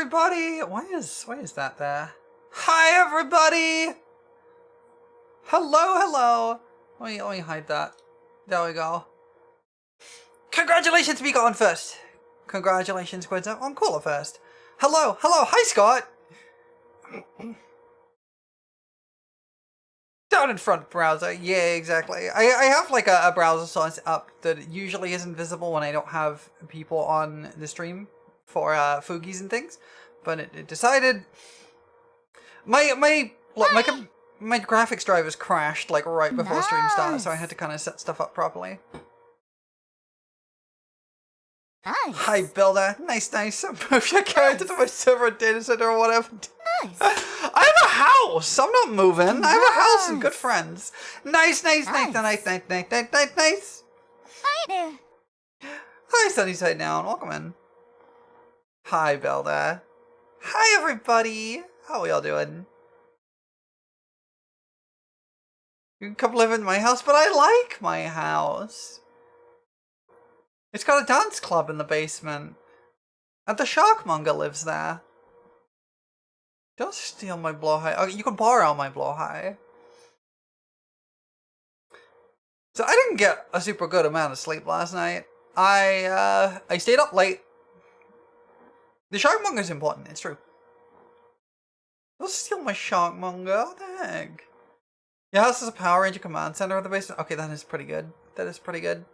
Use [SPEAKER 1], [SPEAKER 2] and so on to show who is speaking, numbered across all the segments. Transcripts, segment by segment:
[SPEAKER 1] everybody! Why is that there? Hi everybody! Hello. Let me hide that. There we go. Congratulations, we got on first. Congratulations, Quinta, on caller first. Hello, hi Scott! Down in front browser, yeah, exactly. I have like a browser size up that usually isn't visible when I don't have people on the stream for foogies and things, but it decided my graphics drivers crashed like right before stream started, so I had to kind of set stuff up properly.
[SPEAKER 2] Nice.
[SPEAKER 1] Hi Builder, nice. Move your character to my server data center or whatever.
[SPEAKER 2] Nice.
[SPEAKER 1] I have a house. I'm not moving. I have a house and good friends. Nice.
[SPEAKER 2] Hi there.
[SPEAKER 1] Hi, Sunnyside Down. Welcome in. Hi, Belda. Hi, everybody. How are y'all doing? You can come live in my house, but I like my house. It's got a dance club in the basement. And the Sharkmonger lives there. Don't steal my blowhigh. Oh, you can borrow my blowhigh. So I didn't get a super good amount of sleep last night. I stayed up late. The Sharkmonger is important, it's true. Don't steal my Sharkmonger, what the heck? Your house is a Power Ranger command center in the basement? Okay, that is pretty good. That is pretty good.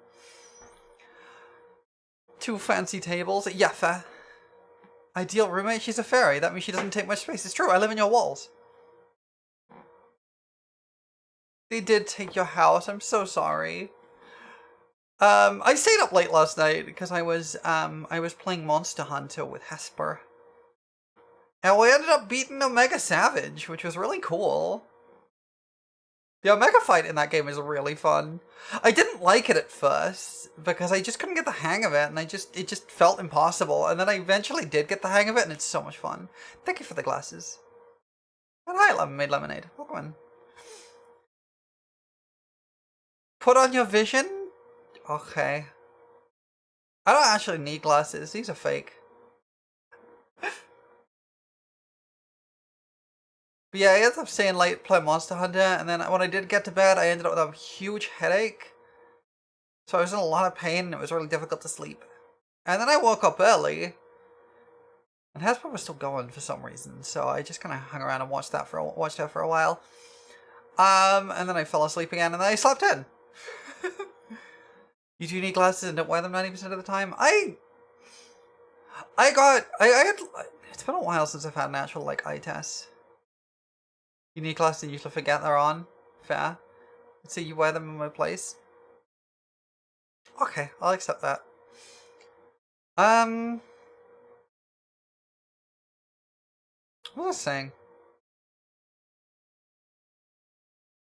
[SPEAKER 1] 2 fancy tables. Yeah, fair. Ideal roommate, she's a fairy. That means she doesn't take much space. It's true, I live in your walls. They did take your house. I'm so sorry. I stayed up late last night because I was playing Monster Hunter with Hesper. And we ended up beating Omega Savage, which was really cool. The Omega fight in that game is really fun. I didn't like it at first because I just couldn't get the hang of it, and it just felt impossible. And then I eventually did get the hang of it, and it's so much fun. Thank you for the glasses. And hi, Lemon Made Lemonade. Welcome in. Put on your vision? Okay. I don't actually need glasses. These are fake. But yeah, I ended up staying late playing Monster Hunter, and then when I did get to bed, I ended up with a huge headache. So I was in a lot of pain, and it was really difficult to sleep. And then I woke up early, and Hesper was still going for some reason, so I just kind of hung around and watched her for a while. And then I fell asleep again, and then I slept in. You do need glasses and don't wear them 90% of the time? It's been a while since I've had an actual, like, eye test. You need glasses and usually forget they're on. Fair. So you wear them in my place? Okay, I'll accept that. What was I saying?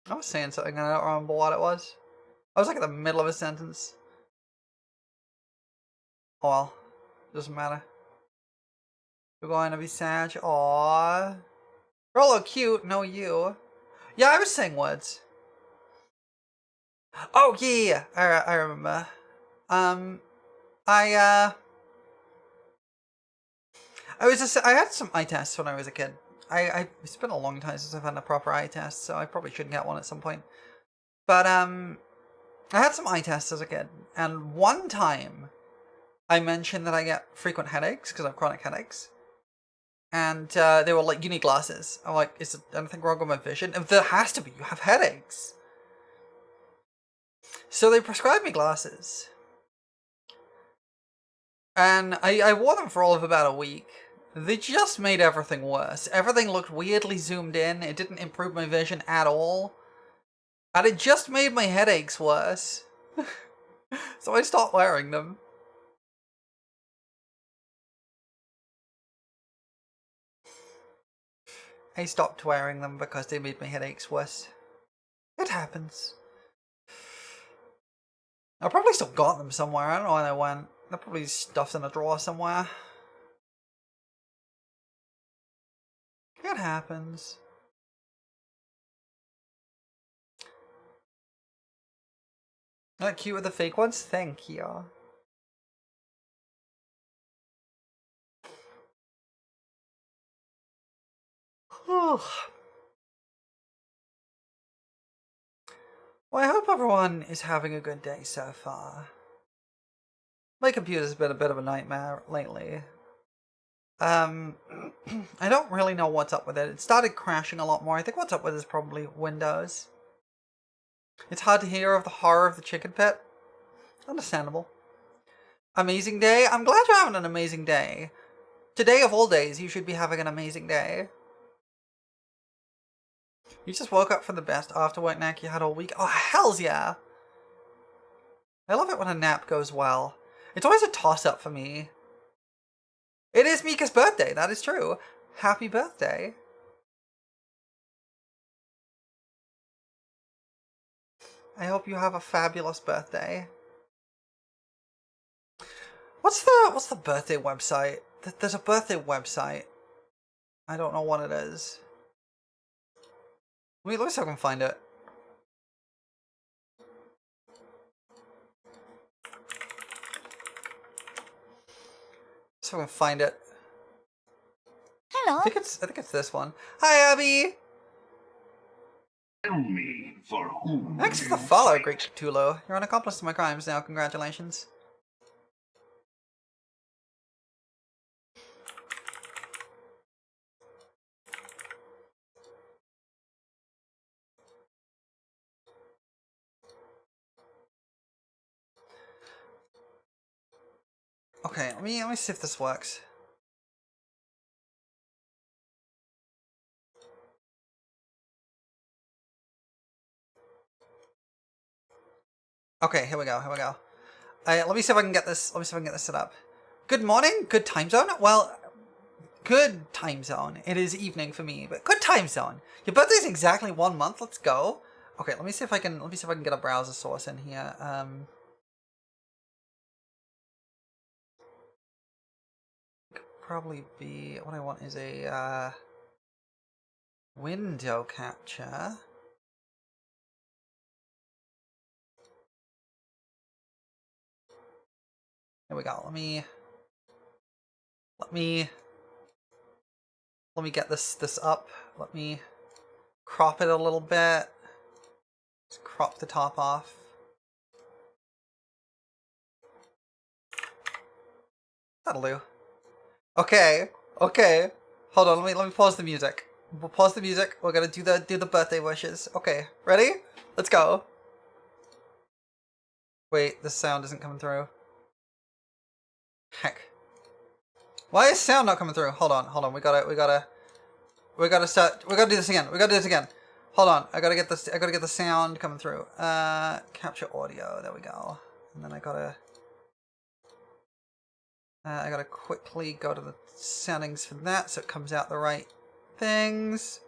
[SPEAKER 1] I was saying something and I don't remember what it was. I was like in the middle of a sentence. Oh well. Doesn't matter. We're going to be sad. Aww. Rollo cute, no you. Yeah, I was saying words. Oh yeah, I remember. I had some eye tests when I was a kid. It's been a long time since I've had a proper eye test, so I probably should get one at some point. But I had some eye tests as a kid, and one time I mentioned that I get frequent headaches because I have chronic headaches. And they were like, you need glasses. I'm like, is there anything wrong with my vision? And there has to be, you have headaches. So they prescribed me glasses. And I wore them for all of about a week. They just made everything worse. Everything looked weirdly zoomed in. It didn't improve my vision at all. And it just made my headaches worse. So I stopped wearing them. I stopped wearing them because they made my headaches worse. It happens. I probably still got them somewhere. I don't know where they went. They're probably stuffed in a drawer somewhere. It happens. Not cute with the fake ones? Thank you. Well, I hope everyone is having a good day so far. My computer's been a bit of a nightmare lately. I don't really know what's up with it. It started crashing a lot more. I think what's up with it is probably Windows. It's hard to hear of the horror of the chicken pit. Understandable. Amazing day? I'm glad you're having an amazing day. Today of all days, you should be having an amazing day. You just woke up from the best after work nap you had all week? Oh, hells yeah! I love it when a nap goes well. It's always a toss-up for me. It is Mika's birthday, that is true. Happy birthday. I hope you have a fabulous birthday. What's the birthday website? There's a birthday website. I don't know what it is. Let me see if I can find it. So I can find it.
[SPEAKER 2] Hello.
[SPEAKER 1] I think it's this one. Hi, Abby.
[SPEAKER 3] Tell me for whom.
[SPEAKER 1] Thanks for the follow, Great Cthulhu. You're an accomplice to my crimes now. Congratulations. Okay, let me see if this works. Okay, here we go. Let me see if I can get this. Let me see if I can get this set up. Good morning. Good time zone. Well, good time zone. It is evening for me, but good time zone. Your birthday's exactly 1 month. Let's go. Okay, let me see if I can get a browser source in here. Could probably be what I want is a window capture. Here we go. Let me get this up. Let me crop it a little bit. Just crop the top off. That'll do. Okay. Hold on. Let me pause the music. We'll pause the music. We're gonna do the birthday wishes. Okay. Ready? Let's go. Wait, the sound isn't coming through. Heck. Why is sound not coming through? Hold on. We gotta do this again. Hold on. I gotta get the sound coming through. Capture audio. There we go. And then I gotta quickly go to the settings for that so it comes out the right things.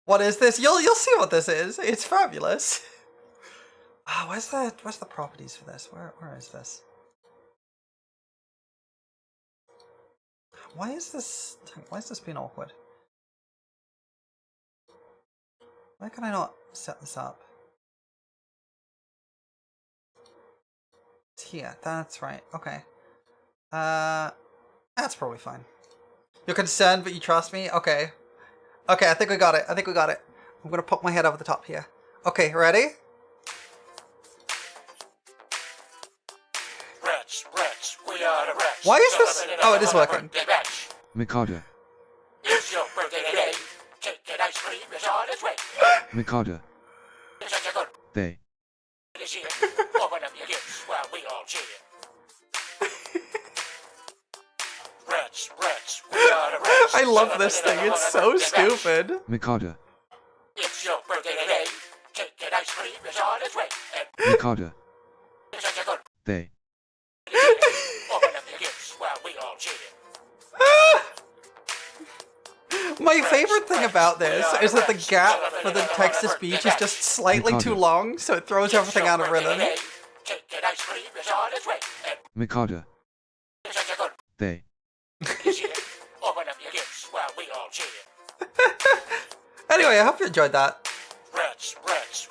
[SPEAKER 1] What is this? You'll see what this is. It's fabulous. Ah, where's the properties for this? Where is this? Why is this being awkward? Why can I not set this up? It's here. That's right. Okay. That's probably fine. You're concerned, but you trust me? Okay. Okay, I think we got it. I'm gonna poke my head over the top here. Okay, ready?
[SPEAKER 4] Rats, we are the rats.
[SPEAKER 1] Why is this? Oh, it is working.
[SPEAKER 5] Mikado.
[SPEAKER 4] It's your birthday today. Cake and ice cream is on its way.
[SPEAKER 5] Mikado.
[SPEAKER 4] It's such a good
[SPEAKER 5] They.
[SPEAKER 4] this year. Open up your gifts while we all cheer. Rats, we are the rats.
[SPEAKER 1] I love this thing. It's so stupid.
[SPEAKER 5] Mikado.
[SPEAKER 4] It's your birthday today. Cake and ice cream is on its way.
[SPEAKER 5] Mikado.
[SPEAKER 4] It's such a good
[SPEAKER 5] They.
[SPEAKER 4] this year. Open up your gifts while we all cheer.
[SPEAKER 1] My favorite thing about this is that the gap for the text-to-speech is just slightly too long, so it throws everything out of rhythm.
[SPEAKER 4] Cake and ice cream is on its way.
[SPEAKER 5] Mikado.
[SPEAKER 4] It's such a good
[SPEAKER 5] They.
[SPEAKER 4] this year. Open up your gifts while we all cheer.
[SPEAKER 1] Anyway, I hope you enjoyed that.
[SPEAKER 4] Rats,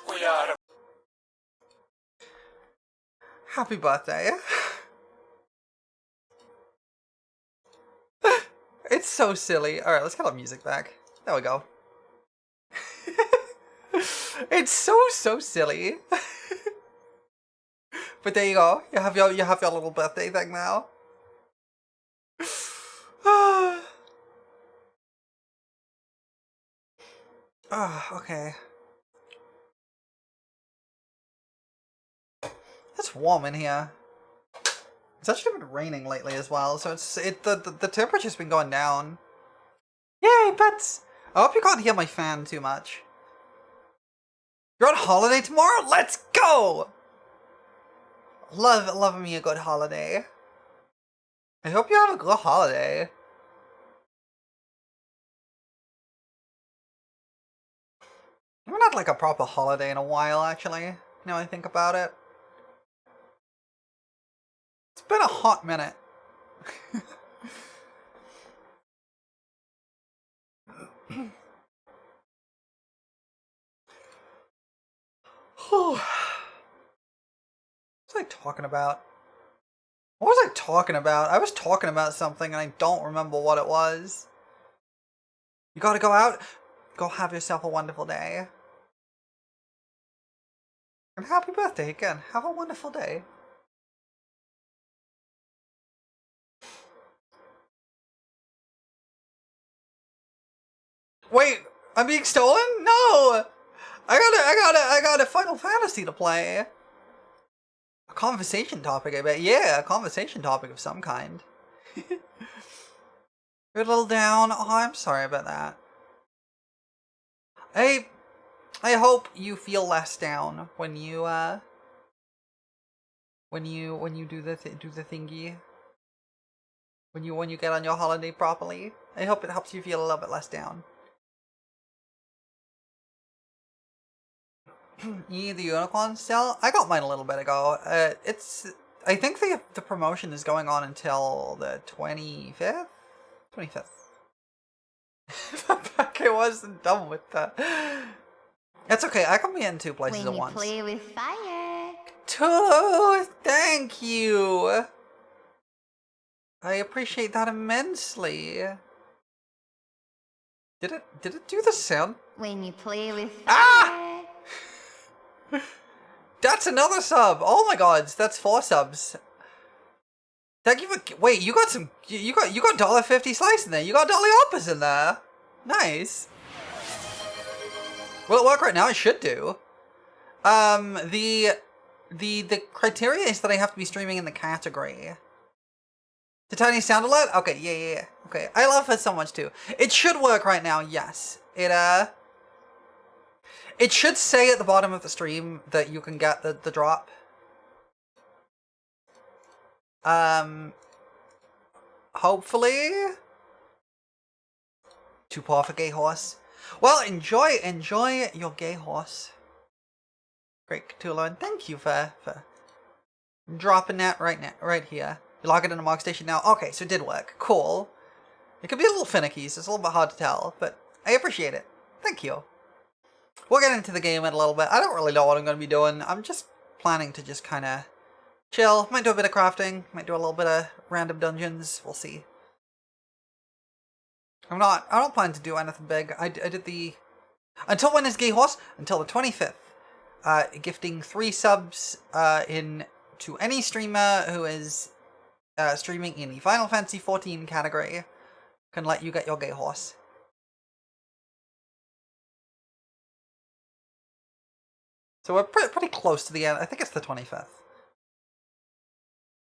[SPEAKER 4] we are the
[SPEAKER 1] Happy birthday. It's so silly. Alright, let's get our music back. There we go. It's so silly. But there you go. You have your little birthday thing now. Okay. It's warm in here. It's actually been raining lately as well, so the temperature's been going down. Yay, pets! I hope you can't hear my fan too much. You're on holiday tomorrow? Let's go! Love me a good holiday. I hope you have a good holiday. I haven't had like a proper holiday in a while, actually. Now I think about it. It's been a hot minute. What was I talking about? What was I talking about? I was talking about something and I don't remember what it was. You gotta go out. Go have yourself a wonderful day. And happy birthday again. Have a wonderful day. Wait, I'm being stolen? No! I got a Final Fantasy to play. A conversation topic, I bet. Yeah, a conversation topic of some kind. You're a little down. Oh, I'm sorry about that. I hope you feel less down when you do the thingy. When you get on your holiday properly. I hope it helps you feel a little bit less down. You need the unicorn still? I got mine a little bit ago. I think the promotion is going on until the 25th? 25th. I wasn't done with that. It's okay, I can be in two places at once.
[SPEAKER 2] When you play with fire.
[SPEAKER 1] Tulu, thank you! I appreciate that immensely. Did it do the sound?
[SPEAKER 2] When you play with fire.
[SPEAKER 1] Ah! That's another sub! Oh my god, that's 4 subs. Thank you for. Wait, you got some. You got $1.50 slice in there. You got Dolly Hoppers in there. Nice. Will it work right now? It should do. The criteria is that I have to be streaming in the category. The tiny sound alert? Okay, yeah. Okay, I love it so much too. It should work right now. Yes, it should say at the bottom of the stream that you can get the drop. Hopefully. Too poor for gay horse. Well, enjoy your gay horse. Great, Cthulhu, and thank you for dropping that right here. You log it in a Mog Station now. Okay, so it did work. Cool. It could be a little finicky, so it's a little bit hard to tell, but I appreciate it. Thank you. We'll get into the game in a little bit. I don't really know what I'm going to be doing. I'm just planning to just kind of chill. Might do a bit of crafting. Might do a little bit of random dungeons. We'll see. I don't plan to do anything big. I did the... Until when is Gay Horse? Until the 25th. Gifting 3 subs to any streamer who is streaming in the Final Fantasy 14 category can let you get your Gay Horse. So we're pretty close to the end. I think it's the 25th. I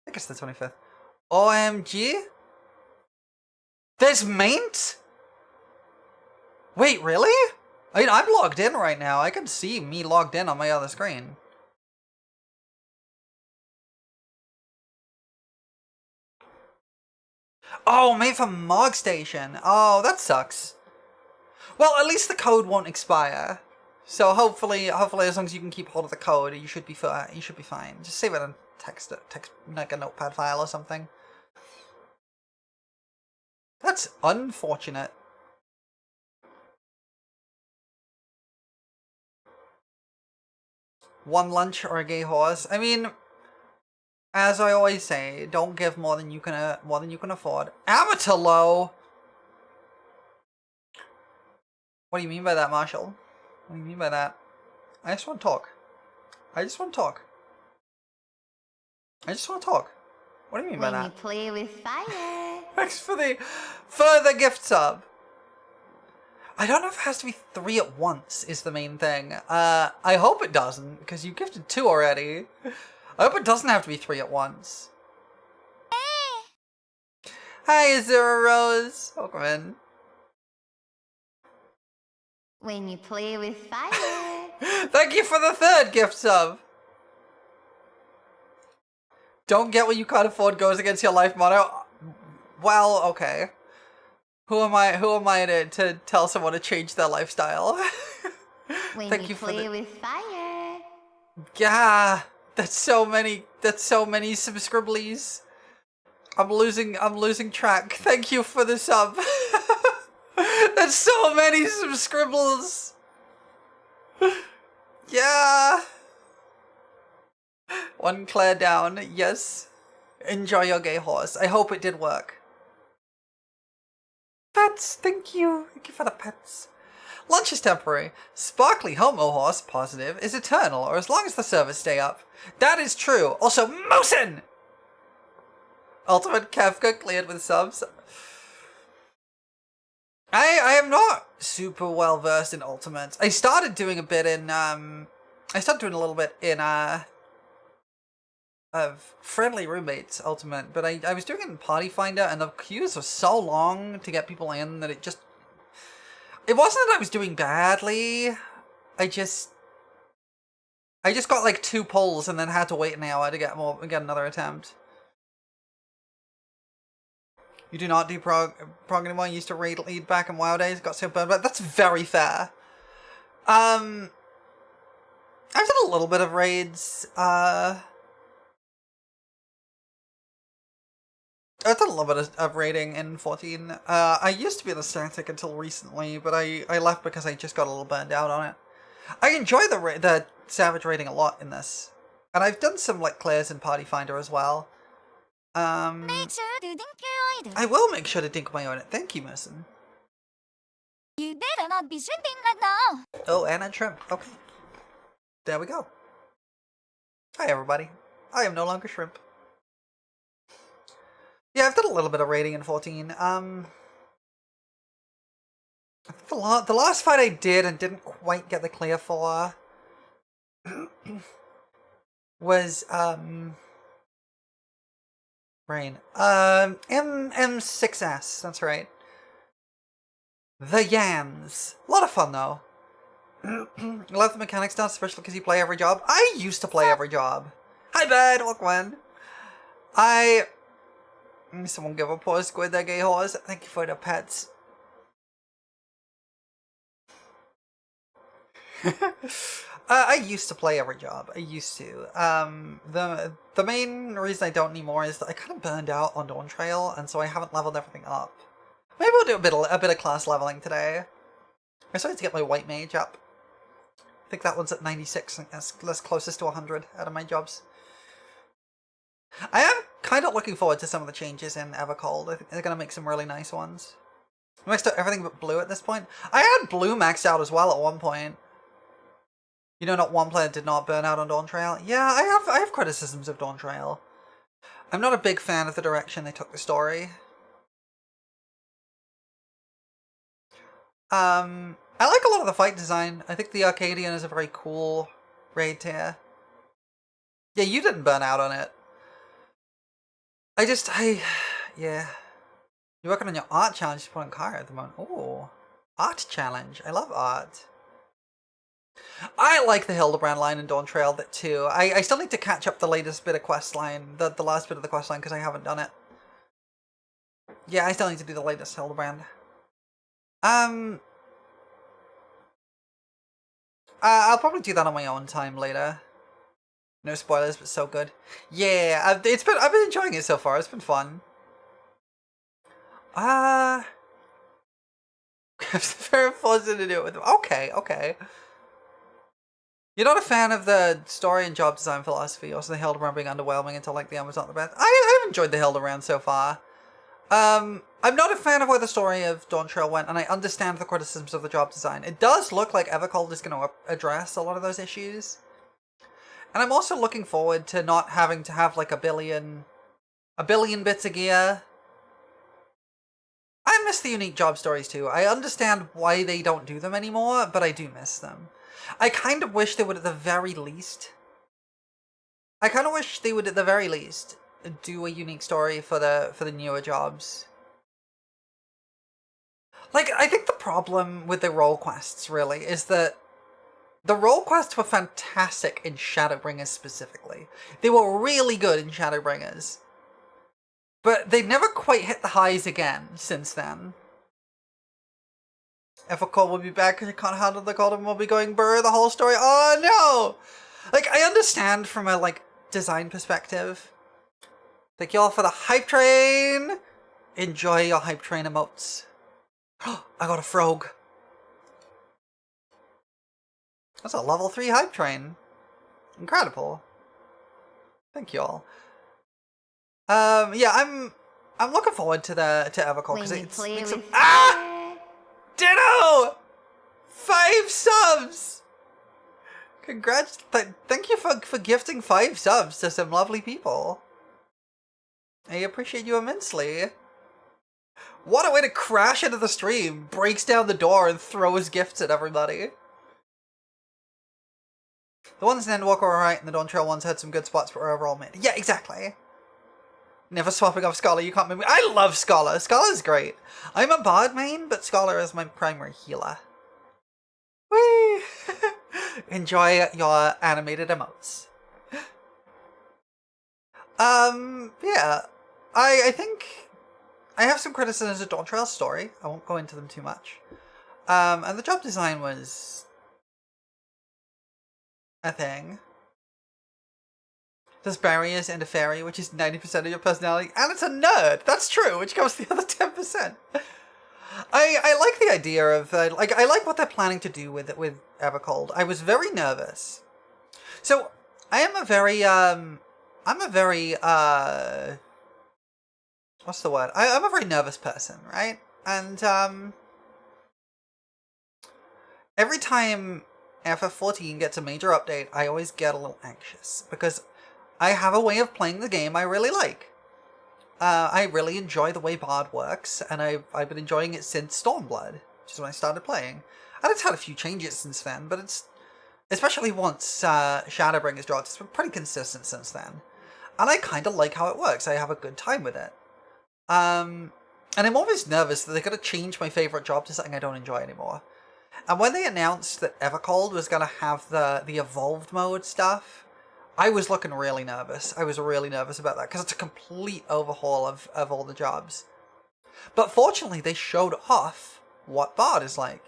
[SPEAKER 1] think it's the 25th. OMG? There's maint? Wait, really? I mean, I'm logged in right now. I can see me logged in on my other screen. Oh, made from Mog Station. Oh, that sucks. Well, at least the code won't expire. So hopefully, as long as you can keep hold of the code, you should be fine. Just save it in text like a notepad file or something. That's unfortunate. One lunch or a gay horse. I mean, as I always say, don't give more than you can afford. Amateur low. What do you mean by that, Marshall? What do you mean by that? I just want to talk. I just want to talk. I just want to talk. What do you mean by
[SPEAKER 2] When
[SPEAKER 1] that?
[SPEAKER 2] you play with fire.
[SPEAKER 1] Thanks for the further gift sub. I don't know if it has to be 3 at once is the main thing. I hope it doesn't, because you gifted 2 already. I hope it doesn't have to be 3 at once. Hi, Azura Rose. Welcome in.
[SPEAKER 2] When you play with fire.
[SPEAKER 1] Thank you for the 3rd gift sub. Don't get what you can't afford goes against your life motto. Well, okay. Who am I to tell someone to change their lifestyle?
[SPEAKER 2] When
[SPEAKER 1] Thank
[SPEAKER 2] you
[SPEAKER 1] you for
[SPEAKER 2] play
[SPEAKER 1] the...
[SPEAKER 2] with fire.
[SPEAKER 1] Yeah, that's so many subscriblies. I'm losing track. Thank you for the sub. That's so many subscribbles. Yeah. 1 Claire down. Yes. Enjoy your gay horse. I hope it did work. Pets, thank you. Thank you for the pets. Lunch is temporary. Sparkly homo horse, positive, is eternal, or as long as the servers stay up. That is true. Also, Moosin! Ultimate Kefka cleared with subs. I am not super well versed in Ultimates. I started doing a bit in, I started doing a little bit in, of Friendly Roommates Ultimate, but I was doing it in Party Finder, and the queues were so long to get people in that it wasn't that I was doing badly. I just got like 2 pulls and then had to wait an hour to get another attempt. You do not do prog anymore. You used to lead back in WoW days. Got so burned, but that's very fair. I've done a little bit of raids. I've done a little bit of raiding in 14. I used to be the static until recently, but I left because I just got a little burned out on it. I enjoy the Savage raiding a lot in this. And I've done some like clears in Party Finder as well. I will make sure to dink my own it. Thank you, Mason.
[SPEAKER 6] You better not be shrimping right now.
[SPEAKER 1] Oh, and a shrimp. Okay. There we go. Hi, everybody. I am no longer shrimp. Yeah, I've done a little bit of raiding in 14. I think the last fight I did and didn't quite get the clear for was Rain. M6S, that's right. The Yams. A lot of fun though. Love the mechanics stuff, especially because you play every job. I used to play every job. Hi bud, welcome in. Someone give a poor squid their gay horse. Thank you for the pets. I used to play every job. I used to. The main reason I don't anymore is that I kind of burned out on Dawn Trail, and so I haven't leveled everything up. Maybe we'll do a bit of class leveling today. I started to get my white mage up. I think that one's at 96. I think that's closest to 100 out of my jobs. I am kind of looking forward to some of the changes in Evercold. I think they're going to make some really nice ones. I maxed out everything but blue at this point. I had blue maxed out as well at one point. You know, not one player did not burn out on Dawn Trail. Yeah, I have criticisms of Dawn Trail. I'm not a big fan of the direction they took the story. I like a lot of the fight design. I think the Arcadian is a very cool raid tier. Yeah, you didn't burn out on it. Yeah. You're working on your art challenge to put on Kara at the moment. Ooh, art challenge. I love art. I like the Hildebrand line in Dawn Trail too. I still need to catch up the latest bit of quest line, the last bit of the quest line, because I haven't done it. Yeah, I still need to do the latest Hildebrand. I'll probably do that on my own time later. No spoilers, but so good. Yeah, I've been enjoying it so far. It's been fun. It's very fortunate to do it with them. Okay. You're not a fan of the story and job design philosophy, also the Hildebrand being underwhelming until like the end was not the best. I've enjoyed the Hildebrand so far. I'm not a fan of where the story of Dawn Trail went, and I understand the criticisms of the job design. It does look like Evercold is going to address a lot of those issues. And I'm also looking forward to not having to have like a billion bits of gear. I miss the unique job stories too. I understand why they don't do them anymore, but I do miss them. I kind of wish they would at the very least do a unique story for the newer jobs. Like, I think the problem with the role quests really is that the role quests were fantastic in Shadowbringers specifically. They were really good in Shadowbringers. But they never quite hit the highs again since then. FFCall will be back because I can't handle the cold and we'll be going burr the whole story. Oh no! Like, I understand from a, like, design perspective. Thank you all for the hype train! Enjoy your hype train emotes. I got a frog. That's a level 3 hype train. Incredible. Thank you all. Yeah, I'm looking forward to Evercall because it's like some Ditto! 5 subs! Congrats! Thank you for gifting 5 subs to some lovely people. I appreciate you immensely. What a way to crash into the stream! Breaks down the door and throws gifts at everybody. The ones in Endwalker were alright, and the Dawn Trail ones had some good spots, but were overall mid. Yeah, exactly. Never swapping off Scholar, you can't make me. I love Scholar! Scholar's great. I'm a Bard main, but Scholar is my primary healer. Whee! Enjoy your animated emotes. Yeah. I think I have some criticisms of Dawn Trail's story. I won't go into them too much. And the job design was a thing. There's barriers and a fairy, which is 90% of your personality, and it's a nerd. That's true, which goes to the other 10%. I like the idea of I like what they're planning to do with Evercold. I was very nervous. So I am a very what's the word? I'm a very nervous person, right? And every time FF14 gets a major update, I always get a little anxious because I have a way of playing the game I really like. I really enjoy the way Bard works, and I've been enjoying it since Stormblood, which is when I started playing. And it's had a few changes since then, but it's, especially once Shadowbringers dropped, it's been pretty consistent since then. And I kind of like how it works. I have a good time with it. And I'm always nervous that they're going to change my favourite job to something I don't enjoy anymore. And when they announced that Evercold was going to have the evolved mode stuff, I was looking really nervous. I was really nervous about that because it's a complete overhaul of all the jobs. But fortunately, they showed off what Bard is like.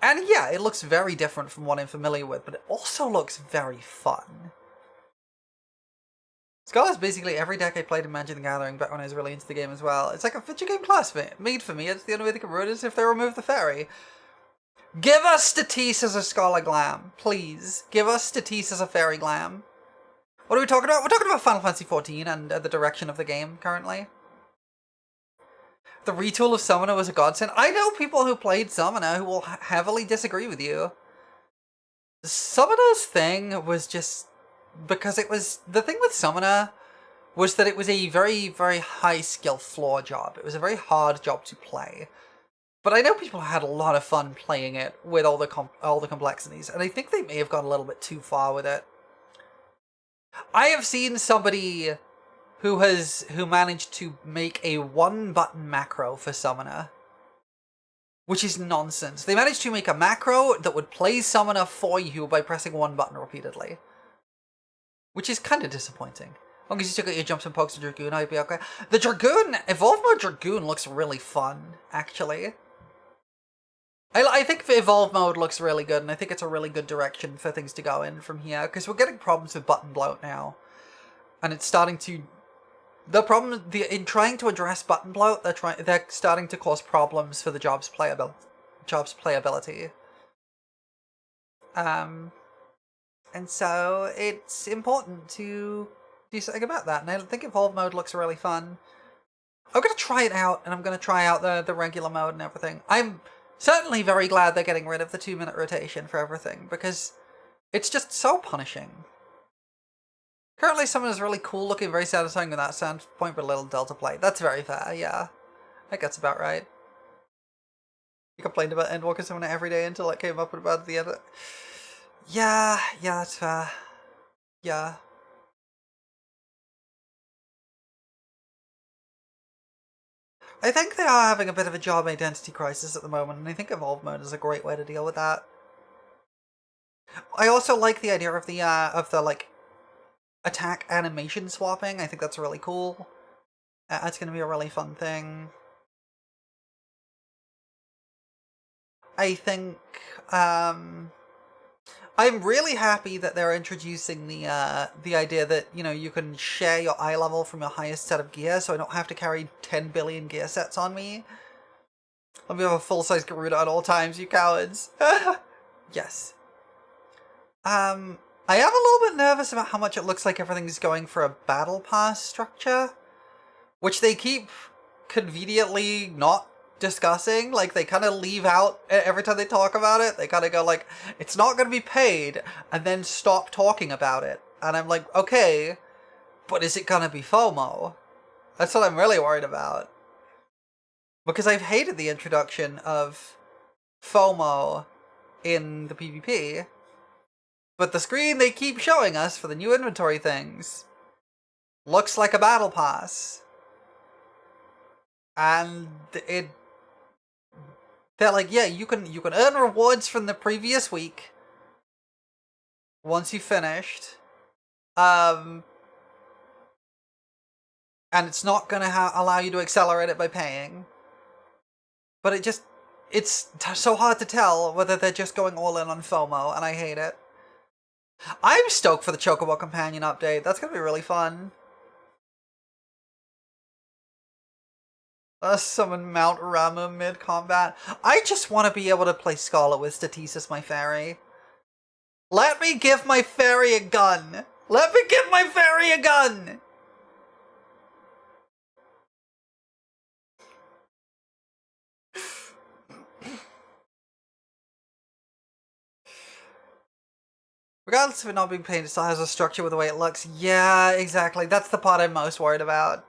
[SPEAKER 1] And yeah, it looks very different from what I'm familiar with, but it also looks very fun. Scholar's basically every deck I played in Magic the Gathering back when I was really into the game as well. It's like a video game class made for me. It's the only way they can ruin it is if they remove the fairy. Give us Statisse as a Scholar Glam, please. Give us Statisse as a Fairy Glam. What are we talking about? We're talking about Final Fantasy XIV and the direction of the game currently. The retool of Summoner was a godsend. I know people who played Summoner who will heavily disagree with you. Summoner's thing was just... because it was... the thing with Summoner was that it was a very, very high skill floor job. It was a very hard job to play. But I know people had a lot of fun playing it with all the complexities, and I think they may have gone a little bit too far with it. I have seen somebody who managed to make a 1-button macro for Summoner, which is nonsense. They managed to make a macro that would play Summoner for you by pressing 1 button repeatedly, which is kind of disappointing. As long as you still got your jumps and pokes to Dragoon, I'd be okay. The Dragoon, Evolve Mode Dragoon looks really fun, actually. I think the Evolve Mode looks really good, and I think it's a really good direction for things to go in from here, because we're getting problems with button bloat now. And it's starting to... in trying to address button bloat, they're starting to cause problems for the job's playability. And so it's important to do something about that, and I think Evolve Mode looks really fun. I'm gonna try it out, and I'm gonna try out the regular mode and everything. I'm certainly very glad they're getting rid of the 2-minute rotation for everything, because it's just so punishing. Currently, someone is really cool looking, very satisfying with that sound point, but a little delta play. That's very fair, yeah. I think that's about right. You complained about Endwalker Summoner every day until it came up about the end of it. Yeah, that's fair. Yeah. I think they are having a bit of a job identity crisis at the moment, and I think Evolve Mode is a great way to deal with that. I also like the idea of the like, attack animation swapping. I think that's really cool. That's gonna be a really fun thing. I think, I'm really happy that they're introducing the idea that, you know, you can share your eye level from your highest set of gear, so I don't have to carry 10 billion gear sets on me. Let me have a full-size Garuda at all times, you cowards. Yes. I am a little bit nervous about how much it looks like everything's going for a battle pass structure, which they keep conveniently not discussing. Like, they kind of leave out every time they talk about it. They kind of go like, it's not going to be paid, and then stop talking about it. And I'm like, okay, but is it going to be FOMO? That's what I'm really worried about. Because I've hated the introduction of FOMO in the PvP, but the screen they keep showing us for the new inventory things looks like a battle pass. And they're like, yeah, you can earn rewards from the previous week once you finished. And it's not gonna allow you to accelerate it by paying. But it's so hard to tell whether they're just going all in on FOMO, and I hate it. I'm stoked for the Chocobo Companion update. That's gonna be really fun. Summon Mount Rama mid-combat. I just want to be able to play Scarlet with Statesis, my fairy. Let me give my fairy a gun! Let me give my fairy a gun! Regardless of it not being painted, it still has a structure with the way it looks. Yeah, exactly. That's the part I'm most worried about.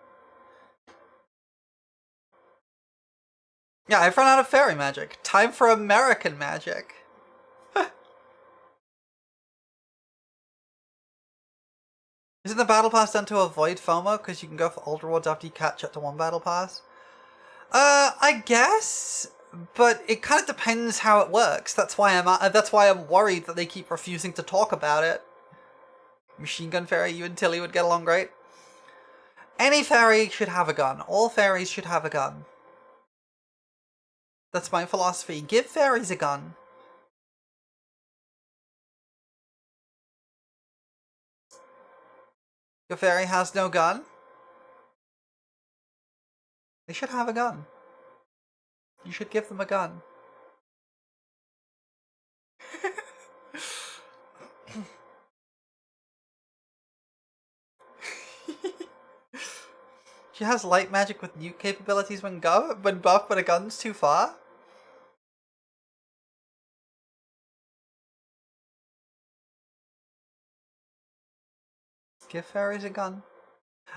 [SPEAKER 1] Yeah, I've run out of fairy magic. Time for American magic. Isn't the battle pass done to avoid FOMO? Because you can go for old rewards after you catch up to one battle pass? I guess, but it kind of depends how it works. That's why I'm worried that they keep refusing to talk about it. Machine Gun Fairy, you and Tilly would get along great. Any fairy should have a gun. All fairies should have a gun. That's my philosophy. Give fairies a gun. Your fairy has no gun? They should have a gun. You should give them a gun. She has light magic with nuke capabilities when buffed, but a gun's too far? Give fairies a gun.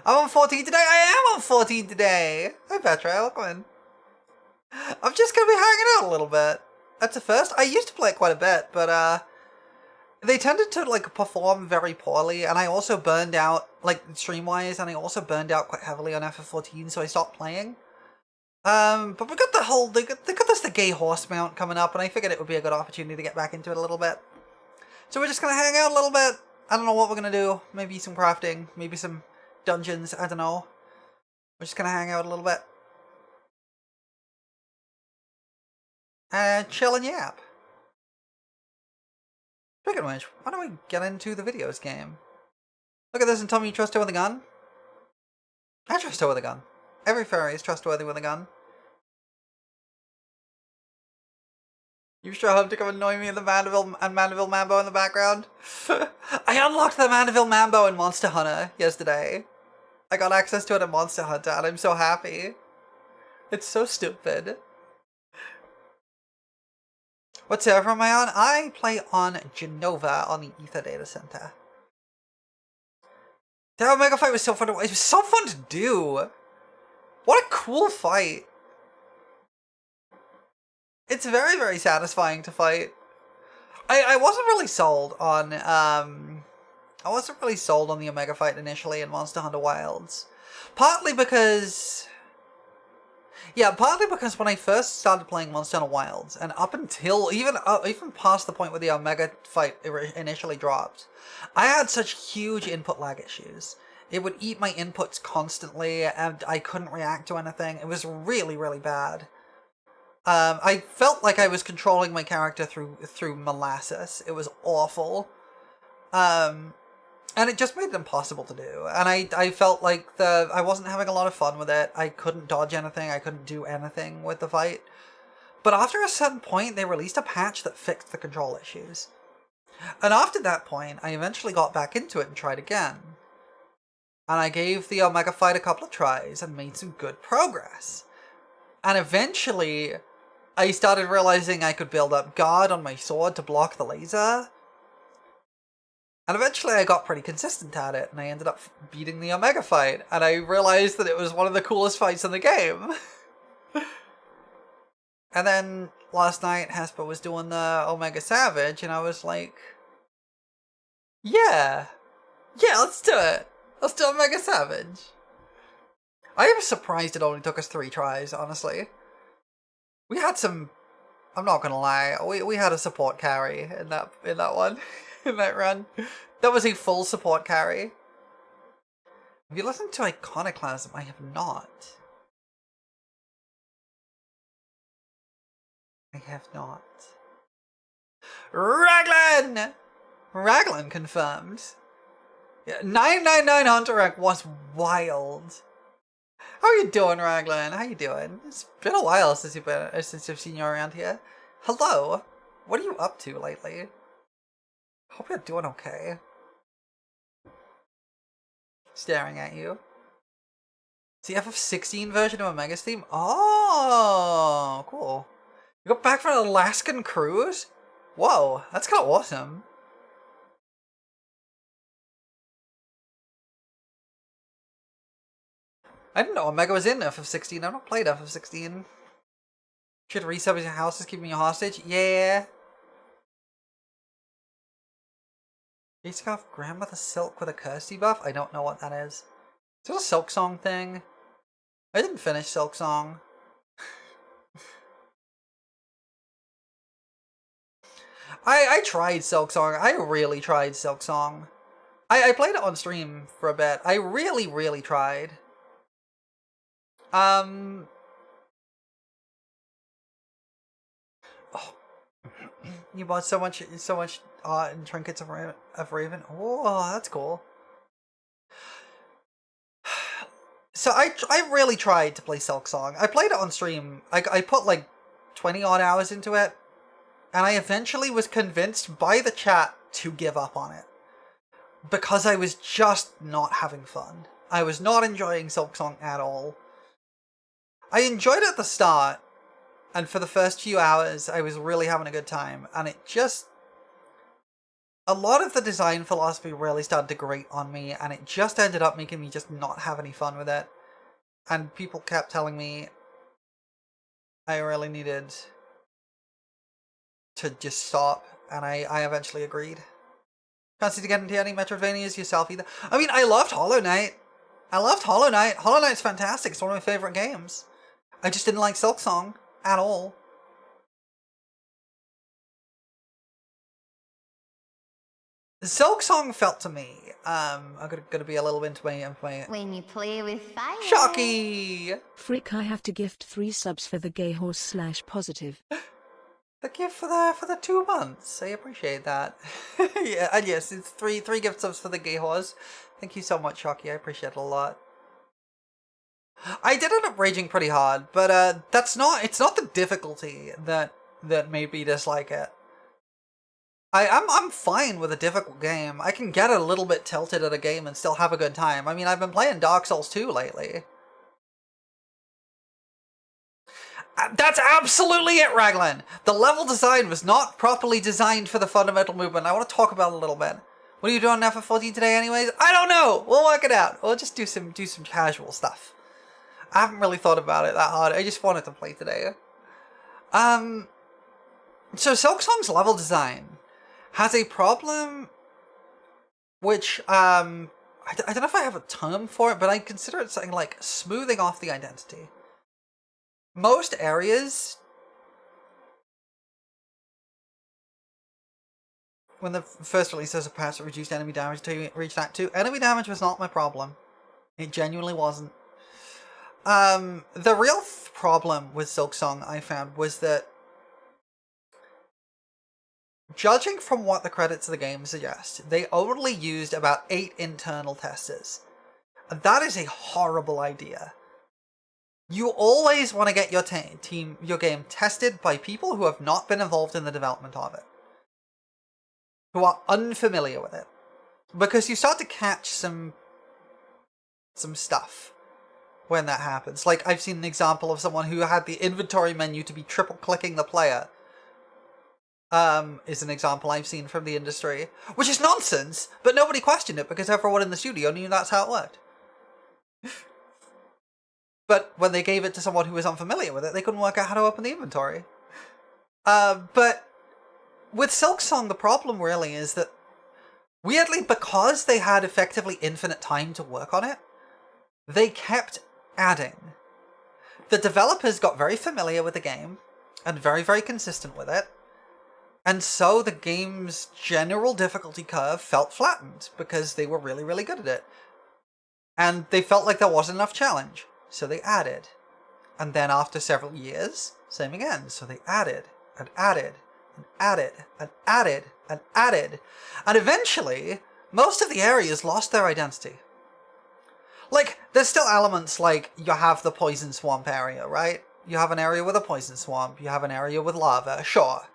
[SPEAKER 1] I'm on 14 today! I am on 14 today! Hi Petra, welcome. I'm just gonna be hanging out a little bit. That's a first. I used to play it quite a bit, but they tended to like perform very poorly, and I also burned out, like stream-wise, and I also burned out quite heavily on FF14, so I stopped playing. But we got they got the gay horse mount coming up, and I figured it would be a good opportunity to get back into it a little bit. So we're just gonna hang out a little bit. I don't know what we're gonna do. Maybe some crafting, maybe some dungeons, I don't know. We're just gonna hang out a little bit. And chill and yap. Speaking of which, why don't we get into the videos game? Look at this and tell me you trust her with a gun? I trust her with a gun. Every fairy is trustworthy with a gun. You sure hope to come annoy me in the Mandeville Mambo in the background? I unlocked the Mandeville Mambo in Monster Hunter yesterday. I got access to it in Monster Hunter, and I'm so happy. It's so stupid. What server am I on? I play on Genova on the Ether Data Center. That Omega fight was so fun. It was so fun to do. What a cool fight. It's very, very satisfying to fight. I wasn't really sold on I wasn't really sold on the Omega fight initially in Monster Hunter Wilds. Partly because when I first started playing Monster Hunter Wilds, and up until even past the point where the Omega fight initially dropped, I had such huge input lag issues. It would eat my inputs constantly, and I couldn't react to anything. It was really, really bad. I felt like I was controlling my character through molasses. It was awful. And it just made it impossible to do. And I felt like I wasn't having a lot of fun with it. I couldn't dodge anything. I couldn't do anything with the fight. But after a certain point, they released a patch that fixed the control issues. And after that point, I eventually got back into it and tried again. And I gave the Omega fight a couple of tries and made some good progress. And eventually, I started realizing I could build up guard on my sword to block the laser. And eventually I got pretty consistent at it, and I ended up beating the Omega fight, and I realized that it was one of the coolest fights in the game. And then last night, Hesper was doing the Omega Savage, and I was like, yeah, let's do it. Let's do Omega Savage. I am surprised it only took us 3 tries, honestly. We had some, I'm not gonna lie, we had a support carry in that one. In that run. That was a full support carry. Have you listened to Iconoclasm? I have not. I have not. Raglan! Raglan confirmed. Yeah, 999 Hunter rank was wild. How are you doing, Raglan? How you doing? It's been a while since I've seen you around here. Hello. What are you up to lately? Hope you're doing okay. Staring at you. It's the FF14 version of Omega's theme? Oh, cool. You got back from an Alaskan cruise? Whoa, that's kind of awesome. I didn't know Omega was in FF14. I've not played FF16. Should resub as your house is keeping you hostage? Yeah. Basic off Grandmother Silk with a curse debuff? I don't know what that is. Is it a Silk Song thing? I didn't finish Silk Song. I tried Silk Song. I really tried Silk Song. I played it on stream for a bit. I really, really tried. Oh. You bought so much art and trinkets of Raven. Oh, that's cool. So I really tried to play Silk Song. I played it on stream. I put like 20 odd hours into it, and I eventually was convinced by the chat to give up on it because I was just not having fun. I was not enjoying Silk Song at all. I enjoyed it at the start, and for the first few hours I was really having a good time, and it just... a lot of the design philosophy really started to grate on me, and it just ended up making me just not have any fun with it. And people kept telling me I really needed to just stop, and I eventually agreed. Can't seem to get into any Metroidvanias yourself either. I mean, I loved Hollow Knight. Hollow Knight's fantastic. It's one of my favorite games. I just didn't like Silk Song at all. Silk Song felt to me, I'm gonna be a little into my
[SPEAKER 2] When you play with fire.
[SPEAKER 1] Shocky!
[SPEAKER 7] Frick, I have to gift 3 subs for the gay horse / positive.
[SPEAKER 1] The gift for the 2 months. I appreciate that. Yeah, and yes, it's three gift subs for the gay horse. Thank you so much, Shocky. I appreciate it a lot. I did end up raging pretty hard, but it's not the difficulty that made me dislike it. I'm fine with a difficult game. I can get a little bit tilted at a game and still have a good time. I mean, I've been playing Dark Souls 2 lately. That's absolutely it, Raglan! The level design was not properly designed for the fundamental movement. I want to talk about it a little bit. What are you doing in FF14 today anyways? I don't know! We'll work it out. We'll just do some casual stuff. I haven't really thought about it that hard. I just wanted to play today. So Silksong's level design has a problem which, I don't know if I have a term for it, but I consider it something like smoothing off the identity. Most areas, when the first release as a patch that reduced enemy damage to reach that 2, enemy damage was not my problem. It genuinely wasn't. The real problem with Silksong, I found, was that judging from what the credits of the game suggest, they only used about 8 internal testers. And that is a horrible idea. You always want to get your your game tested by people who have not been involved in the development of it, who are unfamiliar with it, because you start to catch some stuff when that happens. Like, I've seen an example of someone who had the inventory menu to be triple clicking the player. Is an example I've seen from the industry, which is nonsense, but nobody questioned it because everyone in the studio knew that's how it worked. But when they gave it to someone who was unfamiliar with it, they couldn't work out how to open the inventory. But with Silksong, the problem really is that, weirdly, because they had effectively infinite time to work on it, they kept adding. The developers got very familiar with the game, and very, very consistent with it, and so the game's general difficulty curve felt flattened, because they were really, really good at it. And they felt like there wasn't enough challenge. So they added. And then after several years, same again. So they added, and added, and added, and added, and added. And eventually, most of the areas lost their identity. Like, there's still elements like you have the poison swamp area, right? You have an area with a poison swamp. You have an area with lava, sure.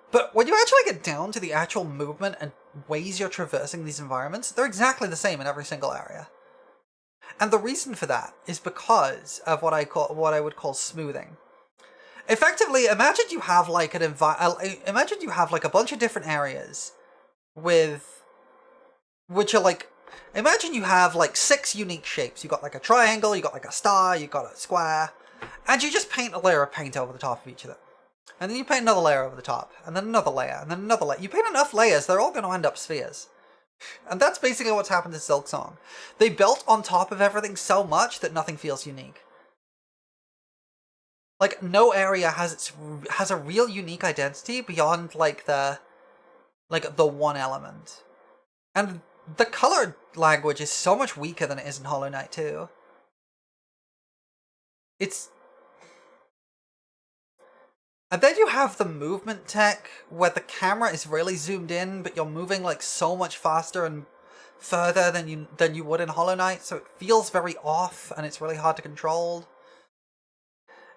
[SPEAKER 1] But when you actually get down to the actual movement and ways you're traversing these environments, they're exactly the same in every single area. And the reason for that is because of what I would call smoothing. Effectively, imagine you have like a bunch of different areas which are like, imagine you have like 6 unique shapes. You got like a triangle, you got like a star, you got a square, and you just paint a layer of paint over the top of each of them. And then you paint another layer over the top, and then another layer, and then another layer. You paint enough layers, they're all going to end up spheres. And that's basically what's happened to Silksong. They built on top of everything so much that nothing feels unique. Like, no area has a real unique identity beyond like the one element. And the color language is so much weaker than it is in Hollow Knight 2. And then you have the movement tech, where the camera is really zoomed in, but you're moving like so much faster and further than you would in Hollow Knight, so it feels very off, and it's really hard to control.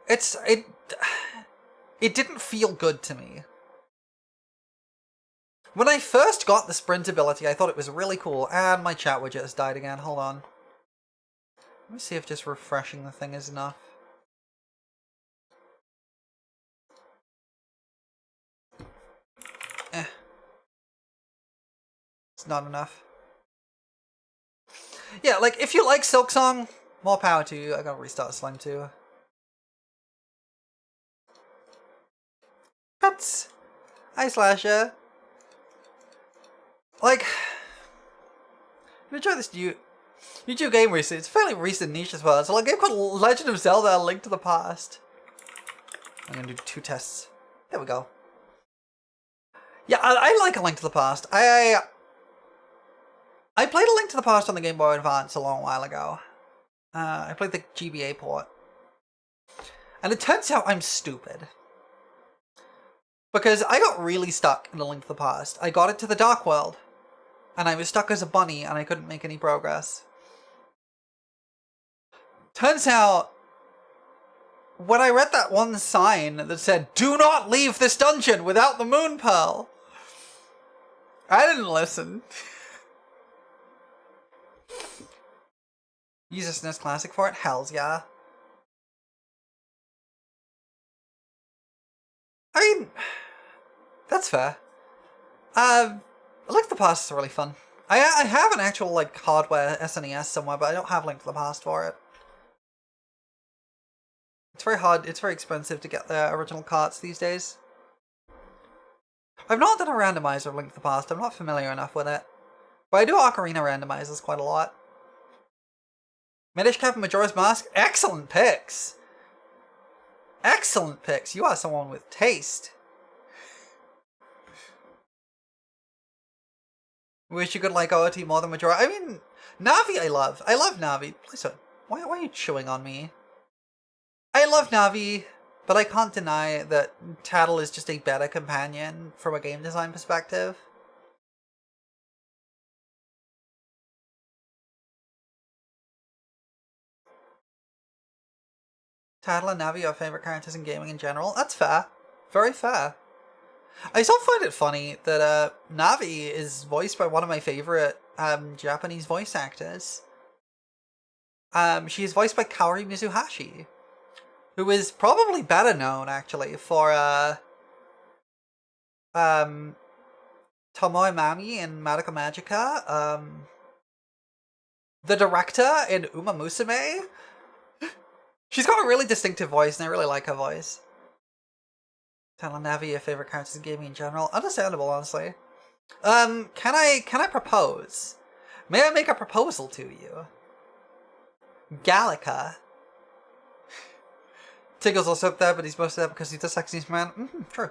[SPEAKER 1] It didn't feel good to me. When I first got the sprint ability, I thought it was really cool, and my chat widget has died again. Hold on. Let me see if just refreshing the thing is enough. It's not enough. Yeah, like, if you like Silksong, more power to you. I gotta restart Slime 2. Pets! Hi, Slasher. Like, I enjoy this YouTube game recently. It's a fairly recent niche as well. It's like a game called Legend of Zelda: A Link to the Past. I'm gonna do 2 tests. There we go. Yeah, I like A Link to the Past. I played A Link to the Past on the Game Boy Advance a long while ago. I played the GBA port. And it turns out I'm stupid. Because I got really stuck in A Link to the Past. I got it to the Dark World, and I was stuck as a bunny, and I couldn't make any progress. Turns out, when I read that one sign that said, "Do not leave this dungeon without the Moon Pearl," I didn't listen. Use a SNES Classic for it? Hells yeah. I mean, that's fair. Link to the Past is really fun. I have an actual, like, hardware SNES somewhere, but I don't have Link to the Past for it. It's very hard, it's very expensive to get the original carts these days. I've not done a randomizer of Link to the Past, I'm not familiar enough with it. But I do Ocarina randomizers quite a lot. Minish Cap and Majora's Mask, excellent picks! Excellent picks, you are someone with taste. Wish you could like OOT more than Majora. I mean, Navi I love. I love Navi. Please don't. Why are you chewing on me? I love Navi, but I can't deny that Tattle is just a better companion from a game design perspective. Tattle and Navi are favorite characters in gaming in general. That's fair. Very fair. I still find it funny that Navi is voiced by one of my favorite Japanese voice actors. She is voiced by Kaori Mizuhashi, who is probably better known actually for Tomoe Mami in Madoka Magica, the director in Uma Musume. She's got a really distinctive voice, and I really like her voice. Tattle and Navi, your favorite characters in gaming in general. Understandable, honestly. Can I propose? May I make a proposal to you? Gallica. Tiggle's also up there, but he's mostly there because he's the sexiest man. True.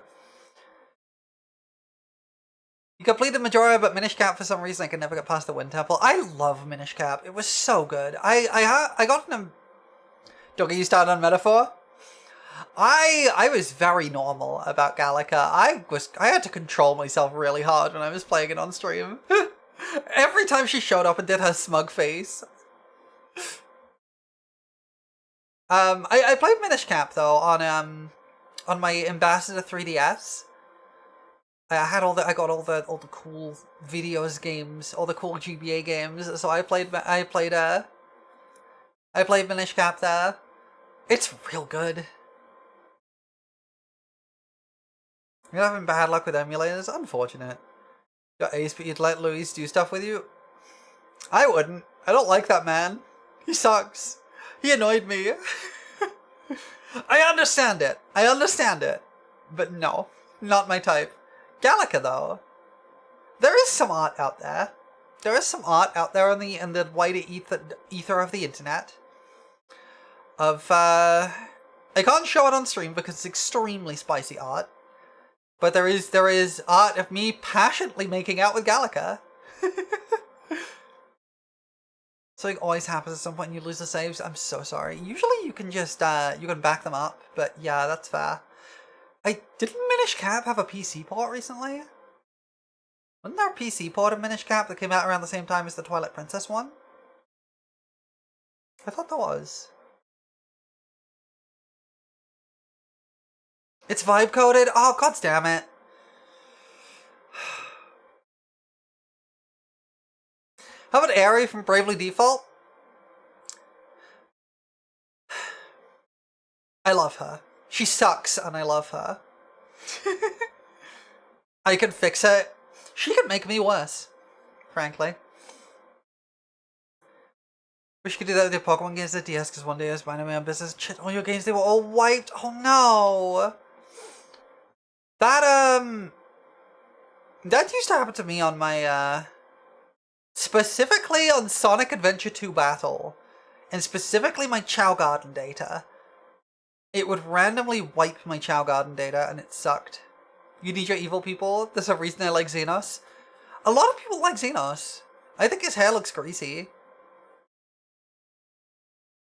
[SPEAKER 1] You completed Majora, but Minish Cap for some reason I could never get past the Wind Temple. I love Minish Cap. It was so good. I got in a... Don't get you started on metaphor? I was very normal about Gallica. I had to control myself really hard when I was playing it on stream. Every time she showed up and did her smug face. I played Minish Cap though on my Ambassador 3DS. I got all the cool videos games, all the cool GBA games. So I played Minish Cap there. It's real good. You're having bad luck with emulators? Unfortunate. Got Ace, but you'd let Luis do stuff with you? I wouldn't. I don't like that man. He sucks. He annoyed me. I understand it. But no, not my type. Gallica, though. There is some art out there. There is some art out there in the wider ether of the internet. I can't show it on stream because it's extremely spicy art. But there is art of me passionately making out with Gallica. Something always happens at some point and you lose the saves. I'm so sorry. Usually you can just you can back them up, but yeah, that's fair. Didn't Minish Cap have a PC port recently? Wasn't there a PC port of Minish Cap that came out around the same time as the Twilight Princess one? I thought there was. It's vibe coded? Oh, god damn it. How about Aerie from Bravely Default? I love her. She sucks and I love her. I can fix it. She can make me worse, frankly. Wish you could do that with your Pokemon games at DS because one day I was minding my own business. Shit, all your games, they were all wiped. Oh no. That used to happen to me on my, specifically on Sonic Adventure 2 Battle, and specifically my Chow Garden data. It would randomly wipe my Chow Garden data, and it sucked. You need your evil people? There's a reason I like Xenos. A lot of people like Xenos. I think his hair looks greasy.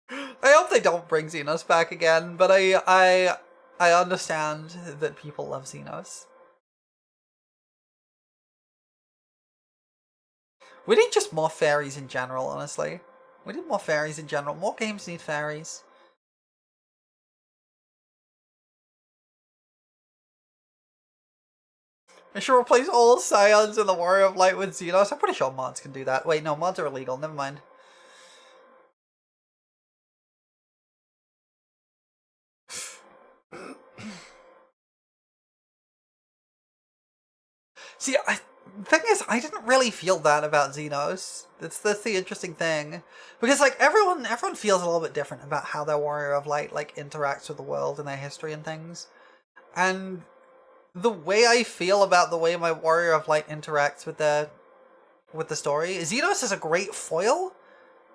[SPEAKER 1] I hope they don't bring Xenos back again, but I understand that people love Xenos. We need just more fairies in general, honestly. We need more fairies in general. More games need fairies. I should replace all Scions in the Warrior of Light with Xenos. I'm pretty sure mods can do that. Wait, no, mods are illegal. Never mind. See, the thing is, I didn't really feel that about Xenos. That's the interesting thing. Because, like, everyone feels a little bit different about how their Warrior of Light, like, interacts with the world and their history and things. And the way I feel about the way my Warrior of Light interacts with the story, Xenos is a great foil,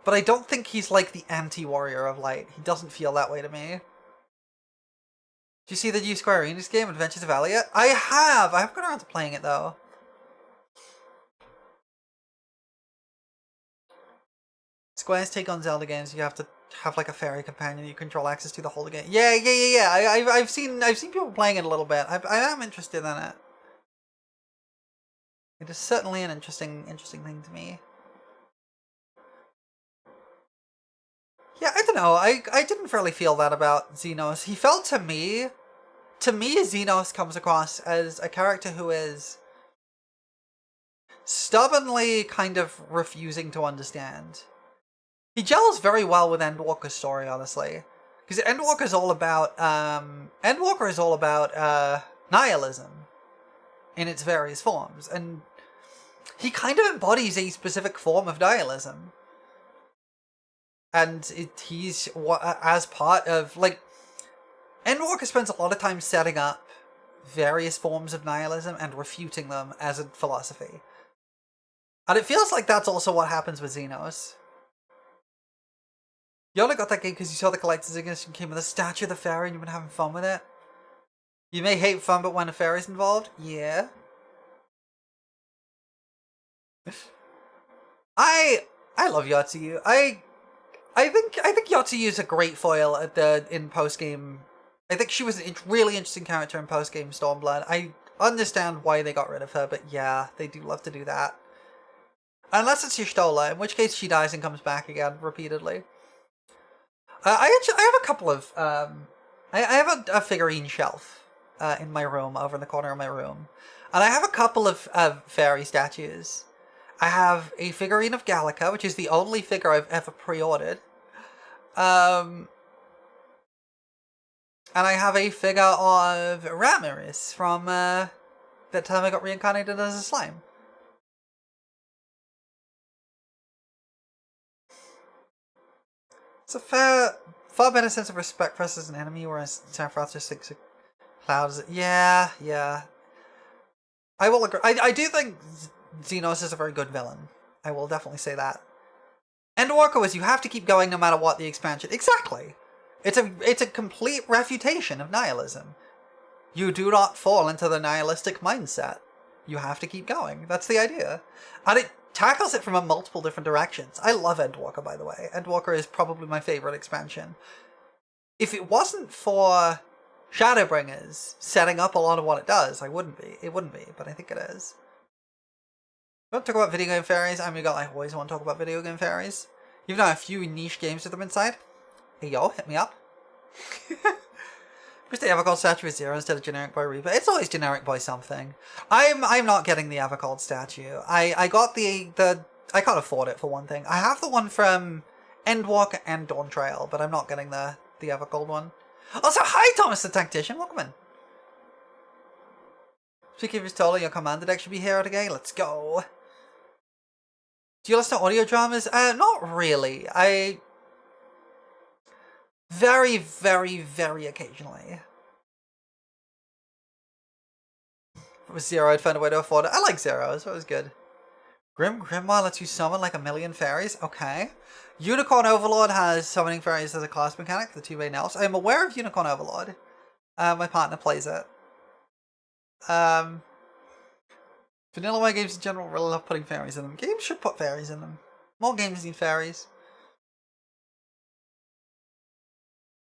[SPEAKER 1] but I don't think he's like the anti-Warrior of Light. He doesn't feel that way to me. Do you see the new Square Enix game, Adventures of Elliot? I have! I haven't got around to playing it, though. Square's take on Zelda games, you have to have like a fairy companion you control access to the whole game. Yeah. I've seen people playing it a little bit. I am interested in it. It is certainly an interesting thing to me. Yeah, I don't know. I didn't really feel that about Xenos. He felt to me, Xenos comes across as a character who is stubbornly kind of refusing to understand. He gels very well with Endwalker's story, honestly, because Endwalker is all about nihilism in its various forms, and he kind of embodies a specific form of nihilism. And he's as part of, like, Endwalker spends a lot of time setting up various forms of nihilism and refuting them as a philosophy. And it feels like that's also what happens with Xenos. You only got that game because you saw the collector's edition came with a statue of the fairy and you've been having fun with it. You may hate fun, but when a fairy's involved, yeah. I love Yotsuyu. I think Yotsuyu is a great foil in post game. I think she was a really interesting character in post game Stormblood. I understand why they got rid of her, but yeah, they do love to do that. Unless it's Y'shtola, in which case she dies and comes back again repeatedly. I have a couple of I have a figurine shelf in my room, over in the corner of my room, and I have a couple of fairy statues. I have a figurine of Gallica, which is the only figure I've ever pre-ordered, and I have a figure of Ramiris from that time I got reincarnated as a slime. It's a far better sense of respect for us as an enemy, whereas Sephiroth just thinks of Cloud as... Yeah. I will agree. I do think Xenos is a very good villain. I will definitely say that. Endwalker was you have to keep going no matter what the expansion... Exactly! It's a complete refutation of nihilism. You do not fall into the nihilistic mindset. You have to keep going. That's the idea. And it tackles it from multiple different directions. I love Endwalker, by the way. Endwalker is probably my favorite expansion. If it wasn't for Shadowbringers setting up a lot of what it does, it wouldn't be, but I think it is. You want to talk about video game fairies? I'm your guy, I always want to talk about video game fairies. You've done a few niche games with them inside. Hey yo, hit me up. Wish the Evercold statue is 0 instead of generic boy Reaper. It's always generic boy something. I'm not getting the Evercold statue. I got the I can't afford it for one thing. I have the one from Endwalker and Dawn Trail, but I'm not getting the Evercold one. Also, hi Thomas the Tactician, welcome in. Speaking of Y'shtola, your commander deck should be here today. Let's go. Do you listen to audio dramas? Not really. Very, very, very occasionally. If it was 0, I'd find a way to afford it. I like 0, so it was good. Grimoire lets you summon like 1,000,000 fairies. Okay. Unicorn Overlord has summoning fairies as a class mechanic, the 2 main elves. I am aware of Unicorn Overlord. My partner plays it. Vanillaware games in general really love putting fairies in them. Games should put fairies in them. More games need fairies.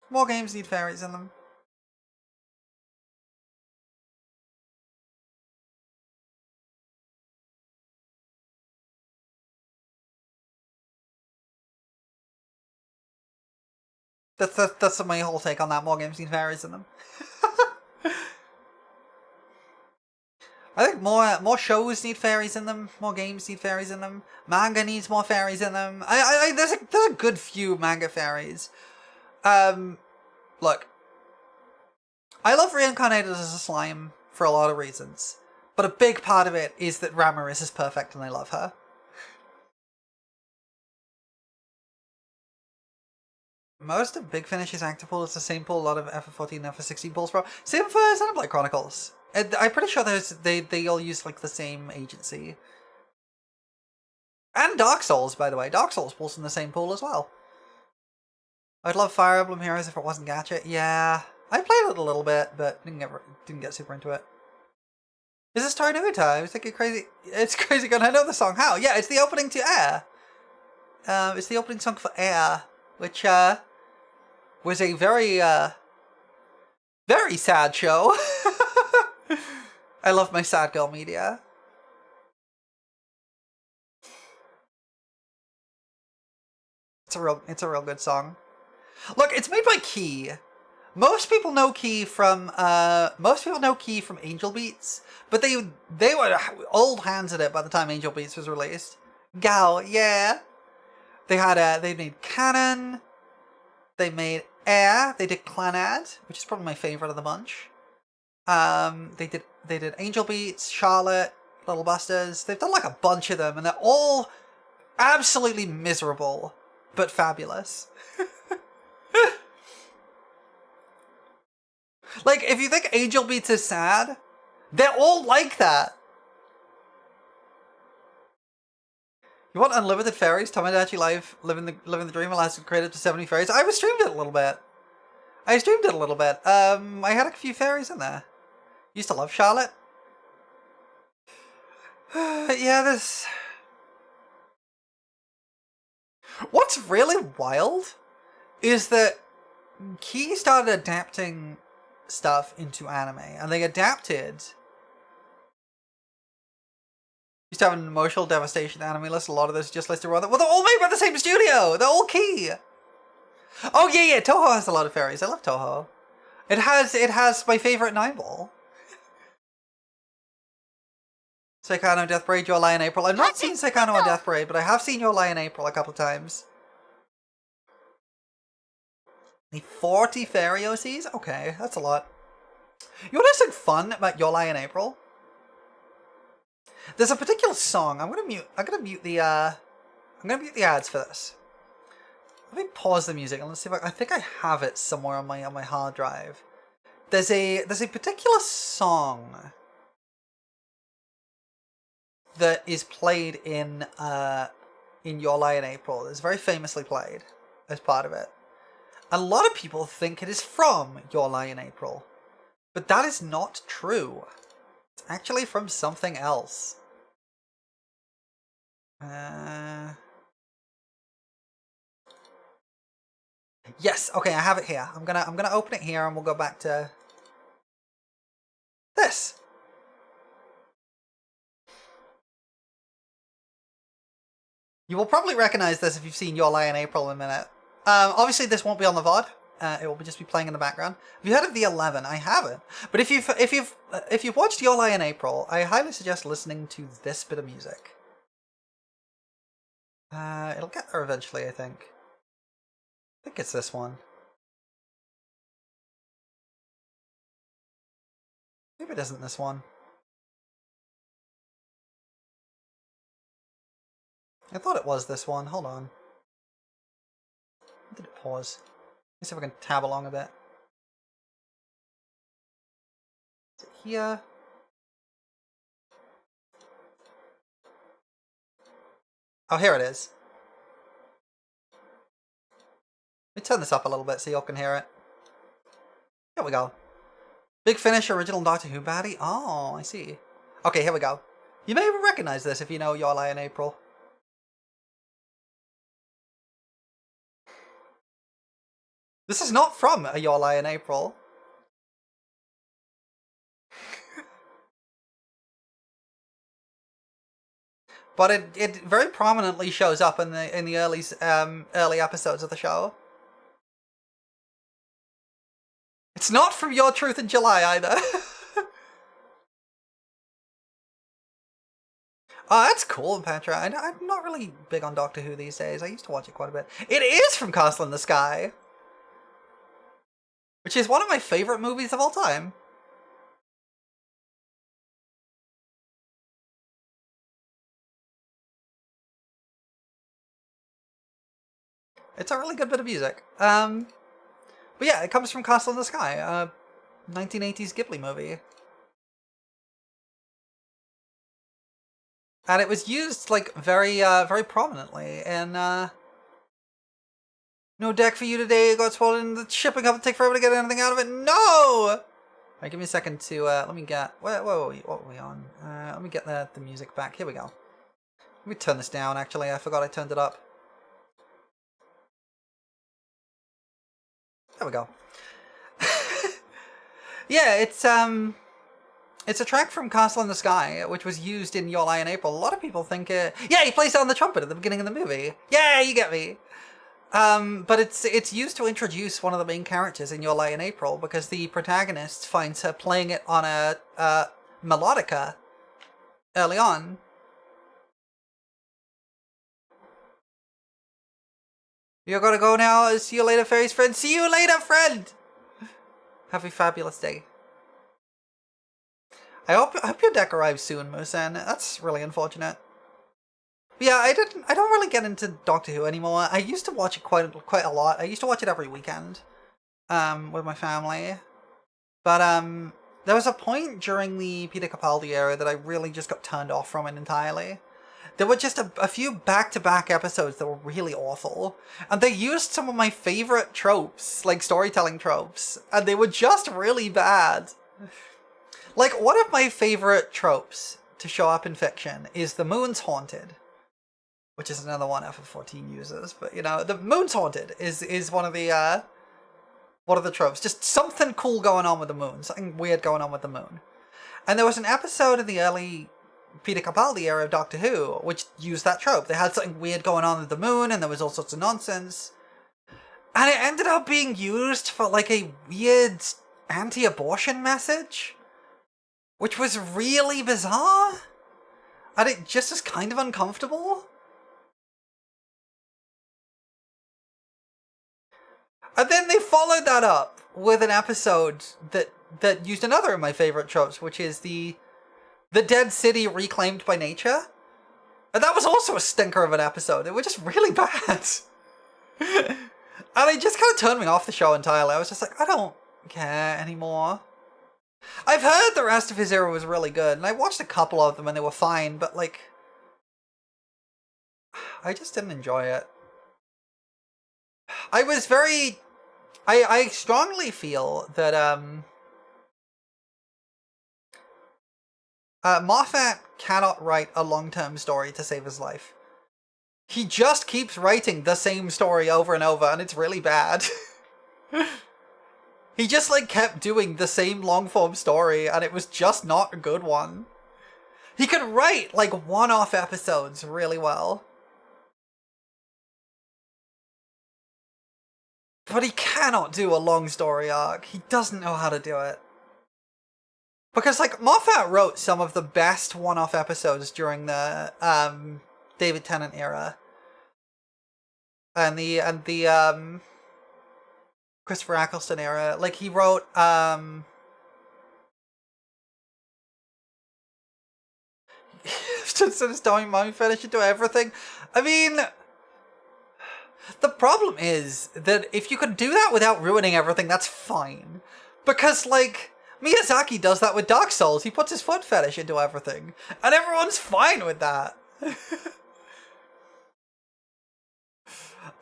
[SPEAKER 1] More games need fairies in them. That's my whole take on that. More games need fairies in them. I think more shows need fairies in them. More games need fairies in them. Manga needs more fairies in them. There's a good few manga fairies. Look, I love Reincarnated as a slime for a lot of reasons, but a big part of it is that Ramaris is perfect and I love her. Most of Big Finish's active pool is the same pool a lot of FF14 and FF16 pools from. Same for Xenoblade Chronicles. I'm pretty sure they all use like the same agency. And Dark Souls, by the way. Dark Souls pulls from the same pool as well. I'd love Fire Emblem Heroes if it wasn't gacha. Yeah, I played it a little bit, but didn't get super into it. Is this Tarnuta? I was thinking crazy. It's Crazy Gun. I know the song. How? Yeah, it's the opening to Air. It's the opening song for Air, which was a very very sad show. I love my sad girl media. It's a real good song. Look, it's made by Key. Most people know Key from Angel Beats, but they were old hands at it by the time Angel Beats was released. Gao, yeah. They made Canon. They made Air. They did Clanad, which is probably my favorite of the bunch. They did Angel Beats, Charlotte, Little Busters. They've done like a bunch of them, and they're all absolutely miserable, but fabulous. Like, if you think Angel Beats is sad, they're all like that. You want unlimited fairies? Tomodachi Life, living the dream allows you to create up to 70 fairies. I streamed it a little bit. I had a few fairies in there. Used to love Charlotte. Yeah, this... What's really wild is that Key started adapting stuff into anime, and they adapted... Used to have an emotional devastation anime list. A lot of those just listed rather. Well, they're all made by the same studio. They're all Key. Oh yeah, Toho has a lot of fairies. I love Toho. It has my favorite 9-ball. Seikano Death Parade, Your Lie in April. I've not seen Seikano on Death Parade, but I have seen Your Lie in April a couple of times. The 40 fairy OCs? Okay, that's a lot. You know what's like fun about Your Lie in April? There's a particular song. I'm gonna mute the ads for this. Let me pause the music and let's see if I think I have it somewhere on my hard drive. There's a particular song that is played in Your Lie in April. It's very famously played as part of it. A lot of people think it is from Your Lie in April, but that is not true. It's actually from something else. Yes, okay, I have it here. I'm gonna open it here and we'll go back to this. You will probably recognize this if you've seen Your Lie in April in a minute. Obviously this won't be on the VOD. It will just be playing in the background. Have you heard of the 11? I haven't. But if you've watched Your Lie in April, I highly suggest listening to this bit of music. It'll get there eventually, I think. I think it's this one. Maybe it isn't this one. I thought it was this one. Hold on. When did it pause? Let's see if I can tab along a bit. Is it here? Oh, here it is. Let me turn this up a little bit so y'all can hear it. Here we go. Big Finish original Doctor Who baddie? Oh, I see. Okay, here we go. You may recognize this if you know Your Lie in April. This is not from a Your Lie in April. But it very prominently shows up in the early episodes of the show. It's not from Your Truth in July either. Oh, that's cool, Petra. I'm not really big on Doctor Who these days. I used to watch it quite a bit. It is from Castle in the Sky, which is one of my favorite movies of all time. It's a really good bit of music. But yeah, it comes from Castle in the Sky, 1980s Ghibli movie. And it was used, like, very prominently in, no deck for you today, it got swollen, the shipping hub take forever to get anything out of it, no! Alright, give me a second to, let me get, what were we on? Let me get the music back, here we go. Let me turn this down, actually, I forgot I turned it up. There we go. Yeah, it's a track from Castle in the Sky, which was used in Your Lie in April. A lot of people think yeah, he plays it on the trumpet at the beginning of the movie. Yeah, you get me. But it's used to introduce one of the main characters in Your Lie in April, because the protagonist finds her playing it on a melodica early on. You're gonna go now. See you later, fairies friend. See you later, friend. Have a fabulous day. I hope your deck arrives soon, Musen. That's really unfortunate. But yeah, I don't really get into Doctor Who anymore. I used to watch it quite a lot. I used to watch it every weekend, with my family. But there was a point during the Peter Capaldi era that I really just got turned off from it entirely. There were just a few back-to-back episodes that were really awful. And they used some of my favorite tropes, like storytelling tropes, and they were just really bad. Like, one of my favorite tropes to show up in fiction is the moon's haunted. Which is another one FF14 uses, but you know, the moon's haunted is one of the tropes. Just something cool going on with the moon, something weird going on with the moon. And there was an episode in the early Peter Capaldi era of Doctor Who which used that trope. They had something weird going on with the moon, and there was all sorts of nonsense. And it ended up being used for like a weird anti-abortion message, which was really bizarre. And it just is kind of uncomfortable. And then they followed that up with an episode that used another of my favorite tropes, which is the dead city reclaimed by nature. And that was also a stinker of an episode. It was just really bad. And it just kind of turned me off the show entirely. I was just like, I don't care anymore. I've heard the rest of his era was really good, and I watched a couple of them and they were fine, but like, I just didn't enjoy it. I was very... I strongly feel that Moffat cannot write a long-term story to save his life. He just keeps writing the same story over and over, and it's really bad. He just like kept doing the same long-form story, and it was just not a good one. He could write like one-off episodes really well. But he cannot do a long story arc. He doesn't know how to do it. Because, like, Moffat wrote some of the best one-off episodes during the David Tennant era. And the Christopher Eccleston era. Like, he wrote, since Tommy Mommy finished into everything. I mean... The problem is that if you could do that without ruining everything, that's fine. Because, like, Miyazaki does that with Dark Souls. He puts his foot fetish into everything. And everyone's fine with that.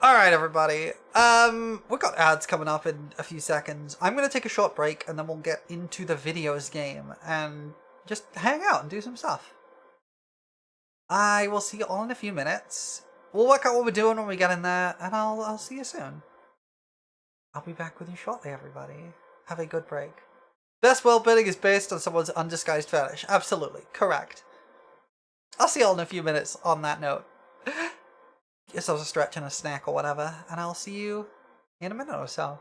[SPEAKER 1] Alright, everybody. We've got ads coming up in a few seconds. I'm going to take a short break, and then we'll get into the videos game. And just hang out and do some stuff. I will see you all in a few minutes. We'll work out what we're doing when we get in there, and I'll see you soon. I'll be back with you shortly, everybody. Have a good break. Best world building is based on someone's undisguised fetish. Absolutely. Correct. I'll see you all in a few minutes on that note. Get yourselves a stretch and a snack or whatever, and I'll see you in a minute or so.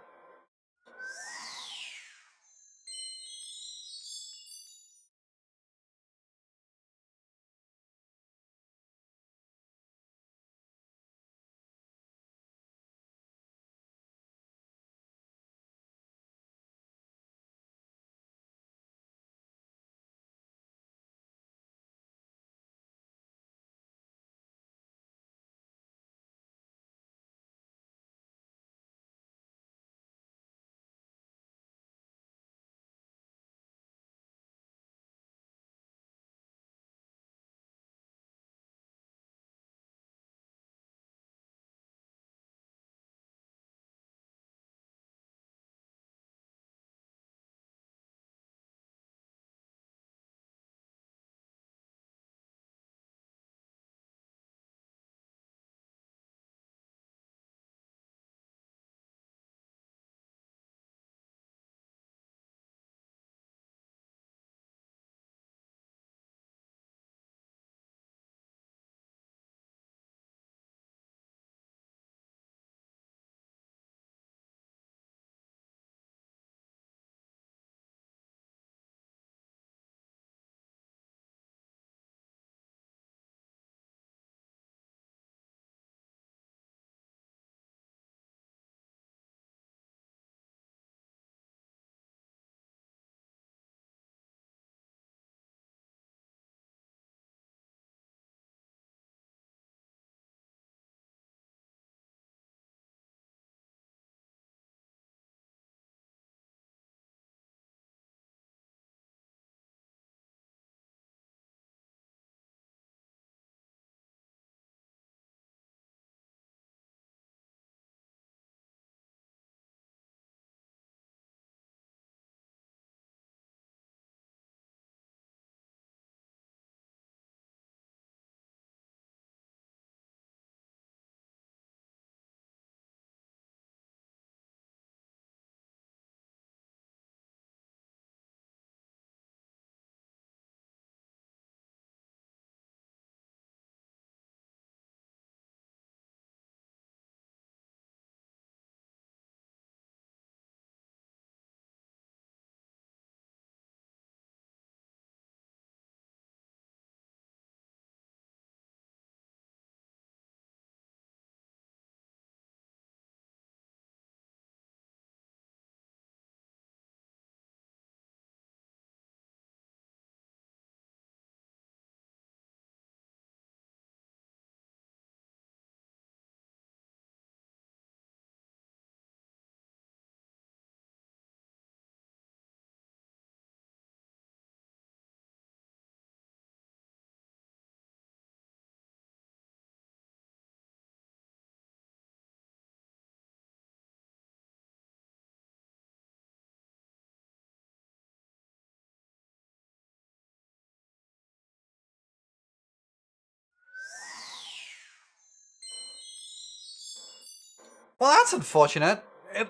[SPEAKER 1] Well, that's unfortunate. It,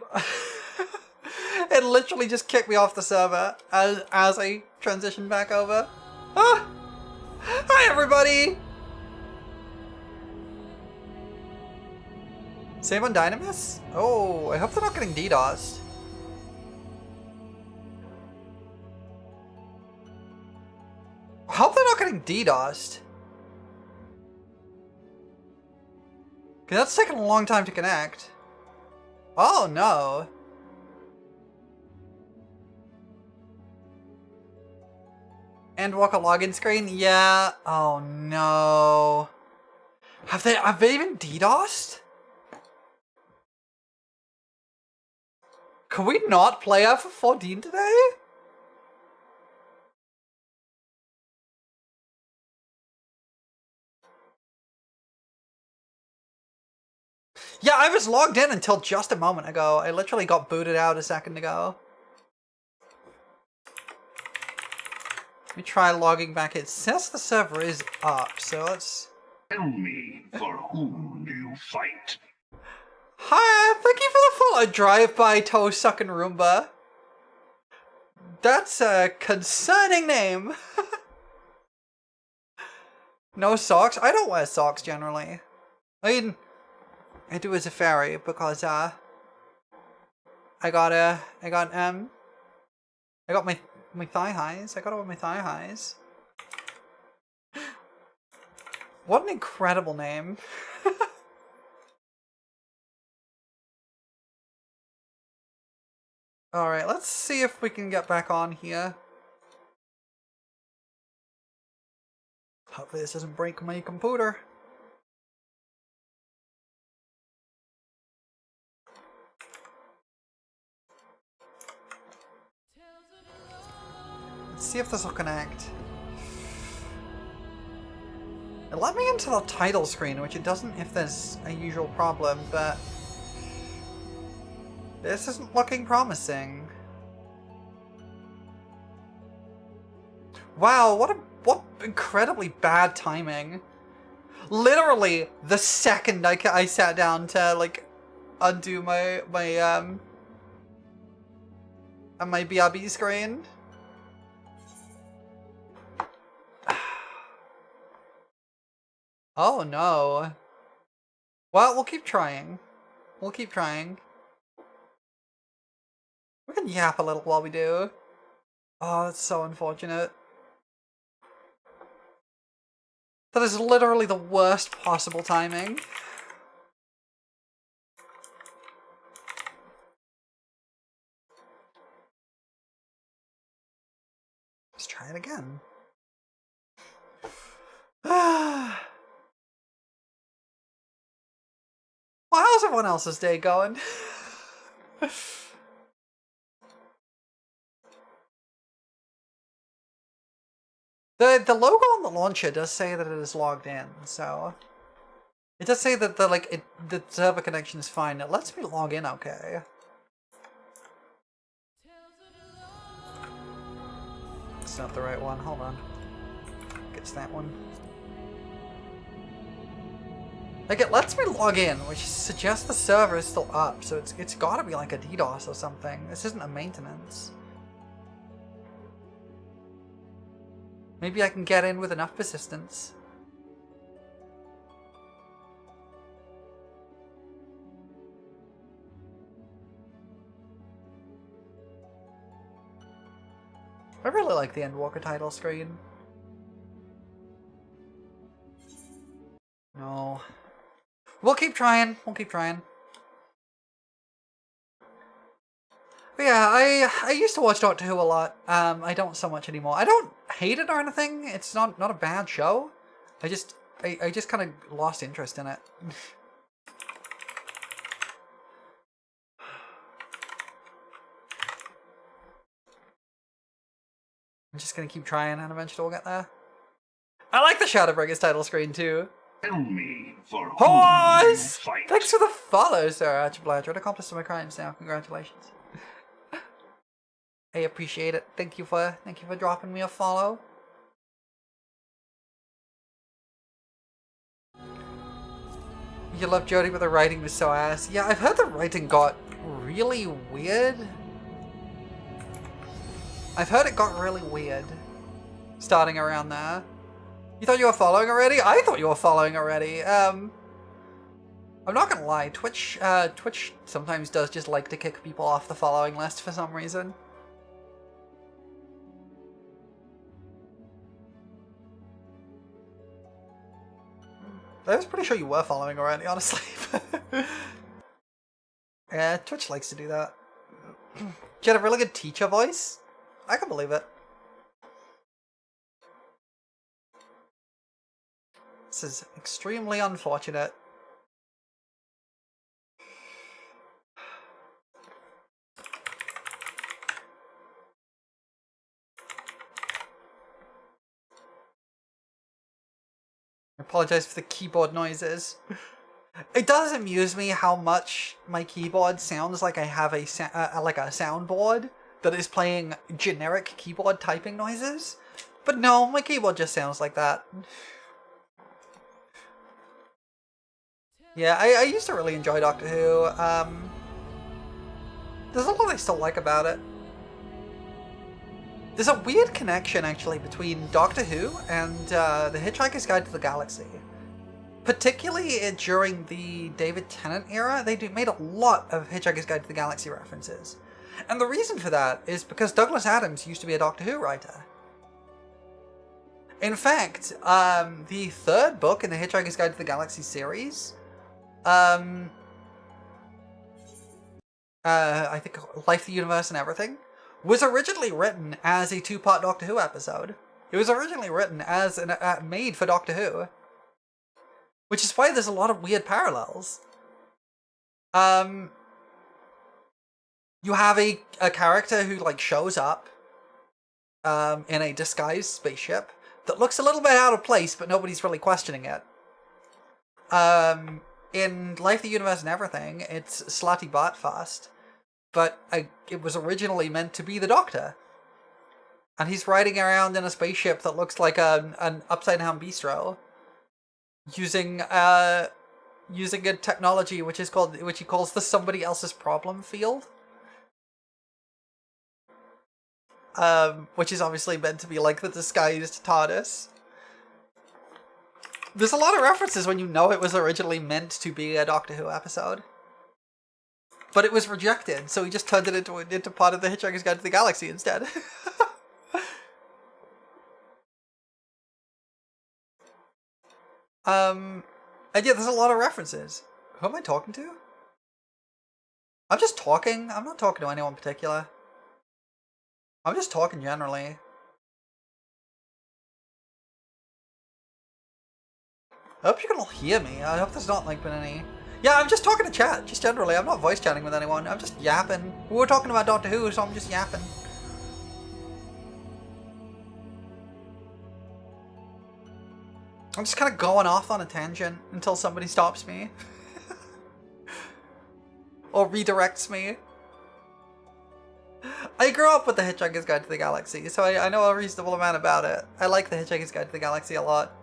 [SPEAKER 1] it literally just kicked me off the server as I transitioned back over. Ah! Hi, everybody! Save on Dynamis? Oh, I hope they're not getting DDoSed. I hope they're not getting DDoSed. Because that's taken a long time to connect. Oh no. And walk a login screen? Yeah. Oh no. Have they even DDoSed? Can we not play FF14 today? Yeah, I was logged in until just a moment ago. I literally got booted out a second ago. Let me try logging back in. It says the server is up, so let's...
[SPEAKER 3] Tell me, for whom do you fight?
[SPEAKER 1] Hi, thank you for the follow, drive-by toe-sucking Roomba. That's a concerning name. No socks? I don't wear socks generally. I mean, I do as a fairy because I got my thigh highs. I got over my thigh highs. What an incredible name. Alright, let's see if we can get back on here. Hopefully this doesn't break my computer. Let's see if this will connect. It let me into the title screen, which it doesn't if there's a usual problem, but this isn't looking promising. Wow, what incredibly bad timing. Literally, the second I sat down to, like, undo my BRB screen. Oh no. Well, we'll keep trying. We'll keep trying. We can yap a little while we do. Oh, that's so unfortunate. That is literally the worst possible timing. Let's try it again. Well, how's everyone else's day going? The logo on the launcher does say that it is logged in, so it does say that the server connection is fine. It lets me log in okay. It's not the right one. Hold on. It's that one. Like, it lets me log in, which suggests the server is still up, so it's gotta be like a DDoS or something. This isn't a maintenance. Maybe I can get in with enough persistence. I really like the Endwalker title screen. No. We'll keep trying. We'll keep trying. But yeah, I used to watch Doctor Who a lot. I don't so much anymore. I don't hate it or anything. It's not a bad show. I just kind of lost interest in it. I'm just gonna keep trying and eventually we'll get there. I like the Shadowbringers title screen too.
[SPEAKER 3] Tell me, for whom do you
[SPEAKER 1] Horse!
[SPEAKER 3] fight?
[SPEAKER 1] Thanks for the follow, Sir Archibald. You're an accomplice to my crimes now. Congratulations. I appreciate it. Thank you for dropping me a follow. You love Jodie, but the writing was so ass. Yeah, I've heard the writing got really weird. I've heard it got really weird. Starting around there. You thought you were following already? I thought you were following already. I'm not gonna lie, Twitch sometimes does just like to kick people off the following list for some reason. I was pretty sure you were following already, honestly. Yeah, Twitch likes to do that. You had a really good teacher voice? I can believe it. This is extremely unfortunate. I apologize for the keyboard noises. It does amuse me how much my keyboard sounds like I have a soundboard that is playing generic keyboard typing noises. But no, my keyboard just sounds like that. Yeah, I used to really enjoy Doctor Who. There's a lot I still like about it. There's a weird connection, actually, between Doctor Who and The Hitchhiker's Guide to the Galaxy. Particularly during the David Tennant era, they made a lot of Hitchhiker's Guide to the Galaxy references. And the reason for that is because Douglas Adams used to be a Doctor Who writer. In fact, the third book in the Hitchhiker's Guide to the Galaxy series, I think Life, the Universe, and Everything, was originally written as a two-part Doctor Who episode. It was originally written as made for Doctor Who. Which is why there's a lot of weird parallels. You have a character who like shows up in a disguised spaceship that looks a little bit out of place, but nobody's really questioning it. In Life, the Universe, and Everything, it's Slutty Bartfast, but it was originally meant to be the Doctor. And he's riding around in a spaceship that looks like an upside-down bistro, using a technology which he calls the somebody else's problem field. Which is obviously meant to be like the disguised TARDIS. There's a lot of references when you know it was originally meant to be a Doctor Who episode. But it was rejected, so he just turned it into part of the Hitchhiker's Guide to the Galaxy instead. And yeah, there's a lot of references. Who am I talking to? I'm just talking. I'm not talking to anyone in particular. I'm just talking generally. I hope you can all hear me. I hope there's not like been any... Yeah, I'm just talking to chat, just generally. I'm not voice chatting with anyone. I'm just yapping. We were talking about Doctor Who, so I'm just yapping. I'm just kind of going off on a tangent until somebody stops me. Or redirects me. I grew up with The Hitchhiker's Guide to the Galaxy, so I know a reasonable amount about it. I like The Hitchhiker's Guide to the Galaxy a lot.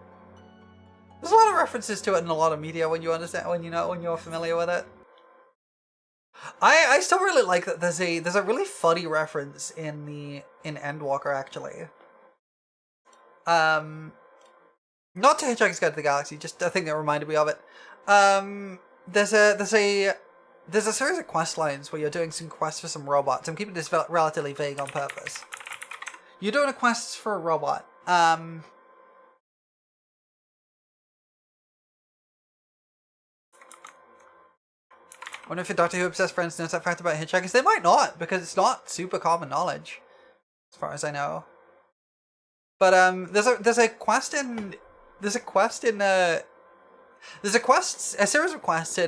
[SPEAKER 1] There's a lot of references to it in a lot of media when you understand, when you're familiar with it. I still really like that there's a really funny reference in Endwalker, actually. Not to Hitchhiker's Guide to the Galaxy, just a thing that reminded me of it. There's a series of quest lines where you're doing some quests for some robots. I'm keeping this relatively vague on purpose. You're doing a quest for a robot. I wonder if your Doctor Who obsessed friends knows that fact about hitchhikers. They might not, because it's not super common knowledge, as far as I know. But there's a series of quests in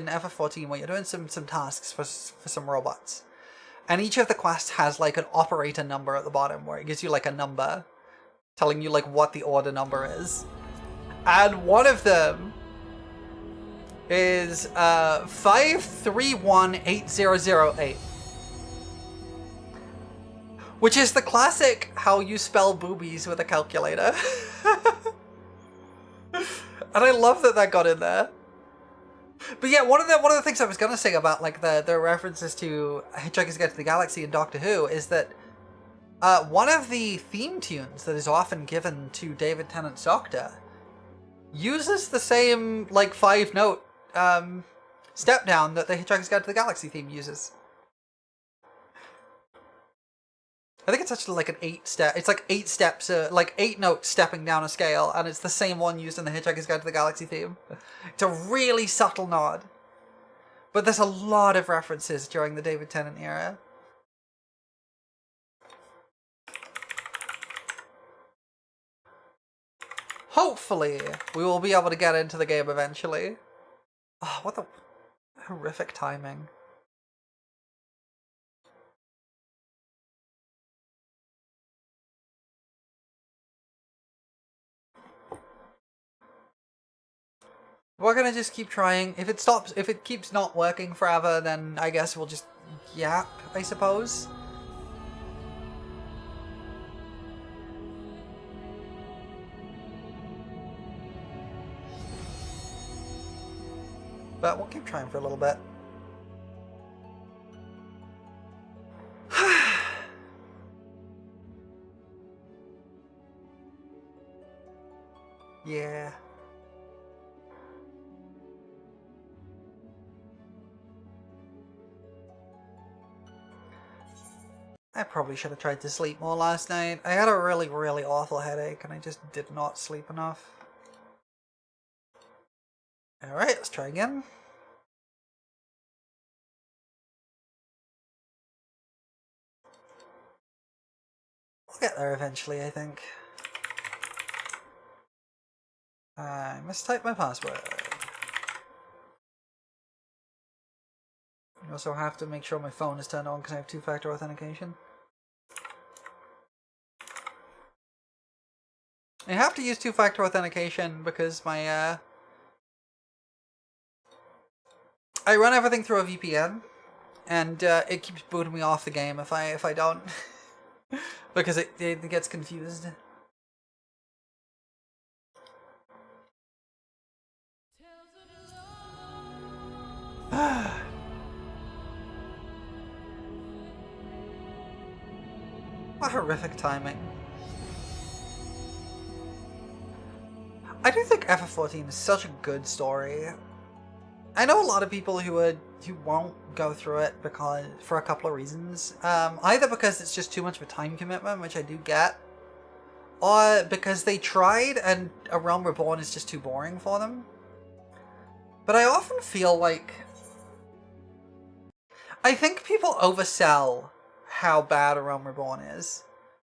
[SPEAKER 1] FF14 where you're doing some tasks for some robots, and each of the quests has like an operator number at the bottom where it gives you like a number, telling you like what the order number is, and one of them is 5318008, which is the classic how you spell boobies with a calculator. And I love that got in there. But yeah, one of the things I was gonna say about like the references to Hitchhiker's Guide to the Galaxy and Doctor Who is that one of the theme tunes that is often given to David Tennant's Doctor uses the same like 5-note step down that the Hitchhiker's Guide to the Galaxy theme uses. I think it's actually like an 8-step. It's like 8 steps, like 8 notes stepping down a scale, and it's the same one used in the Hitchhiker's Guide to the Galaxy theme. It's a really subtle nod, but there's a lot of references during the David Tennant era. Hopefully, we will be able to get into the game eventually. Oh, what the horrific timing. We're gonna just keep trying. If it keeps not working forever, then I guess we'll just yap, I suppose. But we'll keep trying for a little bit. Yeah. I probably should have tried to sleep more last night. I had a really, really awful headache and I just did not sleep enough. Alright, let's try again. We'll get there eventually, I think. I mistyped my password. I also have to make sure my phone is turned on because I have 2-factor authentication. I have to use 2-factor authentication because my I run everything through a VPN, and it keeps booting me off the game if I don't, because it gets confused. What horrific timing. I do think FF14 is such a good story. I know a lot of people who won't go through it for a couple of reasons. Either because it's just too much of a time commitment, which I do get, or because they tried and A Realm Reborn is just too boring for them. But I often feel like I think people oversell how bad A Realm Reborn is.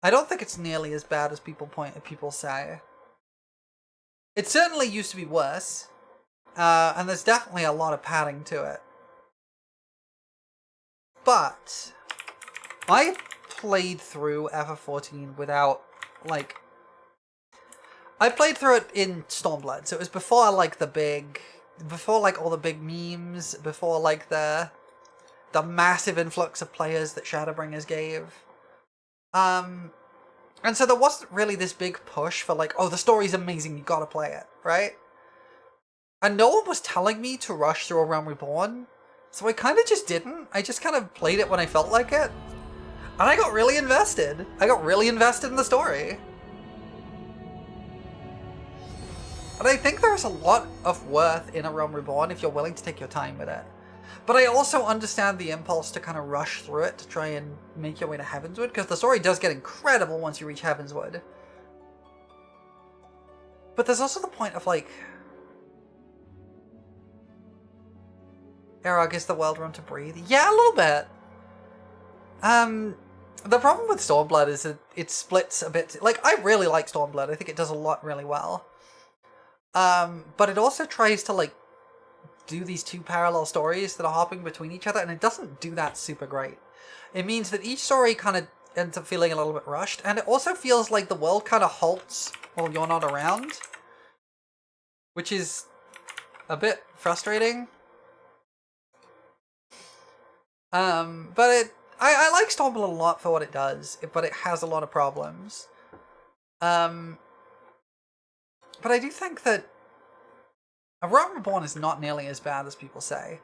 [SPEAKER 1] I don't think it's nearly as bad as people say. It certainly used to be worse, and there's definitely a lot of padding to it. But I played through FF14 without, like, I played through it in Stormblood, so it was before, like, before, like, all the big memes, before, like, the massive influx of players that Shadowbringers gave. And so there wasn't really this big push for, like, oh, the story's amazing, you gotta play it, right? And no one was telling me to rush through A Realm Reborn, so I kind of just didn't. I just kind of played it when I felt like it. And I got really invested. I got really invested in the story. And I think there's a lot of worth in A Realm Reborn if you're willing to take your time with it. But I also understand the impulse to kind of rush through it to try and make your way to Heavenswood, because the story does get incredible once you reach Heavenswood. But there's also the point of, like, Erog, is the world room to breathe? Yeah, a little bit. The problem with Stormblood is that it splits a bit. Like, I really like Stormblood. I think it does a lot really well. But it also tries to, like, do these two parallel stories that are hopping between each other, and it doesn't do that super great. It means that each story kind of ends up feeling a little bit rushed, and it also feels like the world kind of halts while you're not around, which is a bit frustrating. But I like Stormblood a lot for what it does, but it has a lot of problems. But I do think that A Realm Reborn is not nearly as bad as people say.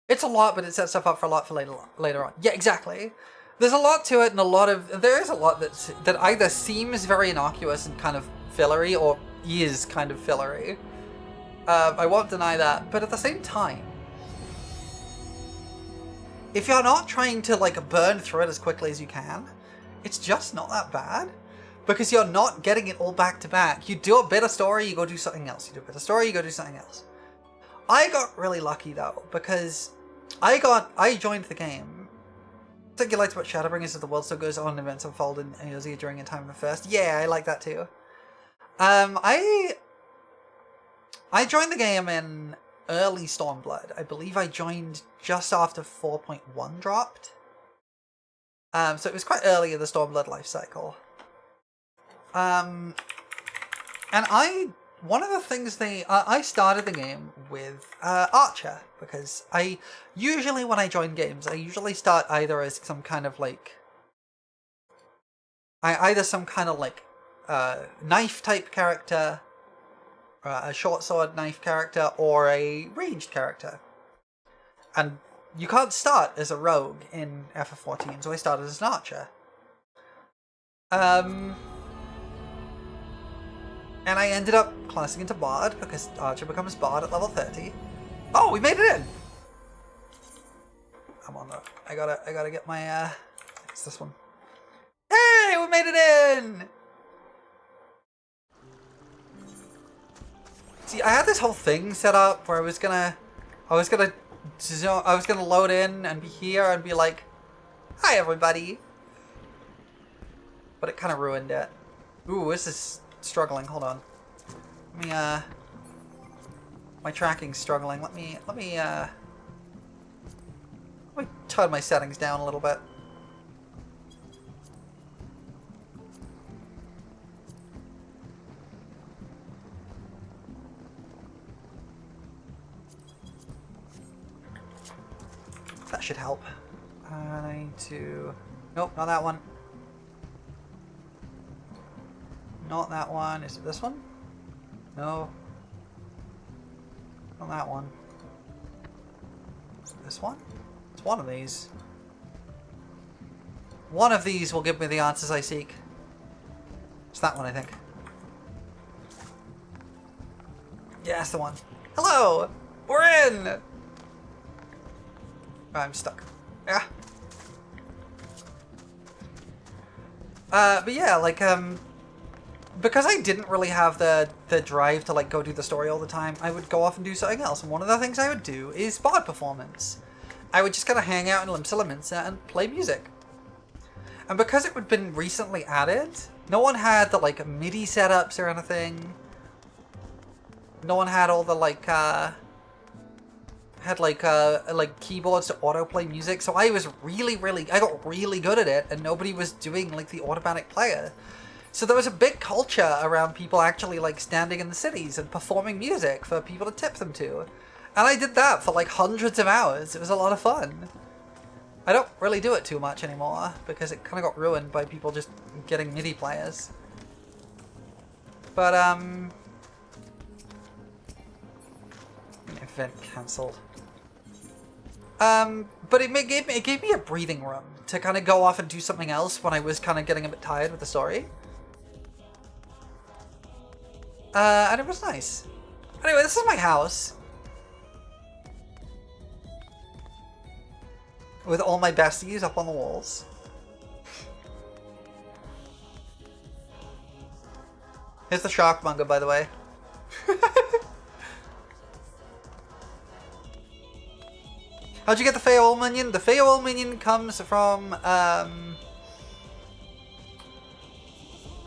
[SPEAKER 1] It's a lot, but it sets stuff up for a lot for later on. Yeah, exactly. There's a lot to it, and there is a lot that either seems very innocuous and kind of fillery, or is kind of fillery. I won't deny that, but at the same time, if you're not trying to like burn through it as quickly as you can, it's just not that bad. Because you're not getting it all back to back. You do a bit of story, you go do something else. You do a bit of story, you go do something else. I got really lucky though, because I joined the game. I think you liked about Shadowbringers is the world still goes on, events unfold in Eorzea during a time of the first. Yeah, I like that too. I joined the game in early Stormblood. I believe I joined just after 4.1 dropped. So it was quite early in the Stormblood life cycle. And one of the things I started the game with Archer, because usually when I join games, I usually start either as some kind of like, knife type character, a short sword knife character, or a ranged character. And you can't start as a rogue in FF14, so I started as an archer. And I ended up classing into Bard, because Archer becomes Bard at level 30. Oh, we made it in! I'm on the... I gotta get my, it's this one. Hey, we made it in! See, I had this whole thing set up where I was gonna load in and be here and be like, hi everybody! But it kind of ruined it. Ooh, this is struggling. Hold on. Let me, my tracking's struggling. Let me turn my settings down a little bit. That should help. I need to... Nope, not that one. Not that one. Is it this one? No. Not that one. Is it this one? It's one of these. One of these will give me the answers I seek. It's that one, I think. Yeah, that's the one. Hello! We're in! I'm stuck. Yeah. But yeah, like, because I didn't really have the drive to like go do the story all the time, I would go off and do something else. And one of the things I would do is Bard performance. I would just kind of hang out in Limsa and play music. And because it had been recently added, no one had the like MIDI setups or anything. No one had all the like keyboards to autoplay music. So I was I got really good at it, and nobody was doing like the automatic player. So there was a big culture around people actually like standing in the cities and performing music for people to tip them to. And I did that for like hundreds of hours. It was a lot of fun. I don't really do it too much anymore because it kind of got ruined by people just getting MIDI players. But event cancelled. But it gave me a breathing room to kind of go off and do something else when I was kind of getting a bit tired with the story. And it was nice. Anyway, this is my house. With all my besties up on the walls. Here's the Sharkmonger, by the way. How'd you get the Feywild minion? The Feywild minion comes from, I've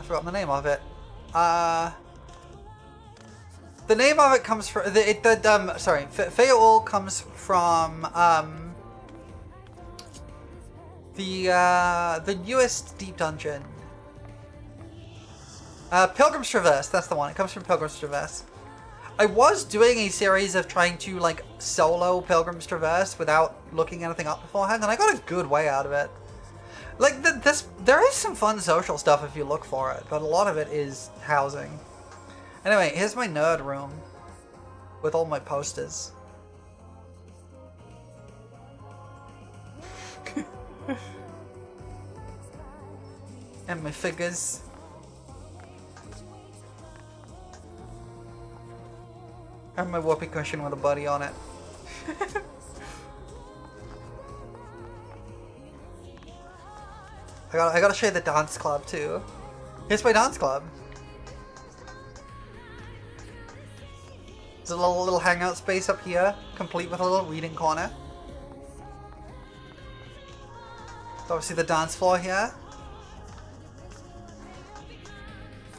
[SPEAKER 1] forgotten the name of it. The name of it comes from, Feywild comes from, the newest Deep Dungeon. Pilgrim's Traverse, that's the one. It comes from Pilgrim's Traverse. I was doing a series of trying to, like, solo Pilgrim's Traverse without looking anything up beforehand, and I got a good way out of it. Like, there is some fun social stuff if you look for it, but a lot of it is housing. Anyway, here's my nerd room. with all my posters. And my figures. And my whoopee cushion with a buddy on it. I gotta show you the dance club too. Here's my dance club. There's a little hangout space up here, complete with a little reading corner. Obviously the dance floor here.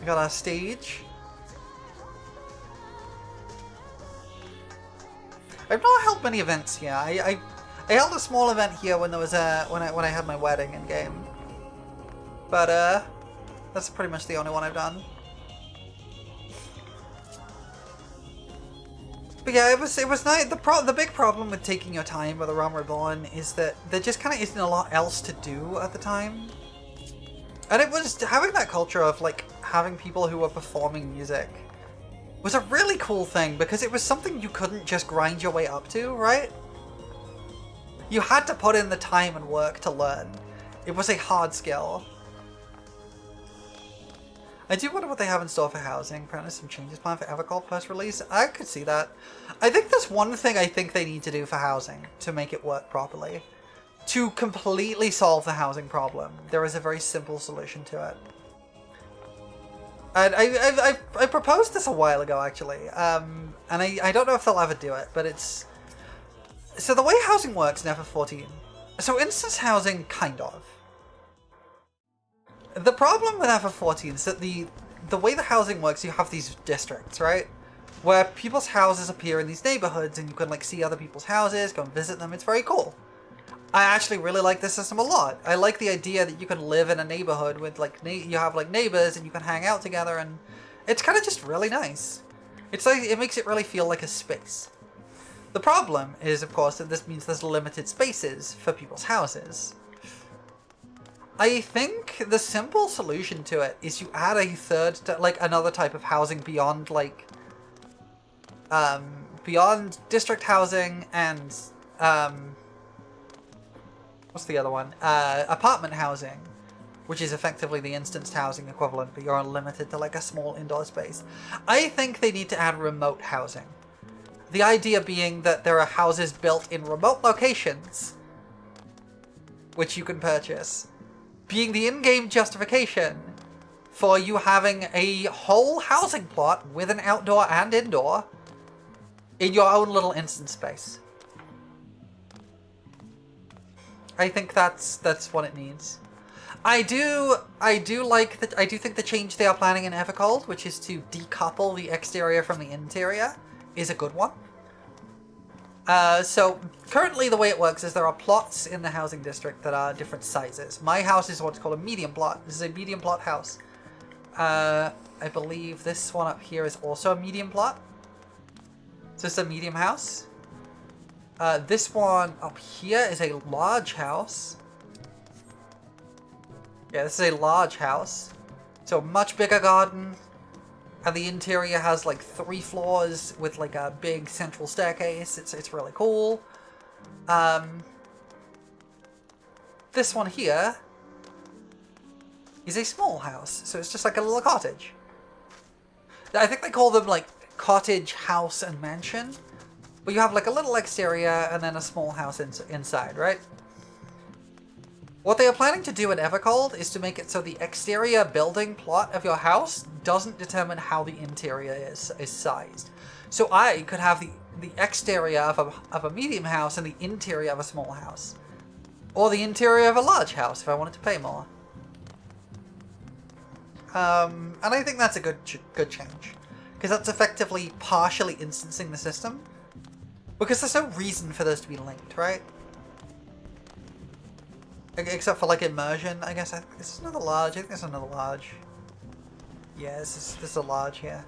[SPEAKER 1] We got our stage. I've not held many events here. I held a small event here when there was when I had my wedding in game. But that's pretty much the only one I've done. But yeah, it was nice. The big problem with taking your time with A Realm Reborn is that there just kind of isn't a lot else to do at the time. And it was having that culture of like having people who were performing music was a really cool thing because it was something you couldn't just grind your way up to, right? You had to put in the time and work to learn. It was a hard skill. I do wonder what they have in store for housing. Apparently some changes planned for Evercall post-release. I could see that. I think there's one thing I think they need to do for housing to make it work properly. To completely solve the housing problem, there is a very simple solution to it. And I proposed this a while ago, actually. And I don't know if they'll ever do it, but it's... So the way housing works in FF14... So instance housing, kind of. The problem with FF14 is that the way the housing works, you have these districts, right? Where people's houses appear in these neighborhoods and you can like see other people's houses, go and visit them. It's very cool. I actually really like this system a lot. I like the idea that you can live in a neighborhood with like, you have like neighbors and you can hang out together, and it's kind of just really nice. It's like, it makes it really feel like a space. The problem is, of course, that this means there's limited spaces for people's houses. I think the simple solution to it is you add a third, like another type of housing beyond like, beyond district housing and, what's the other one? Apartment housing, which is effectively the instanced housing equivalent, but you're limited to like a small indoor space. I think they need to add remote housing. The idea being that there are houses built in remote locations, which you can purchase, being the in-game justification for you having a whole housing plot with an outdoor and indoor in your own little instance space. I think that's what it needs. I do think the change they are planning in Evercold, which is to decouple the exterior from the interior, is a good one. So currently the way it works is there are plots in the housing district that are different sizes. My house is what's called a medium plot. This is a medium plot house. I believe this one up here is also a medium plot. So it's a medium house. This one up here is a large house. Yeah, this is a large house. So much bigger garden. And the interior has like 3 floors with like a big central staircase. It's really cool. This one here is a small house. So it's just like a little cottage. I think they call them like cottage, house, and mansion. But you have like a little exterior and then a small house inside, right? What they are planning to do in Evercold is to make it so the exterior building plot of your house doesn't determine how the interior is sized. So I could have the exterior of a medium house and the interior of a small house. Or the interior of a large house if I wanted to pay more. And I think that's a good change. Because that's effectively partially instancing the system. Because there's no reason for those to be linked, right? Except for like immersion, I guess. This is another large. I think there's another large. Yeah, this is a large here.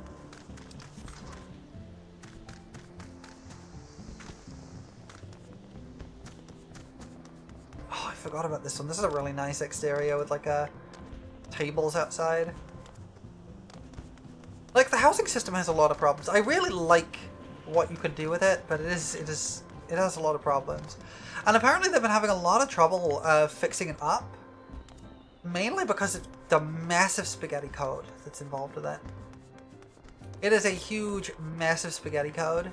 [SPEAKER 1] Oh, I forgot about this one. This is a really nice exterior with like tables outside. Like the housing system has a lot of problems. I really like what you could do with it, but it has a lot of problems. And apparently they've been having a lot of trouble fixing it up, mainly because of the massive spaghetti code that's involved with it. It is a huge, massive spaghetti code.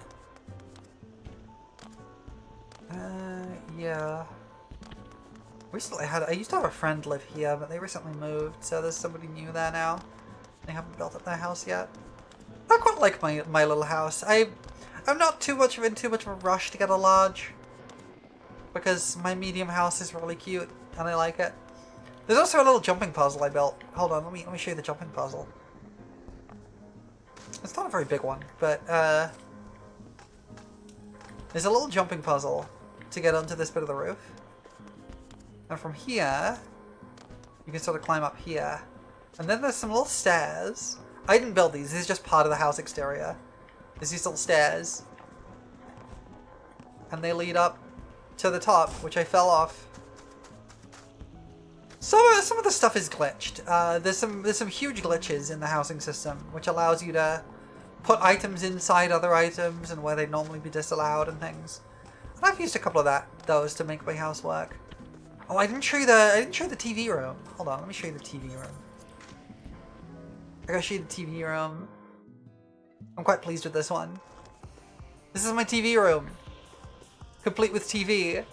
[SPEAKER 1] Yeah. I used to have a friend live here, but they recently moved, so there's somebody new there now. They haven't built up their house yet. I quite like my little house. I'm not in too much of a rush to get a large, because my medium house is really cute and I like it. There's also a little jumping puzzle I built. Hold on, let me show you the jumping puzzle. It's not a very big one, but there's a little jumping puzzle to get onto this bit of the roof. And from here, you can sort of climb up here. And then there's some little stairs. I didn't build these, this is just part of the house exterior. There's these little stairs. And they lead up to the top, which I fell off. Some of the stuff is glitched. There's some huge glitches in the housing system, which allows you to put items inside other items and where they'd normally be disallowed and things. And I've used a couple of those to make my house work. Oh, I didn't show you the TV room. Hold on, let me show you the TV room. I gotta show you the TV room. I'm quite pleased with this one. This is my TV room. Complete with TV.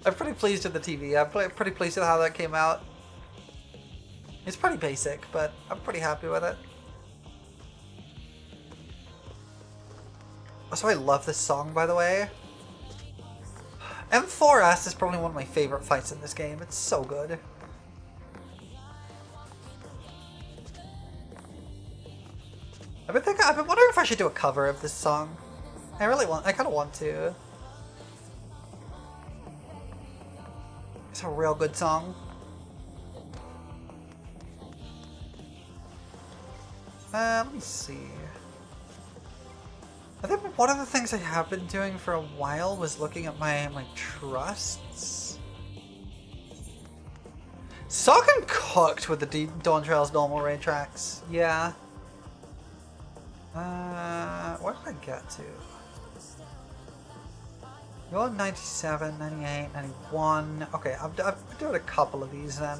[SPEAKER 1] I'm pretty pleased with the TV. I'm pretty pleased with how that came out. It's pretty basic, but I'm pretty happy with it. Also, I love this song, by the way. M4S is probably one of my favorite fights in this game. It's so good. I've been wondering if I should do a cover of this song. I kind of want to. It's a real good song. Let me see. I think one of the things I have been doing for a while was looking at my trusts. Socken cooked with the Dawn Trail's normal raid tracks. Yeah. What did I get to? You're 97, 98, 91. Okay, I've been doing a couple of these then.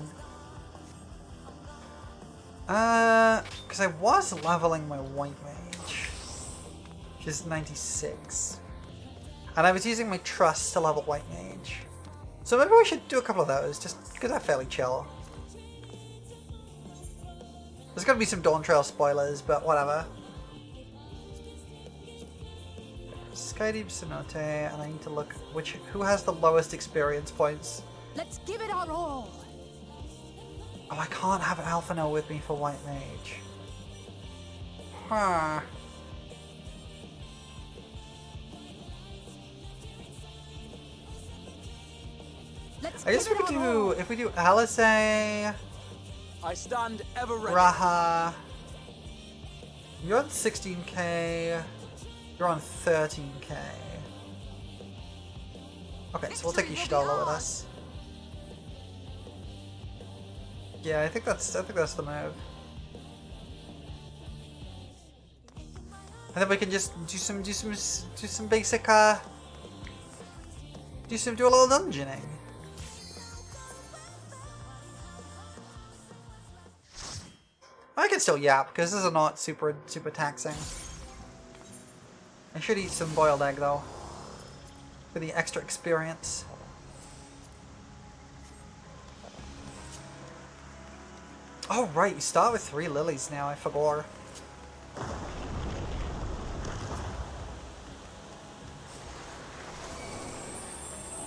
[SPEAKER 1] Because I was leveling my white mage, which is 96. And I was using my trust to level white mage. So maybe we should do a couple of those, just because they're fairly chill. There's gonna be some Dawn Trail spoilers, but whatever. Skydeep Cenote, and I need to look who has the lowest experience points.
[SPEAKER 6] Let's give it our all.
[SPEAKER 1] Oh, I can't have Alphino with me for white mage. Huh.
[SPEAKER 6] Let's
[SPEAKER 1] I guess we could do, if we do Alice,
[SPEAKER 8] I stand ever ready.
[SPEAKER 1] Raha. You're on 16k. You're on 13k. Okay, so we'll take Ishidala with us. Yeah, I think that's the move. And then we can just do some basic do a little dungeoning. I can still yap because this is not super taxing. I should eat some boiled egg though, for the extra experience. Oh right, you start with 3 lilies now, I forgot.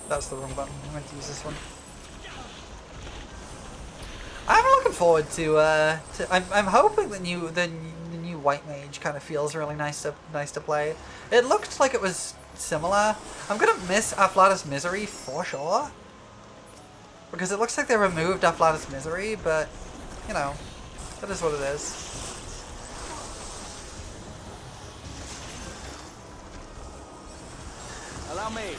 [SPEAKER 1] That's the wrong button, I meant to use this one. I'm looking forward to I'm hoping the new white mage kind of feels really nice to play. It looked like it was similar. I'm gonna miss Afflatus Misery for sure, because it looks like they removed Afflatus Misery, but you know, that is what it is.
[SPEAKER 8] Allow me.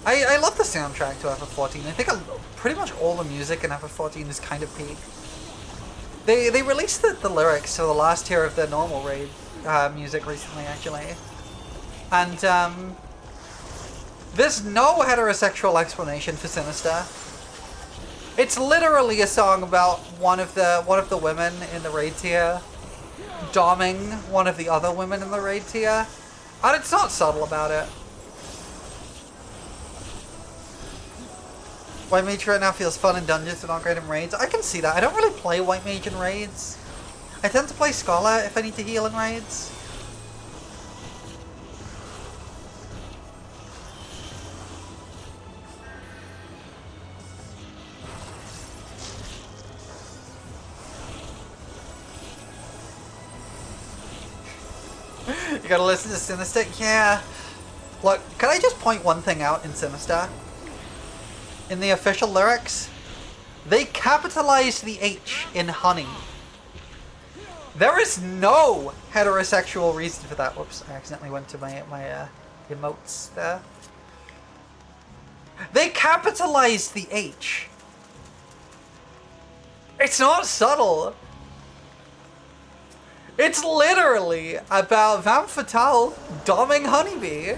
[SPEAKER 1] I love the soundtrack to FF14. I think pretty much all the music in FF14 is kind of peak. They released the lyrics to the last tier of the normal raid music recently, actually. And there's no heterosexual explanation for Sinister. It's literally a song about one of the women in the raid tier doming one of the other women in the raid tier, and it's not subtle about it. White Mage right now feels fun in dungeons but not great in raids. I can see that. I don't really play White Mage in raids. I tend to play Scholar if I need to heal in raids. You gotta listen to Sinister? Yeah. Look, can I just point one thing out in Sinister? In the official lyrics, they capitalized the H in honey. There is no heterosexual reason for that. Whoops, I accidentally went to my emotes there. They capitalized the H. It's not subtle. It's literally about Femme Fatale doming Honeybee.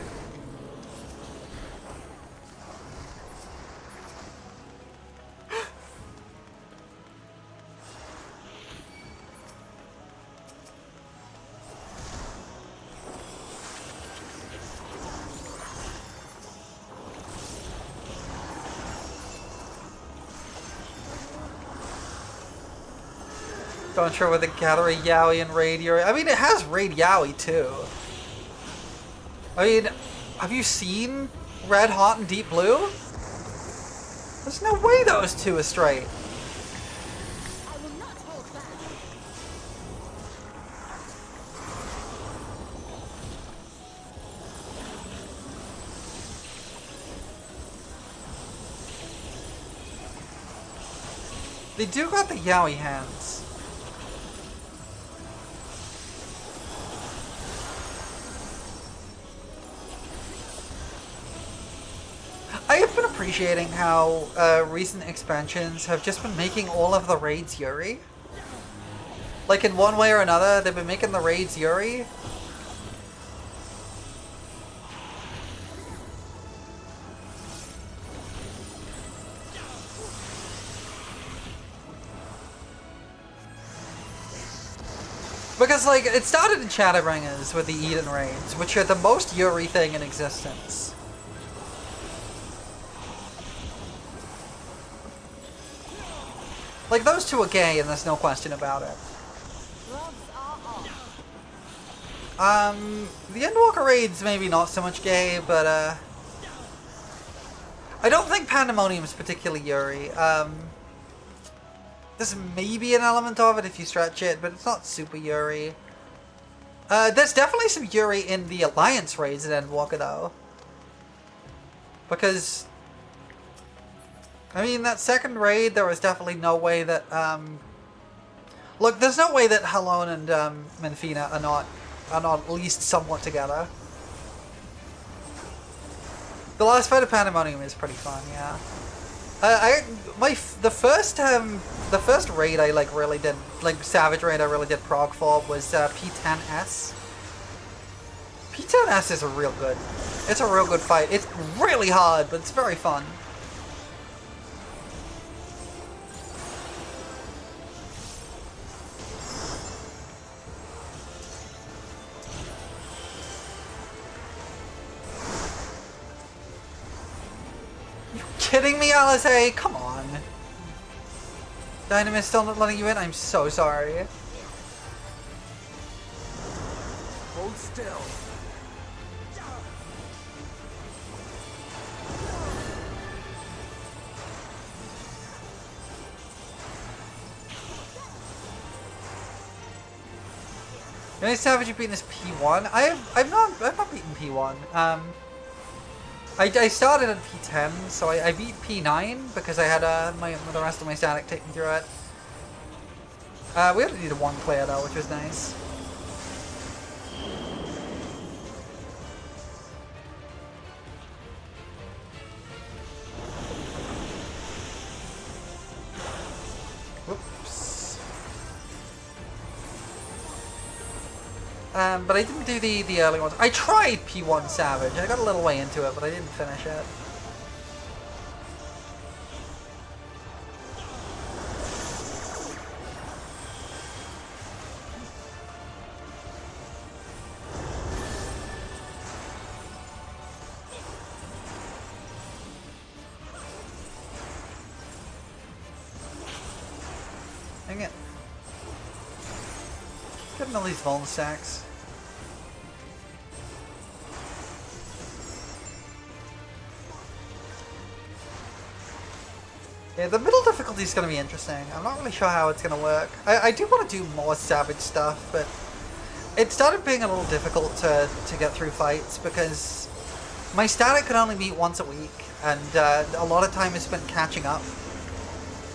[SPEAKER 1] Not sure whether Gallery Yaoi and Raid Yuri. I mean, it has Raid Yaoi too. I mean, have you seen Red Hot and Deep Blue? There's no way those two are straight. They do got the Yaoi hands. I have been appreciating how recent expansions have just been making all of the raids Yuri. Like in one way or another, they've been making the raids Yuri. Because, like, it started in Shadowbringers with the Eden raids, which are the most Yuri thing in existence. Like, those two are gay, and there's no question about it. The Endwalker raids maybe not so much gay, but, I don't think Pandemonium's particularly Yuri. There's maybe an element of it if you stretch it, but it's not super Yuri. There's definitely some Yuri in the Alliance raids at Endwalker, though. Because, I mean, that second raid, there was definitely no way that, look, there's no way that Halon and, Menfina are not at least somewhat together. The last fight of Pandemonium is pretty fun, yeah. The first raid I like really did, like Savage raid I really did prog for was P10S. P10S is real good. It's a real good fight. It's really hard, but it's very fun. Kidding me, Alice? Come on. Dynamis still not letting you in? I'm so sorry.
[SPEAKER 8] Hold still.
[SPEAKER 1] The only Savage you've beaten is P1. I've not beaten P1. I started at P10, so I beat P9 because I had the rest of my static taken through it. We only needed one player though, which was nice. But I didn't do the early ones. I tried P1 Savage. I got a little way into it, but I didn't finish it. Dang it. Getting all these vuln stacks. Yeah, the middle difficulty is going to be interesting. I'm not really sure how it's going to work. I do want to do more Savage stuff, but it started being a little difficult to get through fights because my static could only meet once a week, and a lot of time is spent catching up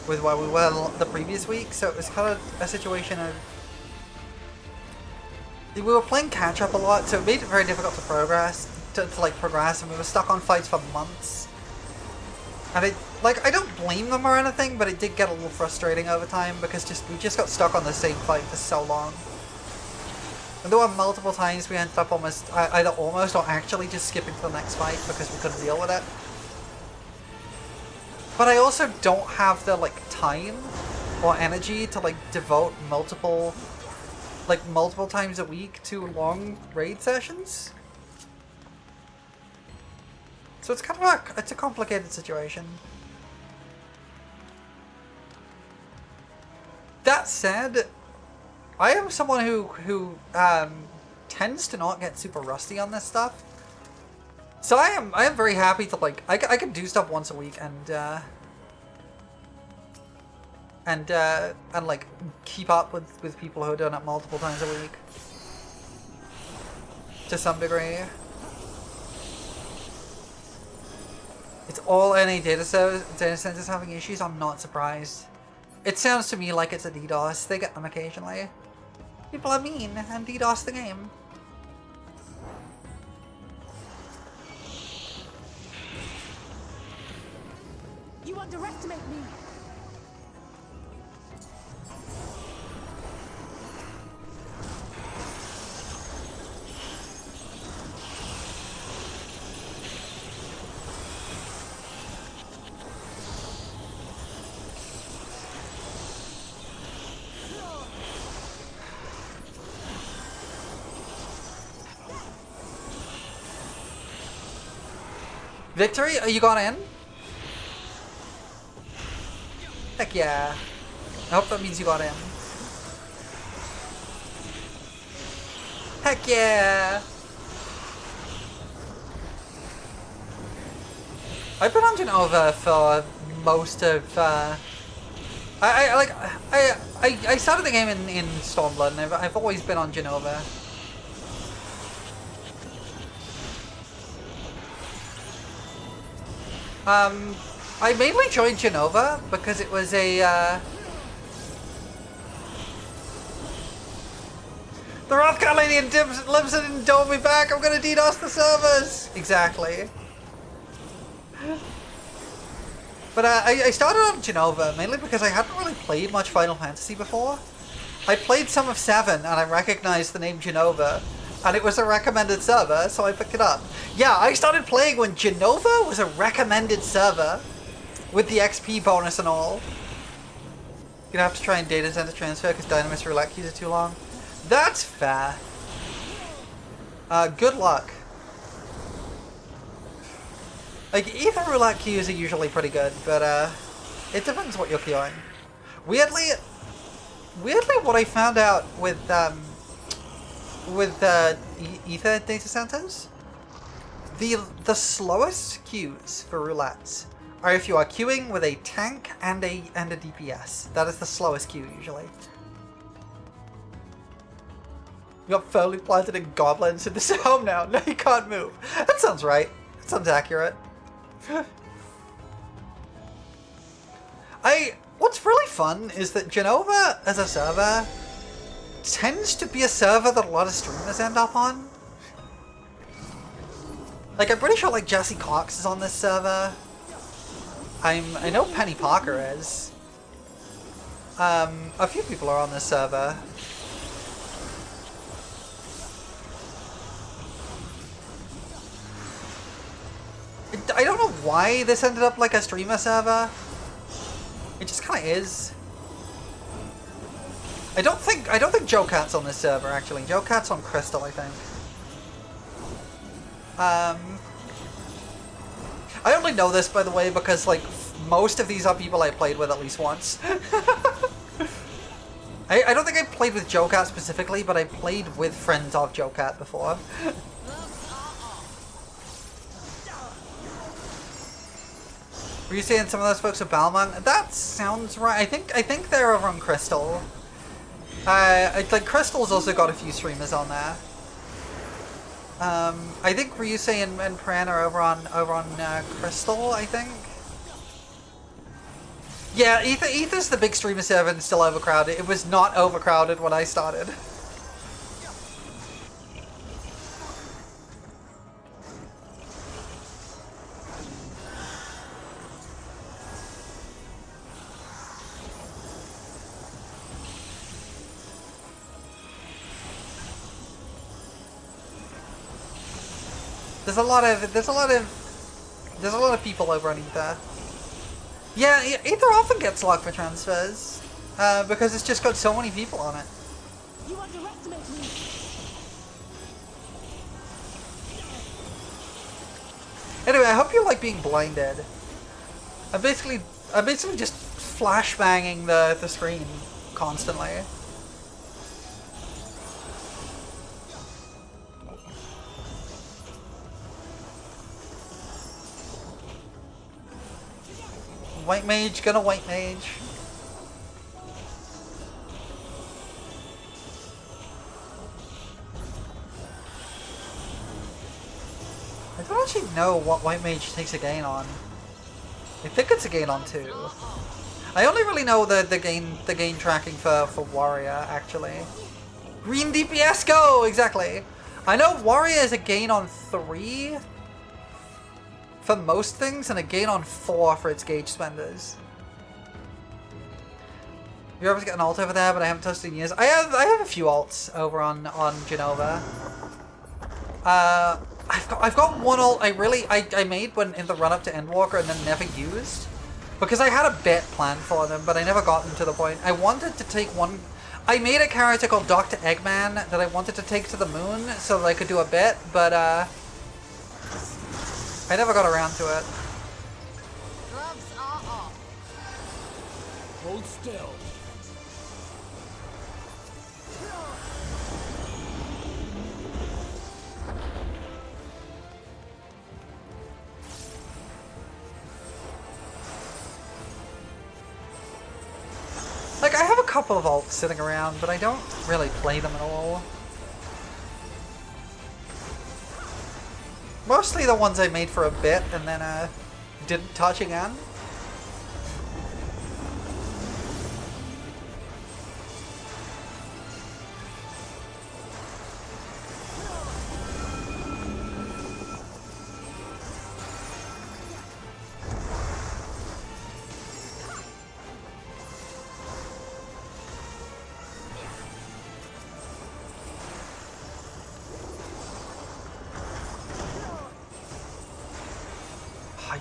[SPEAKER 1] with where we were the previous week, so it was kind of a situation of... We were playing catch up a lot, so it made it very difficult to progress, and we were stuck on fights for months. And I don't blame them or anything, but it did get a little frustrating over time because we just got stuck on the same fight for so long. And there were multiple times we ended up either almost or actually just skipping to the next fight because we couldn't deal with it. But I also don't have the time or energy to devote multiple times a week to long raid sessions. So it's kind of it's a complicated situation. That said, I am someone who tends to not get super rusty on this stuff. So I am very happy to I can do stuff once a week and keep up with people who are doing it multiple times a week to some degree. It's all NA data centers having issues. I'm not surprised. It sounds to me like it's a DDoS. They get them occasionally. People are mean and DDoS the game.
[SPEAKER 6] You underestimate me.
[SPEAKER 1] Victory? You got in? Heck yeah. I hope that means you got in. Heck yeah! I've been on Genova for most of I started the game in Stormblood and I've always been on Genova. I mainly joined Genova because it was a, the Rothgarlanian lives in don't me back, I'm gonna DDoS the servers! Exactly. But I started on Genova mainly because I hadn't really played much Final Fantasy before. I played some of 7 and I recognized the name Genova. And it was a recommended server, so I picked it up. Yeah, I started playing when Genova was a recommended server. With the XP bonus and all. You're gonna have to try and data center transfer because Dynamis roulette keys are too long. That's fair. Good luck. Ether roulette queues are usually pretty good, but it depends what you're queuing. Weirdly, what I found out with Ether data centers, the slowest queues for roulettes are if you are queuing with a tank and a DPS. That is the slowest queue usually. You got firmly planted in goblins in this home now. No, you can't move. That sounds right. That sounds accurate. What's really fun is that Genova as a server tends to be a server that a lot of streamers end up on. I'm pretty sure Jesse Cox is on this server. I know Penny Parker is. A few people are on this server. I don't know why this ended up like a streamer server. It just kind of is. I don't think Joe Cat's on this server actually. Joe Cat's on Crystal, I think. I only know this, by the way, because like most of these are people I played with at least once. I don't think I played with Joe Cat specifically, but I played with friends of Joe Cat before. Were you saying some of those folks are Balmung? That sounds right. I think they're over on Crystal. Like Crystal's also got a few streamers on there. I think Ryusei and Pran are over on Crystal, I think. Yeah, Ether's the big streamer server and still overcrowded. It was not overcrowded when I started. There's a lot of people over on Ether. Yeah, Ether often gets locked for transfers because it's just got so many people on it.
[SPEAKER 6] You underestimate me.
[SPEAKER 1] Anyway, I hope you like being blinded. I'm basically just flashbanging the screen constantly. White mage, gonna white mage. I don't actually know what white mage takes a gain on. I think it's a gain on 2. I only really know the gain tracking for warrior actually. Green DPS go! Exactly. I know warrior is a gain on 3. For most things, and a gain on 4 for its gauge spenders. You're able to get an alt over there, but I haven't touched it in years. I have a few alts over on Genova. I've got one alt I made when in the run up to Endwalker and then never used. Because I had a bet planned for them, but I never got them to the point. I wanted to take one. I made a character called Dr. Eggman that I wanted to take to the moon so that I could do a bet, but I never got around to it.
[SPEAKER 6] Gloves are off.
[SPEAKER 8] Hold still.
[SPEAKER 1] Like, I have a couple of alts sitting around, but I don't really play them at all. Mostly the ones I made for a bit and then didn't touch again.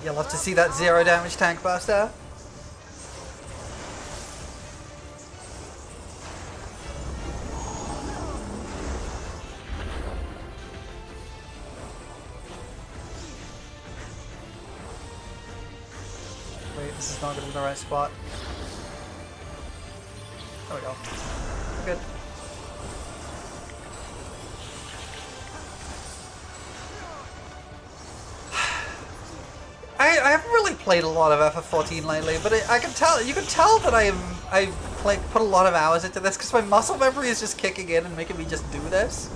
[SPEAKER 1] You'll have to see that 0 damage tank buster. Wait, this is not going to be the right spot. There we go. Good. I haven't really played a lot of FF14 lately, but I can tell, you can tell that I've put a lot of hours into this because my muscle memory is just kicking in and making me just do this.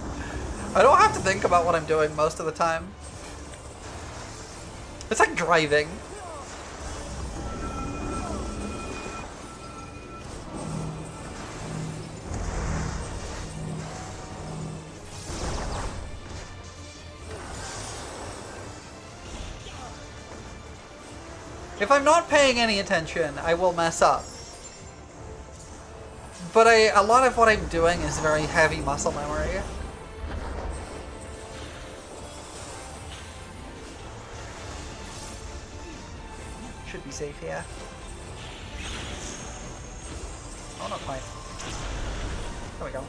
[SPEAKER 1] I don't have to think about what I'm doing most of the time. It's like driving. If I'm not paying any attention, I will mess up. But a lot of what I'm doing is very heavy muscle memory. Should be safe here. Oh, not quite. There we go.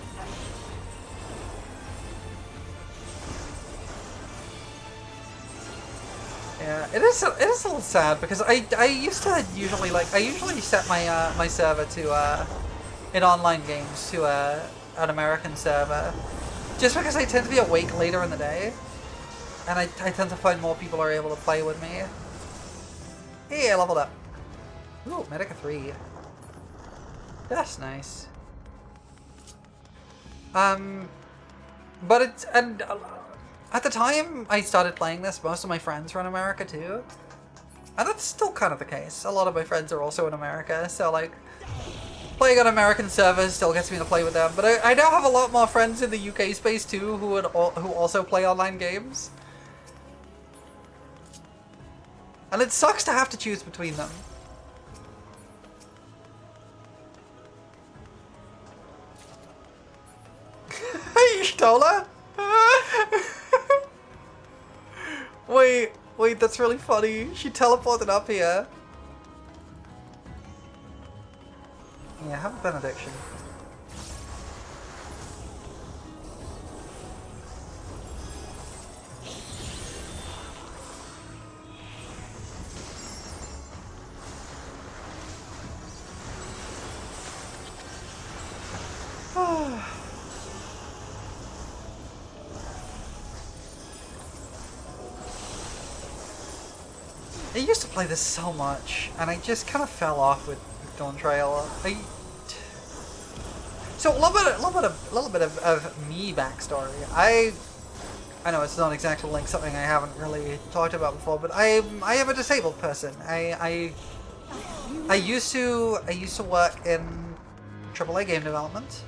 [SPEAKER 1] Yeah, it is a little sad because I used to usually set my my server to in online games to an American server, just because I tend to be awake later in the day, and I tend to find more people are able to play with me. Hey, I leveled up. Ooh, Medica 3. That's nice. But it's at the time I started playing this, most of my friends were in America too. And that's still kind of the case. A lot of my friends are also in America, so like, playing on American servers still gets me to play with them. But I now have a lot more friends in the UK space too who also play online games. And it sucks to have to choose between them. Hey, Stola! Wait, that's really funny. She teleported up here. Yeah, have a benediction. I used to play this so much, and I just kind of fell off with Dawn Trail. So a little bit of me backstory. I know it's not exactly like something I haven't really talked about before, but I am a disabled person. I used to work in AAA game development,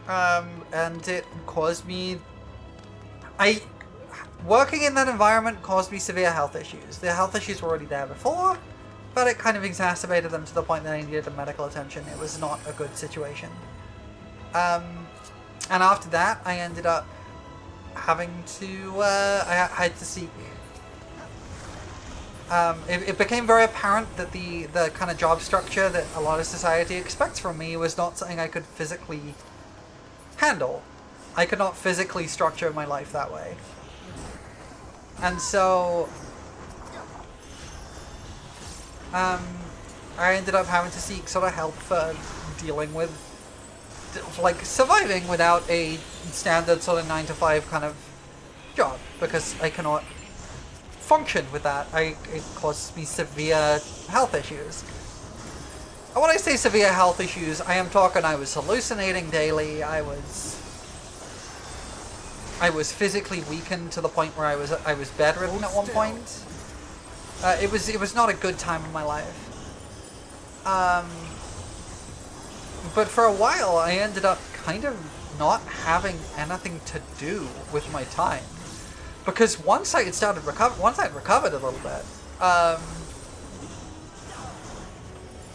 [SPEAKER 1] and it caused me. Working in that environment caused me severe health issues. The health issues were already there before, but it kind of exacerbated them to the point that I needed medical attention. It was not a good situation. And after that, I ended up having to, I had to seek. It became very apparent that the kind of job structure that a lot of society expects from me was not something I could physically handle. I could not physically structure my life that way. And so, I ended up having to seek sort of help for dealing with, like, surviving without a standard sort of 9-to-5 kind of job, because I cannot function with that. It causes me severe health issues. And when I say severe health issues, I am talking I was hallucinating daily, I was physically weakened to the point where I was bedridden at one point. It was not a good time in my life. But for a while, I ended up kind of not having anything to do with my time, because once I had recovered a little bit,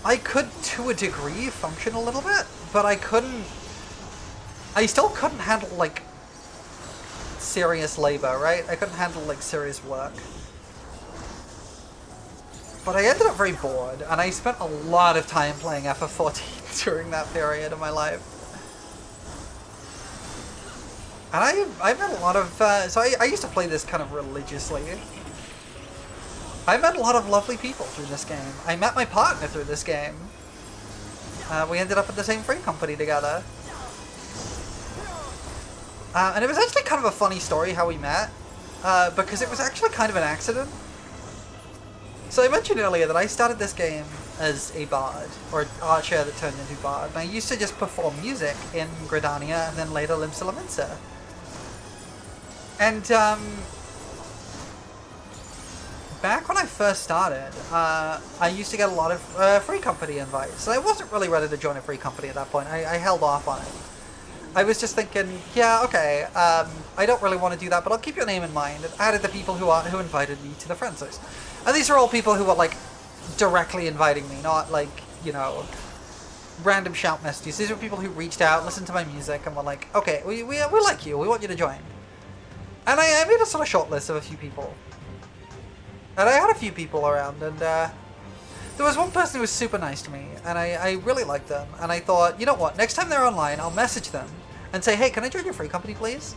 [SPEAKER 1] I could, to a degree, function a little bit, but I still couldn't handle, like, serious labor, right? I couldn't handle, like, serious work. But I ended up very bored, and I spent a lot of time playing FF14 during that period of my life. And I met a lot of, so I used to play this kind of religiously. I met a lot of lovely people through this game. I met my partner through this game. We ended up at the same free company together. And it was actually kind of a funny story how we met, because it was actually kind of an accident. So I mentioned earlier that I started this game as a bard, or archer that turned into bard, and I used to just perform music in Gridania and then later Limsa Lominsa. And back when I first started, I used to get a lot of free company invites, and I wasn't really ready to join a free company at that point. I held off on it. I was just thinking, yeah, okay, I don't really want to do that, but I'll keep your name in mind. And added the people who invited me to the friends list. And these are all people who were, like, directly inviting me, not, like, you know, random shout messages. These were people who reached out, listened to my music, and were like, okay, we like you, we want you to join. And I made a sort of short list of a few people. And I had a few people around, and There was one person who was super nice to me, and I really liked them, and I thought, you know what, next time they're online, I'll message them and say, hey, can I join your free company, please?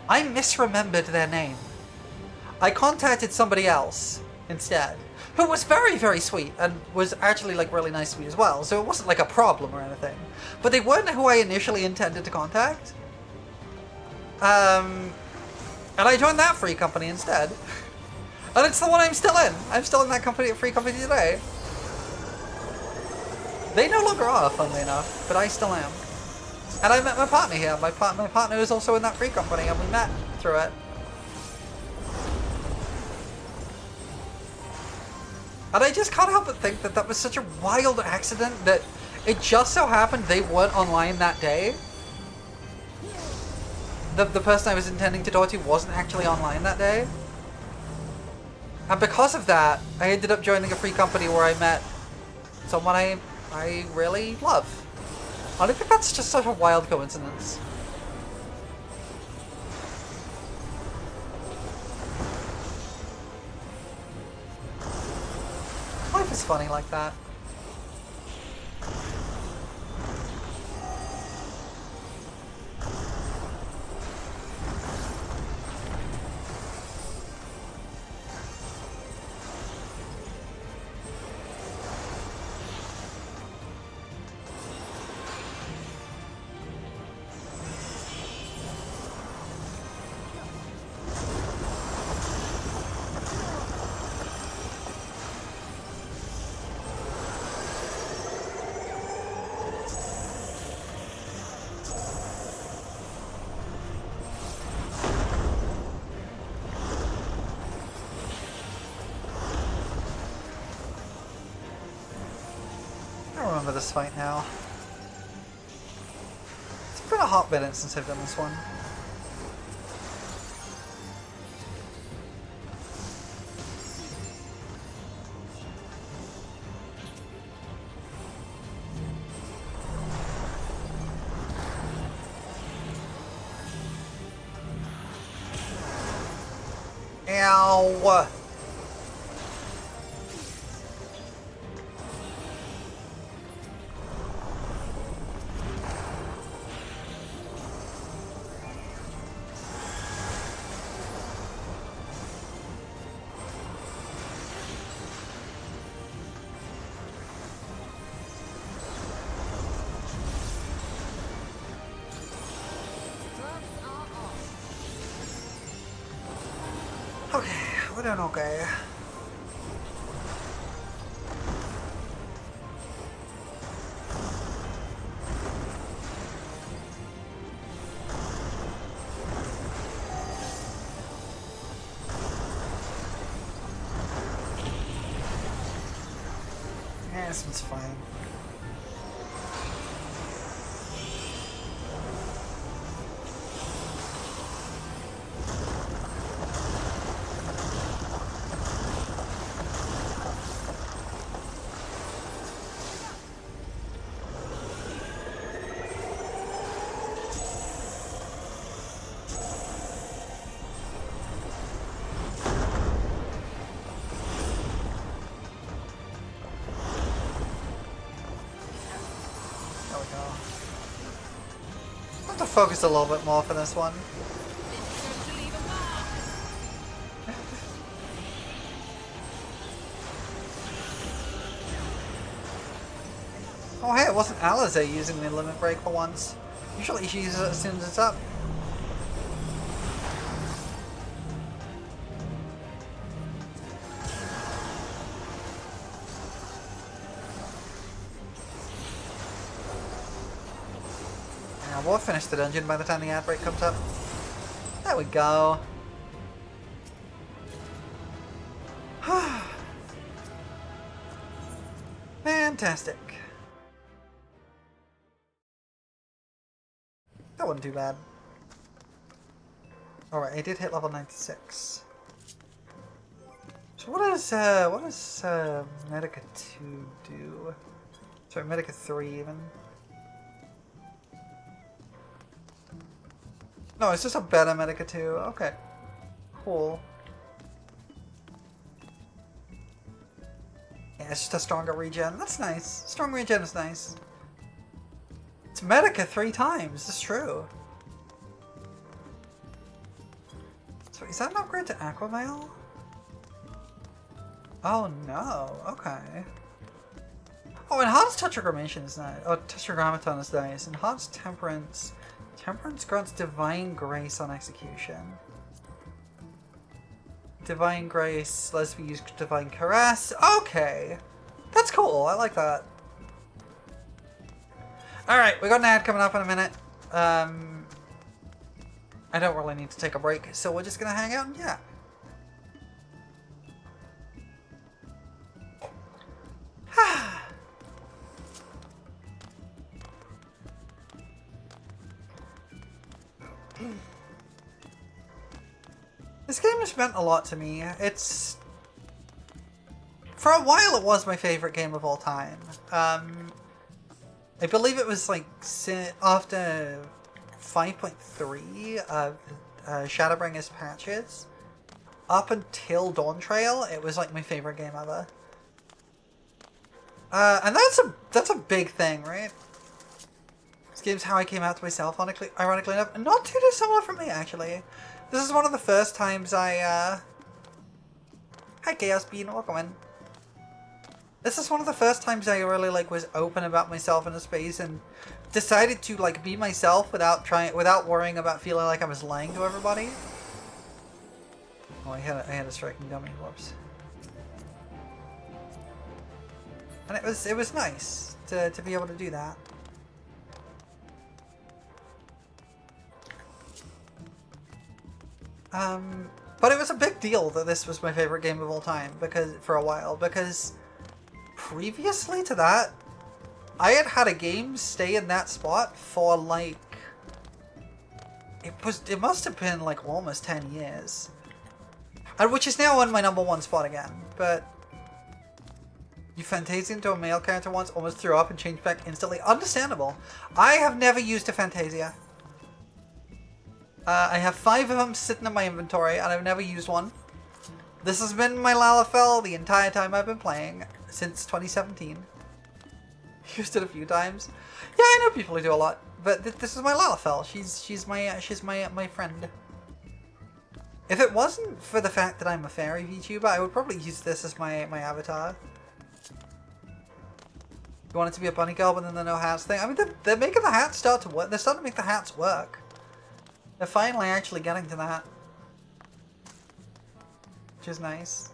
[SPEAKER 1] I misremembered their name. I contacted somebody else instead, who was very, very sweet, and was actually, like, really nice to me as well, so it wasn't, like, a problem or anything. But they weren't who I initially intended to contact. And I joined that free company instead. And it's the one I'm still in. I'm still in that company, free company today. They no longer are, funnily enough, but I still am. And I met my partner here. My partner is also in that free company, and we met through it. And I just can't help but think that that was such a wild accident that it just so happened they weren't online that day. The person I was intending to talk to wasn't actually online that day. And because of that, I ended up joining a free company where I met someone I really love. I think that's just such a wild coincidence. Life is funny like that. I remember this fight now. It's been a hot minute since I've done this one. Ow! Okay, we're doing okay. Yeah, this one's fine. There we go. I have to focus a little bit more for this one. Oh hey, it wasn't Alize using the limit break for once. Usually she uses it as soon as it's up. Yeah, we'll finish the dungeon by the time the ad break comes up. There we go. Fantastic. That wasn't too bad. Alright, I did hit level 96. So what does Medica 2 do? Sorry, Medica 3 even. No, it's just a better Medica 2. Okay. Cool. it's just a stronger regen. That's nice. Strong regen is nice. It's Medica 3 times. That's true. So is that an upgrade to Aquamail? Oh no. Okay. Oh, Enhanced Tetragrammaton is nice. Oh, Tetragrammaton is nice. Enhanced Temperance. Temperance grants Divine Grace on execution. Divine Grace lets me use Divine Caress. Okay. That's cool. I like that. Alright, we got an ad coming up in a minute. I don't really need to take a break, so we're just gonna hang out and yeah. This game has meant a lot to me. It's... For a while it was my favorite game of all time. I believe it was like after 5.3 of Shadowbringers patches. Up until Dawn Trail, it was like my favorite game ever. And that's a big thing, right? This game's how I came out to myself, ironically enough. And not too dissimilar from me, actually. This is one of the first times I, Hi Chaos Bean, welcome in. This is one of the first times I really, like, was open about myself in a space and decided to, like, be myself without worrying about feeling like I was lying to everybody. Oh, I had a striking dummy, whoops. And it was nice to be able to do that. But it was a big deal that this was my favorite game of all time for a while, because previously to that, I had a game stay in that spot for like, it must have been like almost 10 years. And which is now on my #1 spot again, but you Fantasia into a male character once, almost threw up and changed back instantly. Understandable. I have never used a Fantasia. I have 5 of them sitting in my inventory, and I've never used one. This has been my Lalafell the entire time I've been playing, since 2017. Used it a few times. Yeah, I know people who do a lot, but this is my Lalafell. She's my friend. If it wasn't for the fact that I'm a fairy VTuber, I would probably use this as my avatar. You want it to be a bunny girl, but then the no hats thing. I mean, they're making the hats start to work. They're starting to make the hats work. They're finally actually getting to that. Which is nice.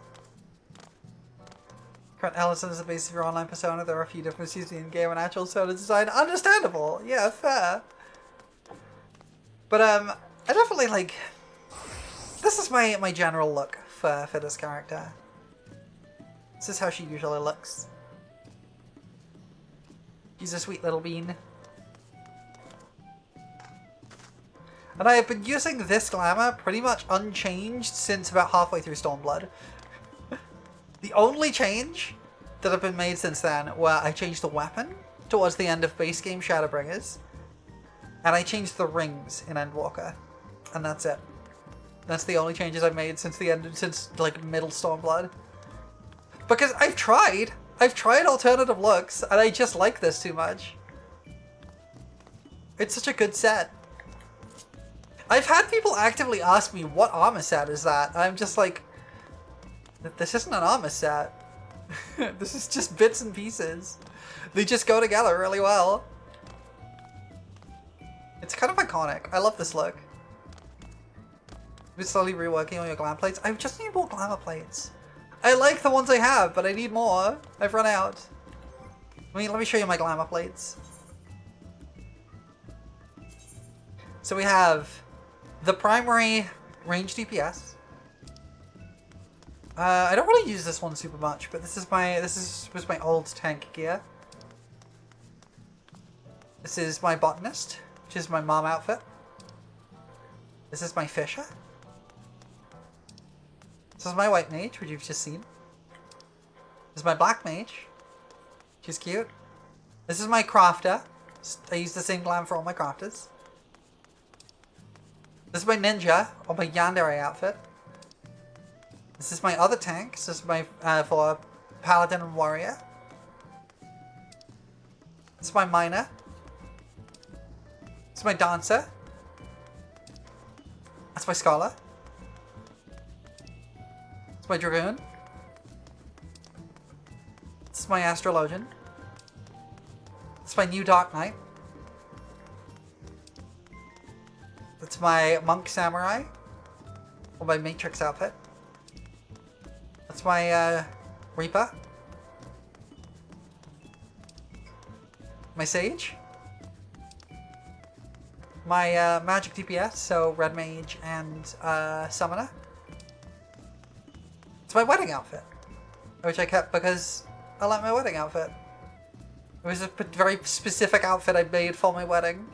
[SPEAKER 1] Current Ellison is the basis of your online persona. There are a few differences between in-game and actual persona design. Understandable! Yeah, fair. But, I definitely, like... This is my general look for this character. This is how she usually looks. She's a sweet little bean. And I have been using this glamour pretty much unchanged since about halfway through Stormblood. The only change that have been made since then were I changed the weapon towards the end of base game Shadowbringers, and I changed the rings in Endwalker, and that's it. That's the only changes I've made since like middle Stormblood. Because I've tried alternative looks, and I just like this too much. It's such a good set. I've had people actively ask me, what armor set is that? I'm just like, this isn't an armor set. This is just bits and pieces. They just go together really well. It's kind of iconic. I love this look. We're slowly reworking on your glam plates. I just need more glamour plates. I like the ones I have, but I need more. I've run out. Let me show you my glamour plates. So we have the primary range DPS. I don't really use this one super much, but this was my old tank gear. This is my botanist, which is my mom outfit. This is my fisher. This is my white mage, which you've just seen. This is my black mage. She's cute. This is my crafter. I use the same glam for all my crafters. This is my ninja, or my yandere outfit. This is my other tank. This is my for paladin and warrior. It's my miner. It's my dancer. That's my scholar. It's my dragoon. It's my astrologian. It's my new dark knight. That's my monk samurai. Or my matrix outfit. That's my reaper. My sage. My magic DPS, so red mage and summoner. It's my wedding outfit, which I kept because I like my wedding outfit. It was a very specific outfit I made for my wedding.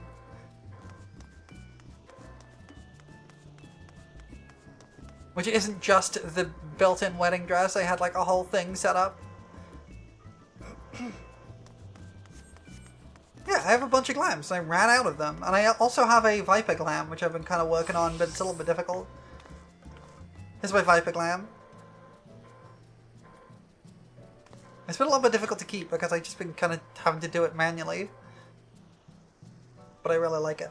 [SPEAKER 1] Which isn't just the built-in wedding dress, I had like a whole thing set up. Yeah, I have a bunch of glams. I ran out of them. And I also have a Viper glam, which I've been kind of working on, but it's a little bit difficult. Here's my Viper glam. It's been a little bit difficult to keep because I've just been kind of having to do it manually. But I really like it.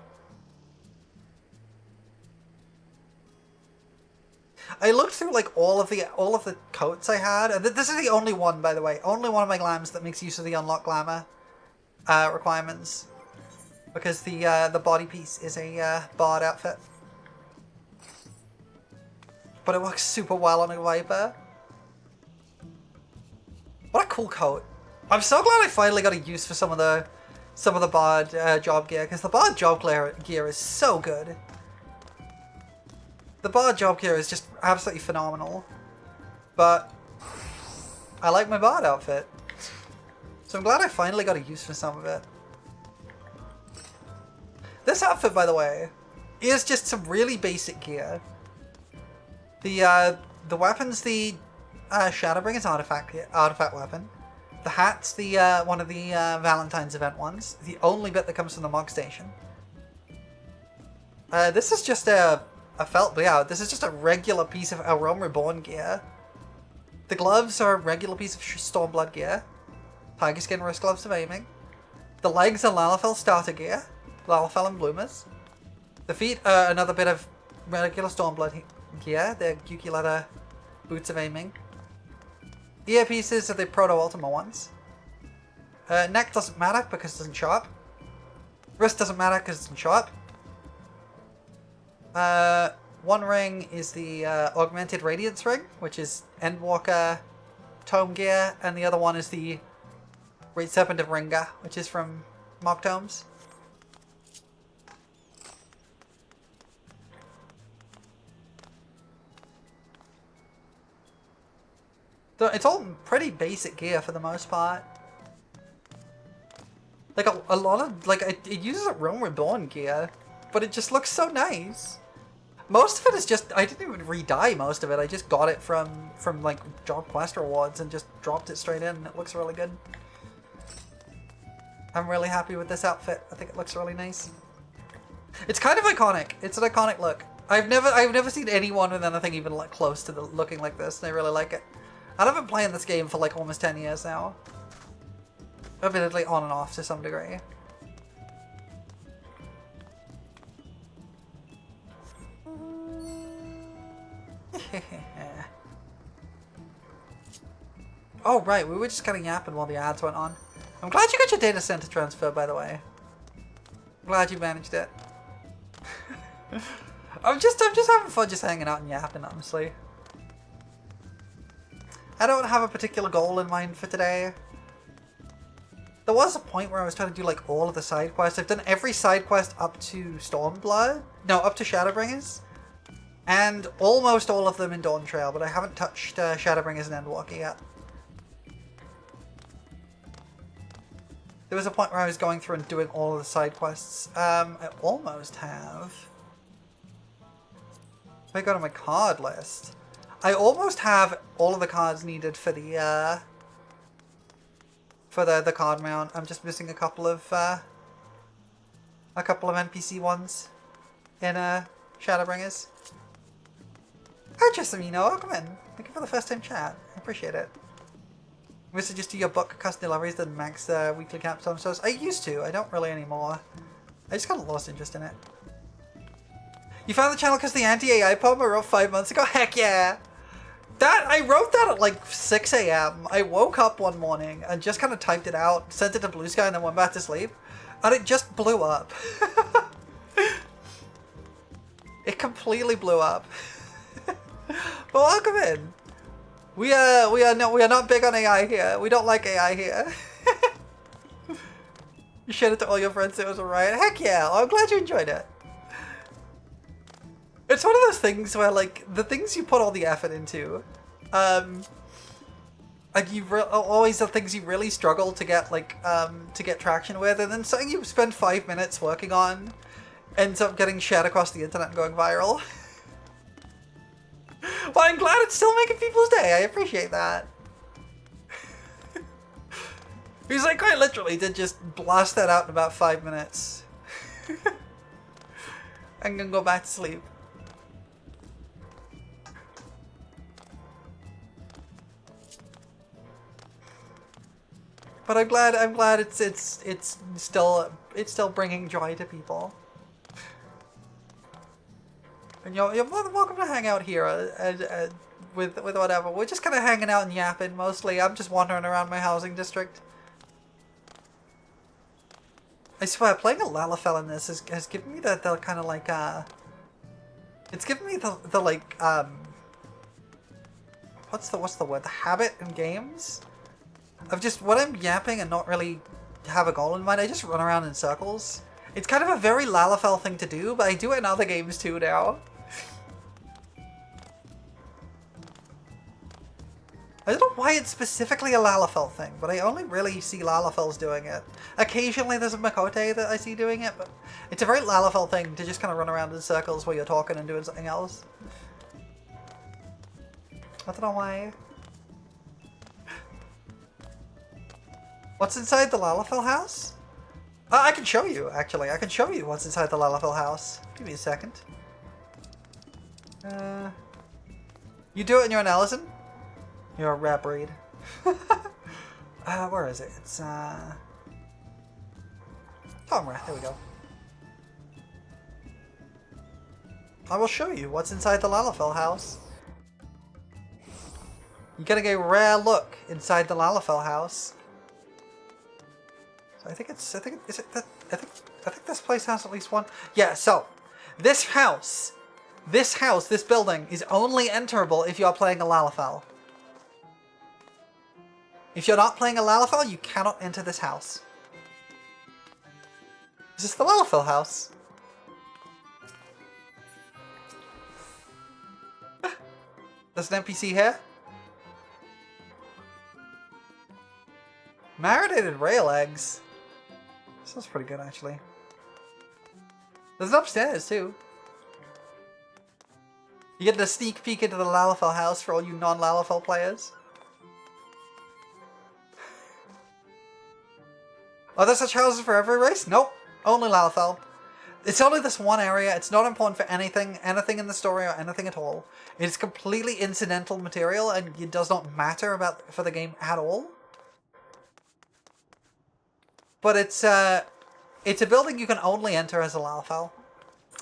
[SPEAKER 1] I looked through like all of the coats I had, and this is the only one, by the way, only one of my glams that makes use of the unlock glamour requirements, because the body piece is a bard outfit, but it works super well on a Viper. What a cool coat! I'm so glad I finally got a use for some of the bard job gear, because the bard job gear is so good. The bard job gear is just absolutely phenomenal, but I like my bard outfit. So I'm glad I finally got a use for some of it. This outfit, by the way, is just some really basic gear. The weapon's the Shadowbringer's artifact weapon. The hat's the one of the Valentine's event ones. The only bit that comes from the Mog Station. This is just a felt, but yeah, this is just a regular piece of El Realm Reborn gear. The gloves are a regular piece of Stormblood gear. Tiger skin wrist gloves of aiming. The legs are Lalafell starter gear. Lalafell and bloomers. The feet are another bit of regular Stormblood gear. They're Yuki leather boots of aiming. Earpieces are the Proto Ultima ones. Neck doesn't matter because it doesn't show up. Wrist doesn't matter because it doesn't show up. One ring is the Augmented Radiance ring, which is Endwalker tome gear, and the other one is the Great Serpent of Ringa, which is from Mock Tomes. So it's all pretty basic gear for the most part. Like a lot of, like, it uses a Realm Reborn gear, but it just looks so nice. Most of it is just, I didn't even re-dye most of it, I just got it from like job quest rewards and just dropped it straight in, and it looks really good. I'm really happy with this outfit. I think it looks really nice. It's kind of iconic. It's an iconic look. I've never seen anyone with anything even like close to looking like this, and I really like it. And I've been playing this game for like almost 10 years now. Admittedly on and off to some degree. Oh right, we were just kind of yapping while the ads went on. I'm glad you got your data center transfer, by the way. I'm glad you managed it. I'm just having fun just hanging out and yapping, honestly. I don't have a particular goal in mind for today. There was a point where I was trying to do like all of the side quests. I've done every side quest up to Stormblood. No, up to Shadowbringers. And almost all of them in Dawn Trail, but I haven't touched Shadowbringers and Endwalker yet. There was a point where I was going through and doing all of the side quests. I almost have. If I go to my card list, I almost have all of the cards needed for the card mount. I'm just missing a couple of NPC ones in Shadowbringers. Hi Jessamino, welcome in. Thank you for the first time chat. I appreciate it. Must just do your book custom deliveries than max weekly capstone stores. I used to. I don't really anymore. I just kind of lost interest in it. You found the channel because the anti-AI poem I wrote 5 months ago? Heck yeah! I wrote that at like 6 a.m. I woke up one morning and just kind of typed it out, sent it to Blue Sky, and then went back to sleep. And it just blew up. It completely blew up. But welcome in. We are not big on AI here. We don't like AI here. You shared it to all your friends. It was alright. Heck yeah! I'm glad you enjoyed it. It's one of those things where, like, the things you put all the effort into, and always the things you really struggle to get, like, to get traction with, and then something you spend 5 minutes working on ends up getting shared across the internet and going viral. Well, I'm glad it's still making people's day. I appreciate that. He's like, quite literally did just blast that out in about 5 minutes. I'm gonna go back to sleep. But I'm glad it's still bringing joy to people. And you're more than welcome to hang out here with whatever. We're just kind of hanging out and yapping mostly. I'm just wandering around my housing district. I swear, playing a Lalafell in this has given me the kind of like it's given me the like what's the word? The habit in games of just when I'm yapping and not really have a goal in mind, I just run around in circles. It's kind of a very Lalafell thing to do, but I do it in other games too now. I don't know why it's specifically a Lalafell thing, but I only really see Lalafells doing it. Occasionally there's a Makote that I see doing it, but it's a very Lalafell thing to just kind of run around in circles while you're talking and doing something else. I don't know why. What's inside the Lalafell house? I can show you, actually. I can show you what's inside the Lalafell house. Give me a second. You do it in your analysis? You're a rare breed. Where is it? It's, Tomra, there we go. I will show you what's inside the Lalafell house. You're getting a rare look inside the Lalafell house. So I think this place has at least one. Yeah, so this building is only enterable if you're playing a Lalafell. If you're not playing a Lalafell, you cannot enter this house. Is this the Lalafell house? There's an NPC here. Marinated rail eggs. Sounds pretty good, actually. There's an upstairs, too. You get a sneak peek into the Lalafell house for all you non-Lalafell players. Are there such houses for every race? Nope. Only Lalafell. It's only this one area. It's not important for anything in the story or anything at all. It is completely incidental material and it does not matter for the game at all. But it's a building you can only enter as a Lalafell.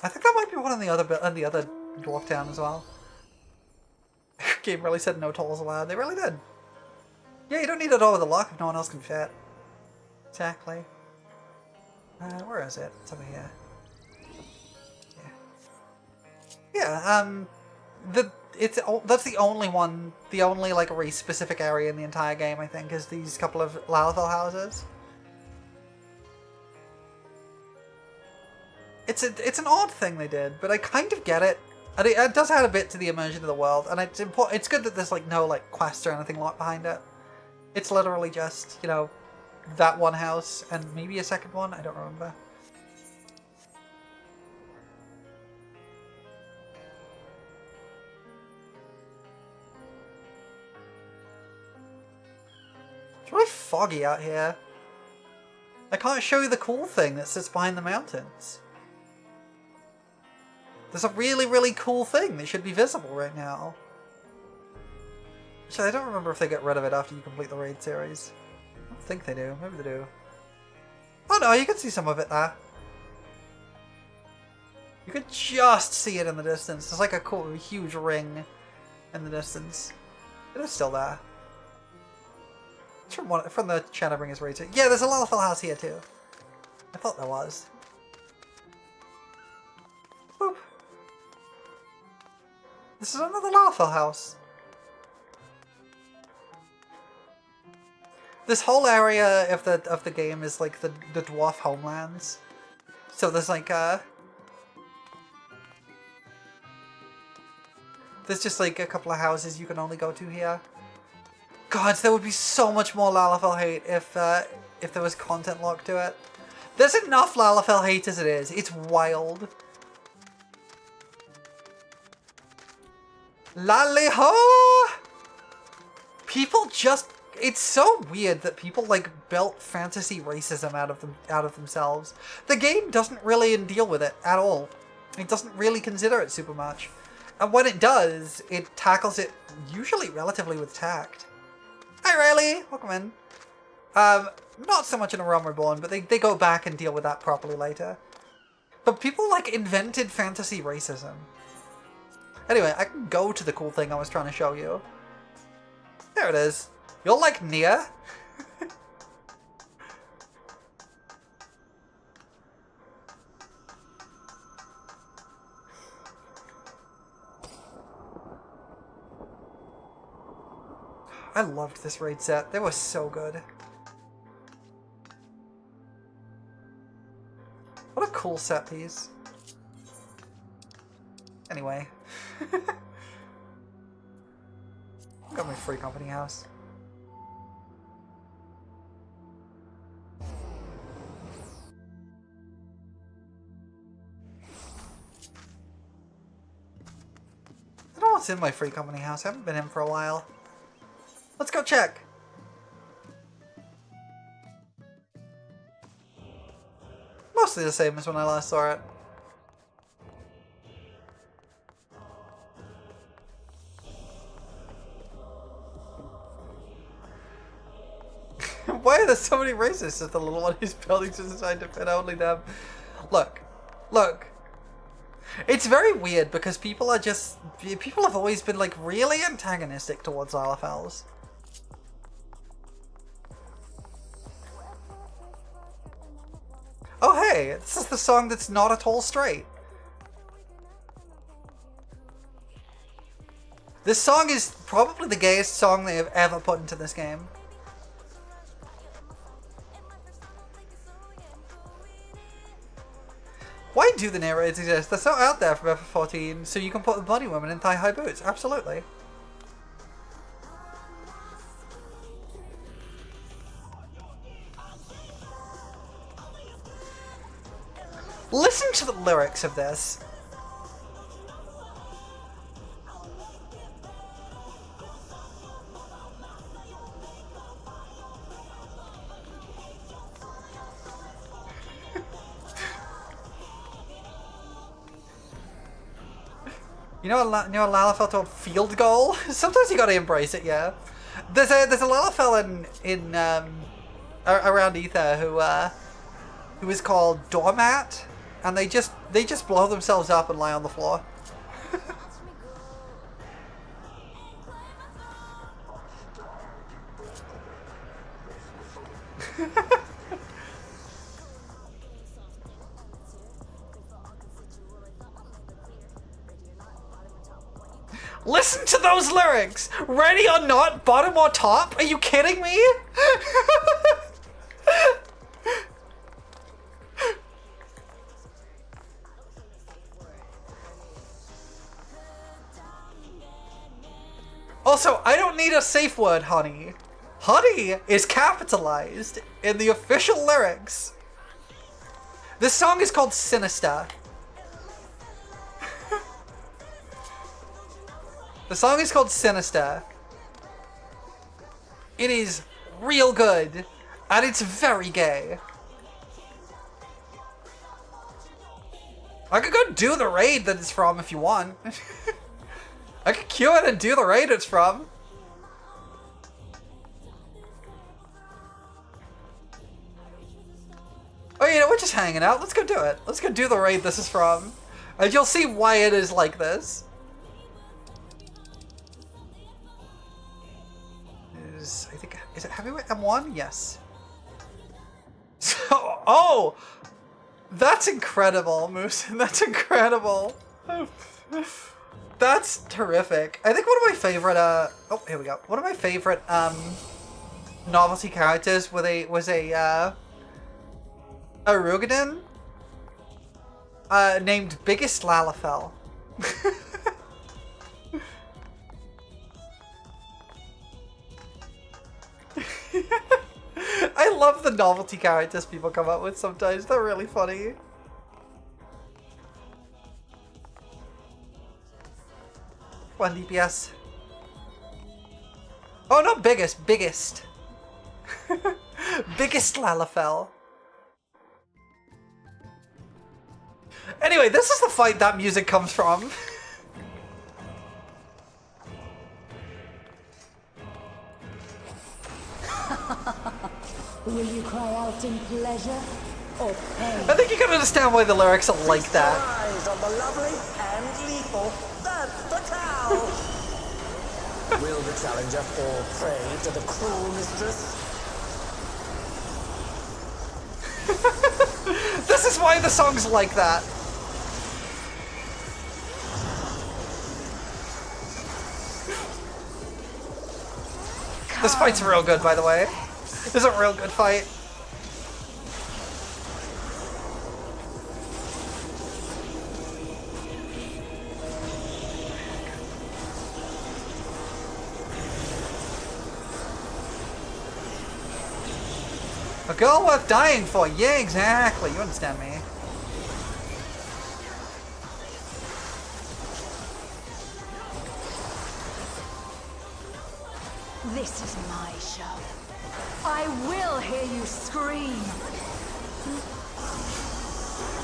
[SPEAKER 1] I think that might be one in the other dwarf town as well. Game really said no tolls allowed. They really did. Yeah, you don't need a door with a lock if no one else can fit. Exactly. Where is it? It's over here. Yeah. That's the only one, the only like race specific area in the entire game, I think, is these couple of Lalafell houses. It's an odd thing they did, but I kind of get it. And it does add a bit to the immersion of the world, and it's important. It's good that there's like no like quest or anything locked behind it. It's literally just, you know, that one house and maybe a second one. I don't remember. It's really foggy out here. I can't show you the cool thing that sits behind the mountains. There's a really, really cool thing that should be visible right now. Actually, I don't remember if they get rid of it after you complete the raid series. I don't think they do. Maybe they do. Oh no, you can see some of it there. You could just see it in the distance. There's like a cool, huge ring in the distance. It is still there. It's from the Shadowbringers raid series. Yeah, there's a Lalafell house here too. I thought there was. Boop. This is another Lalafell house. This whole area of the game is like the dwarf homelands. So there's like there's just like a couple of houses you can only go to here. God, there would be so much more Lalafell hate if there was content locked to it. There's enough Lalafell hate as it is. It's wild. Lally-ho! People just... It's so weird that people like built fantasy racism out of themselves. The game doesn't really deal with it at all. It doesn't really consider it super much. And when it does, it tackles it usually relatively with tact. Hi Riley! Welcome in. Not so much in A Realm Reborn, but they go back and deal with that properly later. But people like invented fantasy racism. Anyway, I can go to the cool thing I was trying to show you. There it is. You're like Nia? I loved this raid set. They were so good. What a cool set piece. Anyway. Got my free company house. I don't know what's in my free company house. I haven't been in for a while. Let's go check. Mostly the same as when I last saw it. Why are there so many racists if the little one who's building is designed to fit only them? Look. Look. It's very weird because people have always been like really antagonistic towards Lalafells. Oh hey, this is the song that's not at all straight. This song is probably the gayest song they have ever put into this game. Why do the narrators exist? They're so out there from FF14, so you can put the bunny women in thigh-high boots. Absolutely. Listen to the lyrics of this. You know what Lalafell told field goal? Sometimes you gotta embrace it, yeah. There's a Lalafell in around Ether who is called Doormat, and they just blow themselves up and lie on the floor. Listen to those lyrics! Ready or not, bottom or top? Are you kidding me? Also, I don't need a safe word, honey. Honey is capitalized in the official lyrics. This song is called Sinister. The song is called Sinister. It is real good, and it's very gay. I could go do the raid that it's from if you want. I could queue it and do the raid it's from. Oh, you know, we're just hanging out. Let's go do it. Let's go do the raid this is from. And you'll see why it is like this. I think, is it heavyweight M1? Yes. So, oh! That's incredible, Moose. That's incredible. That's terrific. I think one of my favorite, oh, here we go. One of my favorite, novelty characters was a Rugadin, named Biggest Lalafell. I love the novelty characters people come up with sometimes. They're really funny. One DPS. Oh, not biggest. Biggest. Biggest Lalafell. Anyway, this is the fight that music comes from.
[SPEAKER 7] Will you cry out in pleasure or pain?
[SPEAKER 1] I think you can understand why the lyrics are like that.
[SPEAKER 4] Eyes on the lovely and lethal. That's the cow. Will the challenger fall prey to the cruel mistress?
[SPEAKER 1] This is why the song's like that. This fight's real good, by the way. This is a real good fight. A girl worth dying for. Yeah, exactly. You understand me.
[SPEAKER 7] This is my show. I will hear you scream.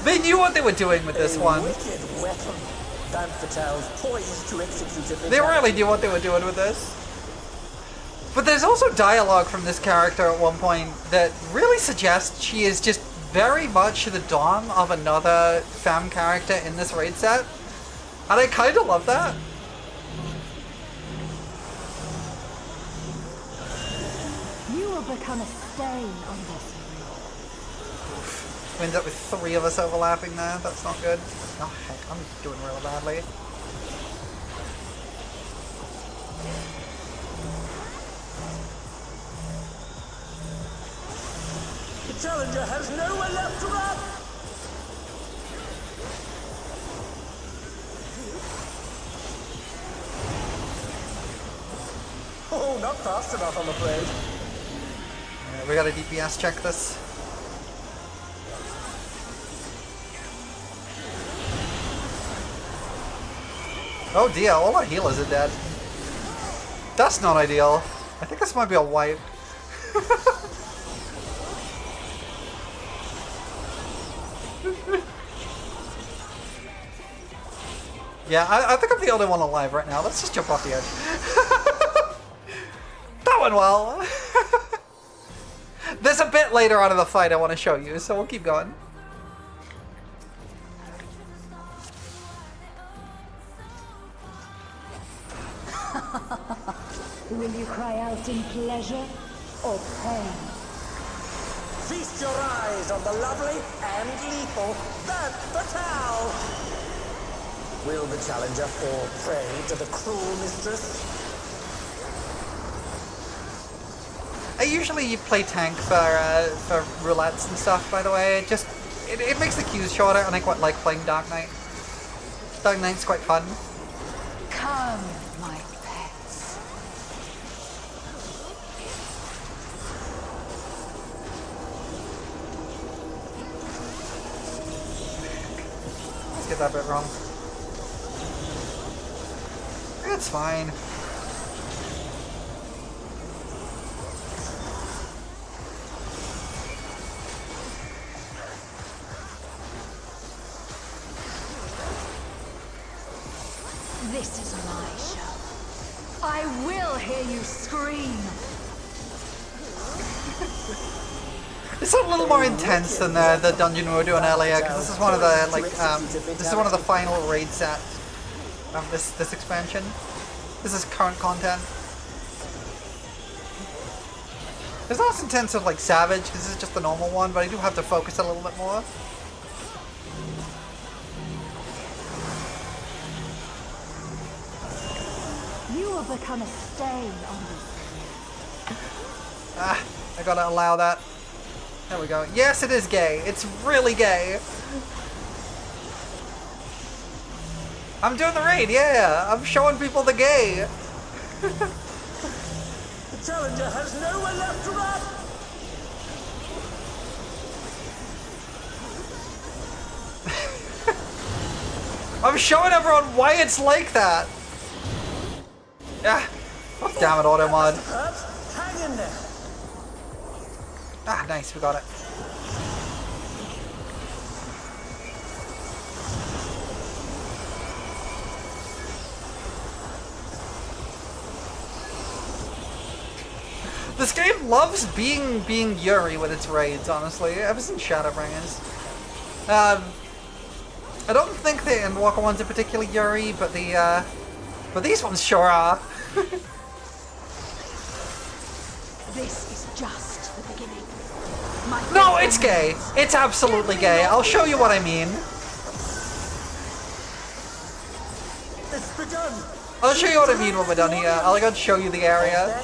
[SPEAKER 1] They knew what they were doing with this one.
[SPEAKER 4] Wicked weapon. Dan Fatale's poised to execute it.
[SPEAKER 1] They really knew what they were doing with this. But there's also dialogue from this character at one point that really suggests she is just very much the dom of another femme character in this raid set. And I kind of love that.
[SPEAKER 7] You will become a stain on this
[SPEAKER 1] We end up with 3 of us overlapping there. That's not good. Oh heck, I'm doing real badly.
[SPEAKER 4] The challenger has nowhere left to run. Oh, not fast enough, I'm afraid.
[SPEAKER 1] We gotta DPS check this. Oh dear, all our healers are dead. That's not ideal. I think this might be a wipe. Yeah, I think I'm the only one alive right now. Let's just jump off the edge. That went well. There's a bit later on in the fight I want to show you, so we'll keep going.
[SPEAKER 7] Will you cry out in pleasure or pain?
[SPEAKER 4] Feast your eyes on the lovely and lethal Dan Fatale. Will the challenger fall prey to the cruel mistress?
[SPEAKER 1] I usually play tank for roulettes and stuff, by the way. It makes the queues shorter, and I quite like playing Dark Knight. Dark Knight's quite fun.
[SPEAKER 7] Come, my pets.
[SPEAKER 1] Let's get that bit wrong. It's fine.
[SPEAKER 7] This is my show. I will hear you scream.
[SPEAKER 1] It's a little more intense than the dungeon we were doing earlier, because this is one of the this is one of the final raid set of this expansion. This is current content. It's not as intense as like Savage, because this is just the normal one, but I do have to focus a little bit more.
[SPEAKER 7] You will become a stain on this.
[SPEAKER 1] Ah, I gotta allow that. There we go. Yes, it is gay. It's really gay. I'm doing the raid, yeah. I'm showing people the gay.
[SPEAKER 4] The challenger has nowhere left to run!
[SPEAKER 1] I'm showing everyone why it's like that. Ah, oh, damn it, auto mod.
[SPEAKER 4] Hang in there!
[SPEAKER 1] Ah, nice, we got it. This game loves being Yuri with its raids, honestly, ever since Shadowbringers. I don't think the Endwalker ones are particularly Yuri, but these ones sure are.
[SPEAKER 7] This is just the beginning.
[SPEAKER 1] No, it's gay. It's absolutely gay. I'll show you what I mean.
[SPEAKER 4] It's begun!
[SPEAKER 1] I'll show you what I mean when we're done here. I'll go show you the area.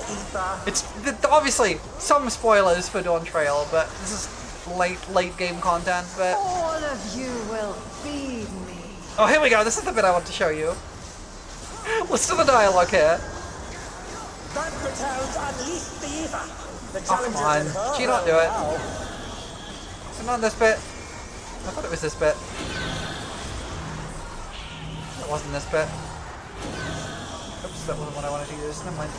[SPEAKER 1] It's obviously some spoilers for Dawn Trail, but this is late game content. But
[SPEAKER 7] All of you will feed me.
[SPEAKER 1] oh, here we go. This is the bit I want to show you. Listen to the dialogue here.
[SPEAKER 4] That battalion unleashed the ether! The
[SPEAKER 1] Oh, come on. Did you not do it? Is it not this bit? I thought it was this bit. It wasn't this bit. Oops, that wasn't what I wanted to use. Never mind.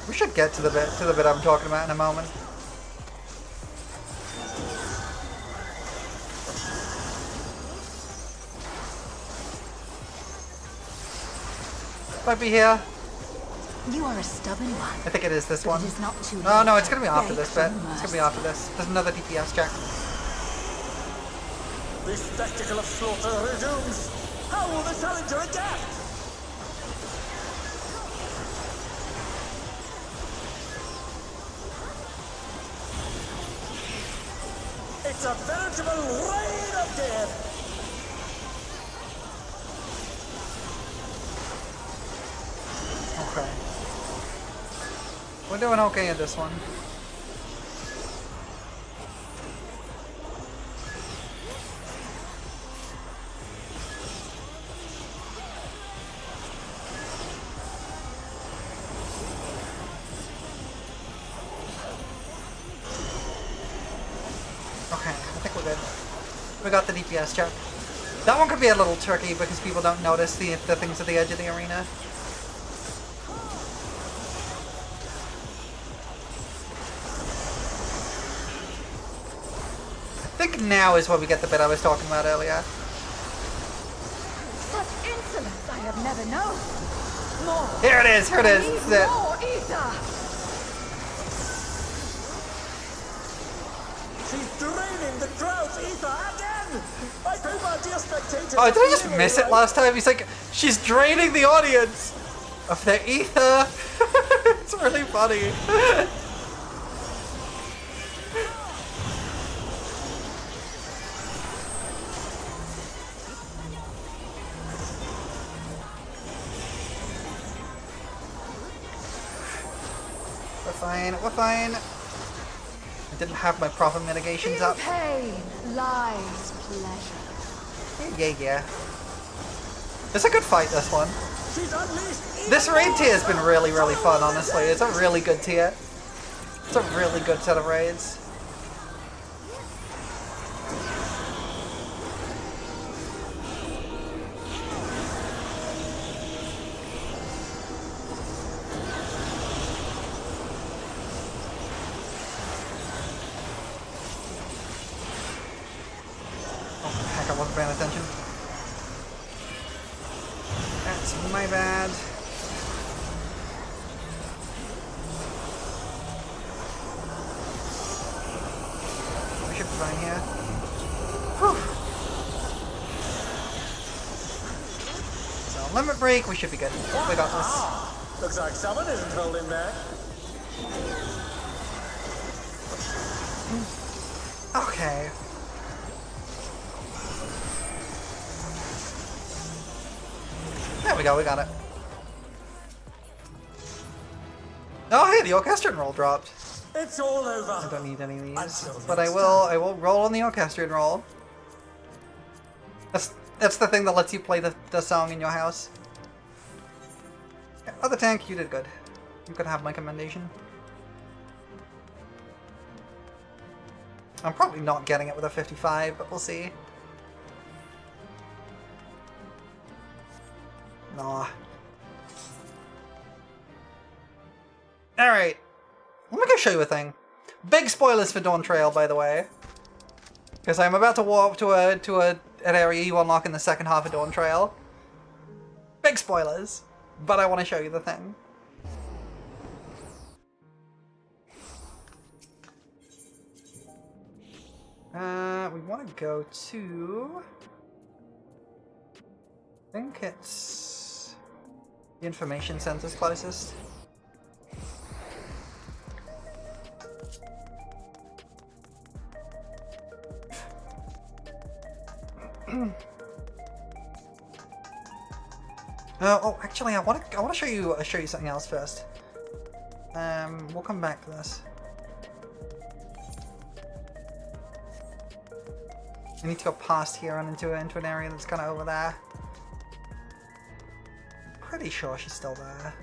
[SPEAKER 1] We should get to the bit I'm talking about in a moment. Might be here.
[SPEAKER 7] You are a stubborn one.
[SPEAKER 1] I think it is this one.
[SPEAKER 7] It is not too
[SPEAKER 1] Oh no,
[SPEAKER 7] late
[SPEAKER 1] it's gonna be
[SPEAKER 7] to
[SPEAKER 1] after
[SPEAKER 7] beg
[SPEAKER 1] this bit.
[SPEAKER 7] for
[SPEAKER 1] It's gonna be after this. There's another DPS check.
[SPEAKER 4] This spectacle of slaughter resumes! How will the challenger adapt? It's a veritable rain of death!
[SPEAKER 1] Okay. We're doing okay in this one. Okay, I think we're good. We got the DPS check. That one could be a little tricky because people don't notice the things at the edge of the arena. I think now is where we get the bit I was talking about earlier.
[SPEAKER 7] Such insolence I have never known. More.
[SPEAKER 1] Here it is, here it is. This is it.
[SPEAKER 7] More ether.
[SPEAKER 4] She's draining the crowd's ether again! I hope our dear spectators...
[SPEAKER 1] Oh, did I just
[SPEAKER 4] are
[SPEAKER 1] miss it
[SPEAKER 4] feeling
[SPEAKER 1] last time? He's like, she's draining the audience of their ether. It's really funny. We're fine, we're fine. I didn't have my proper mitigations
[SPEAKER 7] In
[SPEAKER 1] up.
[SPEAKER 7] pain lies pleasure.
[SPEAKER 1] Yeah. It's a good fight, this one.
[SPEAKER 4] She's unleashed.
[SPEAKER 1] This raid tier has been really, really fun, honestly. It's a really good tier. It's a really good set of raids. Oh, heck, I wasn't paying attention. That's my bad. We should be fine here. Whew. So, limit break, we should be good. We got this.
[SPEAKER 4] Looks like someone isn't holding back.
[SPEAKER 1] Okay. There we go, we got it. Oh hey, the orchestrion roll dropped.
[SPEAKER 4] It's all over.
[SPEAKER 1] I don't need any of these.
[SPEAKER 4] Until
[SPEAKER 1] But
[SPEAKER 4] next
[SPEAKER 1] I will roll on the orchestrion roll. That's the thing that lets you play the song in your house. Yeah, other tank, you did good. You could have my commendation. I'm probably not getting it with a 55, but we'll see. Nah. Alright. Let me go show you a thing. Big spoilers for Dawn Trail, by the way. Because I'm about to walk to an area you unlock in the second half of Dawn Trail. Big spoilers. But I want to show you the thing. We want to go to... I think it's... the information center's closest. Oh, actually, I want to show you something else first. We'll come back to this. I need to go past here and into an area that's kind of over there. Pretty sure she's still there.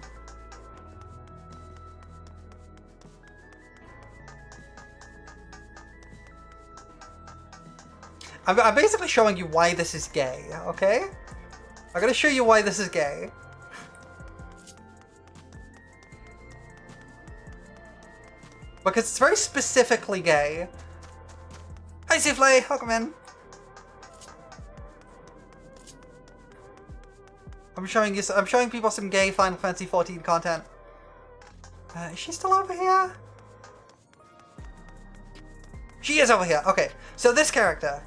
[SPEAKER 1] I'm basically showing you why this is gay, okay? I'm gonna show you why this is gay. Because it's very specifically gay. Hi Souffle, welcome in. I'm showing people some gay Final Fantasy XIV content. Is she still over here? She is over here. Okay, so this character.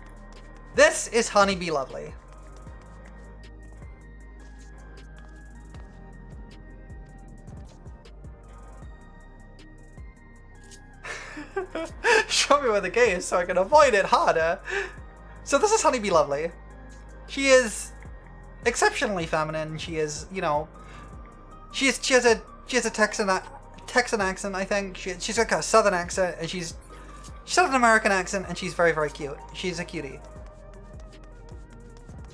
[SPEAKER 1] This is Honeybee Lovely. Show me where the gay is so I can avoid it harder. So this is Honeybee Lovely. She is exceptionally feminine. She is, you know, she has a Texan accent, I think. She's got a Southern accent, and she's got an American accent, and she's very, very cute. She's a cutie.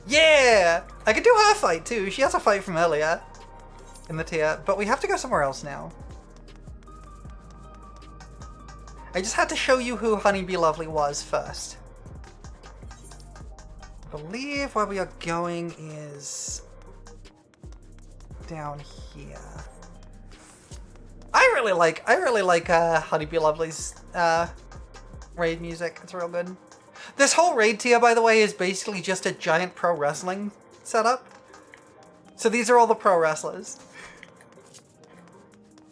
[SPEAKER 1] Yeah! I could do her fight too. She has a fight from earlier in the tier, but we have to go somewhere else now. I just had to show you who Honeybee Lovely was first. I believe where we are going is down here. I really like Honeybee Lovely's raid music. It's real good. This whole raid tier, by the way, is basically just a giant pro wrestling setup. So these are all the pro wrestlers.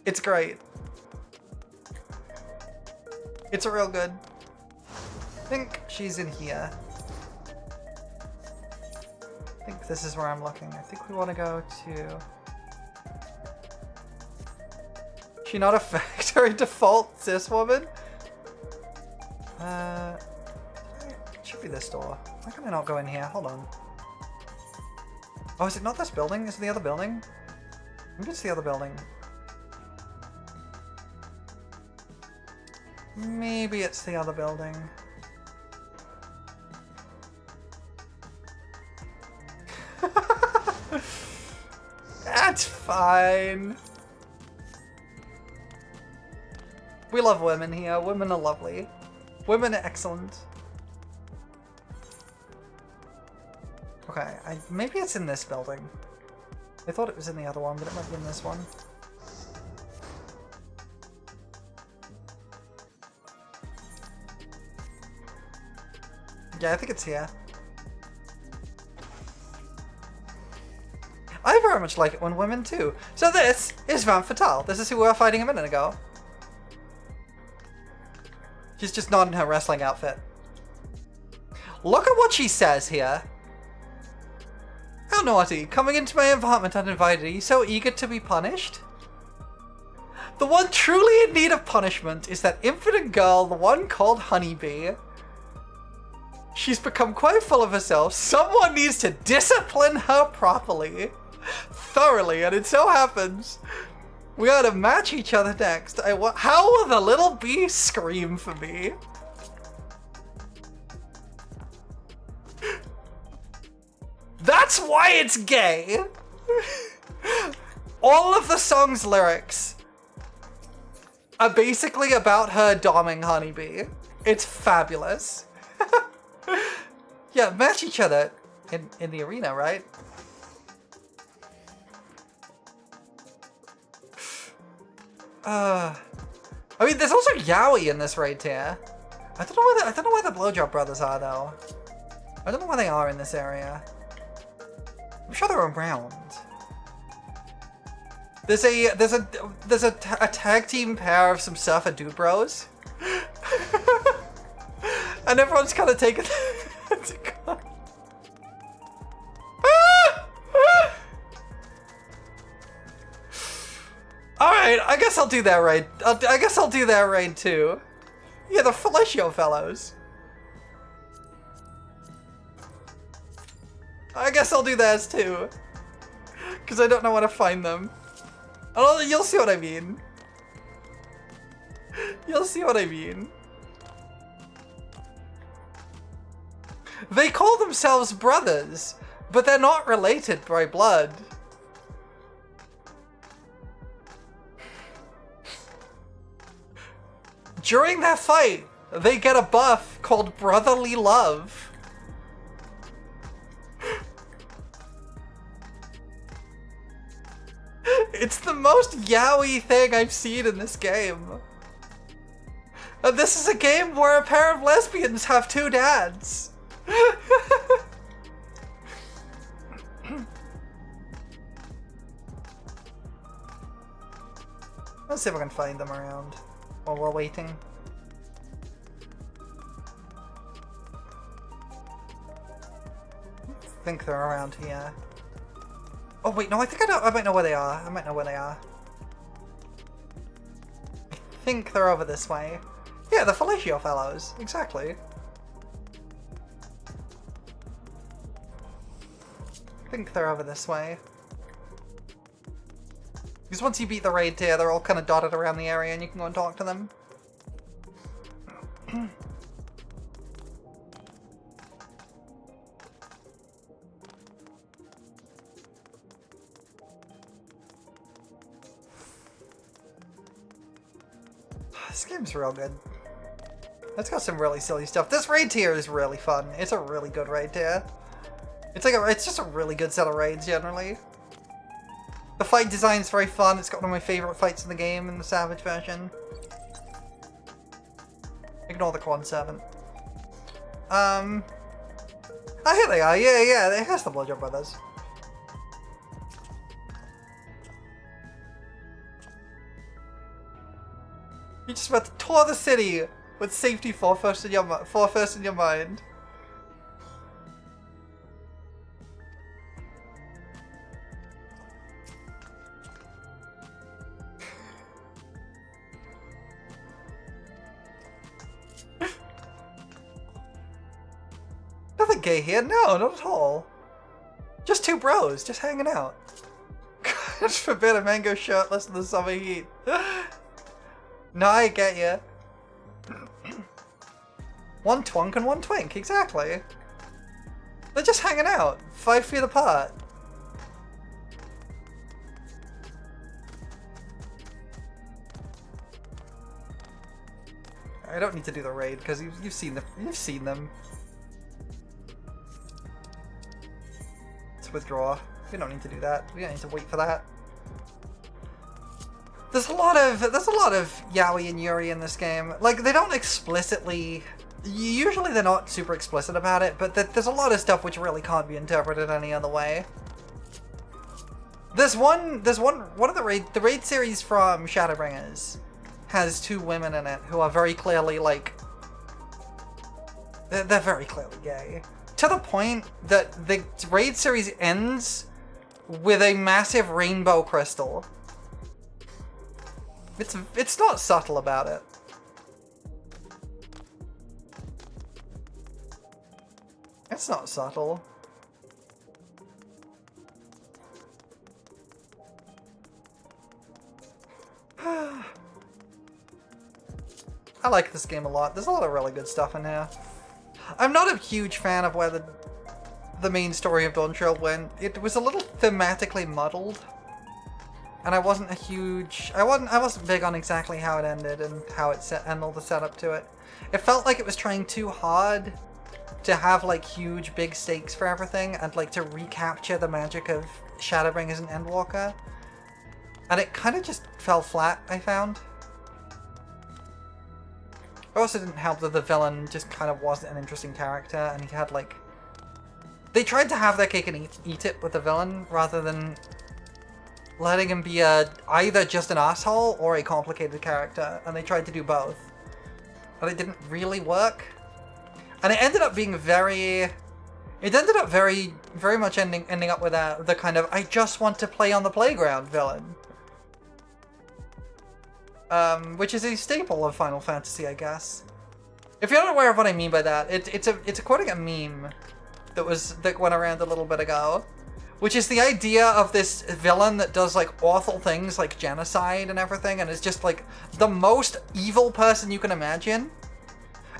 [SPEAKER 1] It's great. It's real good. I think she's in here. I think this is where I'm looking. I think we want to go to... She not a factory default cis woman? It should be this door. Why can I not go in here? Hold on. Oh, is it not this building? Is it the other building? Maybe it's the other building. Maybe it's the other building. fine. We love women here. Women are lovely. Women are excellent. Okay, maybe it's in this building. I thought it was in the other one, but it might be in this one. Yeah, I think it's here. I very much like it when women too. So this is Femme Fatale. This is who we were fighting a minute ago. She's just not in her wrestling outfit. Look at what she says here. How naughty. Coming into my apartment uninvited. Are you so eager to be punished? The one truly in need of punishment is that infinite girl, the one called Honeybee. She's become quite full of herself. Someone needs to discipline her properly. Thoroughly, and it so happens we gotta match each other next. How will the little bee scream for me? That's why it's gay! All of the song's lyrics are basically about her doming Honeybee. It's fabulous. Yeah, match each other in the arena, right? I mean, there's also yaoi in this raid tier. I don't know where the blowjob brothers are though. I don't know where they are in this area. I'm sure they're around. There's a tag team pair of some surfer dude bros, and everyone's kind of taking. Alright, I guess I'll do that raid. I guess I'll do that raid too. Yeah, the Fellatio fellows. I guess I'll do theirs too. Because I don't know where to find them. Oh, you'll see what I mean. You'll see what I mean. They call themselves brothers, but they're not related by blood. During that fight, they get a buff called Brotherly Love. It's the most yaoi thing I've seen in this game. And this is a game where a pair of lesbians have two dads. Let's see if I can find them around while we're waiting. I think they're around here. Oh wait, no, I think I might know where they are. I might know where they are. I think they're over this way. Yeah, the Fellatio fellows. Exactly. I think they're over this way. Because once you beat the raid tier, they're all kind of dotted around the area and you can go and talk to them. This game's real good. It's got some really silly stuff. This raid tier is really fun. It's a really good raid tier. It's just a really good set of raids generally. The fight design's very fun. It's got one of my favorite fights in the game in the Savage version. Ignore the Quan Servant. Oh, here they are. Yeah. Here's the Blowjob Brothers. You're just about to tour the city with safety foremost in your mind. Nothing gay here. No, not at all. Just two bros, just hanging out. Just forbid a mango shirtless in the summer heat. No, I get you. One twunk and one twink, exactly. They're just hanging out, 5 feet apart. I don't need to do the raid because you've seen them. You've seen them. Let's withdraw. We don't need to do that. We don't need to wait for that. There's a lot of yaoi and yuri in this game. Like, they don't explicitly... Usually they're not super explicit about it, but there's a lot of stuff which really can't be interpreted any other way. There's one of the raid series from Shadowbringers has 2 women in it who are very clearly, like... They're very clearly gay. To the point that the raid series ends with a massive rainbow crystal. It's not subtle about it. It's not subtle. I like this game a lot. There's a lot of really good stuff in here. I'm not a huge fan of where the main story of Dawntrail went. It was a little thematically muddled. And I wasn't big on exactly how it ended and how it set and all the setup to it. It felt like it was trying too hard to have like huge big stakes for everything and like to recapture the magic of Shadowbringers and Endwalker. And it kind of just fell flat, I found. It also didn't help that the villain just kind of wasn't an interesting character and he had like... They tried to have their cake and eat it with the villain rather than letting him be either just an asshole or a complicated character, and they tried to do both. But it didn't really work. And it ended up being very much ending up with the kind of, I just want to play on the playground villain. Which is a staple of Final Fantasy, I guess. If you're not aware of what I mean by that, it's quoting a meme that went around a little bit ago. Which is the idea of this villain that does like awful things like genocide and everything and is just like the most evil person you can imagine.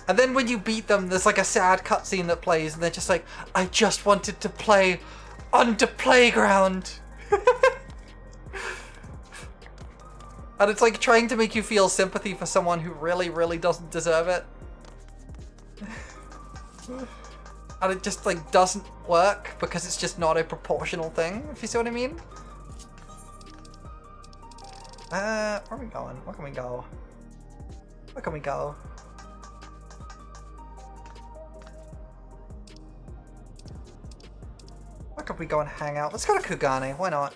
[SPEAKER 1] And then when you beat them, there's like a sad cutscene that plays and they're just like, I just wanted to play on the playground. And it's like trying to make you feel sympathy for someone who really, really doesn't deserve it. And it just like doesn't work because it's just not a proportional thing, if you see what I mean. Where are we going? Where can we go? Where can we go? Where could we go and hang out? Let's go to Kugane, why not?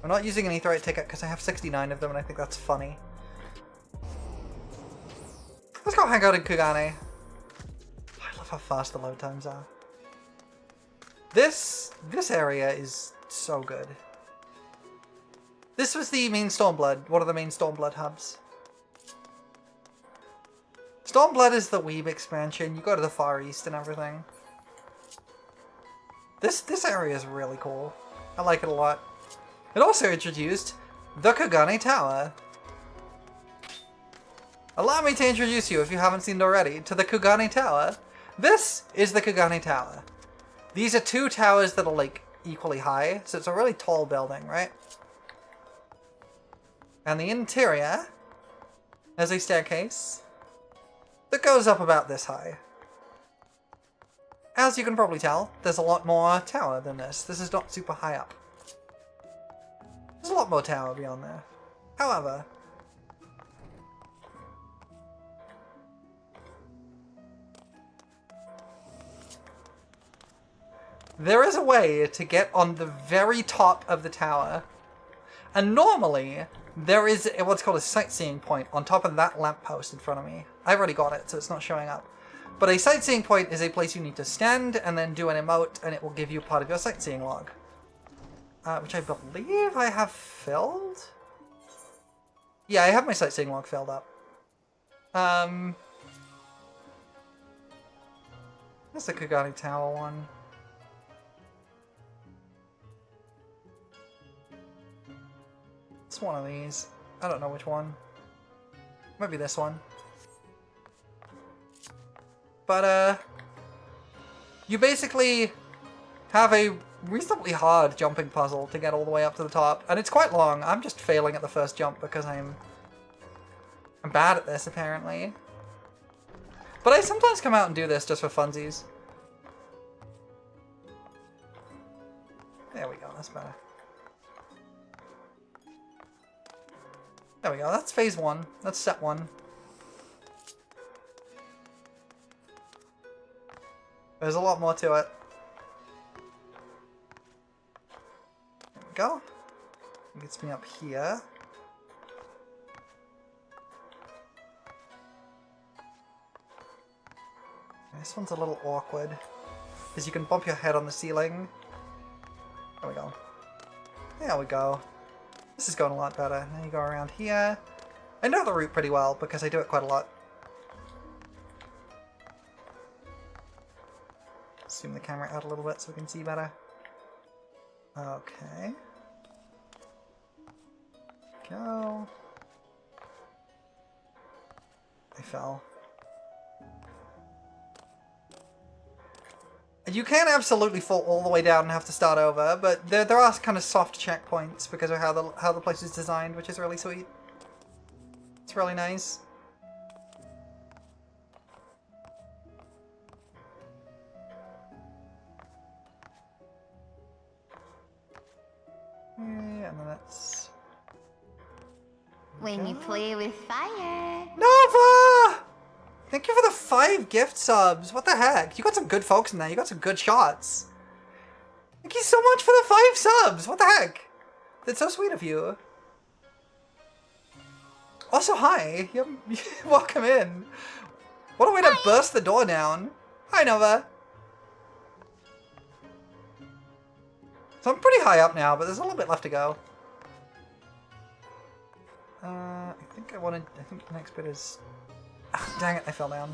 [SPEAKER 1] I'm not using an Aetheryte ticket because I have 69 of them and I think that's funny. Let's go hang out in Kugane. I love how fast the load times are. This area is so good. This was the main Stormblood, one of the main Stormblood hubs. Stormblood is the Weeb expansion. You go to the Far East and everything. This area is really cool. I like it a lot. It also introduced the Kugane Tower. Allow me to introduce you, if you haven't seen it already, to the Kugane Tower. This is the Kugane Tower. These are 2 towers that are like equally high, so it's a really tall building, right? And the interior has a staircase that goes up about this high. As you can probably tell, there's a lot more tower than this. This is not super high up. There's a lot more tower beyond there. However, there is a way to get on the very top of the tower. And normally, there is what's called a sightseeing point on top of that lamppost in front of me. I've already got it, so it's not showing up. But a sightseeing point is a place you need to stand and then do an emote, and it will give you part of your sightseeing log. Which I believe I have filled? Yeah, I have my sightseeing log filled up. That's the Kugane Tower one. It's one of these. I don't know which one. Maybe this one. But, you basically have a reasonably hard jumping puzzle to get all the way up to the top. And it's quite long. I'm just failing at the first jump because I'm bad at this, apparently. But I sometimes come out and do this just for funsies. There we go, that's better. There we go, that's phase 1. That's step 1. There's a lot more to it. There we go. It gets me up here. This one's a little awkward, because you can bump your head on the ceiling. There we go. There we go. This is going a lot better. Now you go around here. I know the route pretty well, because I do it quite a lot. Zoom the camera out a little bit so we can see better. Okay. Go. I fell. You can absolutely fall all the way down and have to start over, but there are kind of soft checkpoints because of how the place is designed, which is really sweet. It's really nice. Yeah, and then that's...
[SPEAKER 2] When you play with fire.
[SPEAKER 1] Nova! Thank you for the 5 gift subs. What the heck? You got some good folks in there. You got some good shots. Thank you so much for the 5 subs. What the heck? That's so sweet of you. Also, hi. Welcome in. What a way to burst the door down. Hi, Nova. So I'm pretty high up now, but there's a little bit left to go. I think the next bit is... Ah, dang it, I fell down.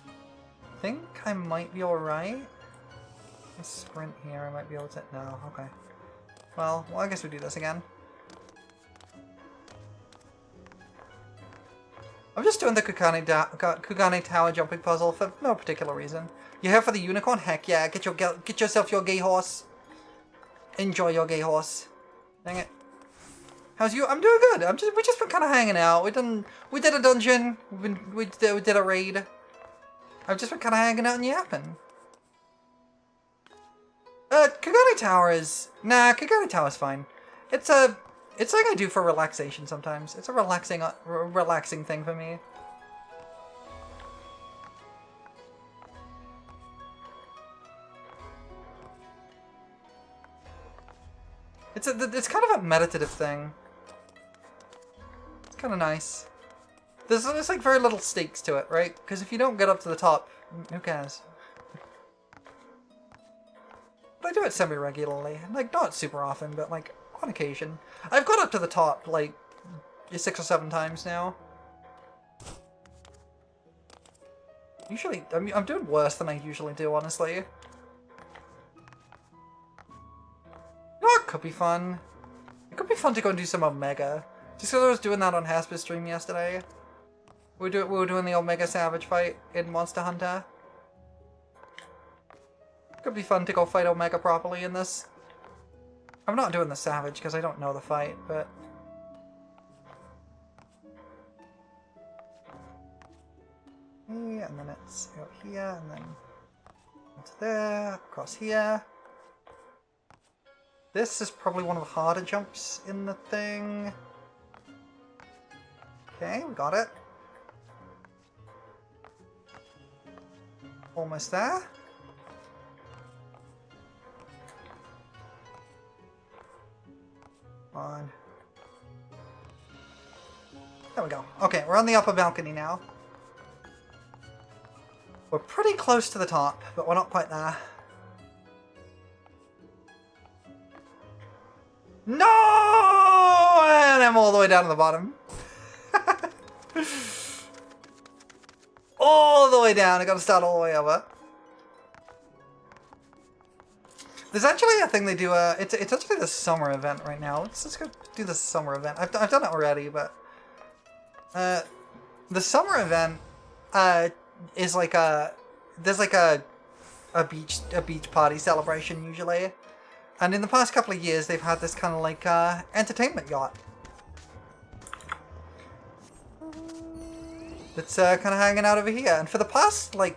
[SPEAKER 1] I think I might be alright. Let's sprint here, I might be able to... No, okay. Well, I guess we do this again. I'm just doing the Kugane Tower jumping puzzle for no particular reason. You're here for the unicorn? Heck yeah, get yourself your gay horse. Enjoy your gay horse. Dang it. How's you? I'm doing good. We just been kind of hanging out. We did a dungeon. We did a raid. I've just been kind of hanging out and yapping. Kugane Tower is... Nah, Kugane Tower is fine. It's like I do for relaxation sometimes. It's a relaxing thing for me. It's kind of a meditative thing. It's kind of nice. There's like very little stakes to it, right? Because if you don't get up to the top, who cares? But I do it semi-regularly. Like, not super often, but like, on occasion. I've got up to the top, like, 6 or 7 times now. Usually, I'm doing worse than I usually do, honestly. It could be fun. It could be fun to go and do some Omega. Just because I was doing that on Hasper's stream yesterday. We were doing the Omega Savage fight in Monster Hunter. Could be fun to go fight Omega properly in this. I'm not doing the Savage because I don't know the fight, but... And then it's out here, and then into there, across here. This is probably one of the harder jumps in the thing. Okay, we got it. Almost there. Come on. There we go. Okay, we're on the upper balcony now. We're pretty close to the top, but we're not quite there. No! And I'm all the way down to the bottom. All the way down. I gotta start all the way over. There's actually a thing they do. It's actually the summer event right now. Let's go do the summer event. I've done it already, but the summer event is like there's like a beach party celebration usually. And in the past couple of years, they've had this kind of like entertainment yacht. that's kind of hanging out over here. And for the past, like,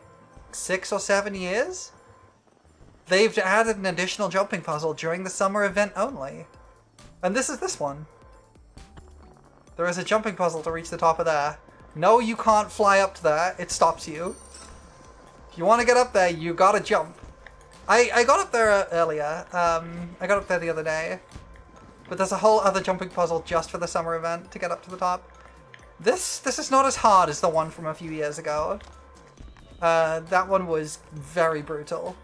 [SPEAKER 1] 6 or 7 years, they've added an additional jumping puzzle during the summer event only. And this is this one. There is a jumping puzzle to reach the top of there. No, you can't fly up to there. It stops you. If you want to get up there, you gotta jump. I got up there earlier. I got up there the other day. But there's a whole other jumping puzzle just for the summer event to get up to the top. This is not as hard as the one from a few years ago. That one was very brutal.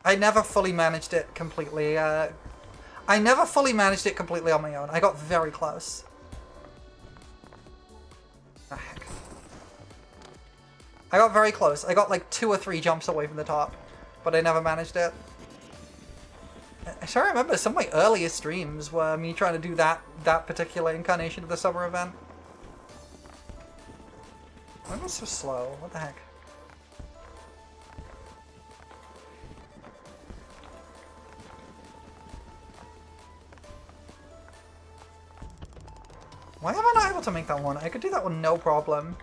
[SPEAKER 1] I never fully managed it completely. I never fully managed it completely on my own. I got very close. Oh, heck. I got very close. I got like 2 or 3 jumps away from the top, but I never managed it. I sure remember some of my earliest streams were me trying to do that particular incarnation of the summer event. Why am I so slow? What the heck? Why am I not able to make that one? I could do that one no problem.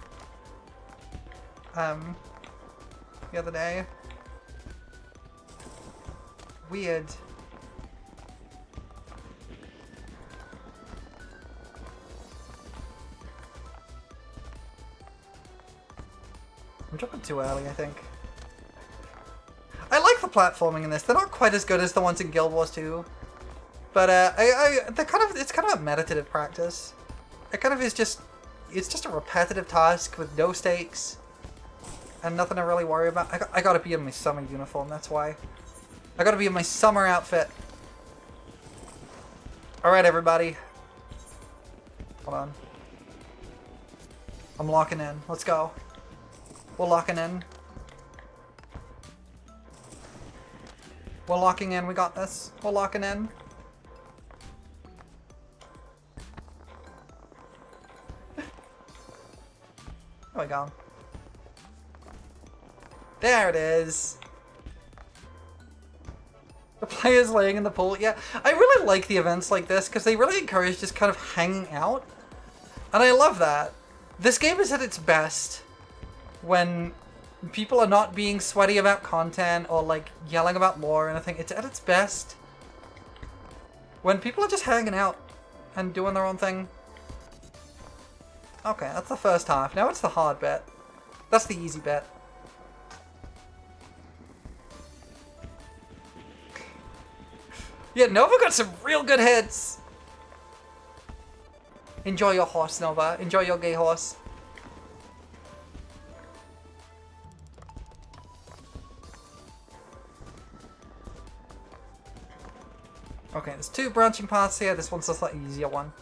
[SPEAKER 1] The other day. Weird. I'm jumping too early, I think. I like the platforming in this. They're not quite as good as the ones in Guild Wars 2. But they're it's kind of a meditative practice. It kind of is just, it's just a repetitive task with no stakes and nothing to really worry about. I gotta be in my summer uniform, that's why. I gotta be in my summer outfit. Alright, everybody. Hold on. I'm locking in. Let's go. We're locking in. We're locking in. We got this. We're locking in. There we go. There it is. The players laying in the pool. Yeah, I really like the events like this because they really encourage just kind of hanging out. And I love that. This game is at its best when people are not being sweaty about content or like yelling about lore or anything. It's at its best when people are just hanging out and doing their own thing. Okay, that's the first half. Now it's the hard bit. That's the easy bit. Yeah, Nova got some real good hits. Enjoy your horse, Nova. Enjoy your gay horse. Okay, there's 2 branching paths here. This one's a slightly easier one.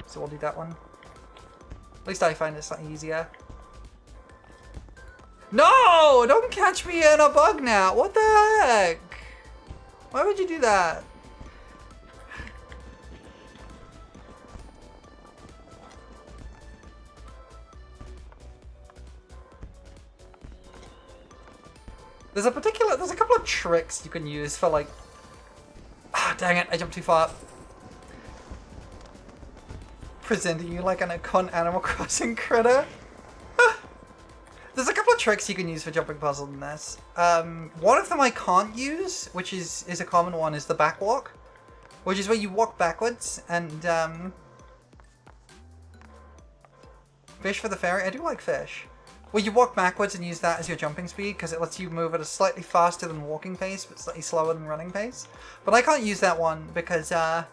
[SPEAKER 1] So we'll do that one. At least I find it slightly easier. No! Don't catch me in a bug now! What the heck? Why would you do that? There's a couple of tricks you can use for like... Ah, dang it, I jumped too far. Presenting you like an icon Animal Crossing critter. There's a couple of tricks you can use for jumping puzzles in this. One of them I can't use, which is a common one, is the backwalk. Which is where you walk backwards and fish for the fairy. I do like fish. Well, you walk backwards and use that as your jumping speed because it lets you move at a slightly faster than walking pace, but slightly slower than running pace. But I can't use that one because I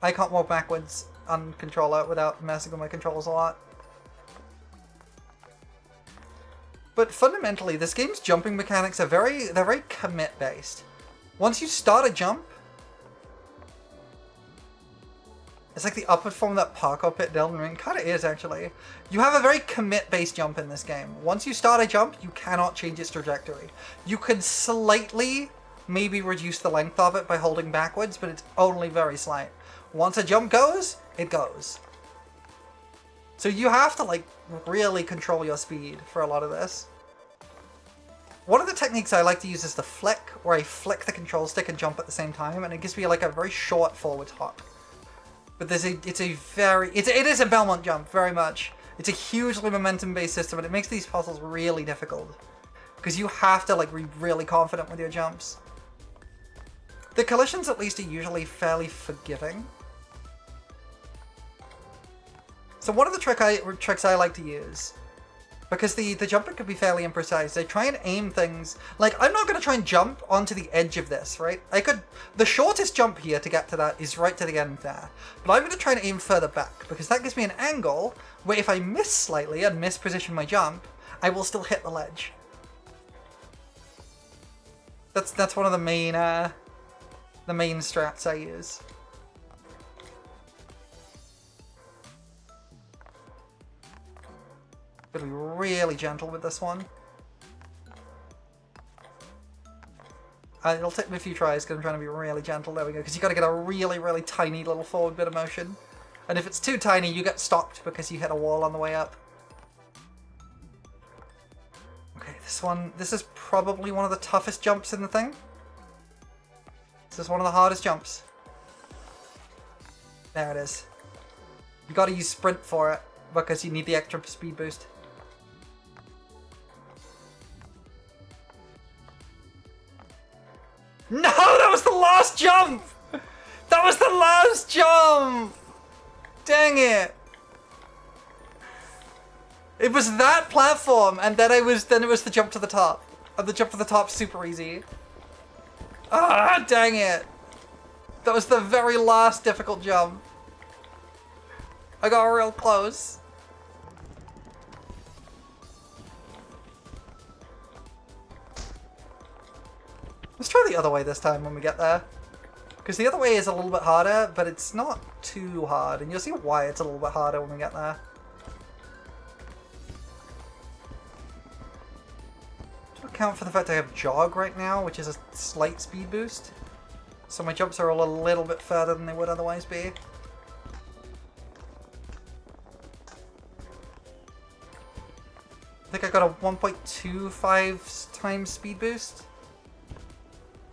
[SPEAKER 1] can't walk backwards on controller without messing with my controls a lot. But fundamentally, this game's jumping mechanics are they're very commit based. Once you start a jump, it's like the upward form of that parkour pit Elden Ring. Kinda is, actually. You have a very commit-based jump in this game. Once you start a jump, you cannot change its trajectory. You can slightly maybe reduce the length of it by holding backwards, but it's only very slight. Once a jump goes, it goes. So you have to, like, really control your speed for a lot of this. One of the techniques I like to use is the flick, where I flick the control stick and jump at the same time, and it gives me, like, a very short forward hop. But it is a Belmont jump, very much. It's a hugely momentum-based system, and it makes these puzzles really difficult. Because you have to like be really confident with your jumps. The collisions at least are usually fairly forgiving. So one of the tricks I like to use, because the jumping can be fairly imprecise, I try and aim things, like I'm not going to try and jump onto the edge of this, right? The shortest jump here to get to that is right to the end there, but I'm going to try and aim further back, because that gives me an angle where if I miss slightly and misposition my jump, I will still hit the ledge. That's one of the main strats I use. Gotta be really gentle with this one. It'll take me a few tries because I'm trying to be really gentle. There we go. Because you got to get a really, really tiny little forward bit of motion. And if it's too tiny, you get stopped because you hit a wall on the way up. Okay, this is probably one of the toughest jumps in the thing. This is one of the hardest jumps. There it is. You got to use sprint for it because you need the extra speed boost. No, that was the last jump! That was the last jump! Dang it! It was that platform, and then it was the jump to the top. And the jump to the top's super easy. Ah, dang it! That was the very last difficult jump. I got real close. Let's try the other way this time when we get there. Because the other way is a little bit harder, but it's not too hard. And you'll see why it's a little bit harder when we get there. To account for the fact I have jog right now, which is a slight speed boost. So my jumps are all a little bit further than they would otherwise be. I think I got a 1.25 times speed boost.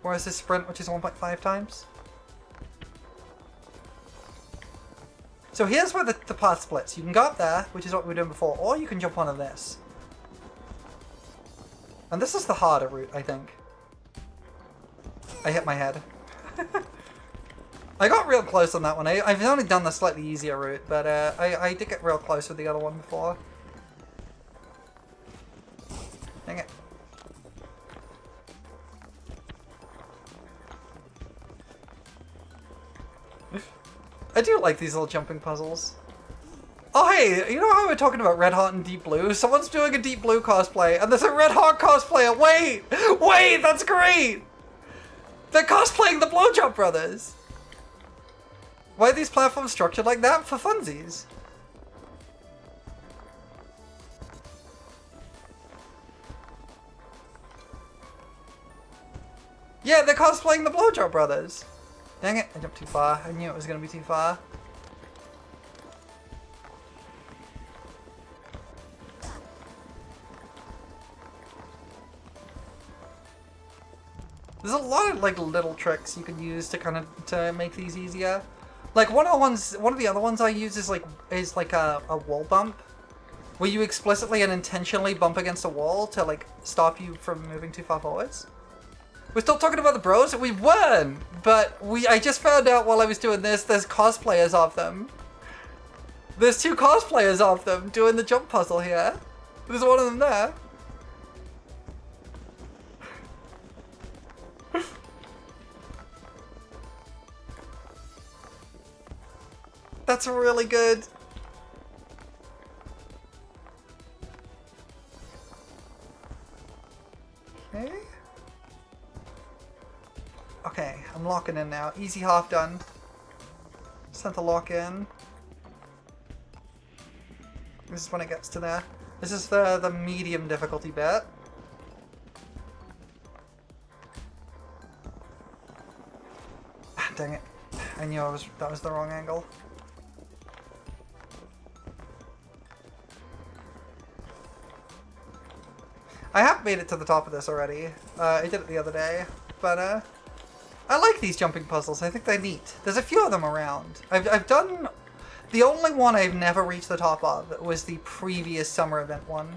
[SPEAKER 1] Whereas this sprint, which is 1.5 times. So here's where the path splits. You can go up there, which is what we were doing before, or you can jump onto this. And this is the harder route, I think. I hit my head. I got real close on that one. I've only done the slightly easier route, but I did get real close with the other one before. Dang it. I do like these little jumping puzzles. Oh hey, you know how we're talking about Red Hot and Deep Blue? Someone's doing a Deep Blue cosplay, and there's a Red Hot cosplayer! Wait! Wait, that's great! They're cosplaying the Blowjob Brothers! Why are these platforms structured like that? For funsies. Yeah, they're cosplaying the Blowjob Brothers! Dang it, I jumped too far. I knew it was going to be too far. There's a lot of like little tricks you can use to make these easier. Like one of the other ones I use is like a wall bump, where you explicitly and intentionally bump against a wall to like stop you from moving too far forwards. We're still talking about the bros? We weren't! But I just found out while I was doing this, there's cosplayers of them. There's 2 cosplayers of them doing the jump puzzle here. There's one of them there. That's really good. Okay. Okay, I'm locking in now. Easy half done. Sent the lock in. This is when it gets to there. This is the medium difficulty bit. Ah, dang it. I knew that was the wrong angle. I have made it to the top of this already. I did it the other day, but I like these jumping puzzles. I think they're neat. There's a few of them around. I've done The only one I've never reached the top of was the previous summer event one.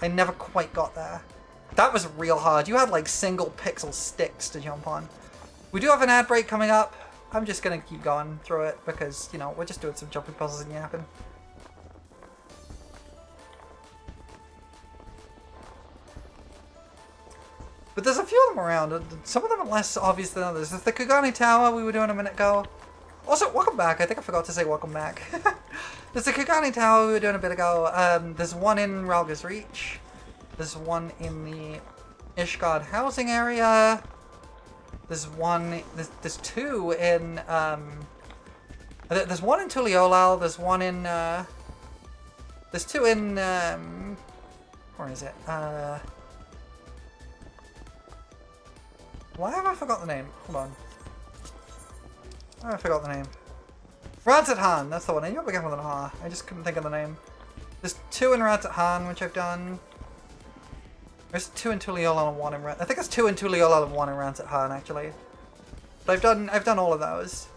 [SPEAKER 1] I never quite got there. That was real hard. You had like single pixel sticks to jump on. We do have an ad break coming up. I'm just gonna keep going through it because, you know, we're just doing some jumping puzzles and yapping. But there's a few of them around. Some of them are less obvious than others. There's the Kugani Tower we were doing a minute ago. Also, welcome back. I think I forgot to say welcome back. There's the Kugani Tower we were doing a bit ago. There's one in Ralga's Reach. There's one in the Ishgard housing area. There's one. There's two in. There's one in Tuliolal. There's one in. There's two in. Where is it? Why have I forgot the name? Hold on. Why have I forgot the name? Razzat Han, that's the one. I knew it began with an R. I just couldn't think of the name. There's two in Razzat Han, which I've done. There's two in Tuliolal and one in I think there's two in Tuliolal and one in Razzat Han, actually. But I've done all of those.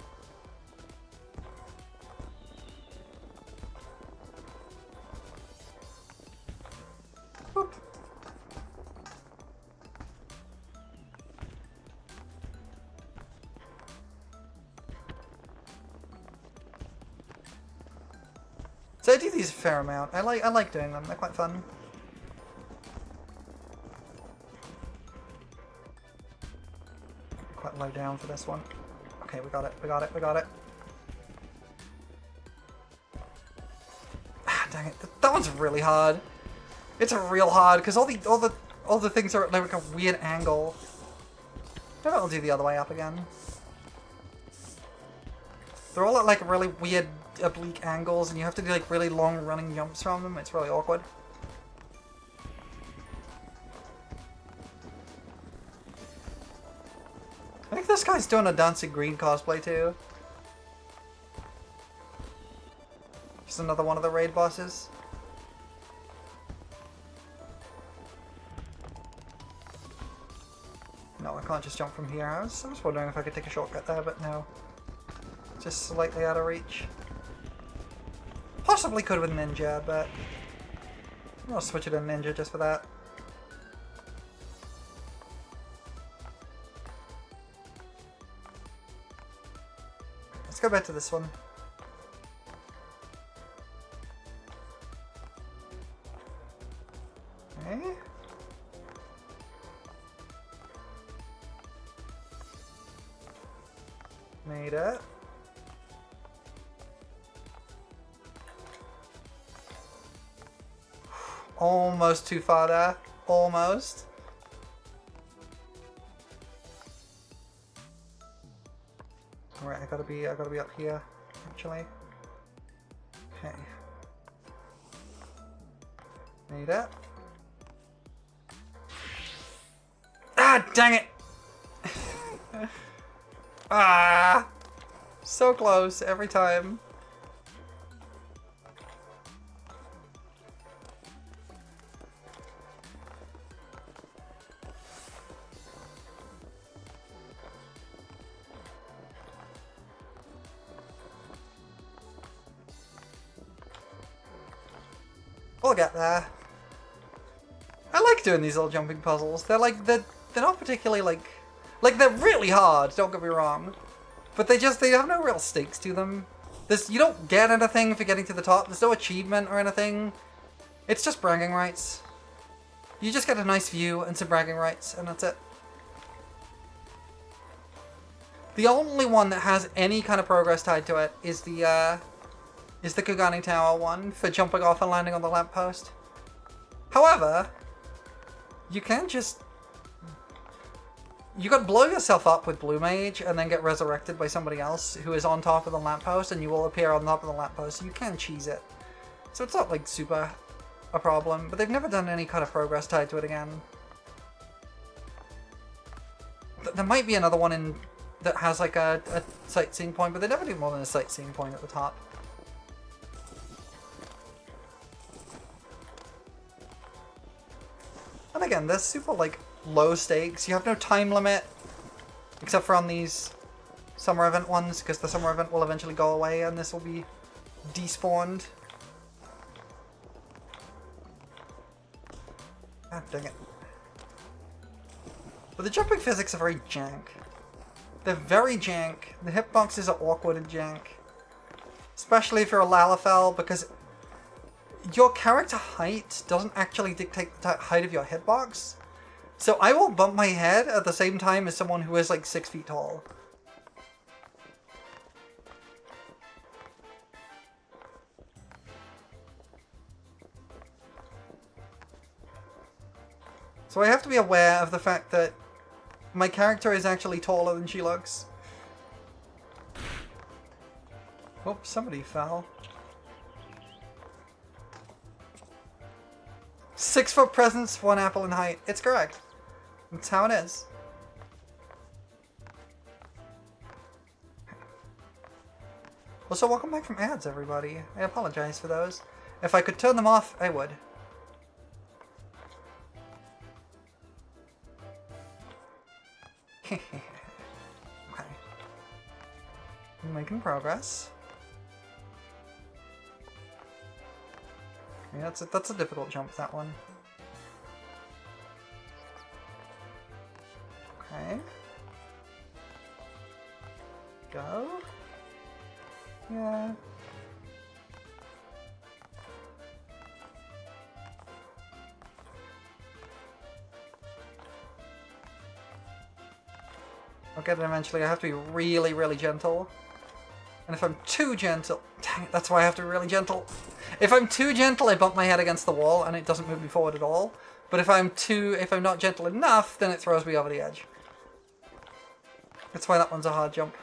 [SPEAKER 1] Whoop. So I do these a fair amount. I like doing them. They're quite fun. Quite low down for this one. Okay, we got it. We got it. We got it. Ah, dang it! That one's really hard. It's real hard because all the things are at like a weird angle. Maybe I'll do the other way up again. They're all at like really weird oblique angles and you have to do like really long running jumps from them. It's really awkward. I think this guy's doing a Dancing Green cosplay too. Just another one of the raid bosses. No, I can't just jump from here. I was wondering if I could take a shortcut there, but no. Just slightly out of reach. Possibly could with Ninja, but I'll switch it to Ninja just for that. Let's go back to this one. Okay. Made it. Almost too far there. Almost. Alright, I gotta be up here, actually. Okay. Made it. Ah, dang it! Ah! So close every time. We'll get there. I like doing these little jumping puzzles. They're not particularly like they're really hard, don't get me wrong. But they have no real stakes to them. You don't get anything for getting to the top. There's no achievement or anything. It's just bragging rights. You just get a nice view and some bragging rights, and that's it. The only one that has any kind of progress tied to it is the Kugani Tower one for jumping off and landing on the lamppost. However, you can just... You could blow yourself up with Blue Mage and then get resurrected by somebody else who is on top of the lamppost and you will appear on top of the lamppost, so you can cheese it. So it's not like super a problem, but they've never done any kind of progress tied to it again. There might be another one that has like a sightseeing point, but they never do more than a sightseeing point at the top. And again, they're super like low stakes. You have no time limit, except for on these summer event ones, because the summer event will eventually go away and this will be despawned. God dang it. But the jumping physics are very jank. They're very jank. The hitboxes are awkward and jank. Especially if you're a Lalafell, because your character height doesn't actually dictate the height of your hitbox. So I will bump my head at the same time as someone who is like 6 feet tall. So I have to be aware of the fact that my character is actually taller than she looks. Oh, somebody fell. 6-foot presence, 1 apple in height. It's correct. That's how it is. Also, welcome back from ads, everybody. I apologize for those. If I could turn them off, I would. Okay. I'm making progress. Yeah, that's a difficult jump, that one. Okay. Go. Yeah. I'll get it eventually. I have to be really, really gentle. And if I'm too gentle... Dang it, that's why I have to be really gentle. If I'm too gentle, I bump my head against the wall and it doesn't move me forward at all. But if I'm not gentle enough, then it throws me over the edge. That's why that one's a hard jump.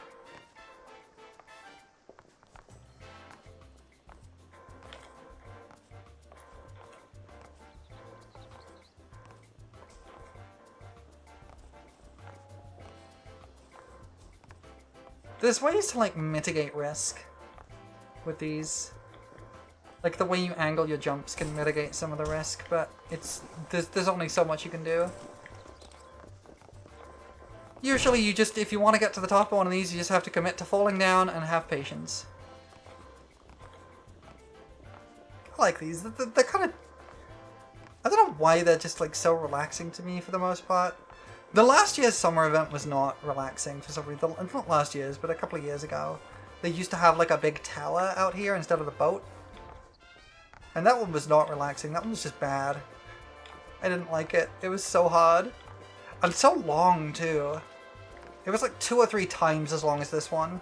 [SPEAKER 1] There's ways to, like, mitigate risk with these. Like, the way you angle your jumps can mitigate some of the risk, but there's only so much you can do. Usually you just, if you want to get to the top of one of these, you just have to commit to falling down and have patience. I like these. They're kind of... I don't know why they're just, like, so relaxing to me for the most part. The last year's summer event was not relaxing for some reason. Not last year's, but a couple of years ago. They used to have like a big tower out here instead of the boat. And that one was not relaxing. That one was just bad. I didn't like it. It was so hard. And so long too. It was like 2 or 3 times as long as this one.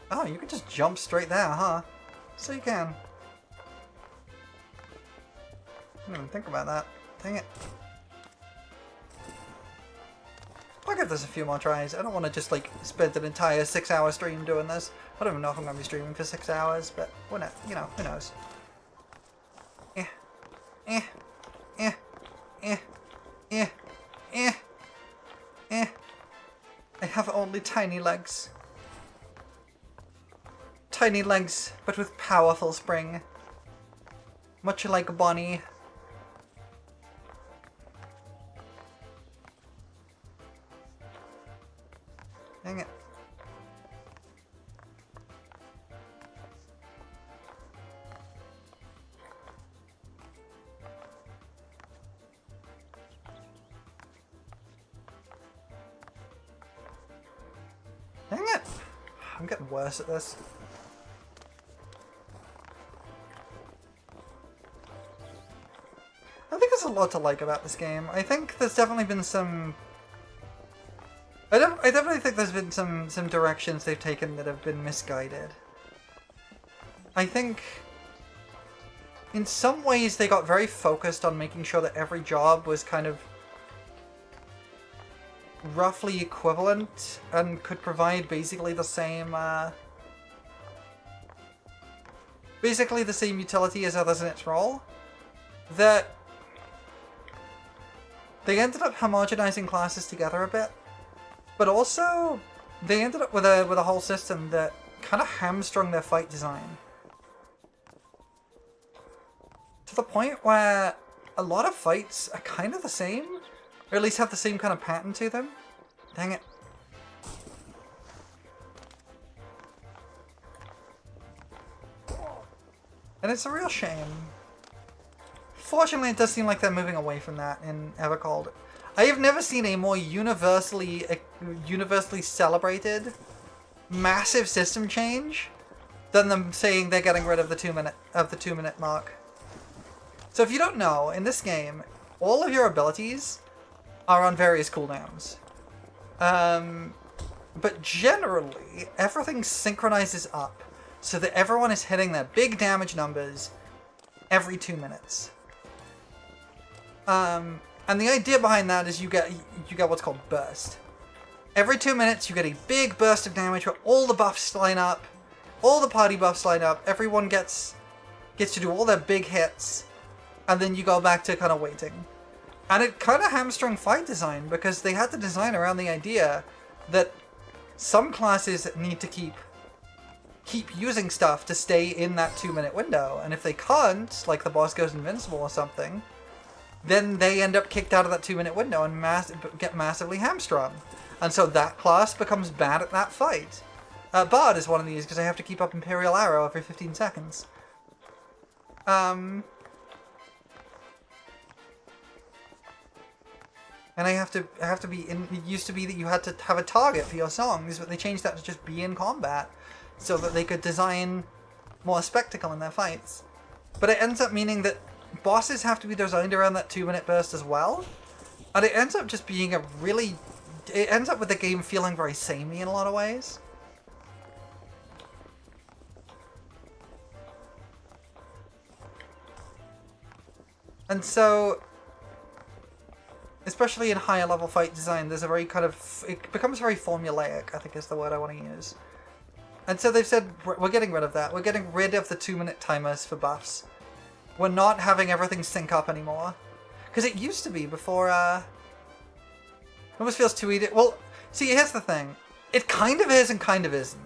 [SPEAKER 1] Oh, you can just jump straight there, huh? So you can. I didn't even think about that. Dang it. I'll give this a few more tries. I don't want to just like spend an entire 6-hour stream doing this. I don't even know if I'm going to be streaming for 6 hours, but you know, who knows. Eh, eh, eh, eh, eh, eh, eh. I have only tiny legs. Tiny legs, but with powerful spring. Much like Bonnie. Dang it. Dang it! I'm getting worse at this. I think there's a lot to like about this game. I think there's definitely been some... I definitely think there's been some directions they've taken that have been misguided. I think in some ways they got very focused on making sure that every job was kind of roughly equivalent and could provide basically the same utility as others in its role. That they ended up homogenizing classes together a bit. But also, they ended up with a whole system that kind of hamstrung their fight design. To the point where a lot of fights are kind of the same, or at least have the same kind of pattern to them. Dang it. And it's a real shame. Fortunately, it does seem like they're moving away from that in Evercold. I have never seen a more universally celebrated massive system change than them saying they're getting rid of the 2-minute mark. So if you don't know, in this game, all of your abilities are on various cooldowns. But generally, everything synchronizes up so that everyone is hitting their big damage numbers every 2 minutes. And the idea behind that is you get what's called burst. Every 2 minutes you get a big burst of damage where all the buffs line up, all the party buffs line up, everyone gets to do all their big hits, and then you go back to kind of waiting. And it kind of hamstrung fight design because they had to design around the idea that some classes need to keep using stuff to stay in that 2-minute window, and if they can't, like the boss goes invincible or something, then they end up kicked out of that 2-minute window and get massively hamstrung. And so that class becomes bad at that fight. Bard is one of these because I have to keep up Imperial Arrow every 15 seconds. And I have to be in. It used to be that you had to have a target for your songs, but they changed that to just be in combat, so that they could design more spectacle in their fights. But it ends up meaning that bosses have to be designed around that 2-minute burst as well, and it ends up just being it ends up with the game feeling very samey in a lot of ways. And so, especially in higher level fight design, there's a very kind of, it becomes very formulaic, I think is the word I want to use. And so they've said, we're getting rid of that. We're getting rid of the 2-minute timers for buffs. We're not having everything sync up anymore. Because it used to be before, it almost feels too easy. Well, see, here's the thing. It kind of is and kind of isn't.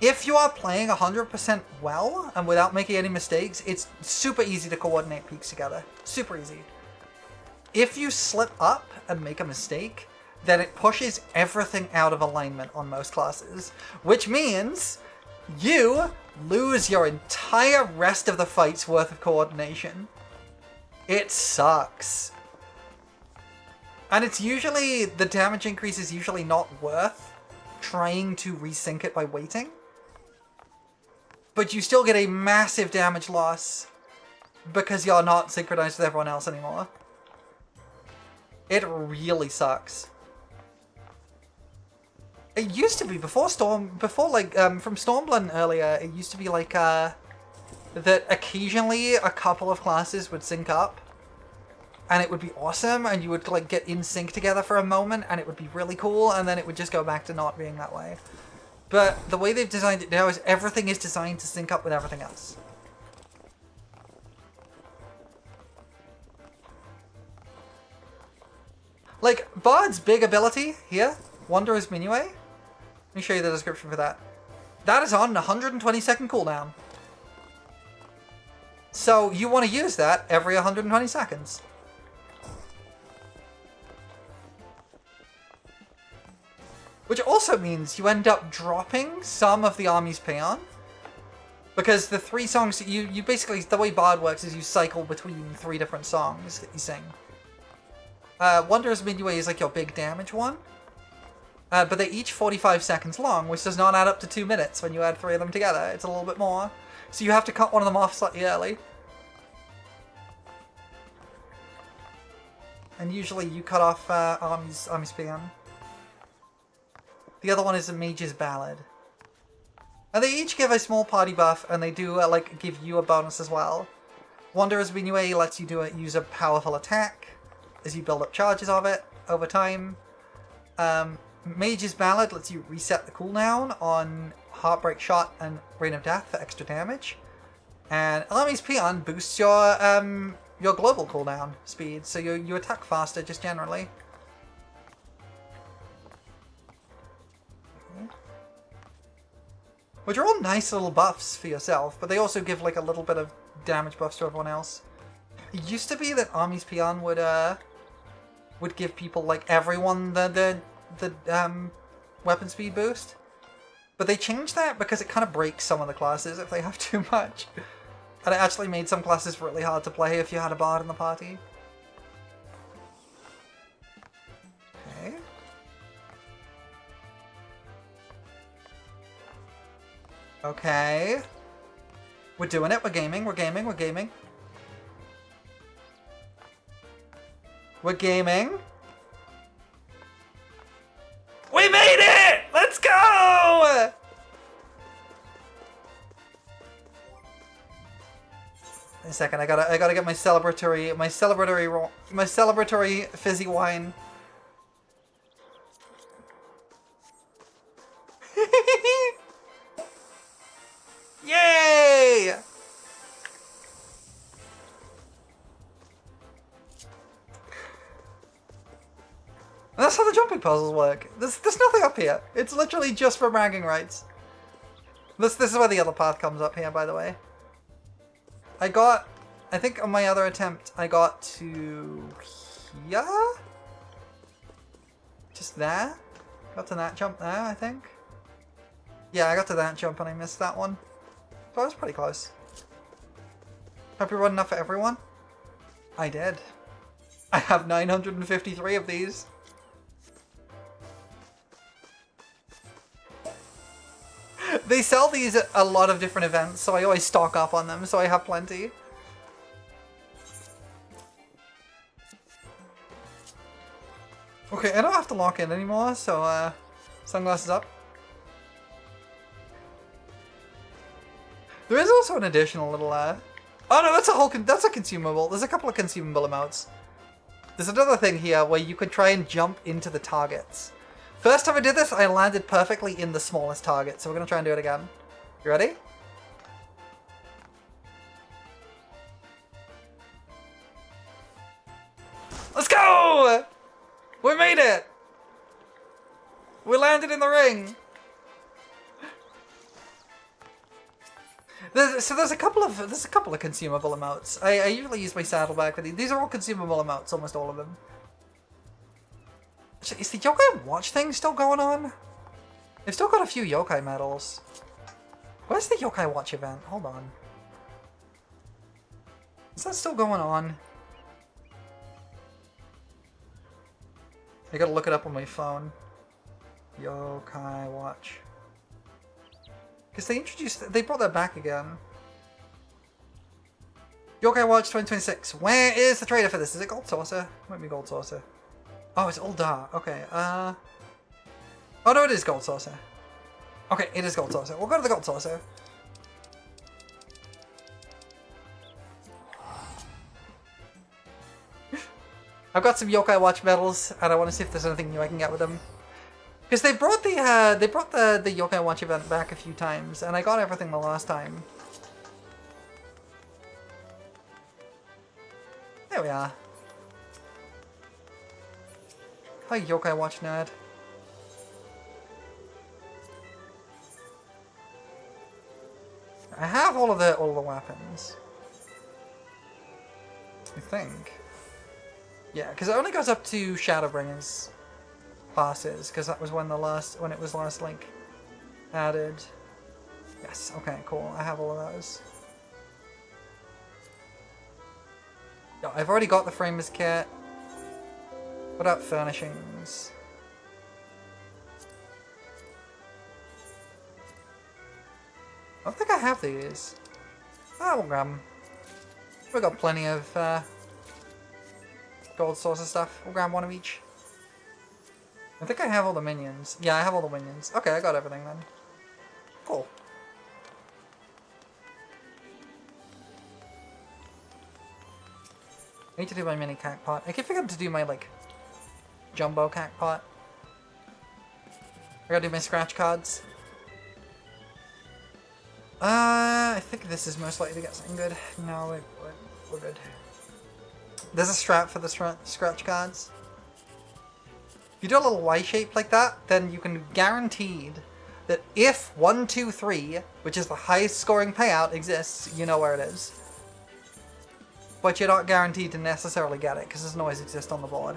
[SPEAKER 1] If you are playing 100% well and without making any mistakes, it's super easy to coordinate peaks together. Super easy. If you slip up and make a mistake, then it pushes everything out of alignment on most classes, which means you lose your entire rest of the fight's worth of coordination. It sucks. And it's usually, the damage increase is usually not worth trying to resync it by waiting. But you still get a massive damage loss because you're not synchronized with everyone else anymore. It really sucks. It used to be from Stormblood earlier, it used to be like, that occasionally a couple of classes would sync up, and it would be awesome, and you would like get in sync together for a moment, and it would be really cool, and then it would just go back to not being that way. But the way they've designed it now is everything is designed to sync up with everything else. Like, Bard's big ability here, Wanderer's Minue. Let me show you the description for that. That is on 120-second cooldown. So you want to use that every 120 seconds. Which also means you end up dropping some of the army's payon. Because the 3 songs that you basically, the way Bard works is you cycle between 3 different songs that you sing. Wanderer's Minue is like your big damage one. But they're each 45 seconds long, which does not add up to 2 minutes when you add 3 of them together. It's a little bit more. So you have to cut one of them off slightly early. And usually you cut off Army's payon. The other one is a Mage's Ballad. And they each give a small party buff, and they do like give you a bonus as well. Wanderer's Minue lets you use a powerful attack as you build up charges of it over time. Mage's Ballad lets you reset the cooldown on Heartbreak Shot and Rain of Death for extra damage. And Army's Payon boosts your global cooldown speed, so you attack faster just generally. Which are all nice little buffs for yourself, but they also give like a little bit of damage buffs to everyone else. It used to be that Army's Payon would give people, like everyone, the weapon speed boost. But they changed that because it kind of breaks some of the classes if they have too much. And it actually made some classes really hard to play if you had a bard in the party. Okay. Okay. We're doing it. We're gaming. We're gaming. We're gaming. We're gaming. We made it! Let's go! In a second, I gotta get my celebratory fizzy wine. Yay! That's how the jumping puzzles work. There's nothing up here. It's literally just for bragging rights. This is where the other path comes up here, by the way. I think on my other attempt, I got to here? Just there? Got to that jump there, I think. Yeah, I got to that jump and I missed that one. So I was pretty close. Hope you run enough for everyone. I did. I have 953 of these. They sell these at a lot of different events, so I always stock up on them, so I have plenty. Okay, I don't have to lock in anymore, so sunglasses up. There is also an additional little oh no, that's a consumable. There's a couple of consumable amounts. There's another thing here where you could try and jump into the targets. First time I did this, I landed perfectly in the smallest target, so we're gonna try and do it again. You ready? Let's go! We made it! We landed in the ring! There's a couple of consumable amounts. I usually use my saddleback for these. These are all consumable amounts, almost all of them. Is the yokai watch thing still going on? They've still got a few yokai medals. Where's the yokai watch event? Hold on. Is that still going on? I gotta look it up on my phone. Yokai watch. Because they brought that back again. Yokai watch 2026. Where is the trader for this? Is it Gold Saucer? Might be Gold Saucer. Oh, it's Uldar. Okay, oh no, it is Gold Saucer. Okay, it is Gold Saucer. We'll go to the Gold Saucer. I've got some Yokai Watch medals, and I want to see if there's anything new I can get with them. Because they brought the Yokai Watch event back a few times, and I got everything the last time. There we are. Hi, Yokai Watch nerd. I have all of the weapons. I think. Yeah, because it only goes up to Shadowbringers classes, because that was when it was last like added. Yes. Okay. Cool. I have all of those. No, I've already got the framers kit. What about furnishings? I don't think I have these. Ah, we'll grab them. We've got plenty of gold saucer stuff. We'll grab one of each. I think I have all the minions. Yeah, I have all the minions. Okay, I got everything then. Cool. I need to do my mini cack pot. I keep forgetting to do my, like, jumbo cack pot. I gotta do my scratch cards. I think this is most likely to get something good. No, we're good. There's a strap for the scratch cards. If you do a little Y shape like that, then you can guaranteed that if 1, 2, 3, which is the highest scoring payout, exists, you know where it is. But you're not guaranteed to necessarily get it, because it doesn't always exist on the board.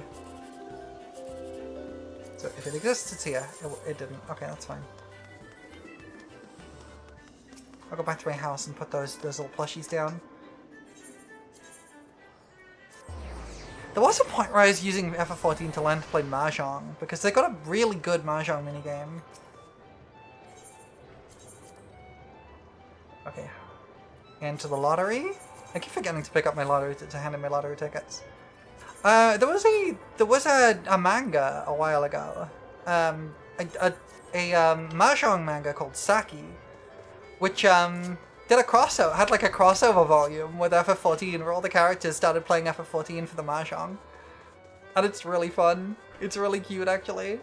[SPEAKER 1] So if it exists, it's here. It didn't. Okay, that's fine. I'll go back to my house and put those little plushies down. There was a point where I was using FF14 to learn to play Mahjong, because they got a really good Mahjong minigame. Okay. Into the lottery. I keep forgetting to pick up my lottery, to hand in my lottery tickets. There was a manga a while ago. A Mahjong manga called Saki, which did a crossover, had like a crossover volume with FF14 where all the characters started playing FF14 for the Mahjong. And it's really fun. It's really cute, actually.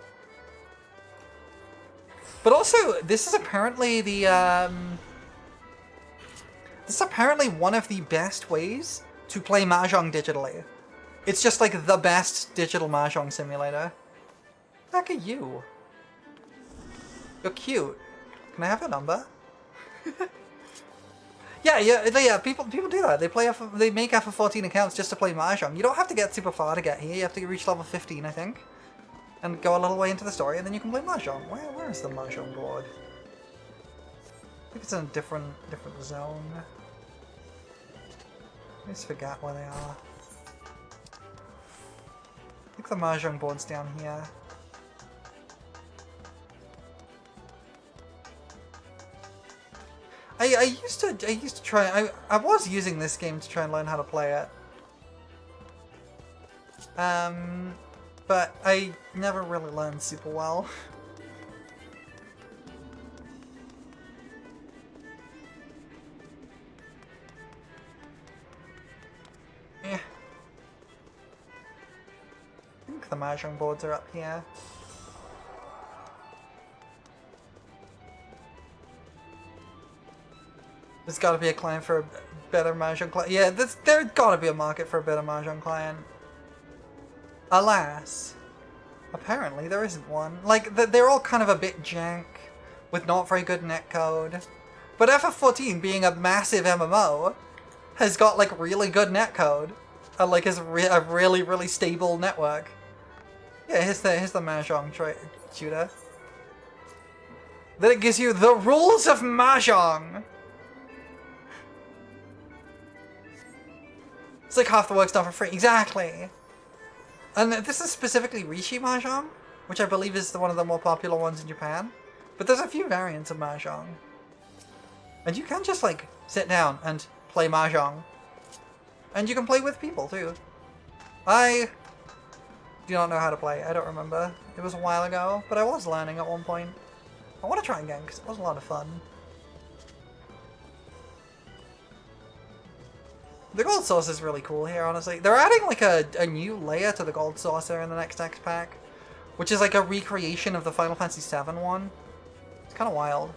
[SPEAKER 1] But also, this is apparently one of the best ways to play Mahjong digitally. It's just like the best digital Mahjong simulator. Look at you. You're cute. Can I have your number? Yeah. People do that. They make FF14 accounts just to play Mahjong. You don't have to get super far to get here. You have to reach level 15, I think, and go a little way into the story, and then you can play Mahjong. Where is the Mahjong board? I think it's in a different zone. I just forgot where they are. I think the Mahjong board's down here. I used to try. I was using this game to try and learn how to play it. But I never really learned super well. Yeah. I think the Mahjong boards are up here. There's gotta be a client for a better Mahjong client. Yeah, there's gotta be a market for a better Mahjong client. Alas, apparently there isn't one. Like, they're all kind of a bit jank, with not very good netcode. But FF14, being a massive MMO, has got like really good netcode. And like is a really, really stable network. Yeah, here's the Mahjong tutor. Then it gives you the rules of Mahjong! It's like half the work's done for free. Exactly! And this is specifically Rishi Mahjong, which I believe is one of the more popular ones in Japan. But there's a few variants of Mahjong. And you can just like sit down and play Mahjong. And you can play with people too. I do not know how to play. I don't remember. It was a while ago, but I was learning at one point. I want to try again because it was a lot of fun. The gold saucer is really cool here, honestly. They're adding like a new layer to the gold saucer in the next X pack, which is like a recreation of the Final Fantasy VII one. It's kind of wild.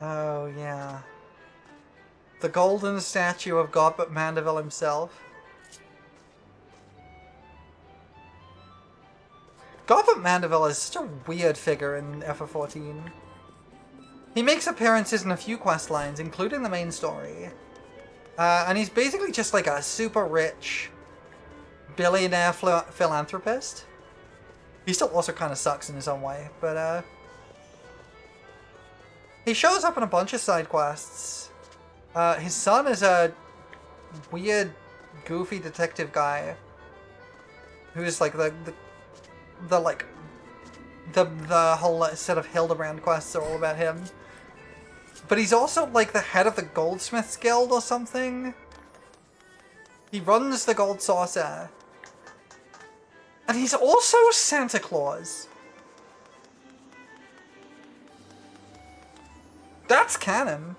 [SPEAKER 1] Oh, yeah. The golden statue of Godbert Mandeville himself. Godbert Mandeville is such a weird figure in FF14. He makes appearances in a few quest lines, including the main story. And he's basically just like a super rich billionaire philanthropist. He still also kind of sucks in his own way, but he shows up in a bunch of side quests. His son is a weird, goofy detective guy who's like the whole set of Hildebrand quests are all about him. But he's also like the head of the Goldsmiths Guild or something. He runs the Gold Saucer. And he's also Santa Claus. That's canon.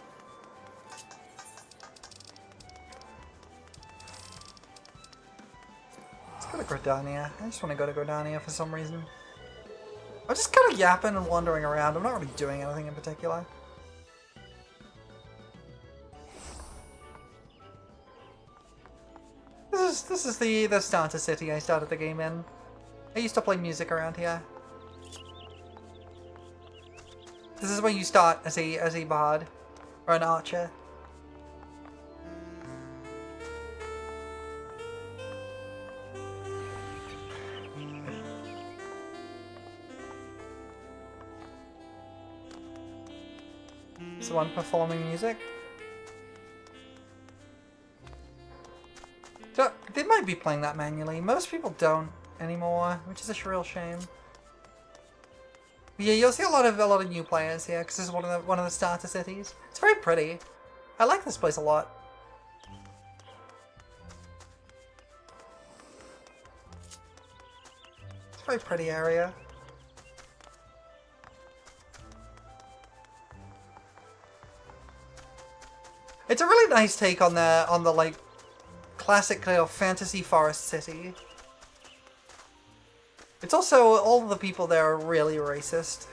[SPEAKER 1] Let's go to Gridania. I just want to go to Gridania for some reason. I'm just kind of yapping and wandering around. I'm not really doing anything in particular. This is the starter city I started the game in. I used to play music around here. This is where you start as a bard. Or an archer. Someone performing music? So, they might be playing that manually. Most people don't anymore, which is a real shame. But yeah, you'll see a lot of new players here because this is one of the starter cities. It's very pretty. I like this place a lot. It's a very pretty area. It's a really nice take on the like classic fantasy forest city. It's also all of the people there are really racist.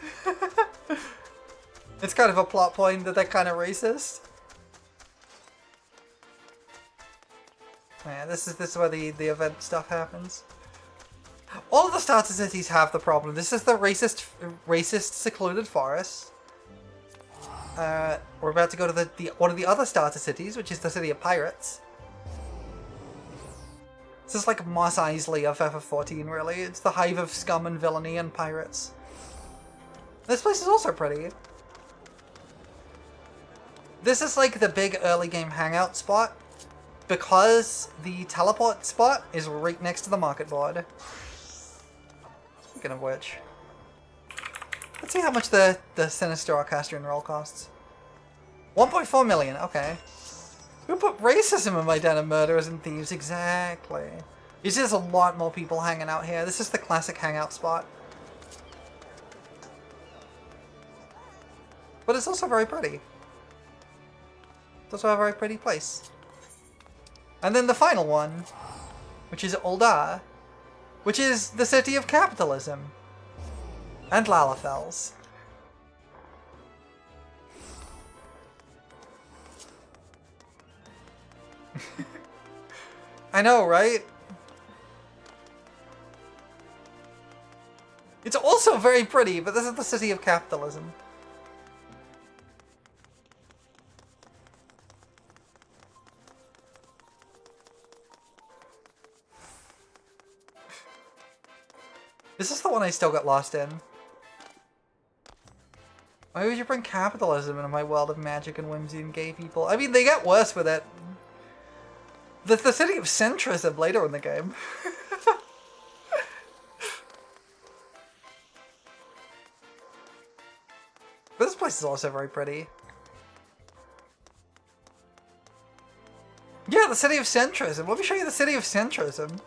[SPEAKER 1] It's kind of a plot point that they're kind of racist. Yeah, this is where the event stuff happens. All of the starter cities have the problem. This is the racist secluded forest. We're about to go to one of the other starter cities, which is the city of pirates. This is like Mos Eisley of FF14, really. It's the hive of scum and villainy and pirates. This place is also pretty. This is like the big early game hangout spot because the teleport spot is right next to the market board. Speaking of which, let's see how much the Sinister Orchestrion roll costs. 1.4 million, okay. Who put racism in my den of murderers and thieves? Exactly. There's just a lot more people hanging out here. This is the classic hangout spot. But it's also very pretty. It's also a very pretty place. And then the final one, which is Uldar, which is the city of capitalism. And Lalafels. I know, right? It's also very pretty, but this is the city of capitalism. This is the one I still got lost in. Why would you bring capitalism into my world of magic and whimsy and gay people? I mean, they get worse with it. The city of centrism later in the game. But this place is also very pretty. Yeah, the city of centrism. Let me show you the city of centrism.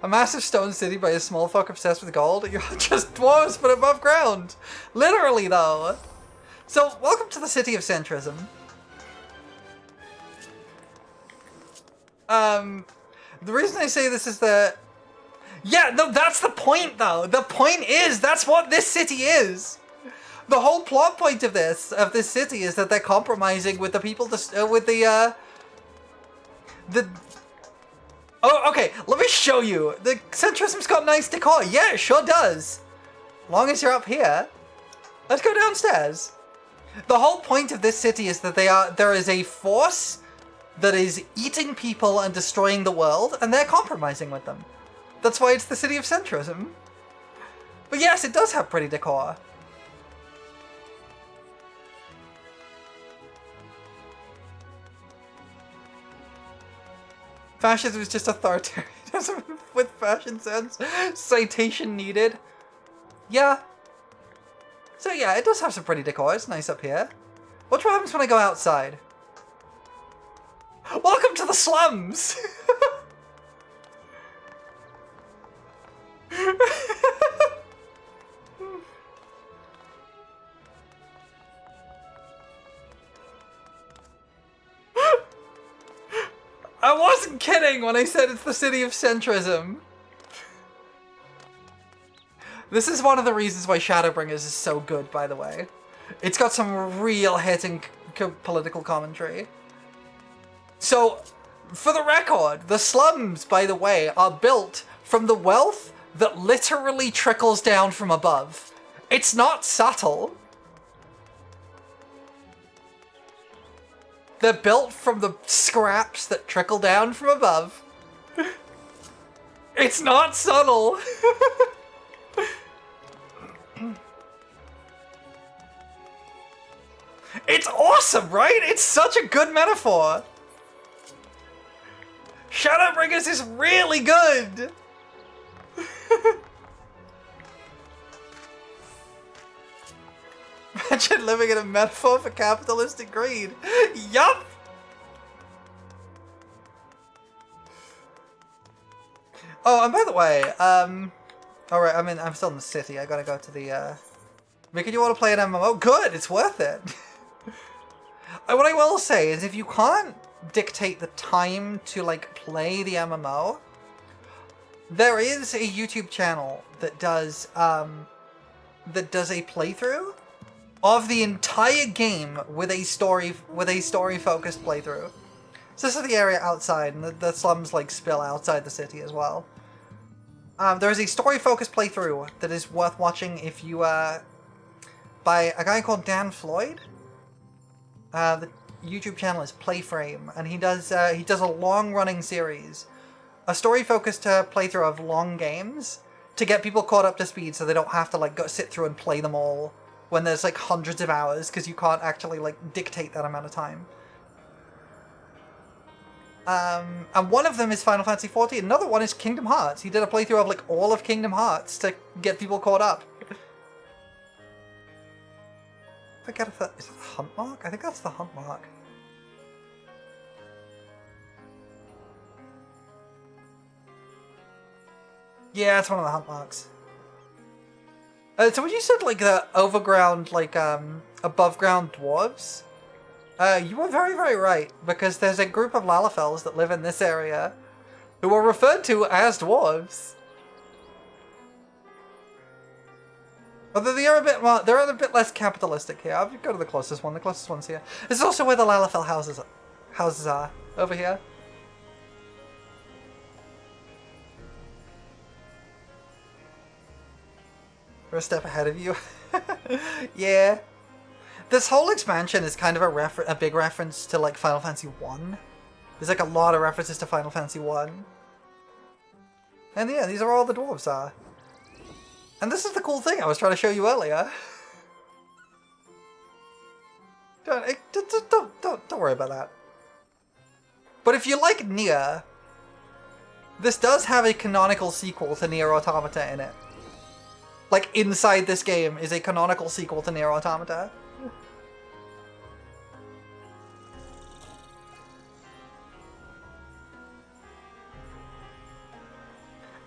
[SPEAKER 1] A massive stone city by a small folk obsessed with gold. You're just dwarves but above ground. Literally, though. So, welcome to the city of centrism. The reason I say this is that... Yeah, no, that's the point, though. The point is, that's what this city is. The whole plot point of this city is that they're compromising with the people, Oh, okay, let me show you. The centrism's got nice decor. Yeah, it sure does. As long as you're up here. Let's go downstairs. The whole point of this city is that there is a force that is eating people and destroying the world, and they're compromising with them. That's why it's the city of centrism. But yes, it does have pretty decor. Fascism is just authoritarianism with fashion sense. Citation needed. Yeah. So yeah, it does have some pretty decor. It's nice up here. Watch what happens when I go outside. Welcome to the slums! I wasn't kidding when I said it's the city of centrism. This is one of the reasons why Shadowbringers is so good, by the way. It's got some real hitting political commentary. So, for the record, the slums, by the way, are built from the wealth that literally trickles down from above. It's not subtle. They're built from the scraps that trickle down from above. It's not subtle. It's awesome, right? It's such a good metaphor. Shadowbringers is really good. Imagine living in a metaphor for capitalistic greed. Yup. Oh, and by the way, alright, I'm still in the city. I gotta go to the, Mickey, you want to play an MMO? Good, it's worth it. What I will say is if you can't dictate the time to, like, play the MMO, there is a YouTube channel that does a playthrough of the entire game with a story-focused playthrough. So this is the area outside, and the slums, like, spill outside the city as well. There is a story-focused playthrough that is worth watching if you, by a guy called Dan Floyd. The YouTube channel is Playframe, and he does a long-running series, a story-focused playthrough of long games to get people caught up to speed, so they don't have to like go sit through and play them all when there's like hundreds of hours, because you can't actually like dictate that amount of time. And one of them is Final Fantasy XIV. Another one is Kingdom Hearts. He did a playthrough of like all of Kingdom Hearts to get people caught up. I forget if that is that the hunt mark? I think that's the hunt mark. Yeah, it's one of the hunt marks. So when you said like the overground, like above ground dwarves, you were very, very right, because there's a group of Lalafels that live in this area who are referred to as dwarves. Although they are a bit less capitalistic here. I'll go to the closest one. The closest one's here. This is also where the Lalafell houses are. Over here. We're a step ahead of you. Yeah. This whole expansion is kind of a big reference to like Final Fantasy 1. There's like a lot of references to Final Fantasy 1. And yeah, these are all the dwarves are. And this is the cool thing I was trying to show you earlier. Don't worry about that. But if you like Nier, this does have a canonical sequel to Nier Automata in it. Like, inside this game is a canonical sequel to Nier Automata.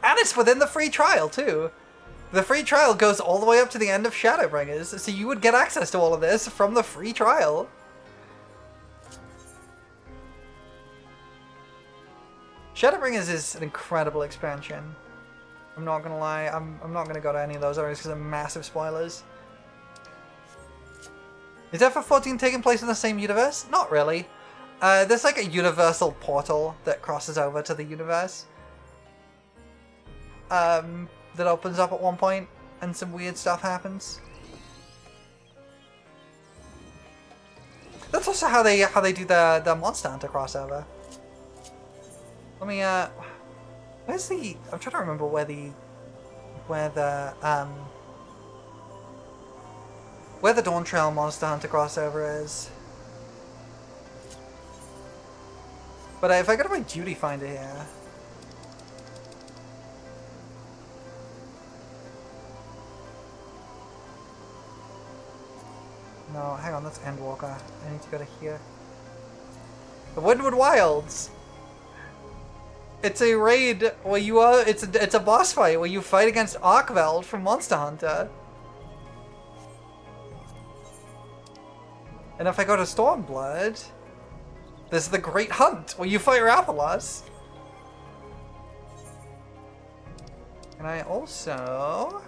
[SPEAKER 1] And it's within the free trial, too. The free trial goes all the way up to the end of Shadowbringers, so you would get access to all of this from the free trial. Shadowbringers is an incredible expansion. I'm not gonna lie, I'm not gonna go to any of those areas because they're massive spoilers. Is FF14 taking place in the same universe? Not really. There's like a universal portal that crosses over to the universe. That opens up at one point, and some weird stuff happens. That's also how they do the Monster Hunter crossover. Let me where's the? I'm trying to remember where the Dawn Trail Monster Hunter crossover is. But if I go to my duty finder here. No, hang on, that's Endwalker. I need to go to here. The Windward Wilds! It's a raid where you are, it's a boss fight where you fight against Arkveld from Monster Hunter. And if I go to Stormblood, there's the Great Hunt where you fight Rathalos. And I also...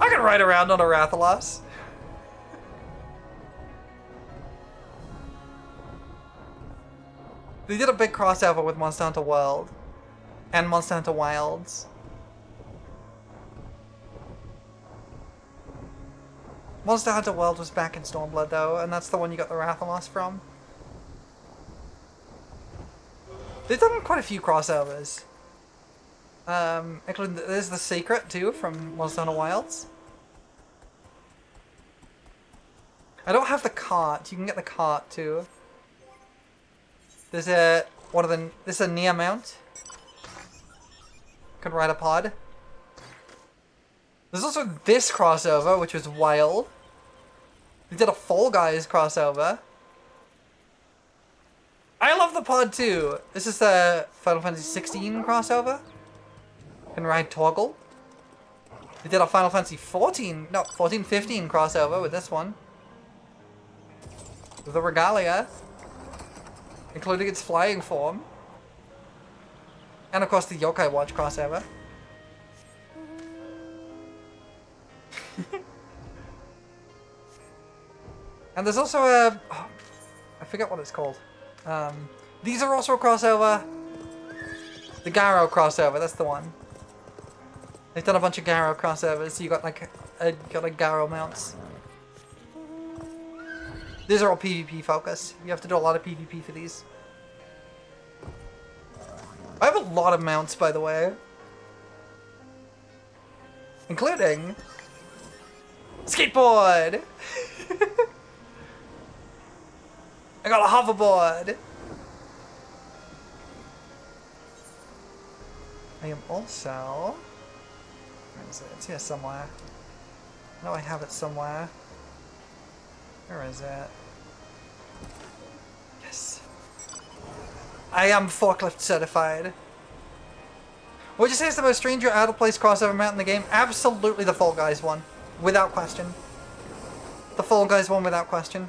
[SPEAKER 1] I can ride around on a Rathalos. They did a big crossover with Monster Hunter World and Monster Hunter Wilds. Monster Hunter World was back in Stormblood though, and that's the one you got the Rathalos from. They've done quite a few crossovers. Including there's the Secret too from Monster Hunter Wilds. I don't have the cart. You can get the cart too. There's a this is a Nia mount. Could ride a pod. There's also this crossover, which was wild. They did a Fall Guys crossover. I love the pod too. This is the Final Fantasy 16 crossover. Can ride Toggle. They did a Final Fantasy 14 crossover with this one. With the Regalia. Including its flying form. And of course the Yokai Watch crossover. And there's also a... Oh, I forget what it's called. These are also a crossover. The Garo crossover, that's the one. They've done a bunch of Garo crossovers, so you got like Garo mounts. These are all PvP focused. You have to do a lot of PvP for these. I have a lot of mounts, by the way. Including... Skateboard! I got a hoverboard! I am also... Where is it? It's here somewhere. I know I have it somewhere. Where is it? Yes. I am forklift certified. Would you say it's the most strange or out of place crossover mount in the game? Absolutely the Fall Guys one. Without question. The Fall Guys one without question.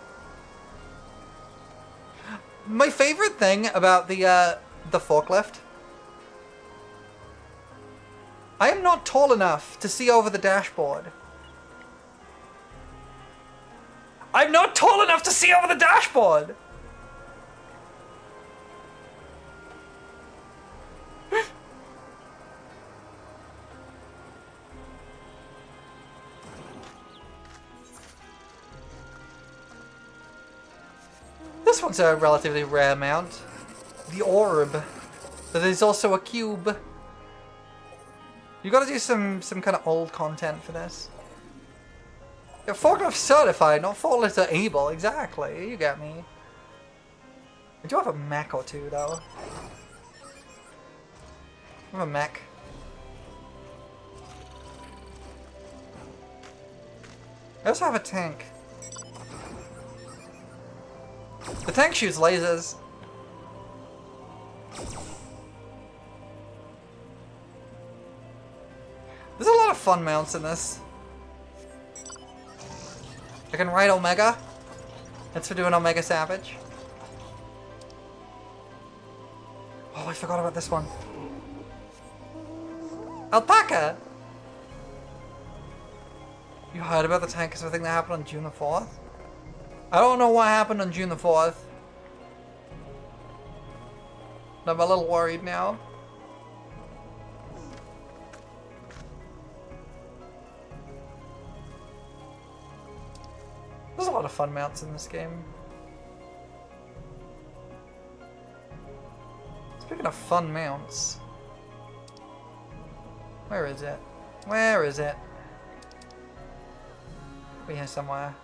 [SPEAKER 1] My favorite thing about the forklift. I am not tall enough to see over the dashboard. I'm not tall enough to see over the dashboard! This one's a relatively rare mount. The Orb. But there's also a cube. You gotta do some kind of old content for this. You're forklift certified, not forklift able. Exactly, you get me. I do have a mech or two, though. I have a mech. I also have a tank. The tank shoots lasers. There's a lot of fun mounts in this. I can ride Omega. That's for doing Omega Savage. Oh, I forgot about this one. Alpaca! You heard about the tank thing that happened on June the 4th? I don't know what happened on June the 4th. I'm a little worried now. There's a lot of fun mounts in this game. Speaking of fun mounts. Where is it? Where is it? We're here somewhere.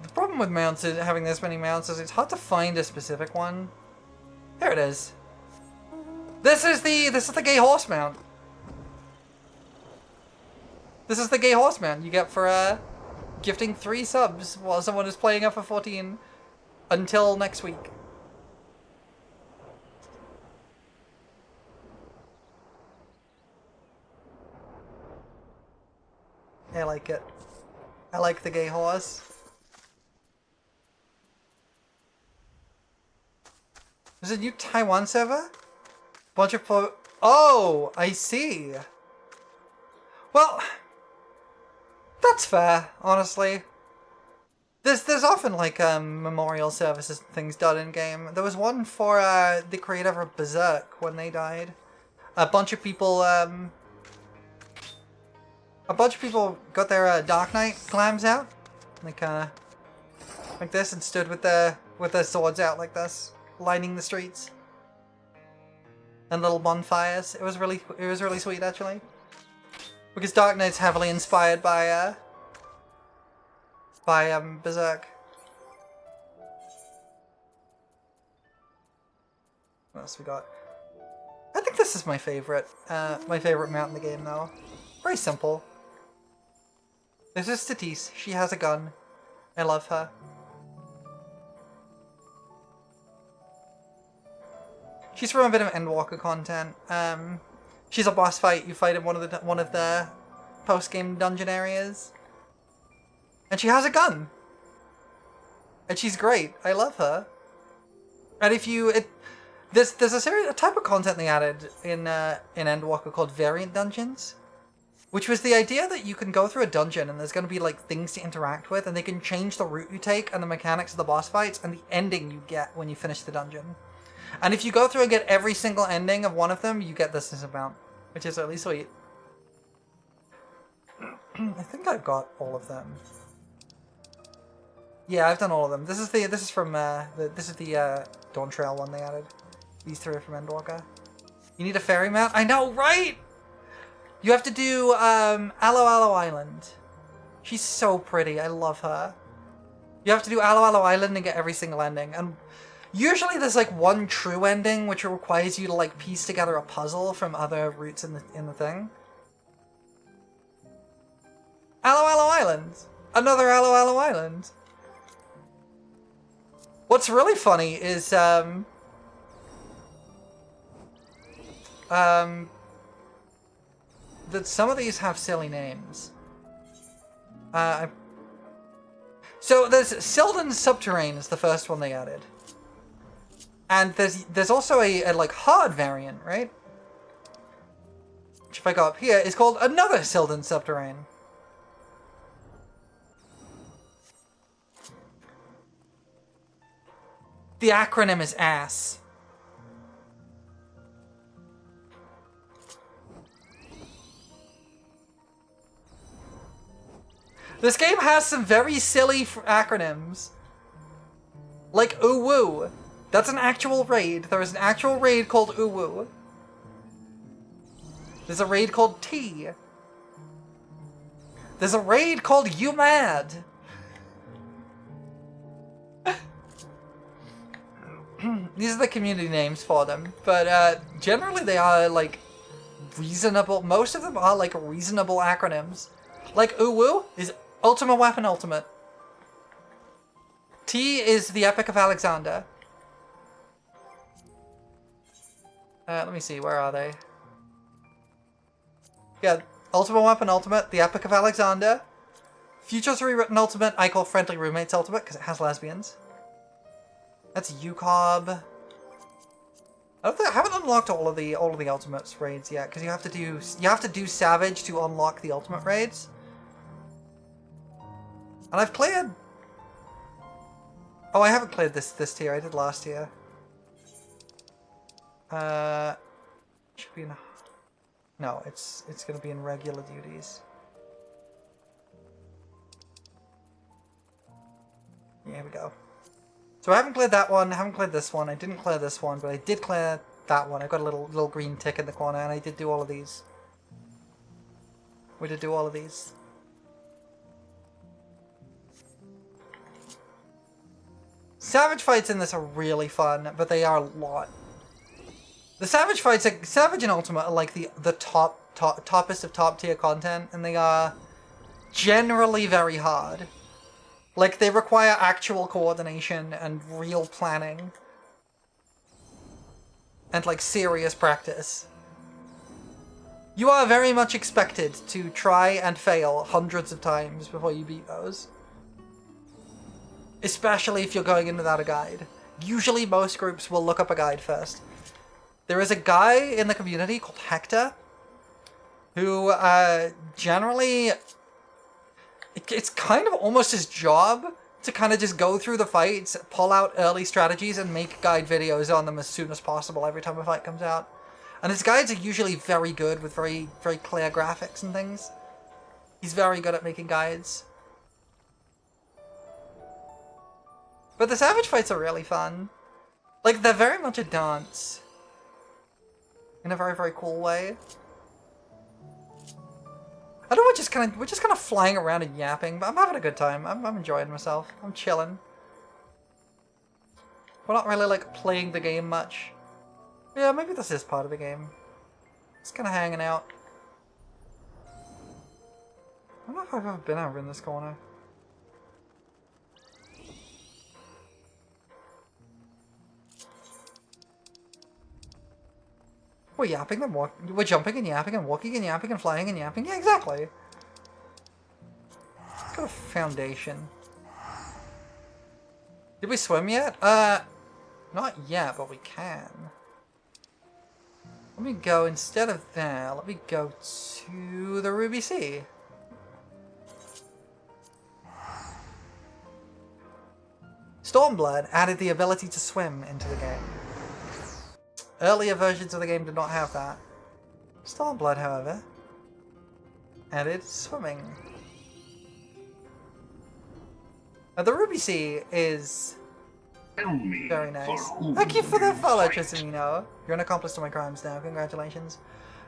[SPEAKER 1] The problem with mounts is having this many mounts is it's hard to find a specific one. There it is. This is the gay horse mount. This is the gay horse mount you get for gifting 3 subs while someone is playing FF14 until next week. I like it. I like the gay horse. There's a new Taiwan server? Bunch of Oh, I see. Well, that's fair, honestly. There's often like memorial services and things done in game. There was one for the creator of Berserk when they died. A bunch of people got their Dark Knight glams out, like this, and stood with their swords out like this, lining the streets, and little bonfires. It was really sweet actually, because Dark Knight's heavily inspired by Berserk. What else we got? I think this is my favorite mount in the game though. Very simple. This is Tatis. She has a gun. I love her. She's from a bit of Endwalker content. She's a boss fight. You fight in one of the post-game dungeon areas. And she has a gun. And she's great. I love her. And if you... There's a type of content they added in Endwalker called variant dungeons. Which was the idea that you can go through a dungeon and there's going to be like things to interact with, and they can change the route you take and the mechanics of the boss fights and the ending you get when you finish the dungeon. And if you go through and get every single ending of one of them, you get this as a mount, which is really sweet. I think I've got all of them. Yeah, I've done all of them. This is the Dawn Trail one they added. These three are from Endwalker. You need a fairy mount? I know, right? You have to do Aloe Aloe Island. She's so pretty. I love her. You have to do Aloe Aloe Island and get every single ending. And usually there's like one true ending which requires you to like piece together a puzzle from other routes in the thing. Aloe Aloe Island. Another Aloe Aloe Island. What's really funny is that some of these have silly names. So there's Sildon's Subterrane is the first one they added. And there's also a like hard variant, right? Which if I go up here is called another Sildon's Subterrane. The acronym is ASS. This game has some very silly acronyms. Like Uwu. That's an actual raid. There is an actual raid called Uwu. There's a raid called T. There's a raid called You Mad. These are the community names for them. But generally they are like reasonable. Most of them are like reasonable acronyms. Like Uwu is Ultima Weapon Ultimate. T is the Epic of Alexander. Let me see, where are they? Yeah, Ultima Weapon Ultimate, the Epic of Alexander. Futures Rewritten Ultimate, I call Friendly Roommates Ultimate because it has lesbians. That's UCOB. I haven't unlocked all of the Ultimates raids yet because you have to do Savage to unlock the Ultimate raids. And I've cleared... Oh, I haven't cleared this tier. I did last year. Should be in... No, it's going to be in regular duties. Yeah, here we go. So I haven't cleared that one. I haven't cleared this one. I didn't clear this one, but I did clear that one. I got a little green tick in the corner, and I did do all of these. We did do all of these. Savage fights in this are really fun, but they are a lot. The Savage fights, Savage and Ultimate are like the toppest of top tier content, and they are generally very hard. Like, they require actual coordination and real planning. And, like, serious practice. You are very much expected to try and fail hundreds of times before you beat those. Especially if you're going in without a guide. Usually most groups will look up a guide first. There is a guy in the community called Hector, who generally... It's kind of almost his job to kind of just go through the fights, pull out early strategies, and make guide videos on them as soon as possible every time a fight comes out. And his guides are usually very good with very, very clear graphics and things. He's very good at making guides. But the Savage fights are really fun. Like, they're very much a dance. In a very, very cool way. I know we're just kind of flying around and yapping, but I'm having a good time. I'm enjoying myself. I'm chilling. We're not really like playing the game much. Yeah, maybe this is part of the game. Just kind of hanging out. I don't know if I've ever been over in this corner. We're yapping and we're jumping and yapping and walking and yapping and flying and yapping. Yeah, exactly. It's got a foundation. Did we swim yet? Not yet, but we can. Let me go, instead of there, let me go to the Ruby Sea. Stormblood added the ability to swim into the game. Earlier versions of the game did not have that. Stormblood, however, added swimming. Now, the Ruby Sea is
[SPEAKER 3] Tell me
[SPEAKER 1] very nice.
[SPEAKER 3] for whom
[SPEAKER 1] Thank you for the
[SPEAKER 3] you
[SPEAKER 1] follow,
[SPEAKER 3] fight.
[SPEAKER 1] Tristanino. You're an accomplice to my crimes now. Congratulations.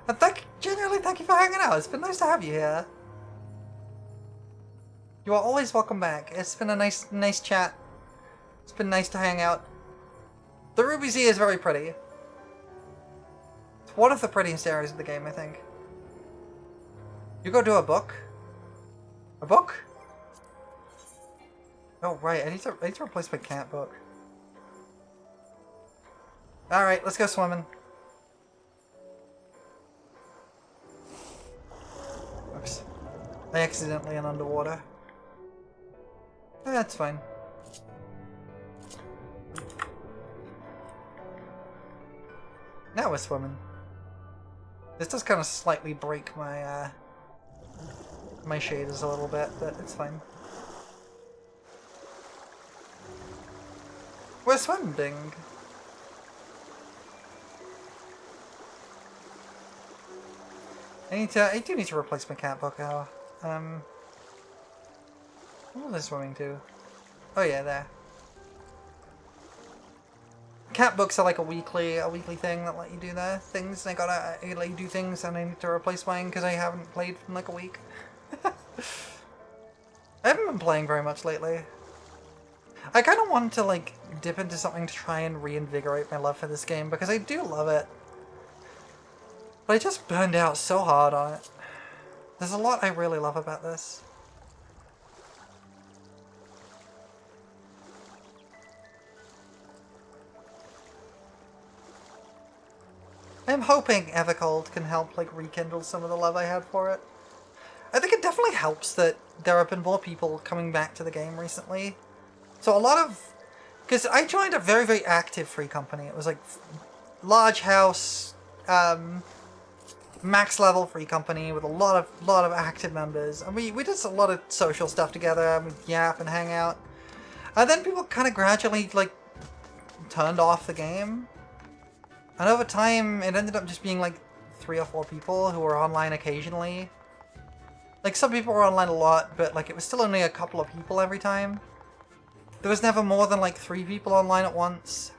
[SPEAKER 1] And genuinely thank you for hanging out. It's been nice to have you here. You are always welcome back. It's been a nice chat. It's been nice to hang out. The Ruby Sea is very pretty. It's one of the prettiest areas of the game, I think. You go do a book? A book? Oh right, I need to replace my cat book. Alright, let's go swimming. Oops. I accidentally went underwater. That's fine. Now we're swimming. This does kind of slightly break my my shaders a little bit, but it's fine. We're swimming. I do need to replace my cat book now. What was I swimming to? Oh yeah, there. Cat books are like a weekly thing that let you do the things. I let you do things, and I need to replace mine because I haven't played in like a week. I haven't been playing very much lately. I kind of want to like dip into something to try and reinvigorate my love for this game because I do love it. But I just burned out so hard on it. There's a lot I really love about this. I'm hoping Evercold can help like rekindle some of the love I had for it. I think it definitely helps that there have been more people coming back to the game recently. So a lot of... Because I joined a very, very active free company. It was like large house, max level free company with a lot of active members. And we did a lot of social stuff together, and we'd yap and hang out. And then people kind of gradually like turned off the game. And over time, it ended up just being like 3 or 4 people who were online occasionally. Like some people were online a lot, but like it was still only a couple of people every time. There was never more than like 3 people online at once.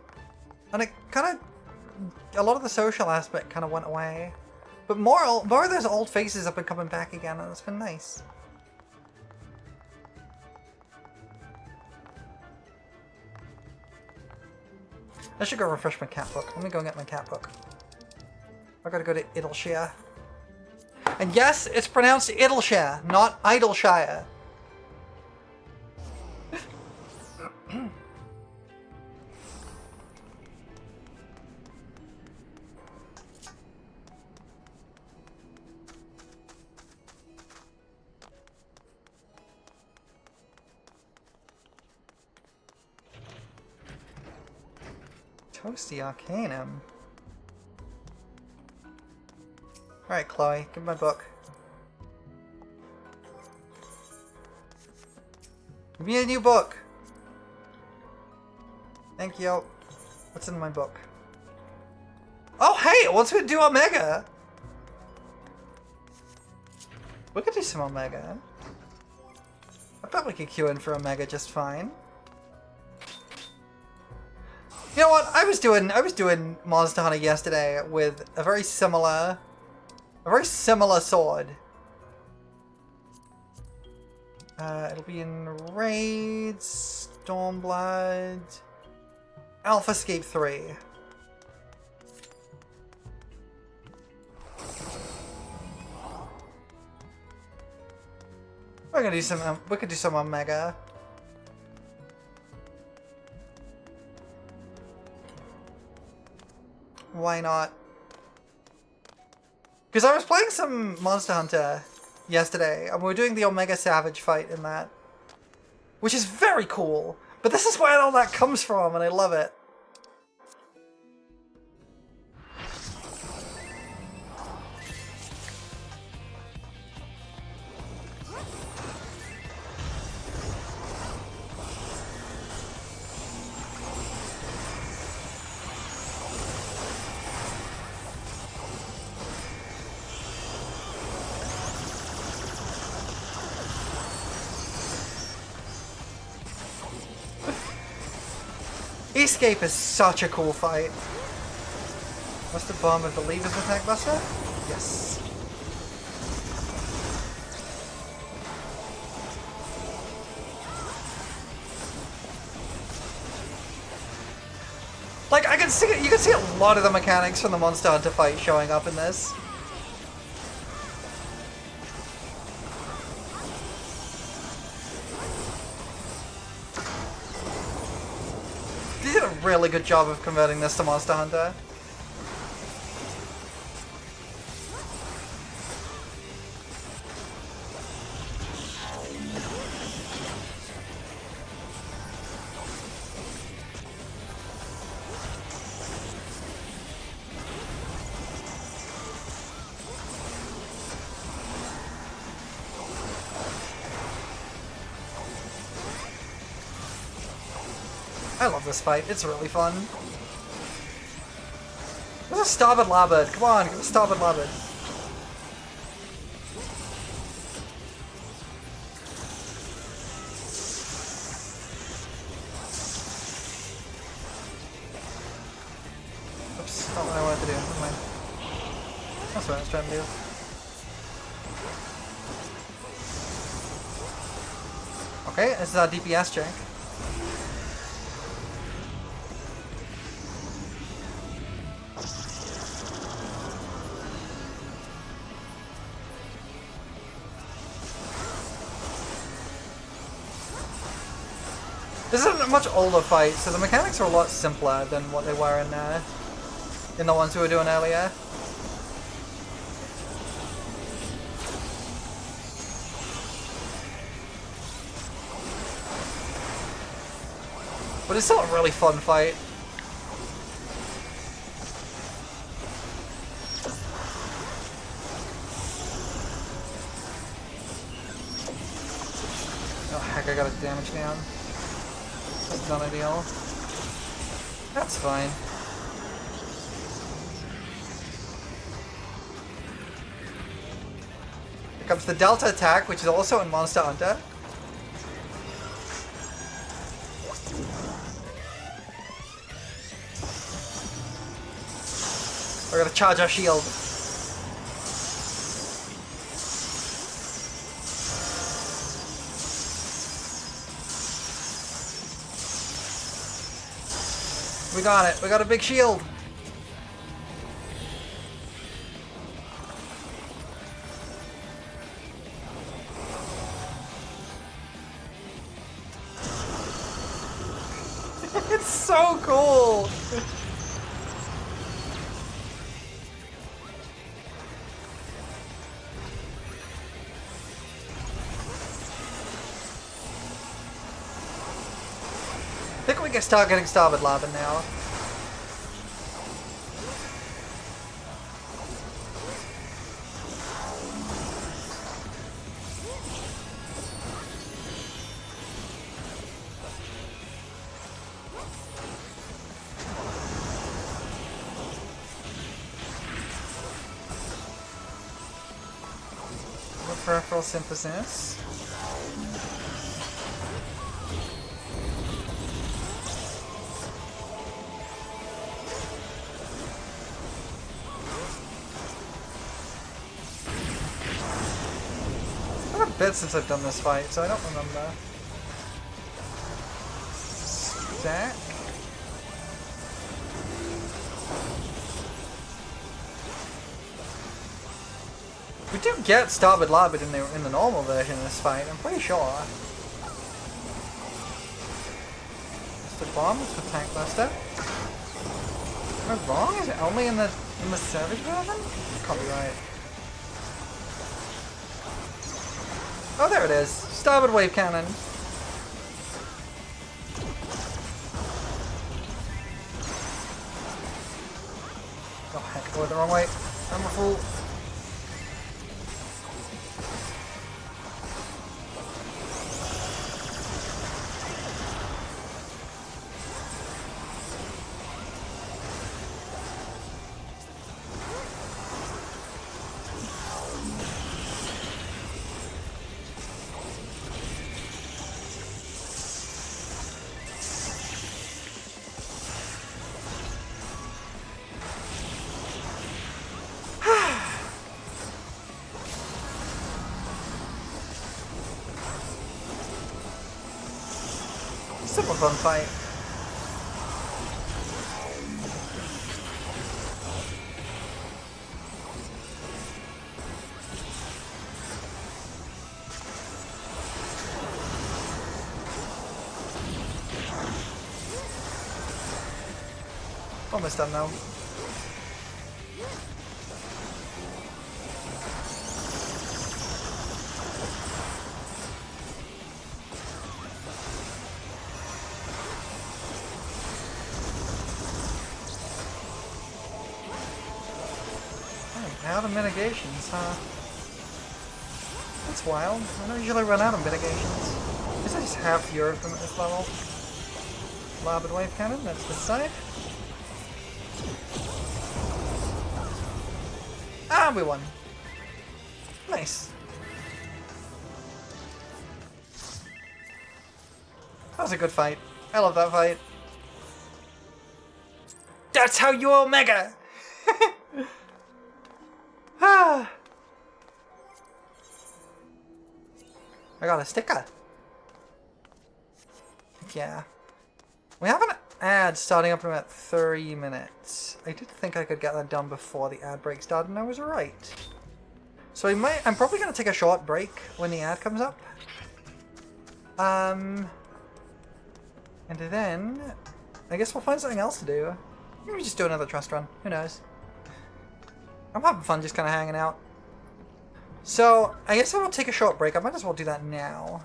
[SPEAKER 1] And it kind of... A lot of the social aspect kind of went away. But more of those old faces have been coming back again, and it's been nice. I should go refresh my cat book. Let me go and get my cat book. I gotta go to Idleshire. And yes, it's pronounced Idleshire, not Idleshire. Toasty Arcanum. Alright, Chloe, give me my book. Give me a new book! Thank you. What's in my book? Oh, hey! What's we do Omega? We could do some Omega. I bet we could queue in for Omega just fine. You know what? I was doing Monster Hunter yesterday with a very similar sword. It'll be in Raids, Stormblood, FFXIV. We're gonna do some. We could do some Omega. Why not? Because I was playing some Monster Hunter yesterday, and we were doing the Omega Savage fight in that, which is very cool. But this is where all that comes from, and I love it. Escape is such a cool fight. Must have bomb, I believe, is Attack Buster? Yes. Like, I can see it, you can see a lot of the mechanics from the Monster Hunter fight showing up in this. They did a really good job of converting this to Monster Hunter. I love this fight, it's really fun. Where's a starboard larboard? Come on, give a starboard larboard. Oops, not what I wanted to do, never mind. That's what I was trying to do. Okay, this is our DPS check. This is a much older fight, so the mechanics are a lot simpler than what they were in the ones we were doing earlier. But it's still a really fun fight. Oh heck, I got his damage down. That's not ideal. That's fine. Here comes the Delta attack, which is also in Monster Hunter. We're gonna charge our shield. We got it. We got a big shield. It's so cool. I think we can start getting starboard larboard now. peripheral synthesis. It's been a bit since I've done this fight, so I don't remember. Stack. We do get Starboard Larboard in the normal version of this fight, I'm pretty sure. Mr. Bomb, Mr. Tank Buster. Am I wrong? Is it only in the Savage version? Can't be right. Oh, there it is. Starboard Wave Cannon. Oh heck, I went the wrong way. I'm a fool. Super fun fight. Almost done now. Out of mitigations, huh? That's wild. I don't usually run out of mitigations. I guess I just have fewer of them at this level. Larboard Wave Cannon, that's this side. Ah, we won. Nice. That was a good fight. I love that fight. That's how you Omega! I got a sticker. Yeah. We have an ad starting up in about 30 minutes. I did think I could get that done before the ad break started, and I was right. So I'm probably going to take a short break when the ad comes up. And then I guess we'll find something else to do. Maybe just do another trust run. Who knows? I'm having fun just kind of hanging out. So, I guess I will take a short break. I might as well do that now.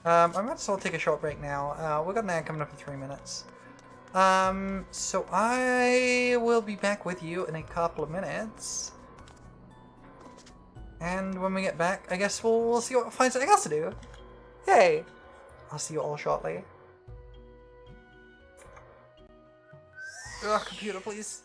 [SPEAKER 1] I might as well take a short break now. We've got an ad coming up in 3 minutes. So I will be back with you in a couple of minutes. And when we get back, I guess we'll see what we'll find something else to do. Yay! I'll see you all shortly. Ugh, computer, please.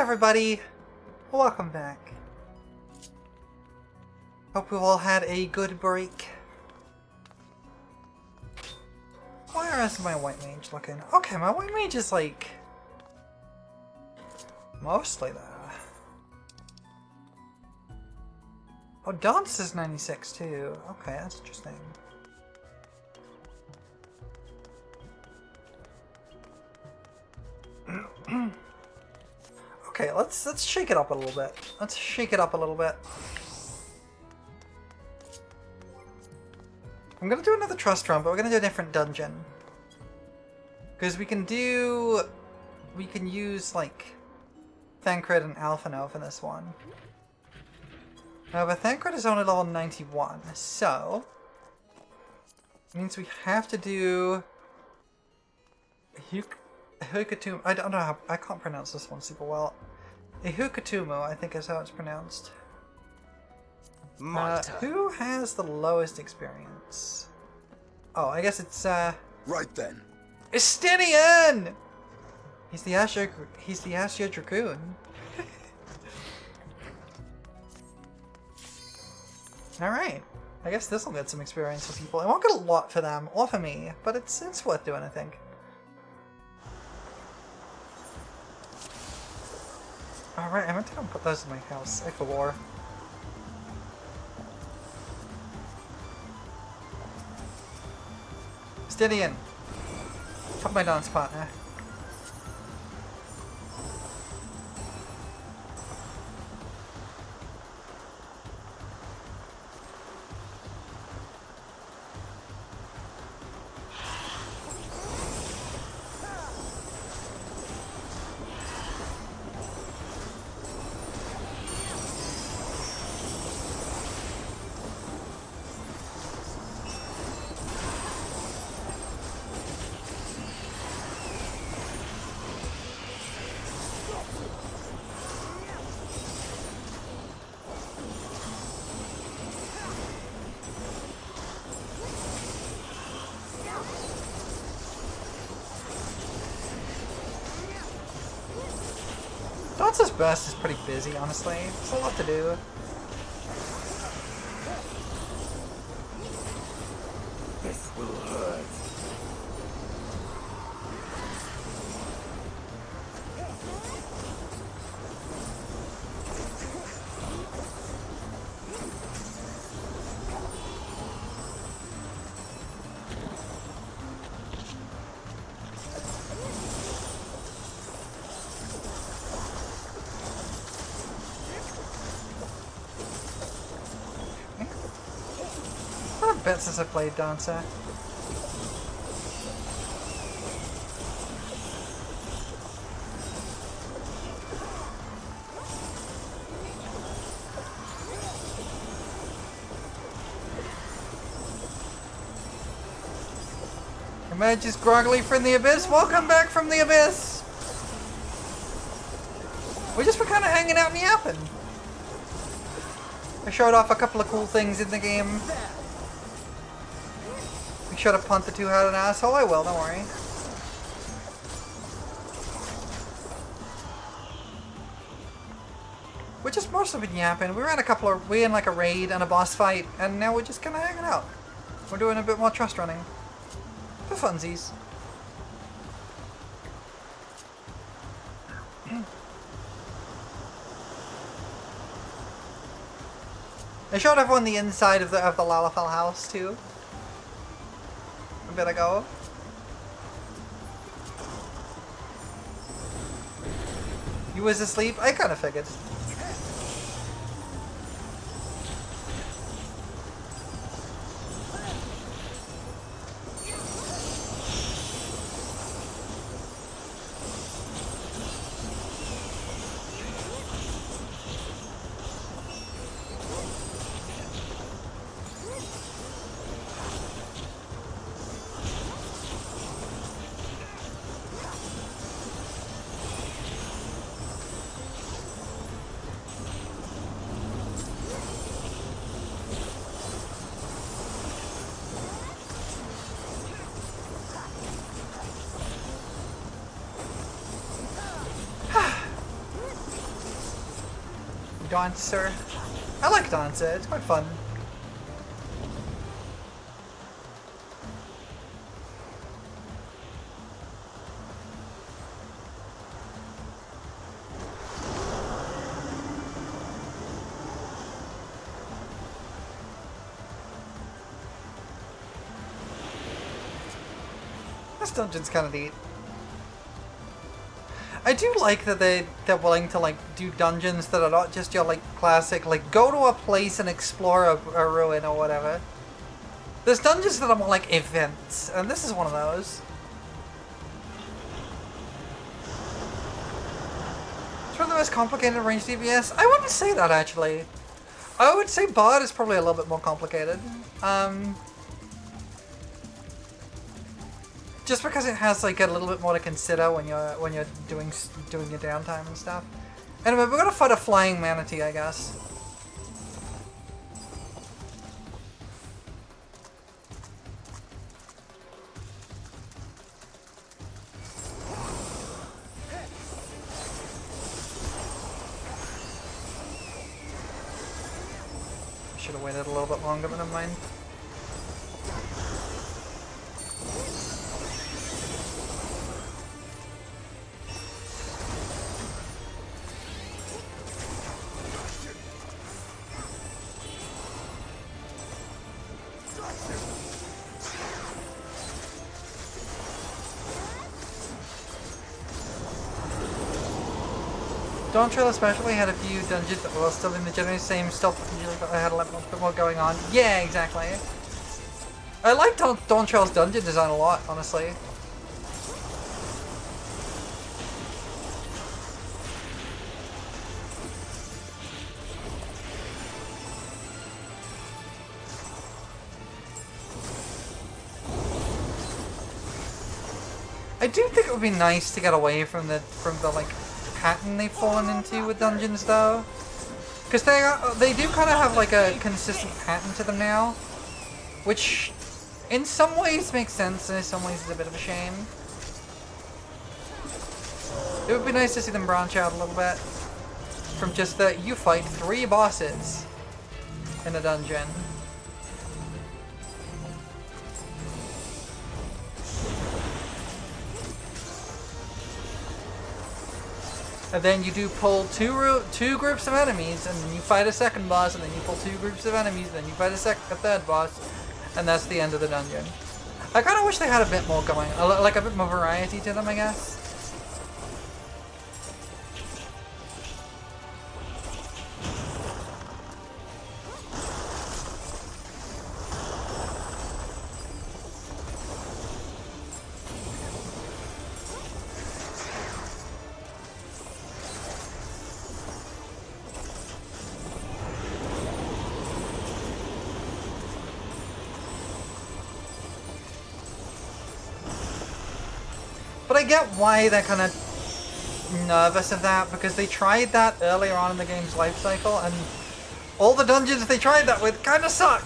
[SPEAKER 1] everybody! Welcome back. Hope we all had a good break. Where is my white mage looking? Okay, my white mage is like... mostly there. Oh, Dance is 96 too. Okay, that's interesting. Okay, let's shake it up a little bit. Let's shake it up a little bit. I'm gonna do another trust run, but we're gonna do a different dungeon. Because we can use like Thancred and Alphino for this one. However, Thancred is only level 91, so it means we have to do Hukatumu. I don't know how, I can't pronounce this one super well. Hukatumu, I think is how it's pronounced. Who has the lowest experience? Oh, I guess it's
[SPEAKER 8] Right then.
[SPEAKER 1] Estinian! He's the Asher Dragoon. Alright. I guess this will get some experience for people. It won't get a lot for them, or for me, but it's worth doing, I think. Alright, I meant to put those in my house. I for war. Stidian! Help my dance partner. Dance's burst is pretty busy, honestly. There's a lot to do.
[SPEAKER 8] This will hurt.
[SPEAKER 1] It's been a bit since I played Dancer. Emerges groggily from the abyss. Welcome back from the abyss. We just were kind of hanging out and yapping. I showed off a couple of cool things in the game. Make sure to punt the two-headed asshole. I will, don't worry. We're just mostly been yapping. We ran we in like a raid and a boss fight, and now we're just kind of hanging out. We're doing a bit more trust running. For funsies. I showed everyone the inside of the Lalafell house too. A bit ago. You was asleep? I kinda figured. Dancer. I like Dancer, it's quite fun. This dungeon's kind of neat. I do like that they're willing to like do dungeons that are not just your like classic like go to a place and explore a ruin or whatever. There's dungeons that are more like events, and this is one of those. It's one of the most complicated ranged DPS. I wouldn't say that actually. I would say Bard is probably a little bit more complicated. Just because it has like a little bit more to consider when you're doing your downtime and stuff. Anyway, we're gonna fight a flying manatee, I guess. Should have waited a little bit longer, but never mind. Dawn Trail especially had a few dungeons that were still in the generally same stealth, but I had a little bit more going on. Yeah, exactly. I like Dawn Trail's dungeon design a lot, honestly. I do think it would be nice to get away from the like pattern they've fallen into with dungeons though, because they do kind of have like a consistent pattern to them now, which in some ways makes sense and in some ways is a bit of a shame. It would be nice to see them branch out a little bit from just that you fight 3 bosses in a dungeon. And then you do pull two groups of enemies, and then you fight a second boss, and then you pull 2 groups of enemies, and then you fight a third boss, and that's the end of the dungeon. I kind of wish they had a bit more going, like a bit more variety to them, I guess. But I get why they're kind of nervous of that, because they tried that earlier on in the game's life cycle, and all the dungeons they tried that with kind of suck.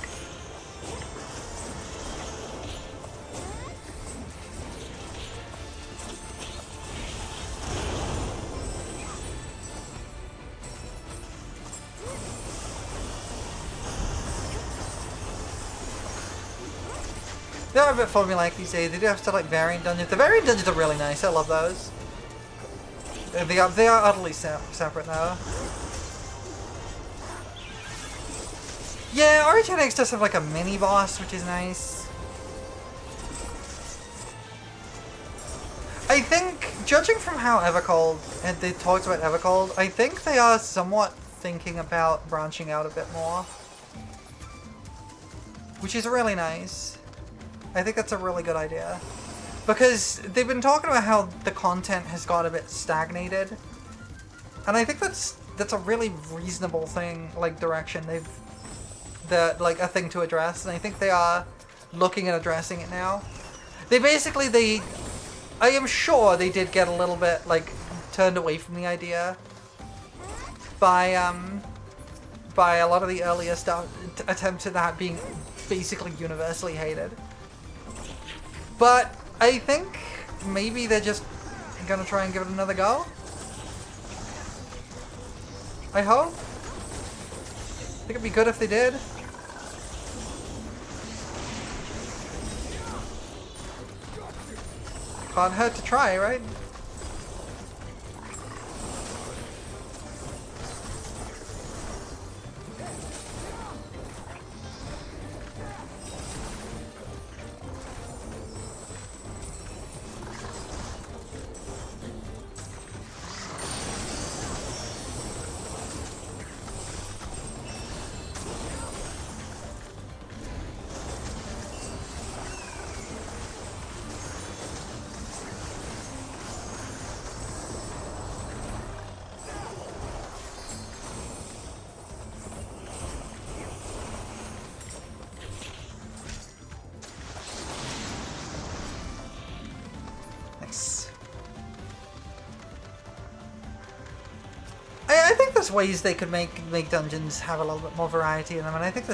[SPEAKER 1] They are a bit formulaic these days. They do have stuff like variant dungeons. The variant dungeons are really nice. I love those. They are utterly separate now. Yeah, Origin X does have like a mini boss, which is nice. I think, judging from how Evercold, and they talked about Evercold, I think they are somewhat thinking about branching out a bit more. Which is really nice. I think that's a really good idea. Because they've been talking about how the content has got a bit stagnated. And I think that's a really reasonable thing, like direction like a thing to address, and I think they are looking at addressing it now. I am sure they did get a little bit like turned away from the idea by a lot of the earlier stuff, attempts at that being basically universally hated. But I think maybe they're just gonna try and give it another go. I hope. think it'd be good if they did. Can't hurt to try, right? Nice. I think there's ways they could make dungeons have a little bit more variety in them, and I think I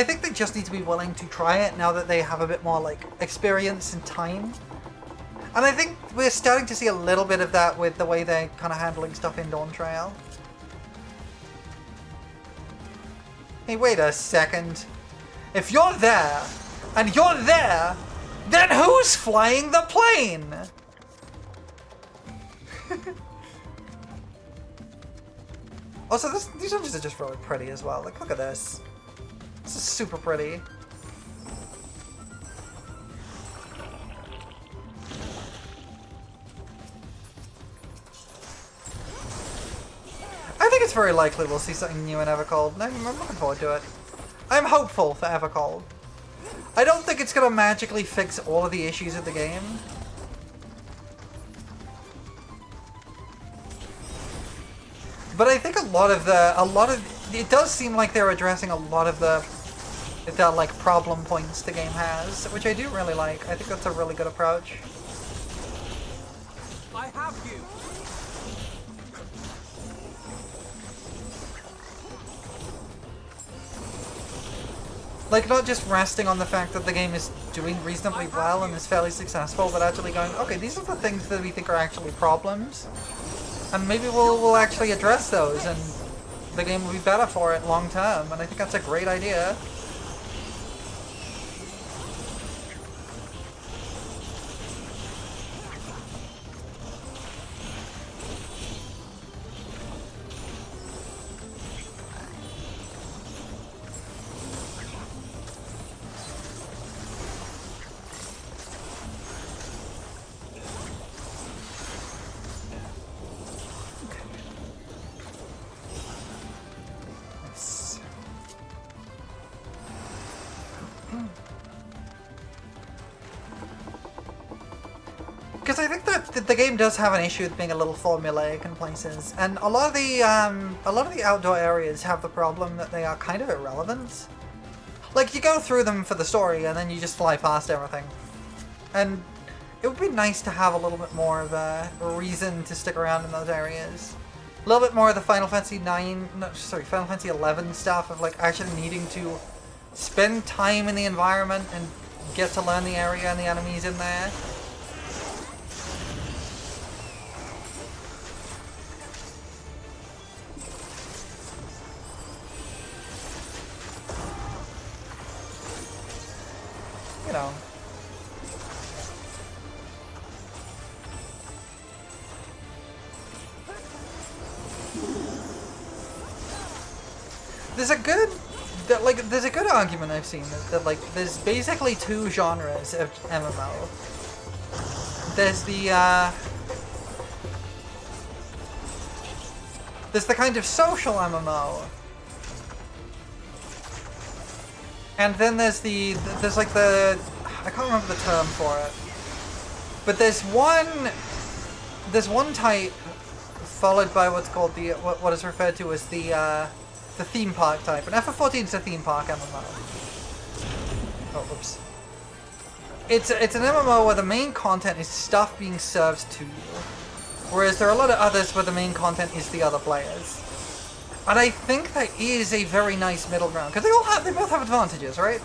[SPEAKER 1] think they just need to be willing to try it now that they have a bit more like experience and time. And I think we're starting to see a little bit of that with the way they're kind of handling stuff in Dawn Trail. Hey, wait a second. If you're there, and you're there, then who's flying the plane? Also, these dungeons are just really pretty as well. Like, look at this. This is super pretty. I think it's very likely we'll see something new in Evercold. I'm looking forward to it. I'm hopeful for Evercold. I don't think it's gonna magically fix all of the issues of the game. But I think it does seem like they're addressing a lot of the like problem points the game has, which I do really like. I think that's a really good approach.
[SPEAKER 4] I have you.
[SPEAKER 1] Like, not just resting on the fact that the game is doing reasonably well and is fairly successful, but actually going, okay, these are the things that we think are actually problems. And maybe we'll actually address those, and the game will be better for it long term, and I think that's a great idea. Because I think that the game does have an issue with being a little formulaic in places, and a lot of the outdoor areas have the problem that they are kind of irrelevant. Like, you go through them for the story, and then you just fly past everything. And it would be nice to have a little bit more of a reason to stick around in those areas. A little bit more of the Final Fantasy XI stuff of like actually needing to spend time in the environment and get to learn the area and the enemies in there. You know. There's a good argument I've seen that like there's basically two genres of MMO. There's the kind of social MMO. And then there's like the I can't remember the term for it. But there's one type followed by what's called what is referred to as the theme park type. And FF14 is a theme park MMO. Oh, whoops. It's an MMO where the main content is stuff being served to you. Whereas there are a lot of others where the main content is the other players. And I think that is a very nice middle ground, because they both have advantages, right?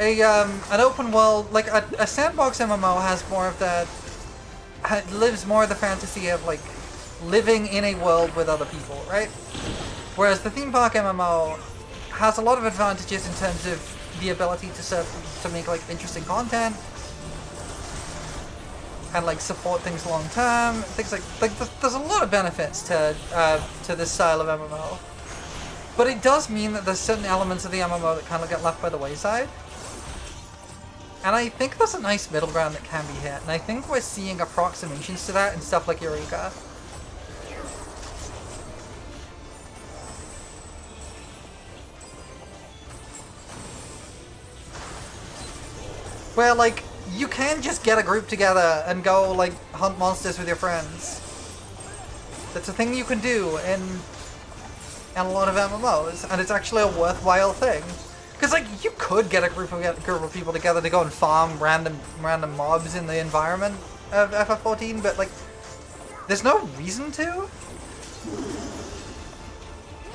[SPEAKER 1] An open world, like a sandbox MMO has more of that, lives more of the fantasy of like living in a world with other people, right? Whereas the theme park MMO has a lot of advantages in terms of the ability to make like interesting content and like support things long term. Things like there's a lot of benefits to this style of MMO, but it does mean that there's certain elements of the MMO that kind of get left by the wayside. And I think there's a nice middle ground that can be hit, and I think we're seeing approximations to that in stuff like Eureka. Where, like, you can just get a group together and go, like, hunt monsters with your friends. That's a thing you can do in a lot of MMOs, and it's actually a worthwhile thing. Because, like, you could get a group of people together to go and farm random mobs in the environment of FF14, but, like, there's no reason to.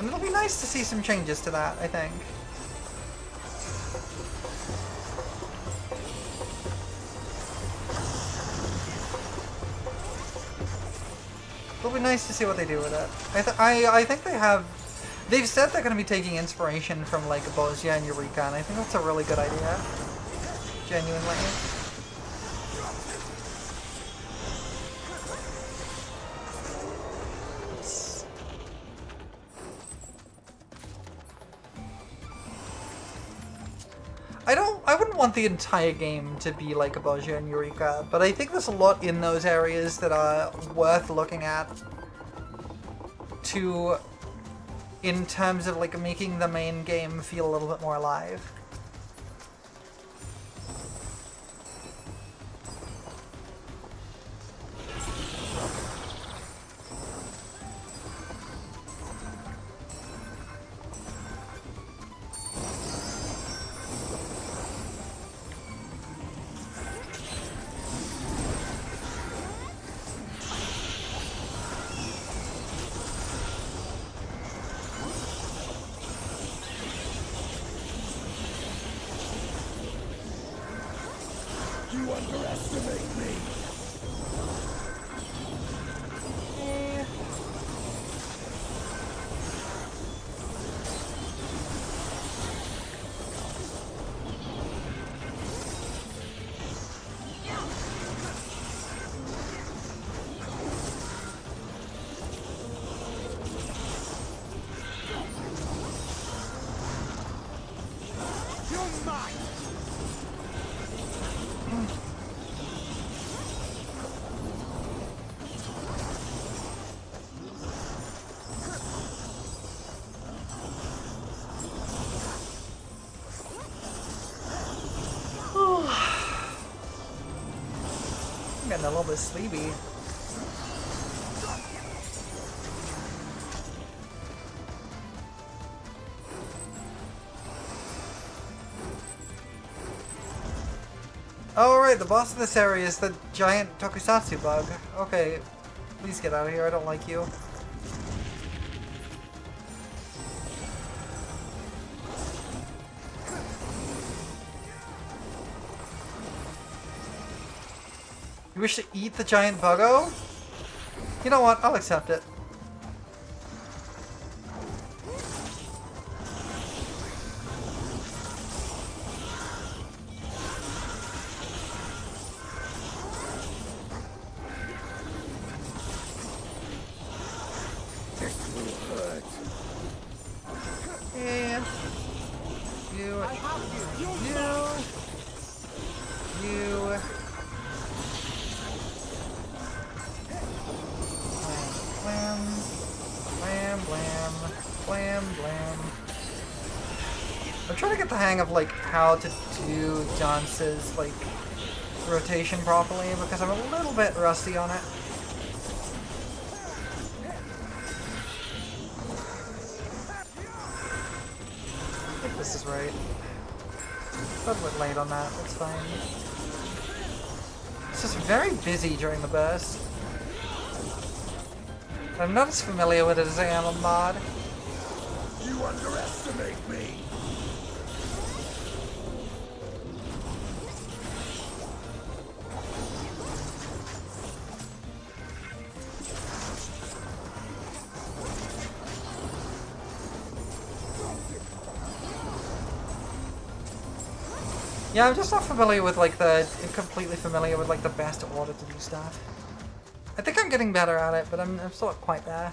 [SPEAKER 1] And it'll be nice to see some changes to that, I think. It'll be nice to see what they do with it. I think they have... They've said they're going to be taking inspiration from, like, Bozia and Eureka, and I think that's a really good idea. Genuinely. I wouldn't want the entire game to be like Bozia and Eureka, but I think there's a lot in those areas that are worth looking at to... in terms of like making the main game feel a little bit more alive.
[SPEAKER 8] You underestimate me. You're mine.
[SPEAKER 1] I'm getting a little bit sleepy. Oh right, the boss of this area is the giant tokusatsu bug. Okay, please get out of here, I don't like you. You wish to eat the giant buggo? You know what, I'll accept it.
[SPEAKER 8] This will hurt.
[SPEAKER 1] And you. Blam, blam, blam, blam, blam. I'm trying to get the hang of like how to do Johns's like rotation properly because I'm a little bit rusty on it. I think this is right. A little bit late on that, that's fine. It's just very busy during the burst. I'm not as familiar with it as I am on mod.
[SPEAKER 8] You underestimate me.
[SPEAKER 1] Yeah, I'm just not familiar with like completely familiar with like the best order to do stuff. I think I'm getting better at it, but I'm still not quite there.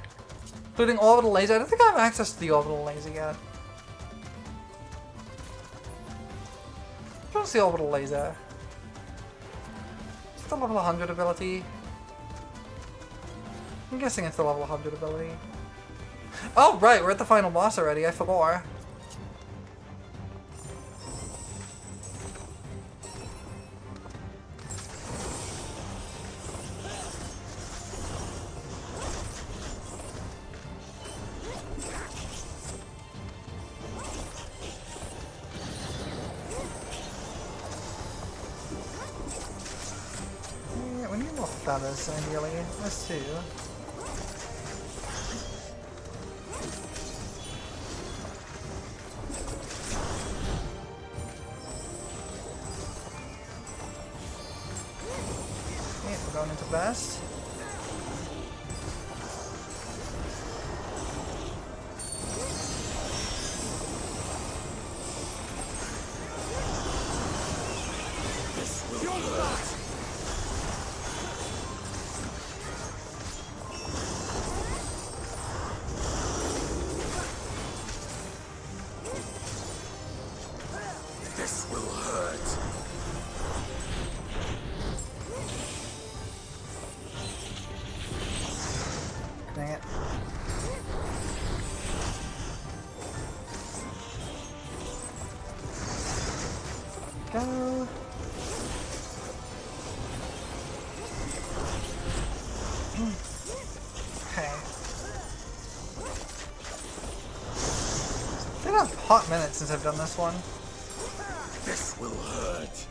[SPEAKER 1] Including orbital laser. I don't think I have access to the orbital laser yet. What's the orbital laser? Is it the level 100 ability? I'm guessing it's the level 100 ability. Oh right, we're at the final boss already. I forgot. We need more feathers, ideally. Let's do. Okay, we're going into best.
[SPEAKER 8] This will hurt.
[SPEAKER 1] Dang it. Go. Okay. It's been a hot minute since I've done this one.
[SPEAKER 8] This will hurt.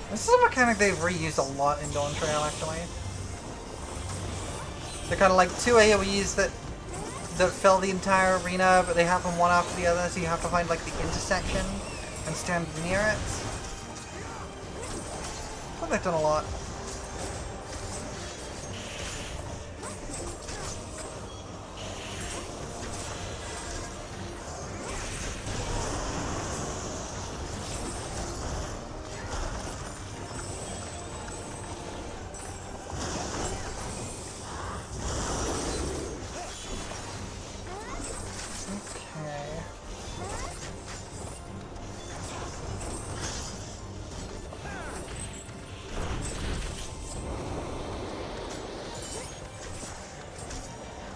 [SPEAKER 1] This is a mechanic they've reused a lot in Dawn Trail, actually. They're kind of like two AoEs that fill the entire arena, but they happen one after the other, so you have to find like the intersection and stand near it. I think they've done a lot. Okay.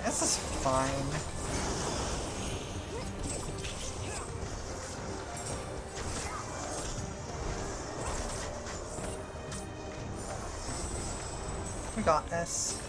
[SPEAKER 1] This is fine. We got this.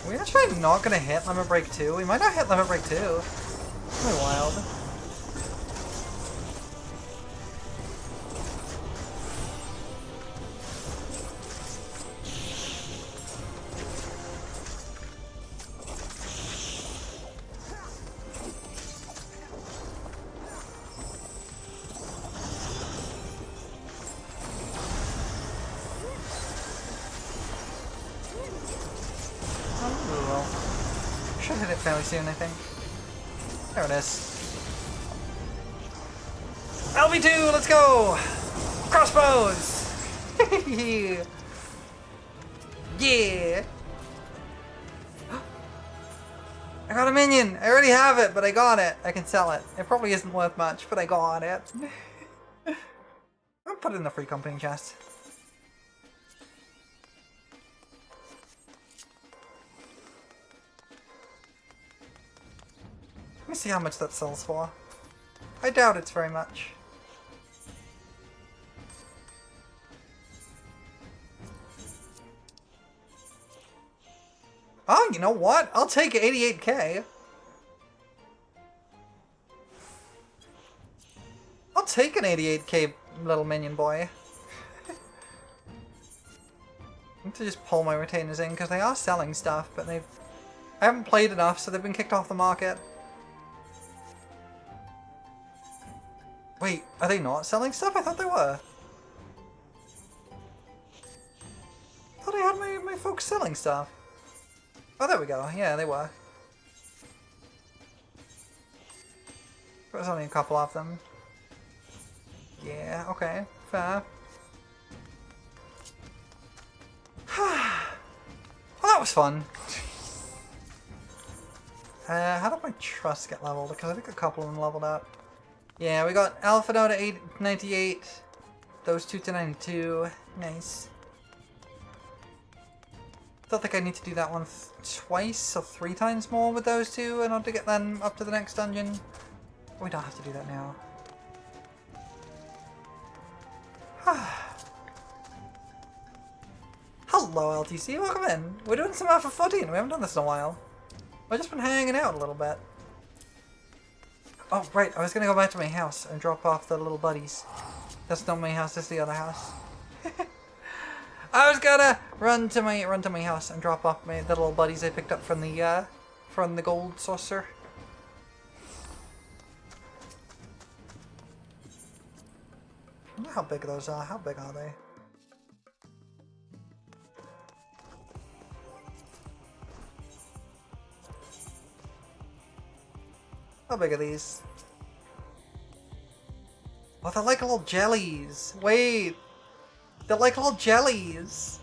[SPEAKER 1] We're actually not gonna hit Limit Break 2. We might not hit Limit Break 2. It's really wild. Should hit it fairly soon, I think. There it is. LB2, let's go! Crossbows! Yeah! I got a minion! I already have it, but I got it. I can sell it. It probably isn't worth much, but I got it. I'll put it in the free company chest. Let me see how much that sells for. I doubt it's very much. Oh, you know what? I'll take 88k. I'll take an 88k little minion boy. I need to just pull my retainers in because they are selling stuff, but I haven't played enough, so they've been kicked off the market. Wait, are they not selling stuff? I thought they were. I thought I had my folks selling stuff. Oh, there we go. Yeah, they were. There's only a couple of them. Yeah, okay. Fair. Well, that was fun. How did my trust get leveled? Because I think a couple of them leveled up. Yeah, we got Alpha now to 98. Those two to 92. Nice. Don't think I need to do that one twice or 3 times more with those two in order to get them up to the next dungeon. We don't have to do that now. Hello LTC, welcome in. We're doing some FF14, we haven't done this in a while. I've just been hanging out a little bit. Oh right, I was gonna go back to my house and drop off the little buddies. That's not my house, that's the other house. I was gonna run to my house and drop off the little buddies I picked up from the gold saucer. I wonder how big those are. How big are they? How big are these? Oh, they're like little jellies. Wait. They're like little jellies.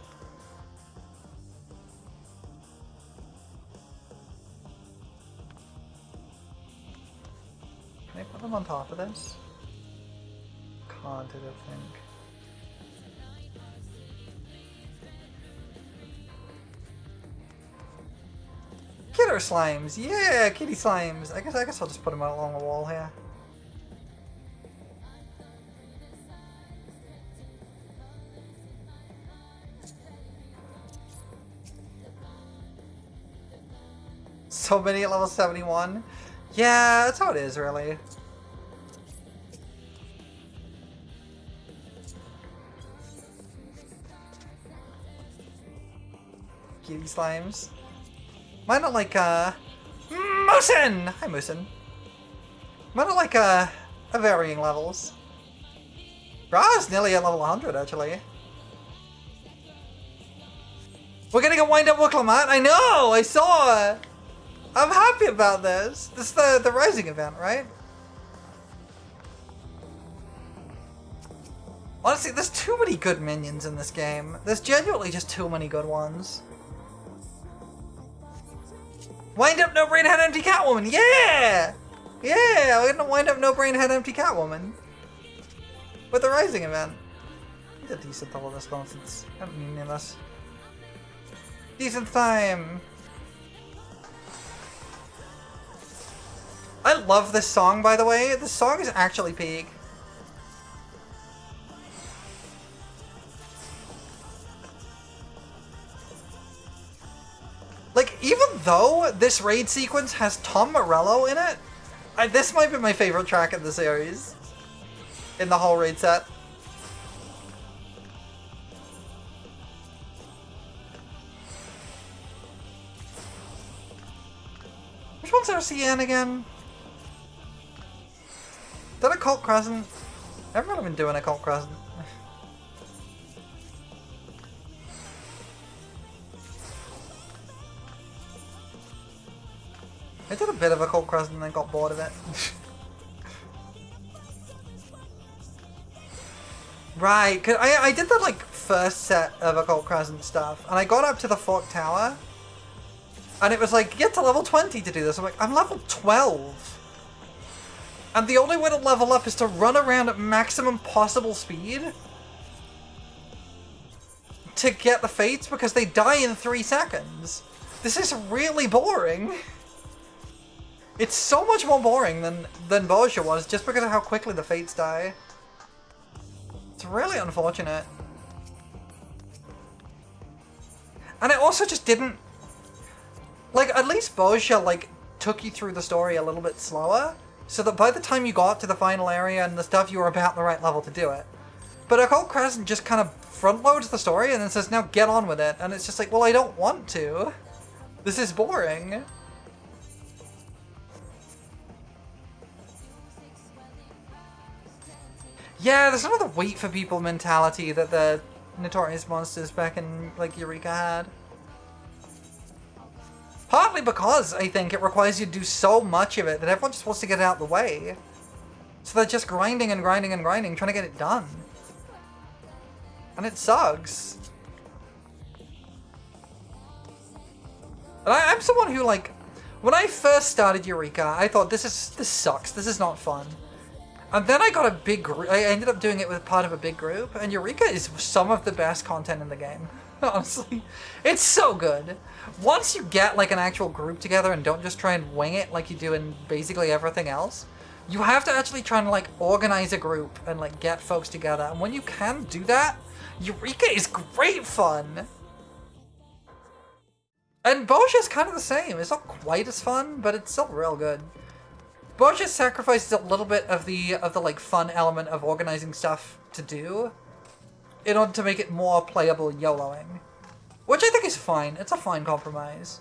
[SPEAKER 1] Can I put them on top of this? Can't, I don't think. Kidder slimes! Yeah, kitty slimes! I guess I'll just put them out along the wall here. So many at level 71. Yeah, that's how it is, really. Kitty slimes. Mine are like, Moosin! Hi, Moosin. Mine are like, varying levels. Bra's nearly at level 100, actually. We're getting a wind-up Wooklamat? I know! I saw! I'm happy about this. This is the Rising event, right? Honestly, there's too many good minions in this game. There's genuinely just too many good ones. Wind up, no brain head, empty Catwoman. Yeah! Yeah, we're gonna wind up, no brain head, empty Catwoman. With the Rising event. It's a decent level this nonsense. I don't need any of this. Decent time. I love this song, by the way. This song is actually peak. Like, even though this raid sequence has Tom Morello in it, this might be my favorite track in the series. In the whole raid set. Which one's RCN again? Is that a Cult Crescent? I've never been doing a Cult Crescent. I did a bit of a Cult Crescent and then got bored of it. Right, cause I did the like first set of Occult Crescent stuff, and I got up to the Fork Tower, and it was like, get to level 20 to do this. I'm like, I'm level 12. And the only way to level up is to run around at maximum possible speed to get the fates, because they die in 3 seconds. This is really boring. It's so much more boring than Bozja was, just because of how quickly the fates die. It's really unfortunate. And it also just didn't... Like, at least Bozja, like, took you through the story a little bit slower, so that by the time you got to the final area and the stuff, you were about the right level to do it. But Occult Crescent just kind of front-loads the story and then says, now get on with it. And it's just like, well, I don't want to. This is boring. Yeah, there's another wait for people mentality that the Notorious Monsters back in, like, Eureka had. Partly because, I think, it requires you to do so much of it that everyone just wants to get it out of the way. So they're just grinding and grinding and grinding, trying to get it done. And it sucks. And I'm someone who, like, when I first started Eureka, I thought, this sucks, this is not fun. And then I got a big group. I ended up doing it with part of a big group, and Eureka is some of the best content in the game. Honestly, it's so good. Once you get like an actual group together and don't just try and wing it like you do in basically everything else, you have to actually try and like organize a group and like get folks together. And when you can do that, Eureka is great fun. And Bozja's kind of the same. It's not quite as fun, but it's still real good. Bozja sacrifices a little bit of the like fun element of organizing stuff to do in order to make it more playable YOLOing. Which I think is fine. It's a fine compromise.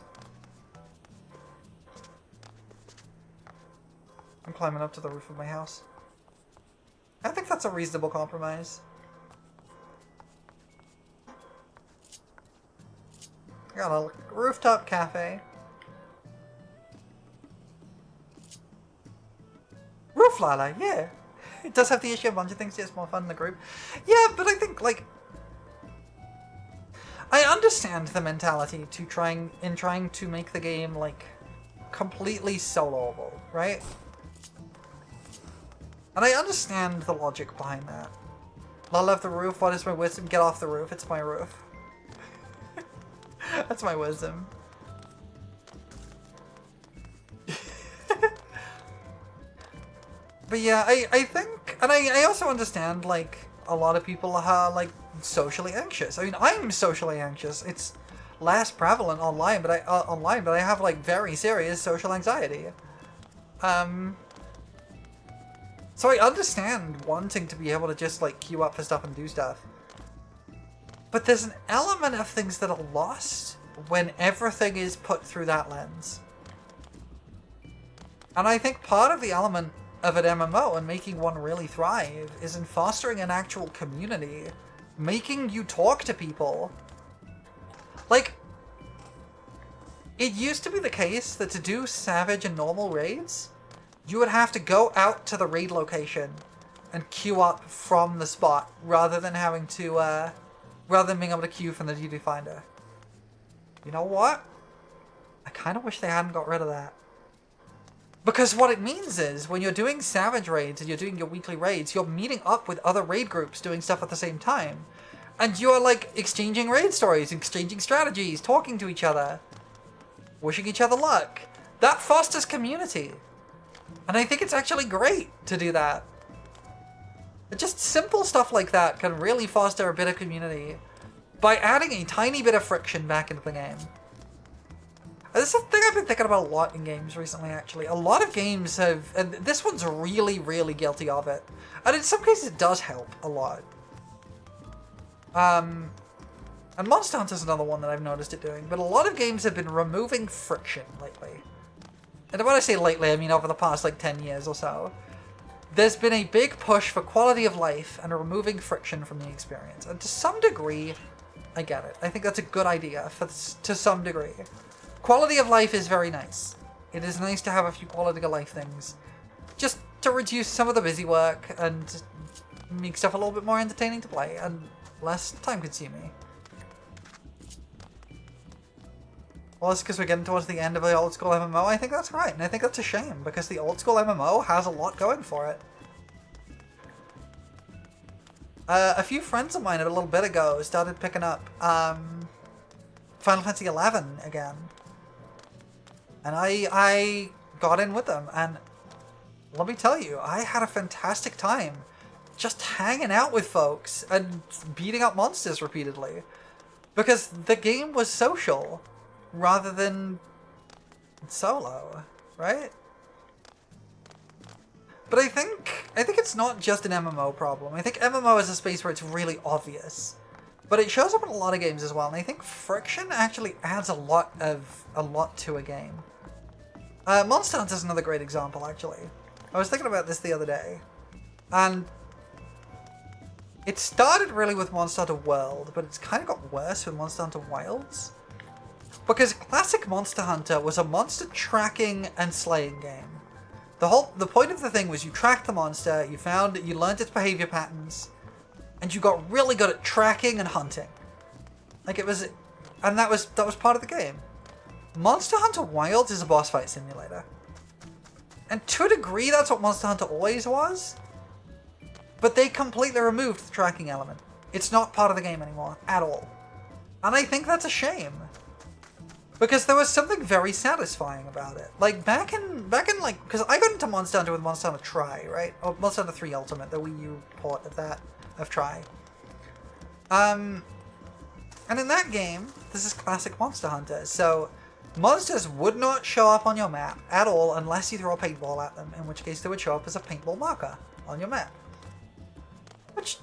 [SPEAKER 1] I'm climbing up to the roof of my house. I think that's a reasonable compromise. I got a rooftop cafe. Roof Lala, yeah. It does have the issue of a bunch of things, it's more fun in the group. Yeah, but I think, like... I understand the mentality to trying to make the game, like, completely soloable, right? And I understand the logic behind that. I love the roof, what is my wisdom? Get off the roof, it's my roof. That's my wisdom. But yeah, I think, and I also understand, like, a lot of people are, like, socially anxious. I mean, I'm socially anxious. It's less prevalent online, but I have, like, very serious social anxiety. So I understand wanting to be able to just, like, queue up for stuff and do stuff. But there's an element of things that are lost when everything is put through that lens. And I think part of the element of an MMO and making one really thrive is in fostering an actual community, making you talk to people. Like, it used to be the case that to do Savage and normal raids, you would have to go out to the raid location and queue up from the spot rather than having to, rather than being able to queue from the duty finder. You know what? I kind of wish they hadn't got rid of that. Because what it means is, when you're doing Savage raids and you're doing your weekly raids, you're meeting up with other raid groups doing stuff at the same time. And you're, like, exchanging raid stories, exchanging strategies, talking to each other, wishing each other luck. That fosters community. And I think it's actually great to do that. Just simple stuff like that can really foster a bit of community by adding a tiny bit of friction back into the game. This is a thing I've been thinking about a lot in games recently, actually. A lot of games have, and this one's really, really guilty of it. And in some cases it does help a lot. And Monster Hunter's another one that I've noticed it doing, but a lot of games have been removing friction lately. And when I say lately, I mean over the past, like, 10 years or so. There's been a big push for quality of life and removing friction from the experience. And to some degree, I get it. I think that's a good idea to some degree. Quality of life is very nice. It is nice to have a few quality of life things. Just to reduce some of the busy work and make stuff a little bit more entertaining to play and less time consuming. Well, it's because we're getting towards the end of the old school MMO. I think that's right, and I think that's a shame, because the old school MMO has a lot going for it. A few friends of mine a little bit ago started picking up Final Fantasy XI again. And I got in with them, and let me tell you, I had a fantastic time just hanging out with folks and beating up monsters repeatedly. Because the game was social, rather than solo, right? But I think it's not just an MMO problem. I think MMO is a space where it's really obvious. But it shows up in a lot of games as well, and I think friction actually adds a lot to a game. Monster Hunter is another great example, actually. I was thinking about this the other day, and it started really with Monster Hunter World, but it's kind of got worse with Monster Hunter Wilds. Because classic Monster Hunter was a monster tracking and slaying game. The point of the thing was you tracked the monster, you learned its behavior patterns, and you got really good at tracking and hunting. Like and that was part of the game. Monster Hunter Wilds is a boss fight simulator. And to a degree that's what Monster Hunter always was, but they completely removed the tracking element. It's not part of the game anymore, at all. And I think that's a shame. Because there was something very satisfying about it. Like, back in because I got into Monster Hunter with Monster Hunter Tri, right? Or Monster Hunter 3 Ultimate, the Wii U port of Tri. And in that game, this is classic Monster Hunter, so monsters would not show up on your map at all unless you throw a paintball at them, in which case they would show up as a paintball marker on your map. Which,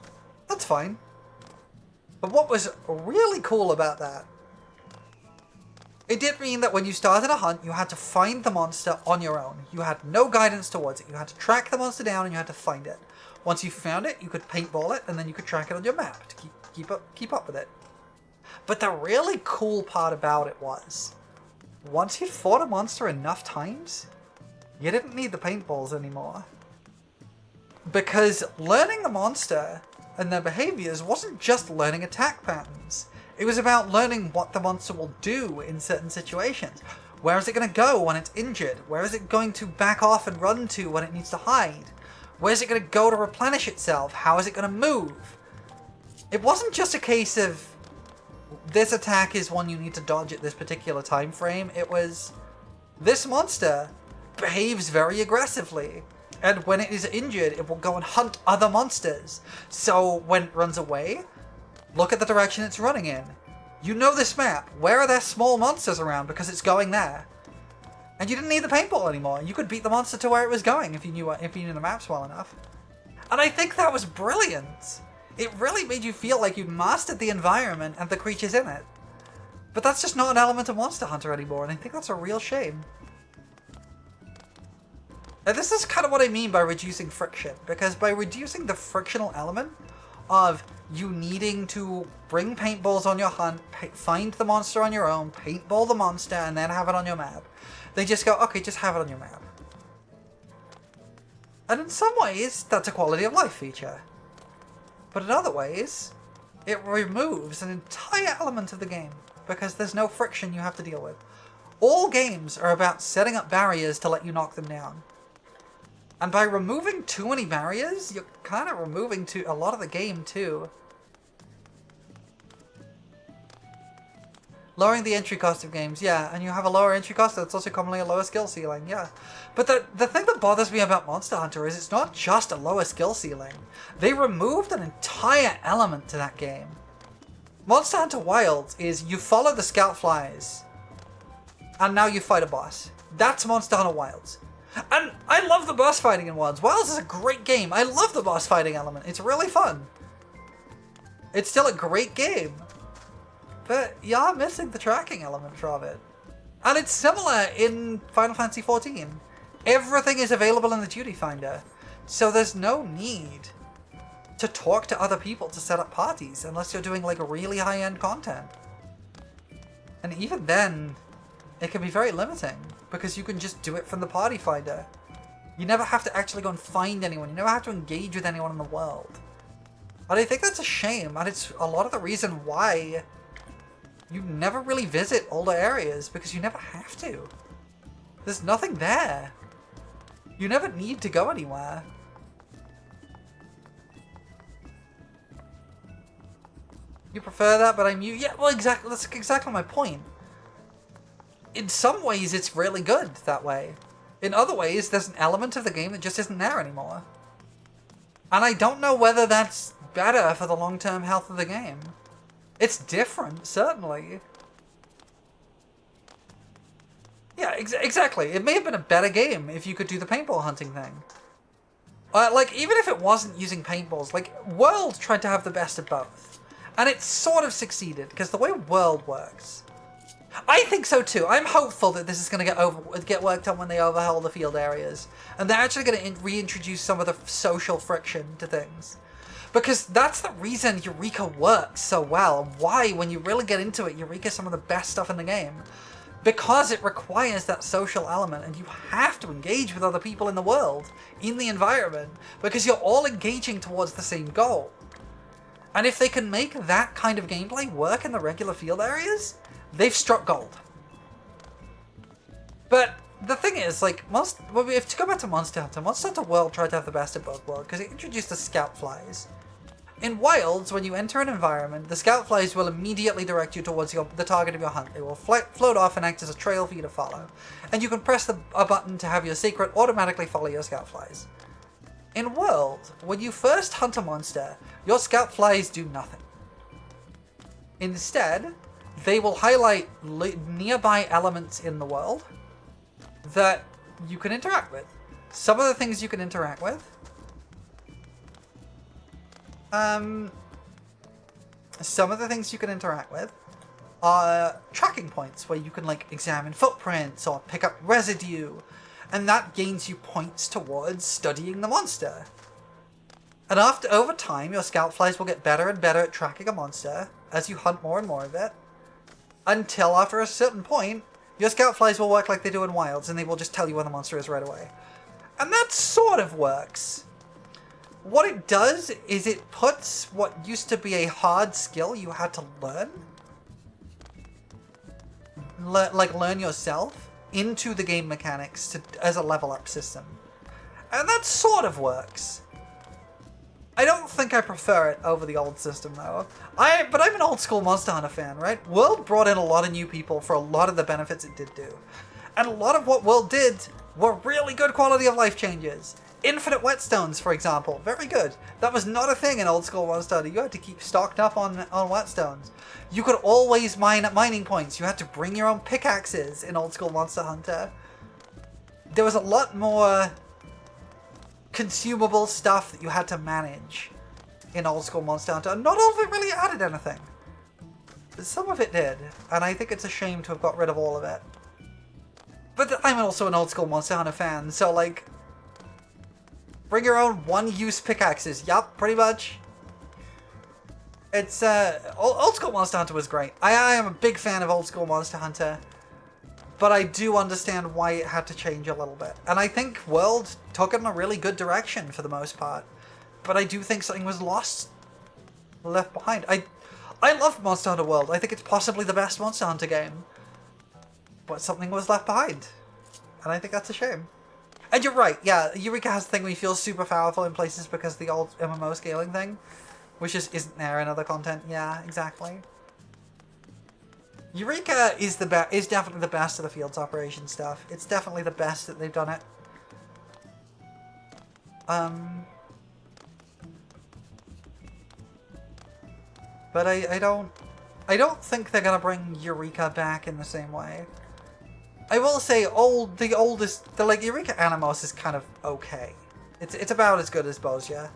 [SPEAKER 1] that's fine. But what was really cool about that, it did mean that when you started a hunt, you had to find the monster on your own. You had no guidance towards it. You had to track the monster down and you had to find it. Once you found it, you could paintball it and then you could track it on your map to keep up with it. But the really cool part about it was, once you'd fought a monster enough times, you didn't need the paintballs anymore. Because learning the monster and their behaviors wasn't just learning attack patterns. It was about learning what the monster will do in certain situations. Where is it going to go when it's injured? Where is it going to back off and run to when it needs to hide? Where is it going to go to replenish itself? How is it going to move? It wasn't just a case of this attack is one you need to dodge at this particular time frame. It was, this monster behaves very aggressively, and when it is injured, it will go and hunt other monsters. So when it runs away, look at the direction it's running in. You know this map. Where are there small monsters around because it's going there? And you didn't need the paintball anymore. You could beat the monster to where it was going if you knew the maps well enough. And I think that was brilliant. It really made you feel like you'd mastered the environment and the creatures in it. But that's just not an element of Monster Hunter anymore, and I think that's a real shame. And this is kind of what I mean by reducing friction, because by reducing the frictional element of you needing to bring paintballs on your hunt, find the monster on your own, paintball the monster, and then have it on your map, they just go, okay, just have it on your map. And in some ways, that's a quality of life feature. But in other ways, it removes an entire element of the game, because there's no friction you have to deal with. All games are about setting up barriers to let you knock them down. And by removing too many barriers, you're kind of removing a lot of the game too. Lowering the entry cost of games, yeah, and you have a lower entry cost, that's also commonly a lower skill ceiling, yeah. But the thing that bothers me about Monster Hunter is it's not just a lower skill ceiling. They removed an entire element to that game. Monster Hunter Wilds is you follow the scout flies, and now you fight a boss. That's Monster Hunter Wilds. And I love the boss fighting in Wilds. Wilds is a great game. I love the boss fighting element. It's really fun. It's still a great game. But you're missing the tracking element from it. And it's similar in Final Fantasy XIV. Everything is available in the Duty Finder. So there's no need to talk to other people to set up parties unless you're doing like really high-end content. And even then, it can be very limiting because you can just do it from the party finder. You never have to actually go and find anyone. You never have to engage with anyone in the world. And I think that's a shame, and it's a lot of the reason why you never really visit older areas, because you never have to. There's nothing there. You never need to go anywhere. You prefer that, but I'm you. Yeah, well, exactly. That's exactly my point. In some ways, it's really good that way. In other ways, there's an element of the game that just isn't there anymore. And I don't know whether that's better for the long-term health of the game. It's different, certainly. Yeah, exactly. It may have been a better game if you could do the paintball hunting thing. Like, even if it wasn't using paintballs, like, World tried to have the best of both. And it sort of succeeded, because the way World works... I think so too. I'm hopeful that this is going to get worked on when they overhaul the field areas. And they're actually going to reintroduce some of the social friction to things. Because that's the reason Eureka works so well. And why, when you really get into it, Eureka is some of the best stuff in the game. Because it requires that social element, and you have to engage with other people in the world, in the environment, because you're all engaging towards the same goal. And if they can make that kind of gameplay work in the regular field areas, they've struck gold. But the thing is, like, if to go back to Monster Hunter World tried to have the best of both worlds, because it introduced the scout flies. In Wilds, when you enter an environment, the scout flies will immediately direct you towards the target of your hunt. They will float off and act as a trail for you to follow. And you can press a button to have your secret automatically follow your scout flies. In World, when you first hunt a monster, your scout flies do nothing. Instead, they will highlight nearby elements in the world that you can interact with. Some of the things you can interact with are tracking points where you can like examine footprints or pick up residue, and that gains you points towards studying the monster. And over time, your scout flies will get better and better at tracking a monster as you hunt more and more of it, until after a certain point, your scout flies will work like they do in Wilds, and they will just tell you where the monster is right away. And that sort of works. What it does is it puts what used to be a hard skill you had to learn, learn yourself, into the game mechanics as a level up system. And that sort of works. I don't think I prefer it over the old system though. But I'm an old school Monster Hunter fan, right? World brought in a lot of new people for a lot of the benefits it did do. And a lot of what World did were really good quality of life changes. Infinite whetstones, for example, very good. That was not a thing in old school Monster Hunter. You had to keep stocked up on whetstones. You could always mine at mining points. You had to bring your own pickaxes in old school Monster Hunter. There was a lot more consumable stuff that you had to manage in old school Monster Hunter. Not all of it really added anything. But some of it did, and I think it's a shame to have got rid of all of it. But I'm also an old school Monster Hunter fan, so like, bring your own one-use pickaxes. Yup, pretty much. It's, old school Monster Hunter was great. I am a big fan of old school Monster Hunter, but I do understand why it had to change a little bit. And I think World took it in a really good direction for the most part, but I do think something was left behind. I love Monster Hunter World. I think it's possibly the best Monster Hunter game, but something was left behind, and I think that's a shame. And you're right, yeah, Eureka has a thing where you feel super powerful in places because of the old MMO scaling thing, which just isn't there in other content. Yeah, exactly. Eureka is definitely the best of the Fields operation stuff. It's definitely the best that they've done it. But I don't think they're gonna bring Eureka back in the same way. I will say the Eureka Animos is kind of okay. It's about as good as Bozja.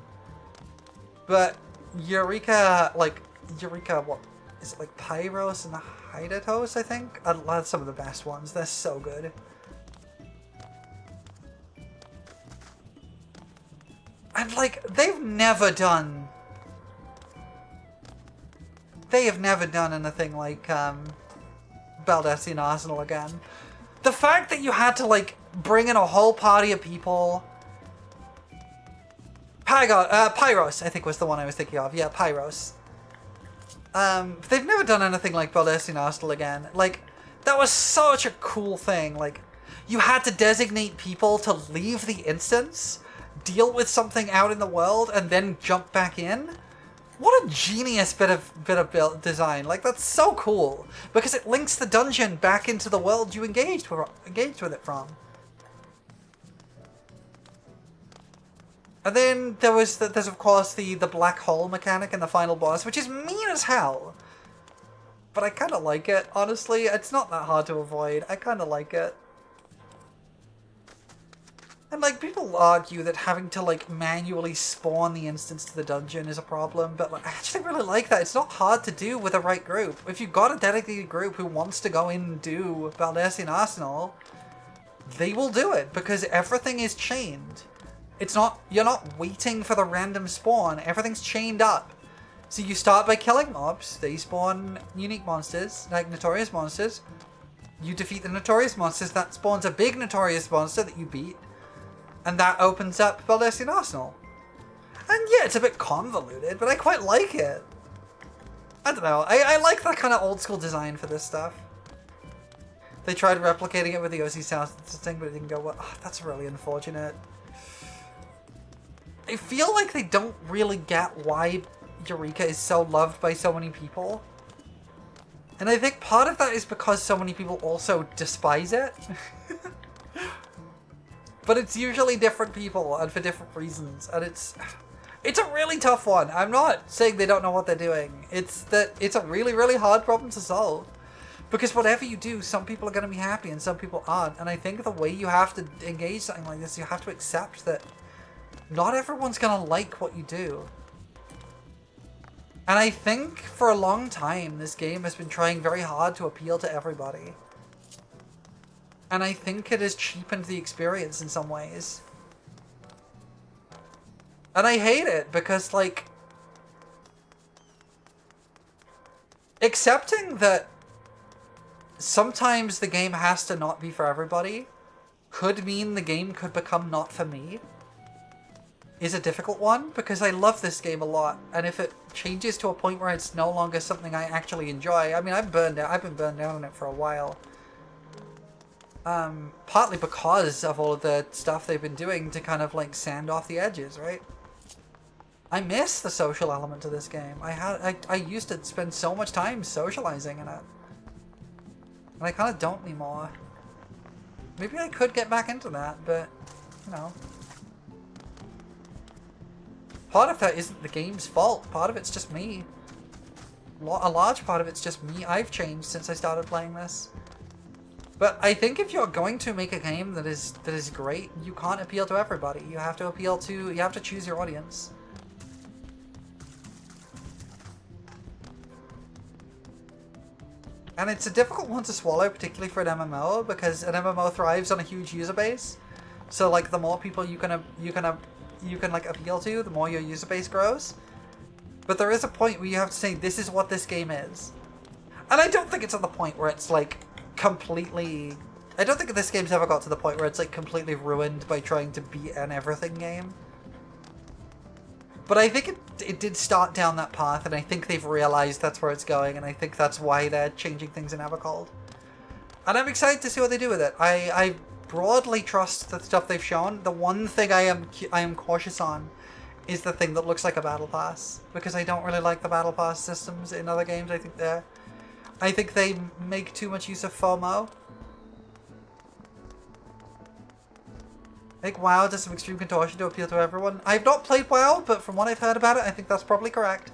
[SPEAKER 1] But Eureka, what is it, like Pyros and the Hydatos, I think? That's some of the best ones. They're so good. And like, they have never done anything like Baldessian Arsenal again. The fact that you had to, like, bring in a whole party of people... Pyros, I think was the one I was thinking of. Yeah, Pyros. They've never done anything like Baldessian Arsenal again. Like, that was such a cool thing. Like, you had to designate people to leave the instance, deal with something out in the world, and then jump back in. What a genius bit of build design! Like, that's so cool because it links the dungeon back into the world you engaged with it from. And then there's of course the black hole mechanic in the final boss, which is mean as hell. But I kind of like it, honestly. It's not that hard to avoid. I kind of like it. And, like, people argue that having to, like, manually spawn the instance to the dungeon is a problem, but, like, I actually really like that. It's not hard to do with the right group. If you've got a dedicated group who wants to go in and do Baldesion Arsenal, they will do it, because everything is chained. It's not, you're not waiting for the random spawn, everything's chained up. So you start by killing mobs, they spawn unique monsters, like notorious monsters. You defeat the notorious monsters, that spawns a big notorious monster that you beat. And that opens up Baldesion Arsenal. And yeah, it's a bit convoluted, but I quite like it. I don't know, I like that kind of old school design for this stuff. They tried replicating it with the OC South thing, but it didn't go well. Oh, that's really unfortunate. I feel like they don't really get why Eureka is so loved by so many people. And I think part of that is because so many people also despise it. But it's usually different people and for different reasons, and it's a really tough one. I'm not saying they don't know what they're doing. It's that it's a really, really hard problem to solve. Because whatever you do, some people are going to be happy and some people aren't. And I think the way you have to engage something like this, you have to accept that not everyone's going to like what you do. And I think for a long time, this game has been trying very hard to appeal to everybody. And I think it has cheapened the experience in some ways. And I hate it because, like, accepting that sometimes the game has to not be for everybody could mean the game could become not for me is a difficult one, because I love this game a lot, and if it changes to a point where it's no longer something I actually enjoy, I mean, I've been burned down on it for a while. Partly because of all of the stuff they've been doing to kind of like sand off the edges, right? I miss the social element to this game. I used to spend so much time socializing in it. And I kind of don't anymore. Maybe I could get back into that, but, you know. Part of that isn't the game's fault. Part of it's just me. A large part of it's just me. I've changed since I started playing this. But I think if you're going to make a game that is great, you can't appeal to everybody. You have to choose your audience. And it's a difficult one to swallow, particularly for an MMO, because an MMO thrives on a huge user base. So like the more people you can like appeal to, the more your user base grows. But there is a point where you have to say, this is what this game is. And I don't think it's at the point where it's like completely... I don't think this game's ever got to the point where it's like completely ruined by trying to be an everything game. But I think it did start down that path, and I think they've realized that's where it's going, and I think that's why they're changing things in Evercold. And I'm excited to see what they do with it. I broadly trust the stuff they've shown. The one thing I am cautious on is the thing that looks like a battle pass, because I don't really like the battle pass systems in other games. I think they make too much use of FOMO. I think WoW does some extreme contortion to appeal to everyone. I've not played WoW, but from what I've heard about it, I think that's probably correct.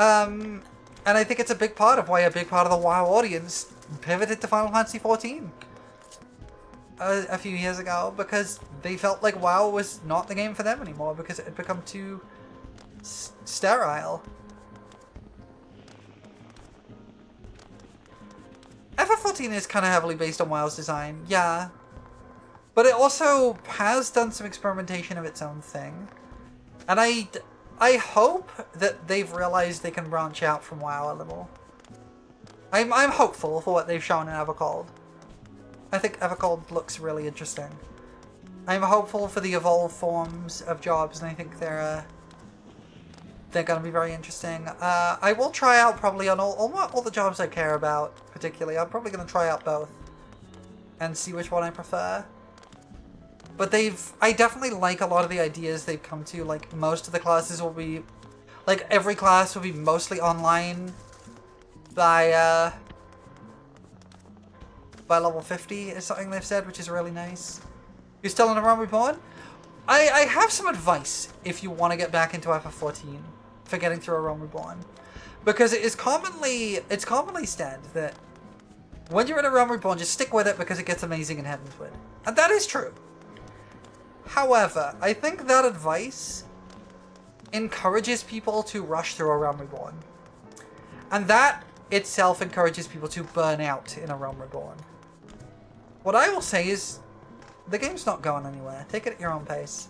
[SPEAKER 1] And I think it's a big part of why a big part of the WoW audience pivoted to Final Fantasy XIV a few years ago, because they felt like WoW was not the game for them anymore, because it had become too sterile. FF14 is kind of heavily based on WoW's design, yeah. But it also has done some experimentation of its own thing. And I hope that they've realized they can branch out from WoW a little. I'm hopeful for what they've shown in Evercold. I think Evercold looks really interesting. I'm hopeful for the evolved forms of jobs, and I think they're going to be very interesting. I will try out probably on all the jobs I care about, particularly. I'm probably going to try out both and see which one I prefer. But I definitely like a lot of the ideas they've come to. Like, most of the classes will be, like, every class will be mostly online by level 50 is something they've said, which is really nice. You're still in a Realm Reborn? I have some advice if you want to get back into FF14 for getting through a Realm Reborn. Because it's commonly said that when you're in a Realm Reborn, just stick with it because it gets amazing in Heavensward. And that is true. However, I think that advice encourages people to rush through A Realm Reborn. And that itself encourages people to burn out in A Realm Reborn. What I will say is, the game's not going anywhere. Take it at your own pace.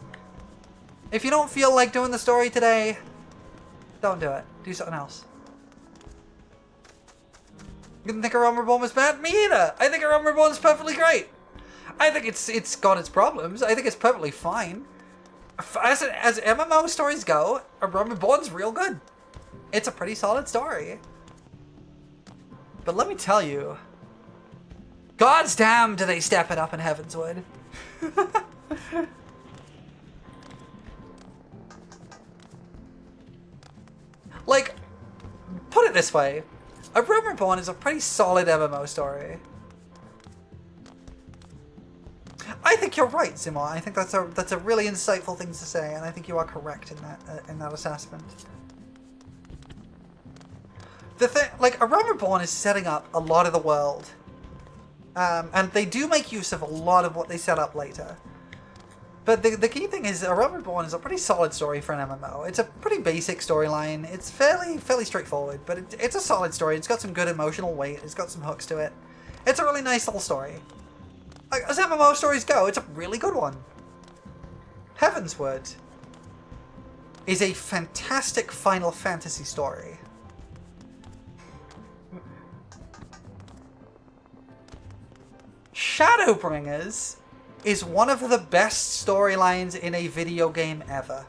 [SPEAKER 1] If you don't feel like doing the story today, don't do it. Do something else. You didn't think A Realm Reborn was bad? Me either! I think A Realm Reborn is perfectly great! I think it's got its problems. I think it's perfectly fine. As MMO stories go, A Realm Reborn's real good. It's a pretty solid story. But let me tell you, God's damn do they step it up in Heavenswood. Like, put it this way, A Realm Reborn is a pretty solid MMO story. I think you're right, Zimmer. I think that's a really insightful thing to say, and I think you are correct in that assessment. The thing, like, A Realm Reborn is setting up a lot of the world, and they do make use of a lot of what they set up later. But the key thing is, A Realm Reborn is a pretty solid story for an MMO. It's a pretty basic storyline. It's fairly straightforward, but it's a solid story. It's got some good emotional weight. It's got some hooks to it. It's a really nice little story. Like, as MMO stories go, it's a really good one. Heavenswood is a fantastic Final Fantasy story. Shadowbringers is one of the best storylines in a video game ever.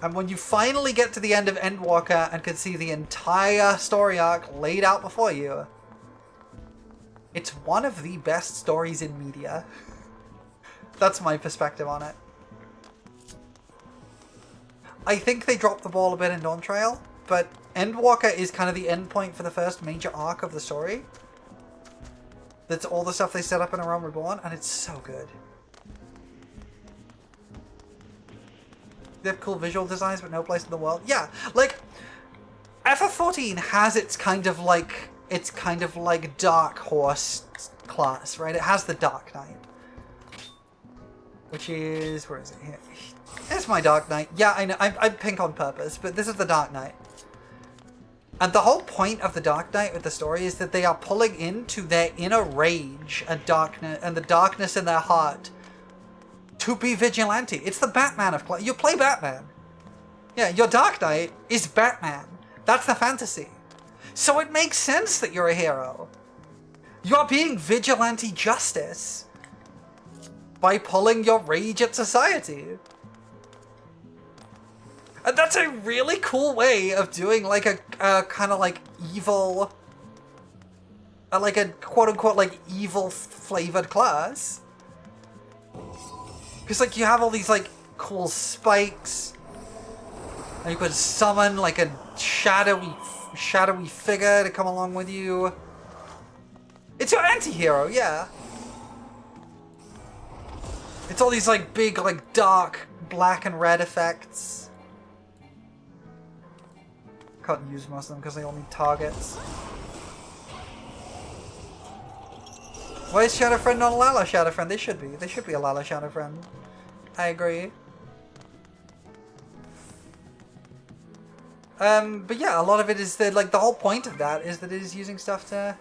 [SPEAKER 1] And when you finally get to the end of Endwalker and can see the entire story arc laid out before you, it's one of the best stories in media. That's my perspective on it. I think they dropped the ball a bit in Dawn Trail, but Endwalker is kind of the end point for the first major arc of the story. That's all the stuff they set up in A Realm Reborn, and it's so good. They have cool visual designs, but no place in the world. Yeah, like, FF14 has its kind of like Dark Horse class, right? It has the Dark Knight. Which is, where is it here? It's my Dark Knight. Yeah, I know, I'm pink on purpose, but this is the Dark Knight. And the whole point of the Dark Knight with the story is that they are pulling into their inner rage and darkness and the darkness in their heart to be vigilante. It's the Batman of you play Batman. Yeah, your Dark Knight is Batman. That's the fantasy. So it makes sense that you're a hero. You're being vigilante justice by pulling your rage at society. And that's a really cool way of doing like a kind of like evil, like a quote-unquote like evil flavored class. Because like you have all these like cool spikes, and you could summon like a shadowy figure to come along with you. It's your anti-hero, yeah. It's all these like big like dark black and red effects. Can't use most of them because they all need targets. Why is Shadowfriend not a Lala Shadowfriend? They should be. They should be a Lala Shadowfriend. I agree. But yeah, a lot of it is that, like, the whole point of that is that it is using stuff to...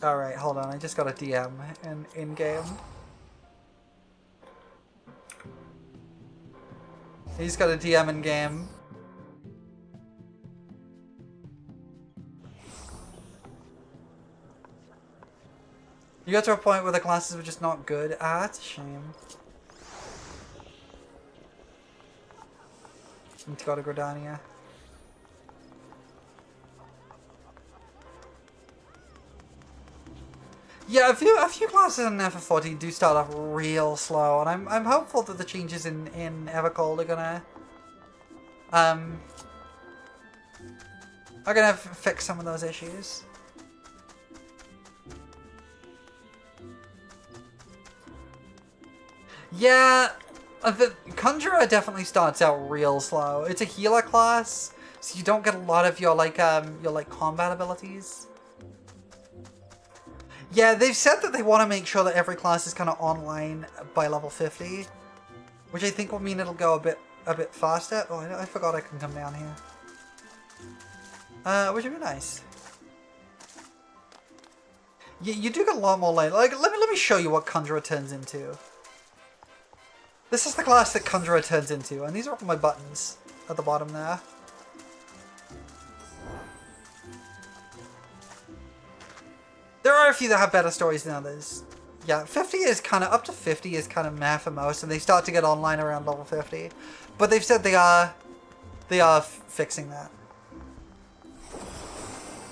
[SPEAKER 1] Alright, hold on. I just got a DM in-game. He's got a DM in-game. You got to a point where the classes were just not good. Ah, that's a shame. Need to go to Gridania. Yeah, a few classes in FF14 do start off real slow, and I'm hopeful that the changes in Evercold are gonna fix some of those issues. Yeah, the Conjurer definitely starts out real slow. It's a healer class, so you don't get a lot of your combat abilities. Yeah, they've said that they want to make sure that every class is kind of online by level 50, which I think will mean it'll go a bit faster. Oh, I forgot I can come down here. Which would be nice. You do get a lot more light. Like, let me show you what Conjurer turns into. This is the class that Conjurer turns into, and these are all my buttons at the bottom there. There are a few that have better stories than others. Yeah, 50 is kind of, up to 50 is kind of meh for most, and they start to get online around level 50. But they've said they are fixing that.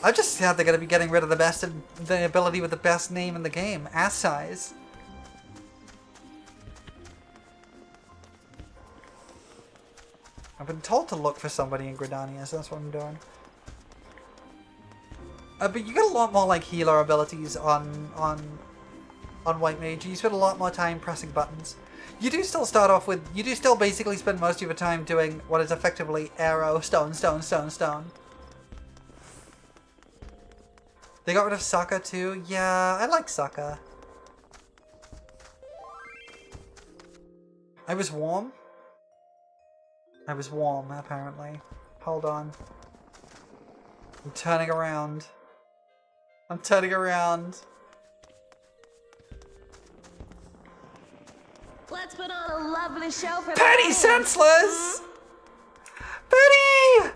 [SPEAKER 1] I'm just sad they're going to be getting rid of the ability with the best name in the game, Ass Size. I've been told to look for somebody in Gridania, so that's what I'm doing. But you get a lot more like healer abilities on White Mage. You spend a lot more time pressing buttons. You do still start off with, you do still basically spend most of your time doing what is effectively arrow, stone, stone, stone, stone. They got rid of Sokka too. Yeah, I like Sokka. I was warm. I was warm, apparently. Hold on. I'm turning around. I'm turning around.
[SPEAKER 7] Let's put on a lovely show for
[SPEAKER 1] Penny Senseless! Penny!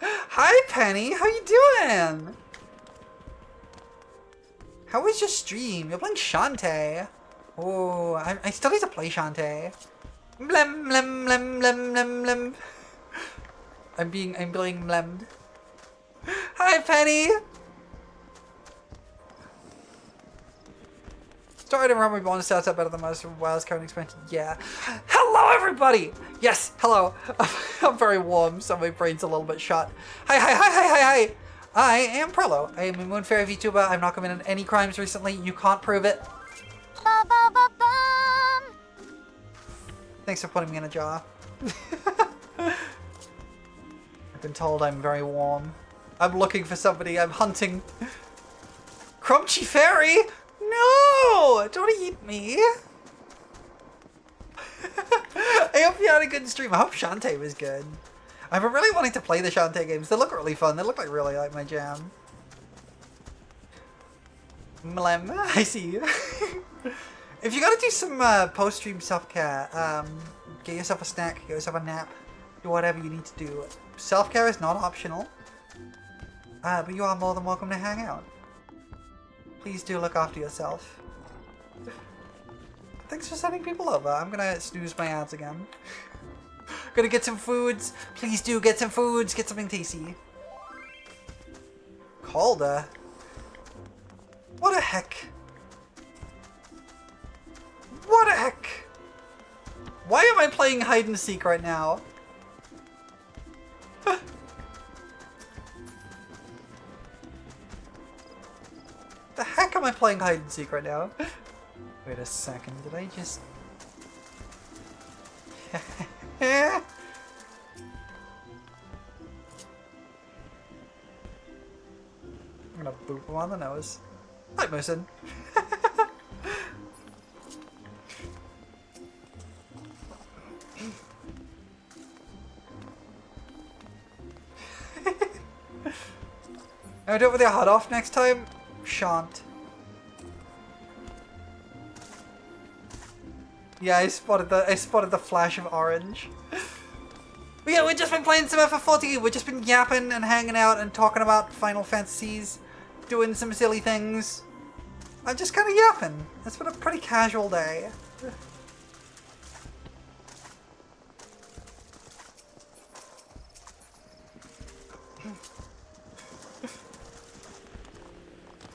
[SPEAKER 1] Hi, Penny. How you doing? How was your stream? You're playing Shantae. Oh, I still need to play Shantae. Blem, blem, blem, blem, blem, blem. I'm being blemmed. Hi, Penny! Sorry to remember bonus stats up better than most of WoW's current expansion. Yeah. Hello, everybody! Yes, hello. I'm very warm, so my brain's a little bit shot. Hi, hi, hi, hi, hi, hi! I am Prolo. I am a Moon Fairy VTuber. I've not committed any crimes recently. You can't prove it.
[SPEAKER 6] Ba ba ba bum.
[SPEAKER 1] Thanks for putting me in a jar. I've been told I'm very warm. I'm looking for somebody. I'm hunting. Crunchy Fairy? No! Don't eat me. I hope you had a good stream. I hope Shantae was good. I've been really wanting to play the Shantae games. They look really fun. They look like really like my jam. Mlem, I see you. If you gotta do some post-stream self-care, get yourself a snack, get yourself a nap, do whatever you need to do. Self-care is not optional, but you are more than welcome to hang out. Please do look after yourself. Thanks for sending people over. I'm gonna snooze my ads again. Gonna get some foods. Please do get some foods. Get something tasty. Calder? What the heck? What the heck? Why am I playing hide and seek right now? The heck am I playing hide and seek right now? Wait a second, did I just... I'm gonna boop him on the nose. Hi, Moosin. I'll do it with your head off next time? Shan't. Yeah, I spotted the flash of orange. But yeah, we've just been playing some FF14. We've just been yapping and hanging out and talking about Final Fantasies, doing some silly things. I'm just kind of yapping. It's been a pretty casual day.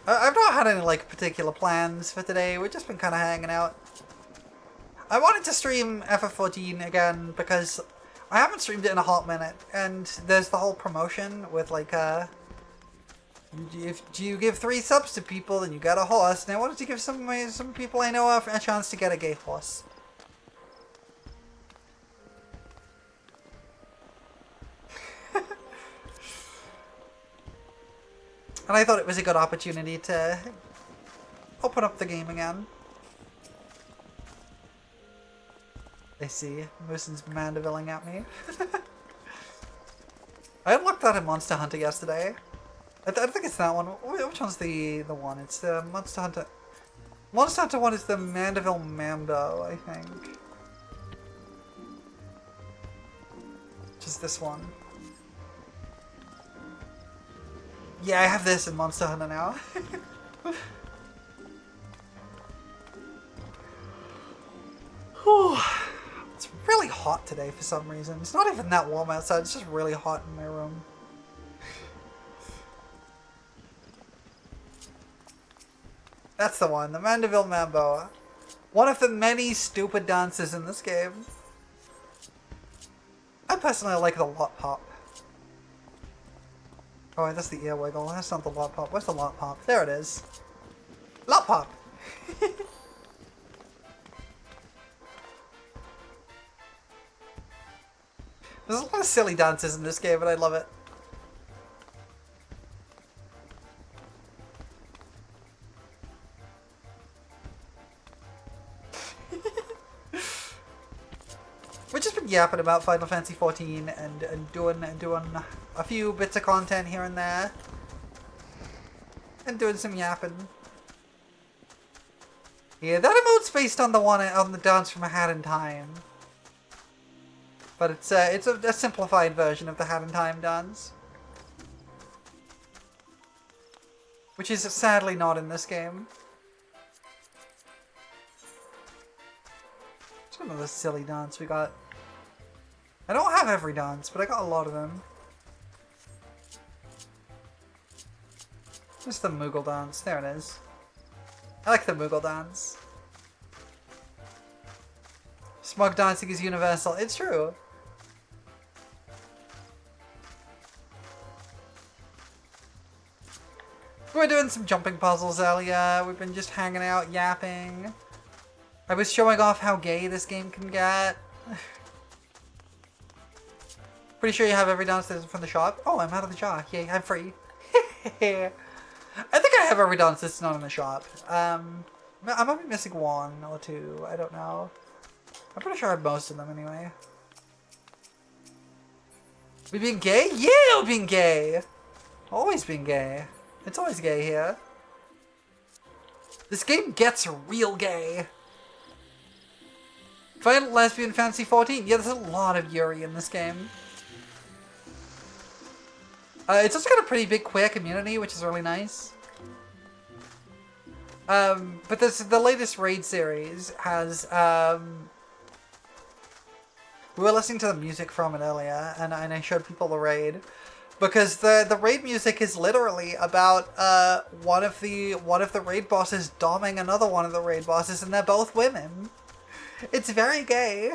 [SPEAKER 1] I've not had any like particular plans for today. We've just been kind of hanging out. I wanted to stream FF14 again because I haven't streamed it in a hot minute, and there's the whole promotion with like if you give 3 subs to people, then you get a horse. And I wanted to give some people I know a chance to get a gay horse. And I thought it was a good opportunity to open up the game again. I see. Moosin's mandivilling at me. I unlocked that in Monster Hunter yesterday. I think it's that one. Which one's the one? It's the Monster Hunter. Monster Hunter one is the Mandeville Mambo, I think. Which is this one. Yeah, I have this in Monster Hunter now. Whew. It's really hot today for some reason. It's not even that warm outside, it's just really hot in my room. That's the one, the Mandeville Mambo. One of the many stupid dances in this game. I personally like the lot pop. Oh, that's the ear wiggle. That's not the lot pop. Where's the lot pop? There it is. Lot pop! There's a lot of silly dances in this game, and I love it. We've just been yapping about Final Fantasy 14 and doing a few bits of content here and there. And doing some yapping. Yeah, that emote's based on the one on the dance from A Hat in Time. But it's a simplified version of the Hat in Time dance. Which is sadly not in this game. It's another silly dance we got. I don't have every dance, but I got a lot of them. Just the Moogle dance. There it is. I like the Moogle dance. Smug dancing is universal. It's true. We were doing some jumping puzzles earlier. We've been just hanging out, yapping. I was showing off how gay this game can get. Pretty sure you have every dance that's from the shop. Oh, I'm out of the jar. Yay, I'm free. I think I have every dance that's not in the shop. I might be missing one or two. I don't know. I'm pretty sure I have most of them anyway. We being gay? Yeah, we're being gay! Always being gay. It's always gay here. This game gets real gay. Final Lesbian Fantasy 14. Yeah, there's a lot of Yuri in this game. It's also got a pretty big queer community, which is really nice. But the latest raid series has, we were listening to the music from it earlier, and I showed people the raid. Because the raid music is literally about, one of the raid bosses doming another one of the raid bosses, and they're both women. It's very gay.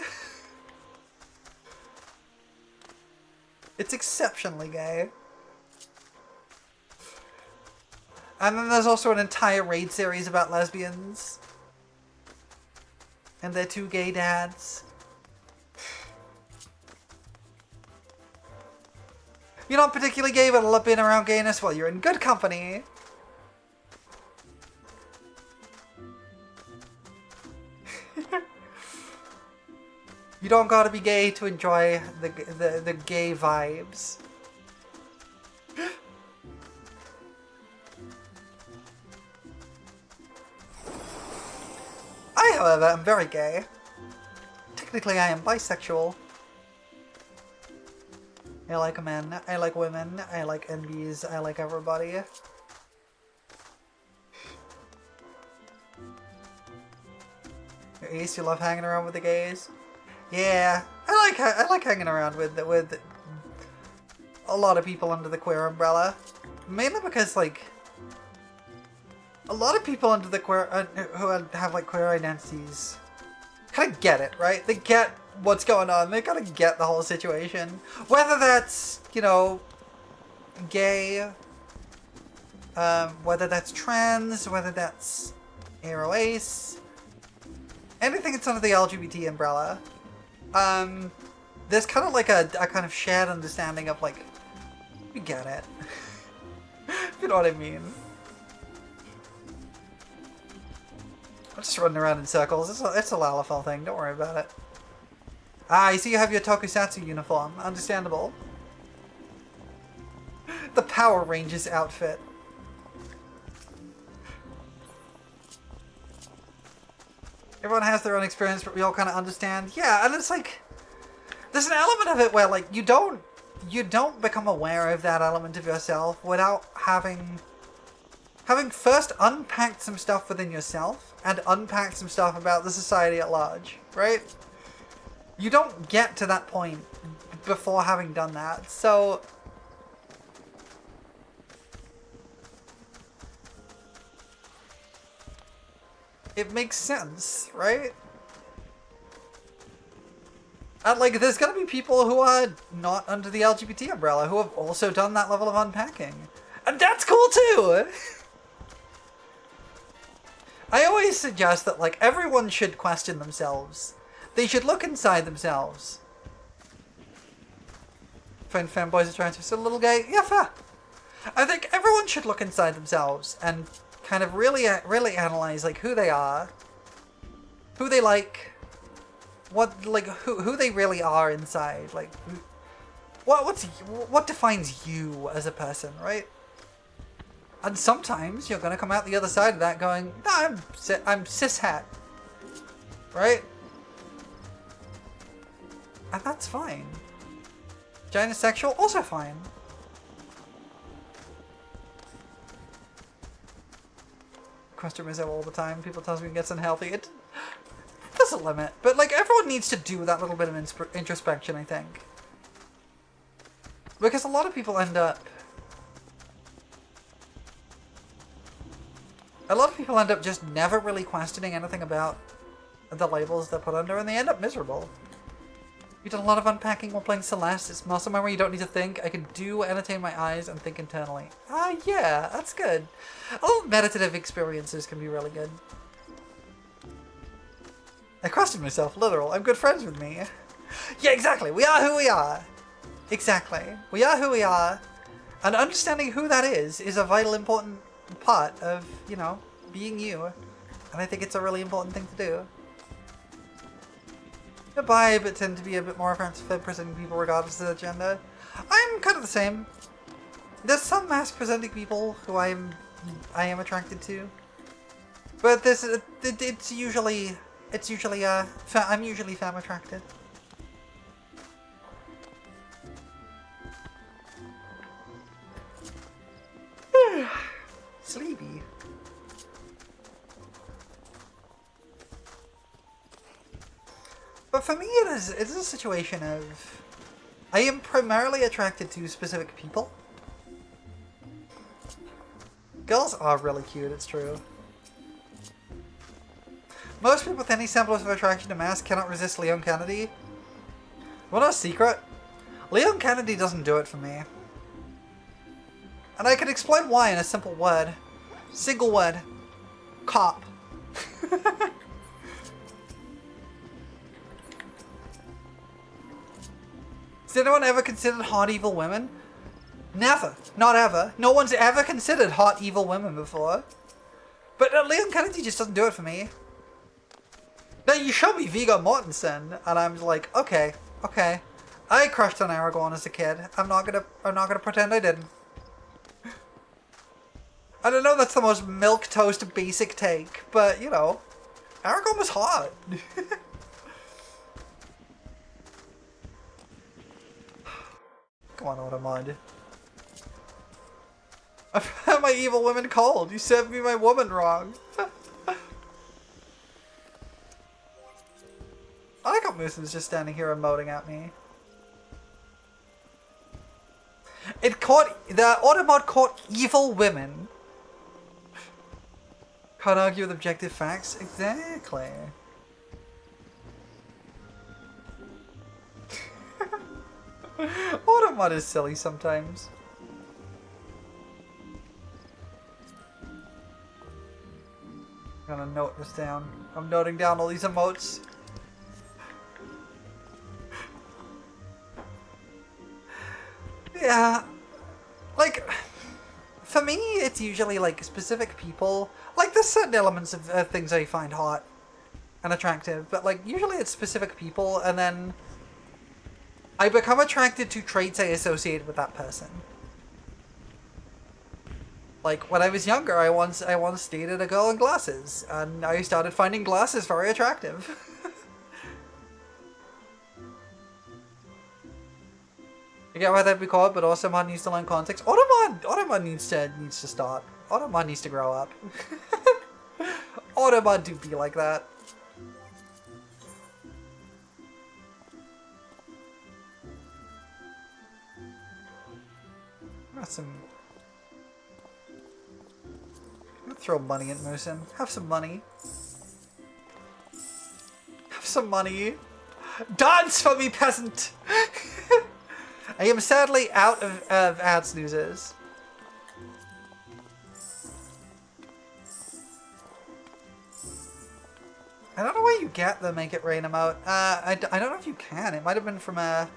[SPEAKER 1] It's exceptionally gay. And then there's also an entire raid series about lesbians. And their two gay dads. You're not particularly gay, but love being around gayness? Well, you're in good company. You don't gotta be gay to enjoy the gay vibes. I, however, am very gay. Technically, I am bisexual. I like men, I like women, I like NBs, I like everybody. Ace, you love hanging around with the gays? Yeah, I like hanging around with a lot of people under the queer umbrella. Mainly because, like, a lot of people under the queer who have like queer identities kind of get it, right? They get what's going on. They kind of get the whole situation, whether that's, you know, gay, whether that's trans, whether that's ace, anything that's under the LGBT umbrella. There's kind of like a kind of shared understanding of like, we get it. You know what I mean? I'm just running around in circles. It's a Lalafell thing. Don't worry about it. Ah, I see you have your Tokusatsu uniform. Understandable. The Power Rangers outfit. Everyone has their own experience, but we all kind of understand. Yeah, and it's like there's an element of it where like you don't become aware of that element of yourself without having first unpacked some stuff within yourself and unpacked some stuff about the society at large, right? You don't get to that point before having done that, so it makes sense, right? And like, there's gonna be people who are not under the LGBT umbrella who have also done that level of unpacking. And that's cool too! I always suggest that like, everyone should question themselves. They should look inside themselves. Find fanboys attractive, so a little gay? Yeah, fair. I think everyone should look inside themselves and kind of really analyze like who they are, who they like, who they really are inside, like what defines you as a person, right? And sometimes you're gonna come out the other side of that going, no, I'm cishet, right? And that's fine. Gynosexual, also fine. Question myself all the time. People tell me it gets unhealthy. There's a limit. But like, everyone needs to do that little bit of introspection, I think. Because a lot of people end up just never really questioning anything about the labels they're put under, and they end up miserable. We've done a lot of unpacking while playing Celeste. It's muscle memory, you don't need to think. I can entertain my eyes and think internally. Ah, yeah, that's good. All meditative experiences can be really good. I questioned myself, literal. I'm good friends with me. Yeah, exactly. We are who we are. Exactly. We are who we are. And understanding who that is a vital, important part of, you know, being you. And I think it's a really important thing to do. Bi, but tend to be a bit more offensive at presenting people regardless of their gender. I'm kind of the same. There's some mask presenting people who I am attracted to, but it's usually I'm usually femme attracted. Sleepy. But for me, it's a situation of I am primarily attracted to specific people. Girls are really cute, it's true. Most people with any semblance of attraction to masks cannot resist Leon Kennedy. Well, no secret. Leon Kennedy doesn't do it for me. And I can explain why in a simple word. Single word. Cop. Has anyone ever considered hot evil women? Never. Not ever. No one's ever considered hot evil women before. But Leon Kennedy just doesn't do it for me. Now you show me Viggo Mortensen, and I'm like, okay. I crushed on Aragorn as a kid. I'm not gonna pretend I didn't. I don't know that's the most milquetoast basic take, but you know, Aragorn was hot. Come on, Automod. I've had my evil women cold. You served me my woman wrong. I like how Moosen's just standing here emoting at me. The Automod caught evil women. Can't argue with objective facts. Exactly. Automod is silly sometimes. I'm gonna note this down. I'm noting down all these emotes. Yeah. Like, for me, it's usually like specific people. Like there's certain elements of things I find hot and attractive, but like usually it's specific people, and then I become attracted to traits I associate with that person. Like when I was younger, I once dated a girl in glasses, and I started finding glasses very attractive. I get why that'd be called, but also Mod needs to learn context. Automod needs to stop. Automod needs to grow up. Automod do be like that. Got some. I'm gonna throw money at Moosin. Have some money. Have some money. Dance for me, peasant! I am sadly out of ad snoozes. I don't know where you get the Make It Rain emote. I don't know if you can. It might have been from a...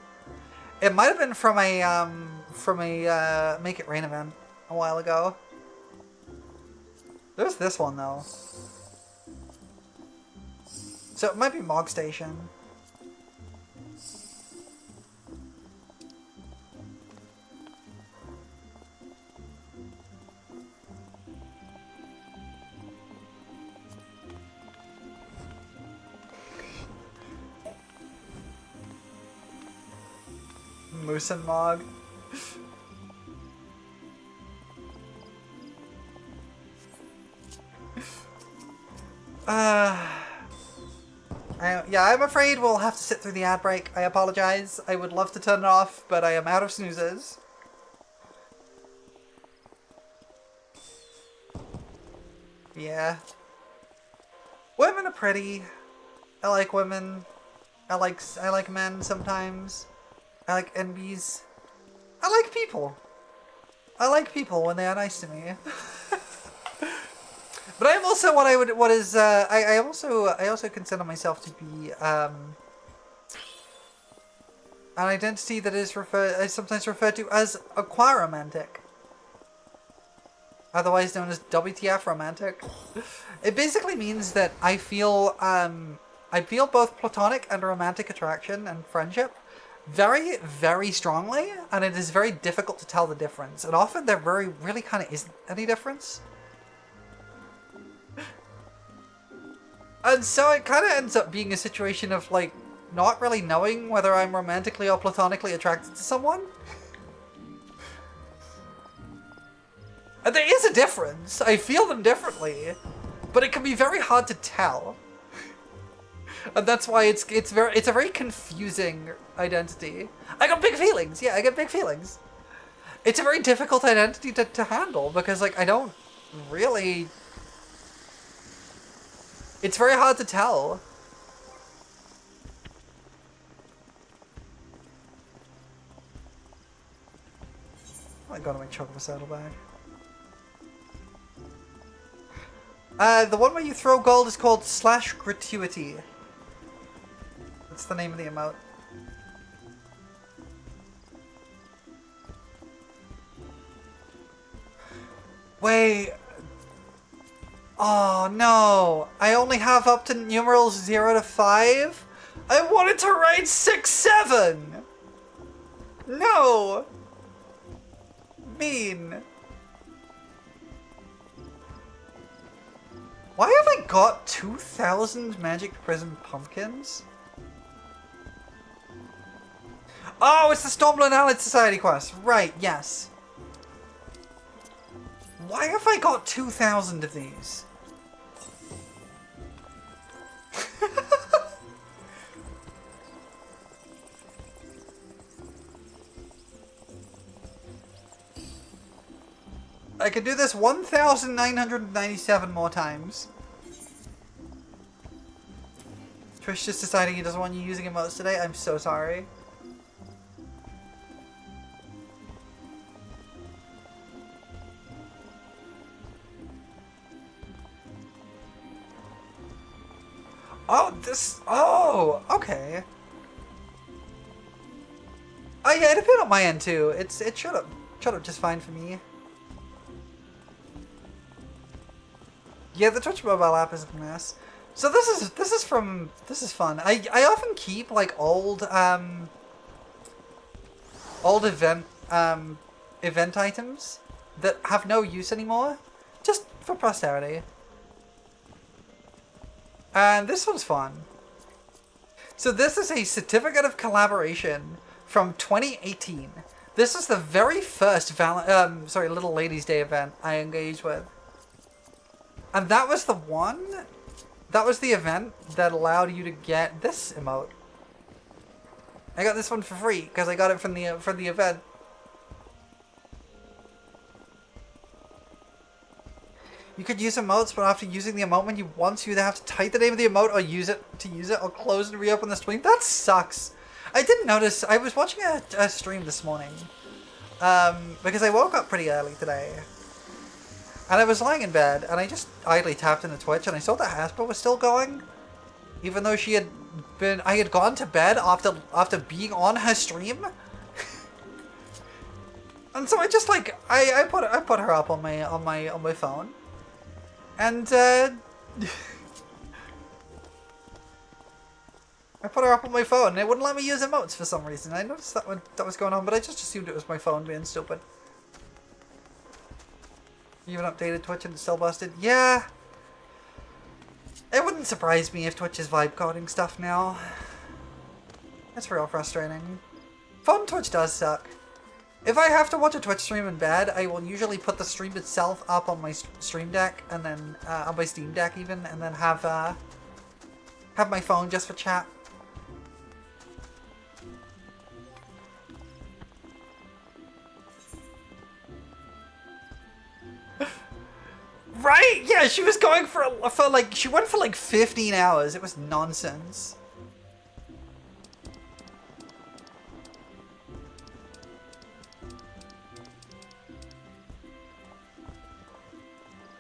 [SPEAKER 1] It might have been from a Make It Rain event a while ago. There's this one though. So it might be Mog Station. Moose and Mog. Yeah, I'm afraid we'll have to sit through the ad break. I apologize. I would love to turn it off, but I am out of snoozes. Yeah. Women are pretty. I like women. I like men sometimes. I like NBs. I like people. I like people when they are nice to me. But I am also I also consider myself to be an identity that is sometimes referred to as aquaromantic. Otherwise known as WTF romantic. It basically means that I feel both platonic and romantic attraction and friendship very, very strongly, and it is very difficult to tell the difference. And often there really kind of isn't any difference. And so it kind of ends up being a situation of, like, not really knowing whether I'm romantically or platonically attracted to someone. And there is a difference. I feel them differently. But it can be very hard to tell. And that's why it's a very confusing identity. I got big feelings. Yeah, I get big feelings. It's a very difficult identity to handle because, like, I don't really... It's very hard to tell. Oh, I got my chocolate saddlebag. The one where you throw gold is called /gratuity. That's the name of the emote. Wait. Oh no, I only have up to numerals 0 to 5? I wanted to write 6, 7! No! Mean. Why have I got 2,000 Magic Prison Pumpkins? Oh, it's the Stormland Allied Society quest. Right, yes. Why have I got 2,000 of these? I could do this 1,997 more times. Trish just deciding he doesn't want you using emotes today. I'm so sorry. Oh, this... Oh, okay. Oh yeah, it appeared on my end too. It showed up just fine for me. Yeah, the Twitch mobile app is a mess. So this is fun. I often keep like old event items that have no use anymore, just for posterity. And this one's fun. So this is a certificate of collaboration from 2018. This is the very first Little Ladies Day event I engaged with. And that was the one, that was the event that allowed you to get this emote. I got this one for free because I got it from the event. You could use emotes, but after using the emote when you want to, you either have to type the name of the emote or use it, or close and reopen the stream. That sucks. I didn't notice. I was watching a stream this morning because I woke up pretty early today. And I was lying in bed, and I just idly tapped into Twitch, and I saw that Hasper was still going, even though I had gone to bed after being on her stream. And so I just like I put her up on my phone, and I put her up on my phone, and it wouldn't let me use emotes for some reason. I noticed that was going on, but I just assumed it was my phone being stupid. You even updated Twitch and it's still busted? Yeah. It wouldn't surprise me if Twitch is vibe coding stuff now. It's real frustrating. Phone Twitch does suck. If I have to watch a Twitch stream in bed, I will usually put the stream itself up on my stream deck, and then on my Steam Deck even, and then have my phone just for chat. Right? Yeah, she was going for like, she went for like 15 hours. It was nonsense.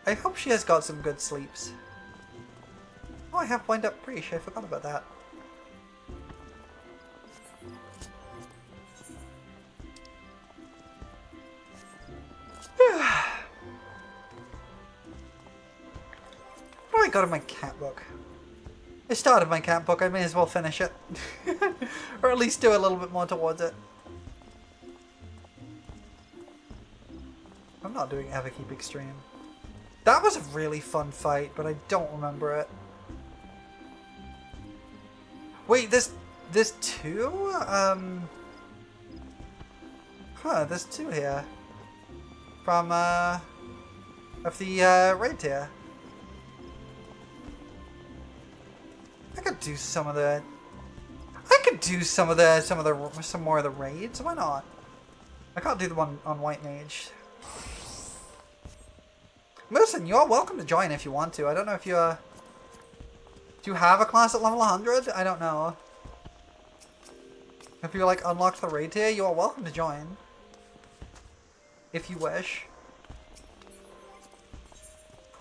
[SPEAKER 1] I hope she has got some good sleeps. Oh, I have wind up preach. I forgot about that. What do I got in my cat book? I started my cat book, I may as well finish it. Or at least do a little bit more towards it. I'm not doing Everkeep Extreme. That was a really fun fight, but I don't remember it. Wait, there's two? There's two here. From, of the, raid tier. I could do some more of the raids. Why not? I can't do the one on White Mage. Listen, you're welcome to join if you want to. I don't know if you do you have a class at level 100? I don't know. If you like unlocked the raid tier, you are welcome to join. If you wish.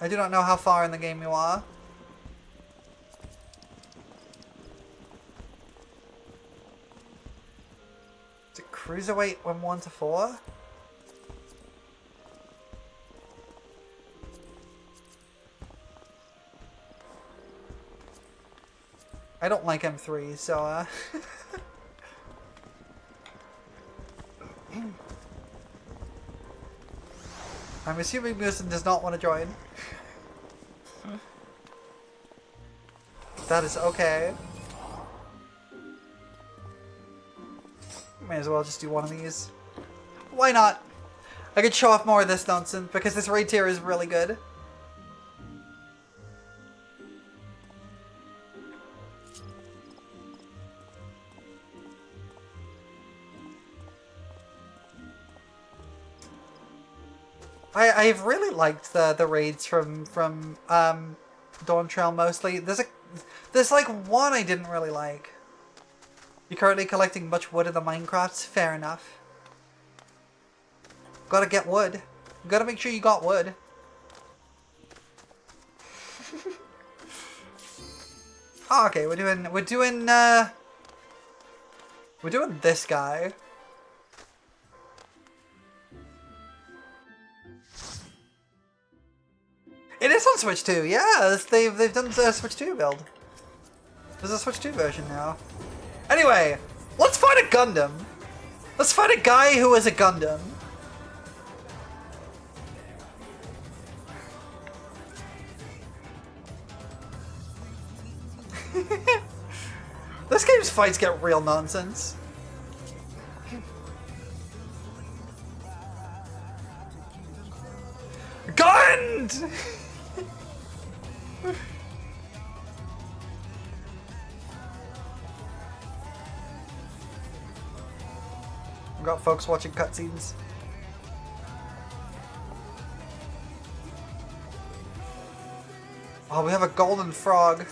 [SPEAKER 1] I do not know how far in the game you are. Cruiserweight when 1 to 4? I don't like M3, so I'm assuming Musin does not want to join. That is okay. May as well just do one of these. Why not? I could show off more of this nonsense because this raid tier is really good. I've really liked the raids from Dawn Trail mostly. There's like one I didn't really like. You're currently collecting much wood in the Minecrafts? Fair enough. Gotta get wood. Gotta make sure you got wood. Oh, okay, we're doing this guy. It is on Switch 2, yeah. They've done the Switch 2 build. There's a Switch 2 version now. Anyway, let's fight a Gundam. Let's fight a guy who is a Gundam. This game's fights get real nonsense. Gund! We've got folks watching cutscenes. Oh, we have a golden frog.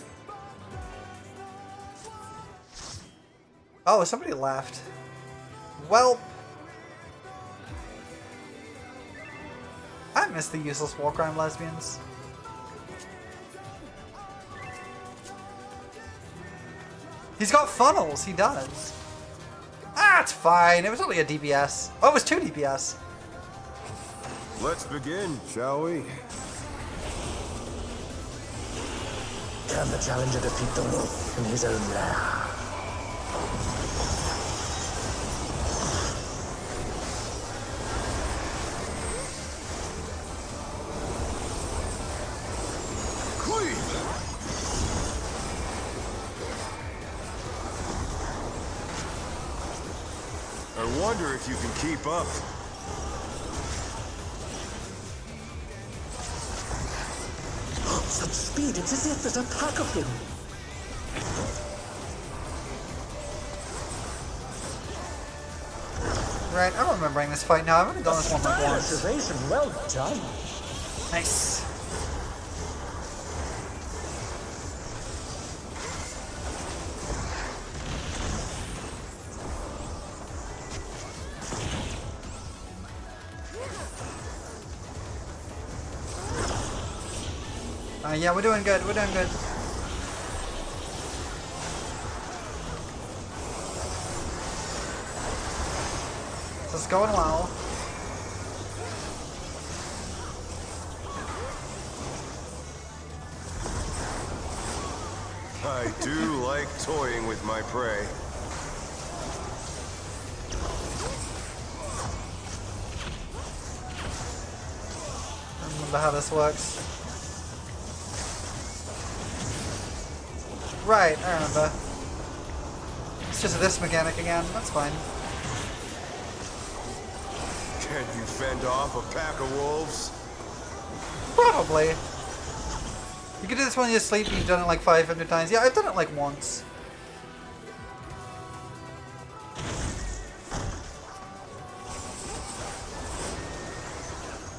[SPEAKER 1] Oh, somebody left. Well, I miss the useless war crime lesbians. He's got funnels, he does. Ah, it's fine. It was only a DPS. Oh, it was 2 DPS.
[SPEAKER 8] Let's begin, shall we?
[SPEAKER 4] Can the challenger defeat the wolf in his own lair?
[SPEAKER 8] I wonder if you can keep up.
[SPEAKER 4] Such speed, it's as if there's a pack of him.
[SPEAKER 1] Right, I'm remembering this fight now. I've only done this one like once.
[SPEAKER 4] Observation, well done.
[SPEAKER 1] Nice. Yeah, we're doing good. We're doing good. This is going well.
[SPEAKER 8] I do like toying with my prey.
[SPEAKER 1] I remember how this works. Right, I remember. It's just this mechanic again. That's fine.
[SPEAKER 8] Can you fend off a pack of wolves?
[SPEAKER 1] Probably. You can do this when you're asleep and you've done it like 500 times. Yeah, I've done it like once.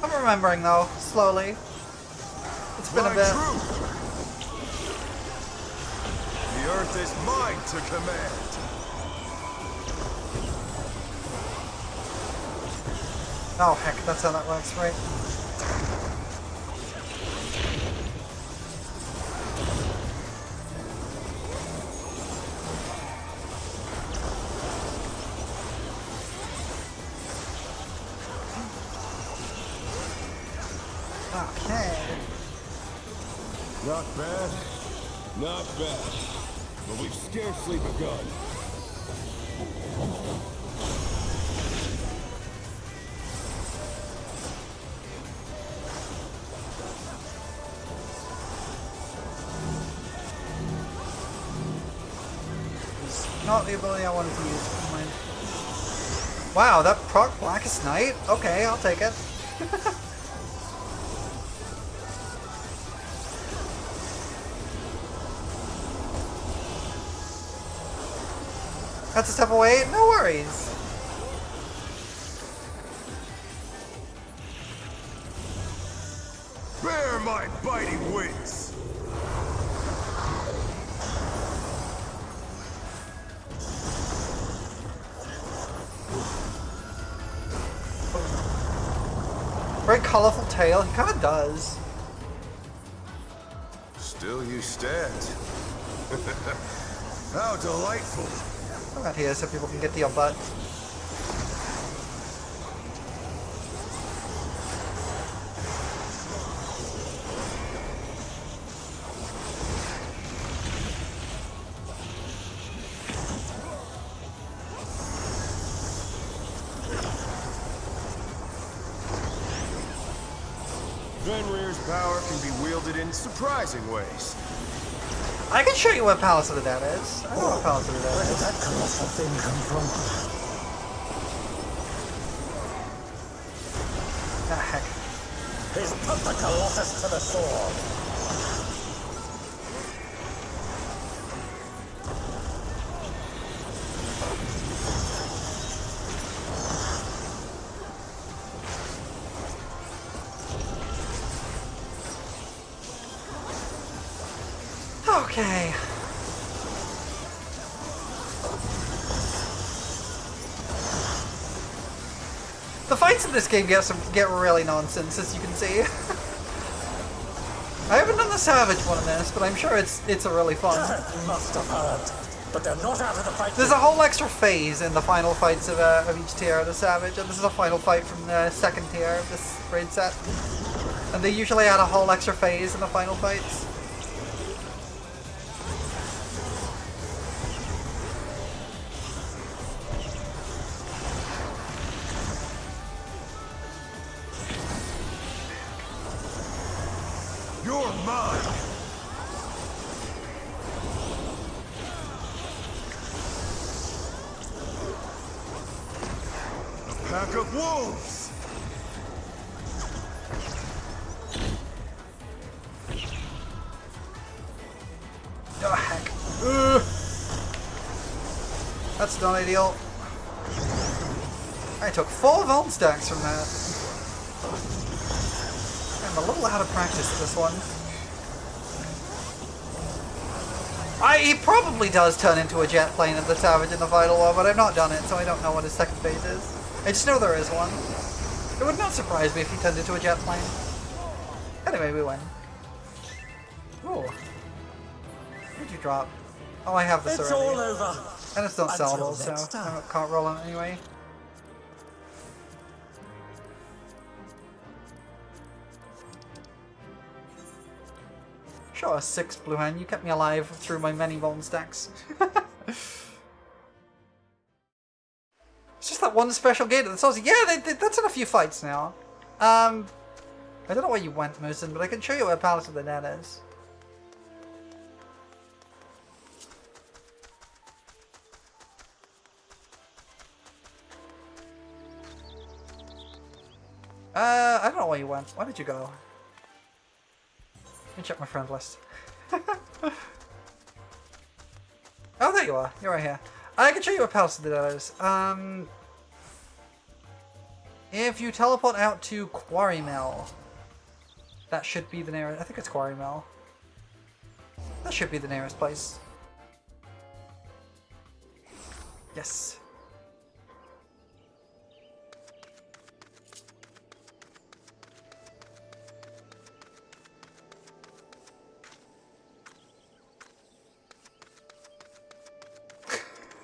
[SPEAKER 1] I'm remembering though, slowly. It's been a bit.
[SPEAKER 8] Troop. The earth is mine to command.
[SPEAKER 1] Oh heck, that's how that works, right? Okay.
[SPEAKER 8] Not bad. Not bad. But we've scarcely begun.
[SPEAKER 1] It's not the ability I wanted to use. Never mind. Wow, that proc Blackest Night? Okay, I'll take it. That's a step away? No worries.
[SPEAKER 8] Bear my biting wings.
[SPEAKER 1] Very colorful tail. He kind of does.
[SPEAKER 8] Still you stand. How delightful.
[SPEAKER 1] Come out here so people can get to your butt.
[SPEAKER 8] Fenrir's power can be wielded in surprising ways.
[SPEAKER 1] I can show you where Palace of the Dead is. I know where Palace of the Dead
[SPEAKER 4] Where did
[SPEAKER 1] is.
[SPEAKER 4] that colossal thing come from?
[SPEAKER 1] Ah, heck.
[SPEAKER 4] He's put the Colossus to the sword.
[SPEAKER 1] Okay. The fights in this game get really nonsense, as you can see. I haven't done the Savage one in this, but I'm sure it's a really fun.
[SPEAKER 4] Must have hurt. But they're not out of the fight.
[SPEAKER 1] There's a whole extra phase in the final fights of each tier of the Savage, and this is a final fight from the second tier of this raid set. And they usually add a whole extra phase in the final fights.
[SPEAKER 8] You're mine! A pack of wolves!
[SPEAKER 1] Oh, heck. Ugh. That's not ideal. I took 4 Vuln stacks from that. I'm a little out of practice at this one. He probably does turn into a jet plane at the Savage in the final one, but I've not done it, so I don't know what his second phase is. I just know there is one. It would not surprise me if he turned into a jet plane. Anyway, we win. Ooh. What did you drop? Oh, I have this
[SPEAKER 4] It's
[SPEAKER 1] already.
[SPEAKER 4] all over.
[SPEAKER 1] And it's not
[SPEAKER 4] Until
[SPEAKER 1] sellable, so
[SPEAKER 4] next time.
[SPEAKER 1] I can't roll it anyway. Sure, 6 blue hand. You kept me alive through my many Vuln stacks. It's just that one special gate that's also... Yeah, that's in a few fights now. I don't know where you went, Moosin, but I can show you where Palace of the Dead is. I don't know where you went. Where did you go? Let me check my friend list. Oh, there you are. You're right here. I can show you where Palace of the Dead is. If you teleport out to Quarry Mill, that should be the nearest. I think it's Quarry Mill. That should be the nearest place. Yes.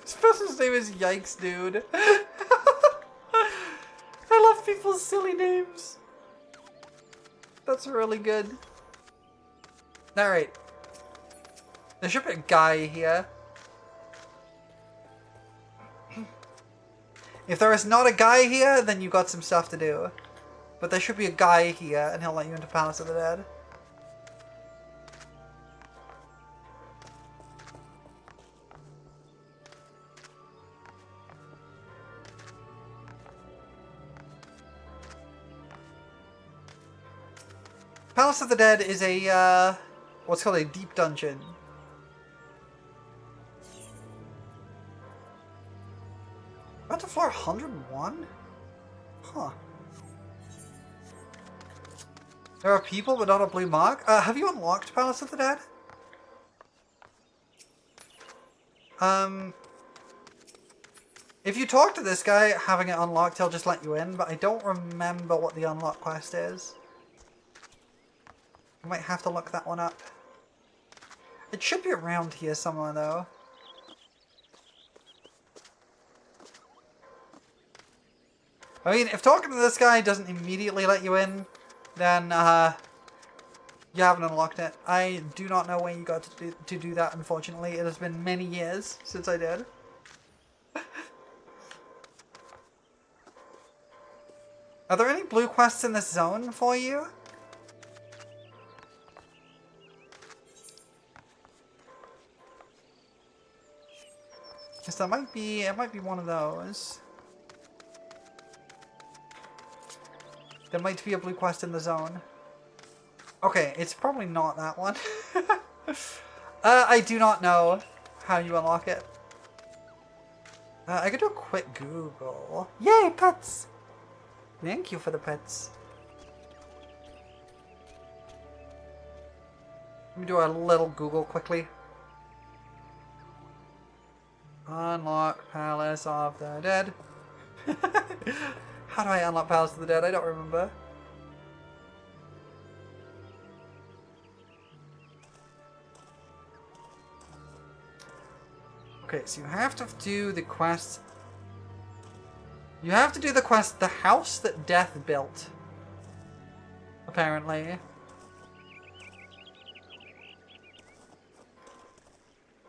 [SPEAKER 1] This person's name is Yikes, dude. I love people's silly names. That's really good. Alright. There should be a guy here. If there is not a guy here, then you got some stuff to do. But there should be a guy here, and he'll let you into Palace of the Dead. Palace of the Dead is a, what's called a deep dungeon. About to floor 101? Huh. There are people, but not a blue mark? Have you unlocked Palace of the Dead? If you talk to this guy, having it unlocked, he'll just let you in, but I don't remember what the unlock quest is. I might have to look that one up. It should be around here somewhere, though. I mean, if talking to this guy doesn't immediately let you in, then you haven't unlocked it. I do not know when you got to do that, unfortunately. It has been many years since I did. Are there any blue quests in this zone for you? Because it might be one of those. There might be a blue quest in the zone. Okay, it's probably not that one. I do not know how you unlock it. I could do a quick Google. Yay, pets! Thank you for the pets. Let me do a little Google quickly. Unlock Palace of the Dead. How do I unlock Palace of the Dead? I don't remember. Okay, so you have to do the quest. You have to do the quest, The House That Death Built. Apparently.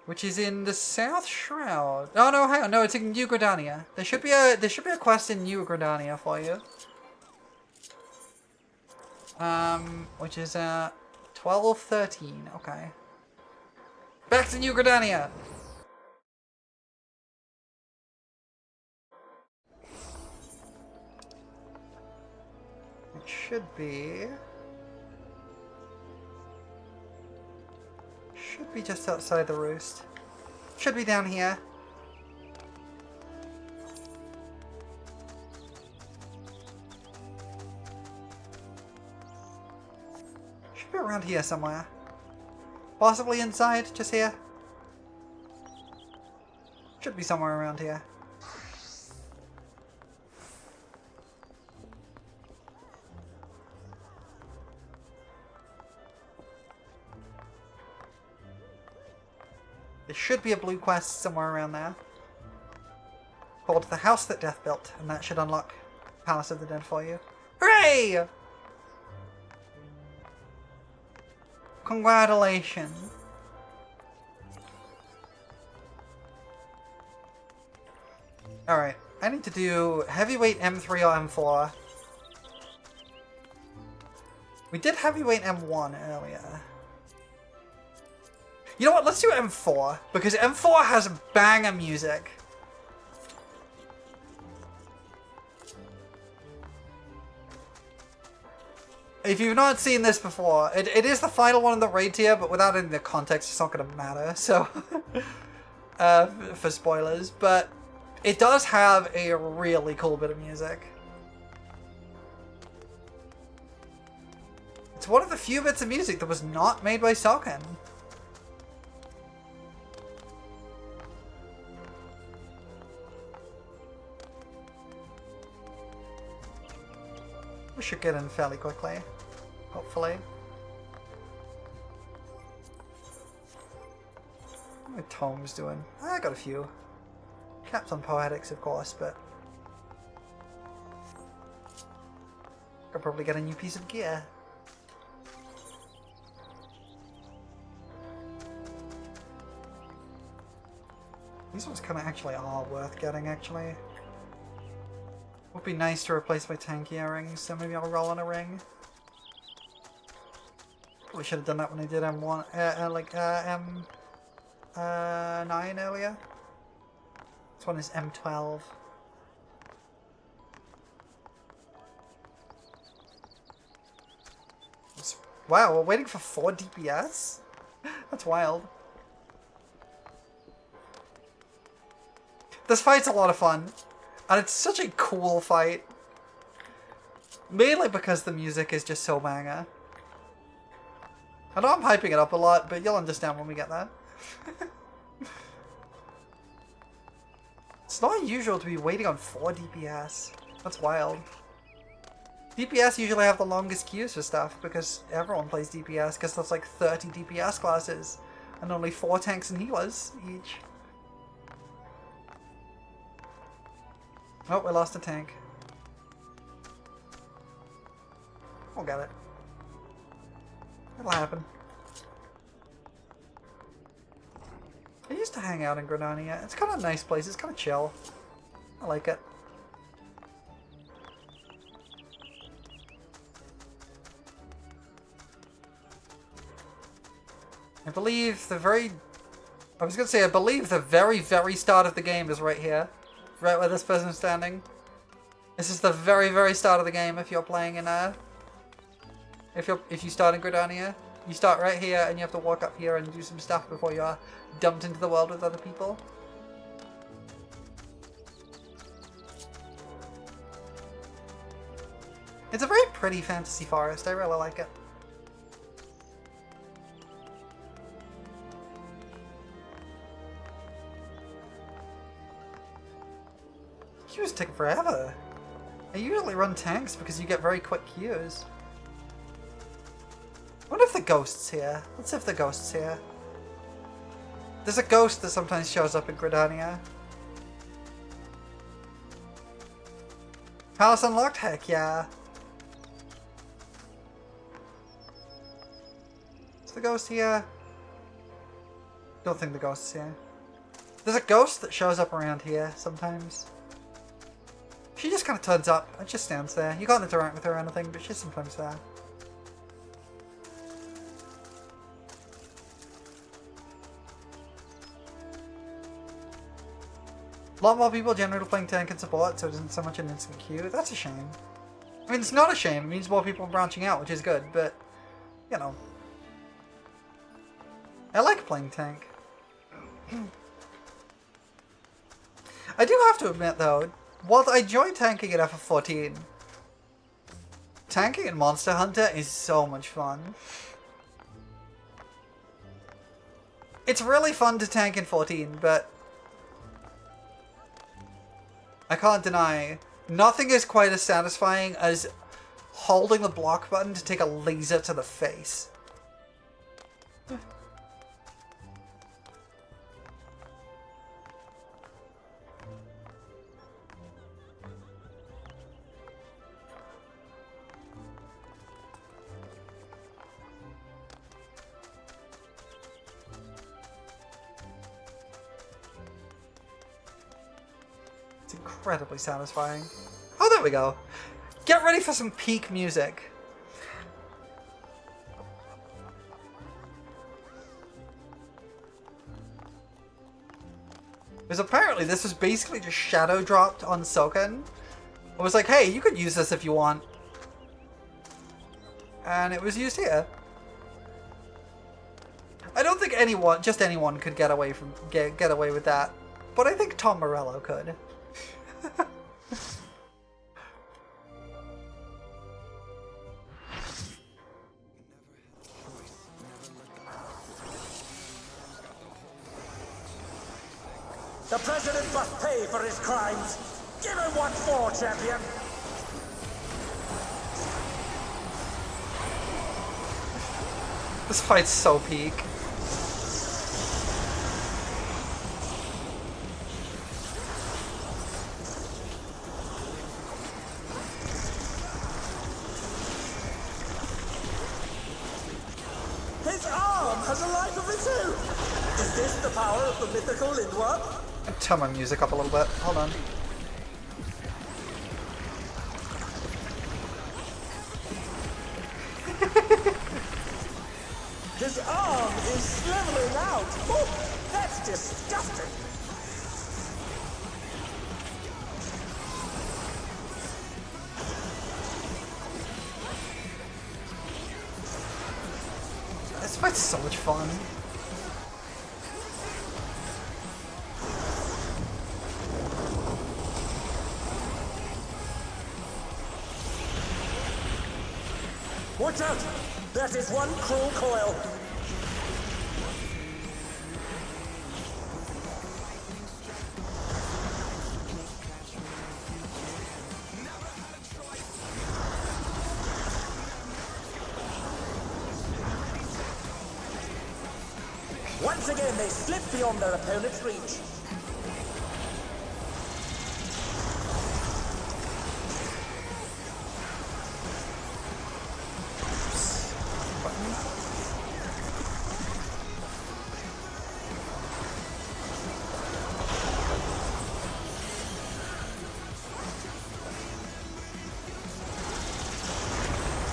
[SPEAKER 1] Which is in the South Shroud. Oh no, hang on, no, it's in New Gridania. There should be a quest in New Gridania for you. Which is 1213. Okay. Back to New Gridania. It should be just outside the roost. Should be down here. Should be around here somewhere. Possibly inside, just here. Should be somewhere around here. There should be a blue quest somewhere around there. Called The House That Death Built, and that should unlock Palace of the Dead for you. Hooray! Congratulations. Alright, I need to do heavyweight M3 or M4. We did heavyweight M1 earlier. You know what, let's do M4, because M4 has banger music. If you've not seen this before, it is the final one in the raid tier, but without any of the context, it's not going to matter, so... for spoilers, but it does have a really cool bit of music. It's one of the few bits of music that was not made by Soken. We should get in fairly quickly, hopefully. What are my tomes doing? I got a few. Capped on poetics, of course, but I'll probably get a new piece of gear. These ones kind of actually are worth getting, actually. Would be nice to replace my tank earrings, so maybe I'll roll on a ring. Probably should have done that when I did M1, M9 earlier. This one is M12. Wow, we're waiting for 4 DPS? That's wild. This fight's a lot of fun. And it's such a cool fight. Mainly because the music is just so banger. I know I'm hyping it up a lot, but you'll understand when we get there. It's not unusual to be waiting on 4 DPS. That's wild. DPS usually have the longest queues for stuff because everyone plays DPS because there's like 30 DPS classes and only 4 tanks and healers each. Oh, we lost a tank. We'll get it. It'll happen. I used to hang out in Gridania. It's kind of a nice place. It's kind of chill. I like it. I believe the very I was gonna say, I believe the very, very start of the game is right here. Right where this person is standing. This is the very, very start of the game if you're playing in if you start in Gridania. You start right here and you have to walk up here and do some stuff before you're dumped into the world with other people. It's a very pretty fantasy forest. I really like it. Queues take forever. I usually run tanks because you get very quick queues. I wonder if the ghost's here. Let's see if the ghost's here. There's a ghost that sometimes shows up in Gridania. Palace unlocked? Heck yeah. Is the ghost here? Don't think the ghost's here. There's a ghost that shows up around here sometimes. She just kind of turns up and just stands there. You can't interact with her or anything, but she's sometimes there. A lot more people generally playing tank and support, so it isn't so much an instant queue. That's a shame. I mean, it's not a shame. It means more people are branching out, which is good, but, you know. I like playing tank. I do have to admit, though, while I enjoy tanking at FF14, tanking in Monster Hunter is so much fun. It's really fun to tank in 14, but I can't deny, nothing is quite as satisfying as holding the block button to take a laser to the face. Incredibly satisfying. Oh, there we go. Get ready for some peak music. Because apparently this was basically just shadow dropped on Soken. It was like, hey, you could use this if you want. And it was used here. I don't think just anyone could get away with that. But I think Tom Morello could.
[SPEAKER 4] The president must pay for his crimes. Give him what for, champion.
[SPEAKER 1] This fight's so peak.
[SPEAKER 4] His arm has a life of its own. Is this the power of the mythical Lindworm?
[SPEAKER 1] I'll turn my music up a little bit. Hold on.
[SPEAKER 4] His arm is shriveling out. Oh, that's disgusting.
[SPEAKER 1] This fight's so much fun.
[SPEAKER 4] Watch out! That is one cruel coil. Once again, they slip beyond their opponent's reach.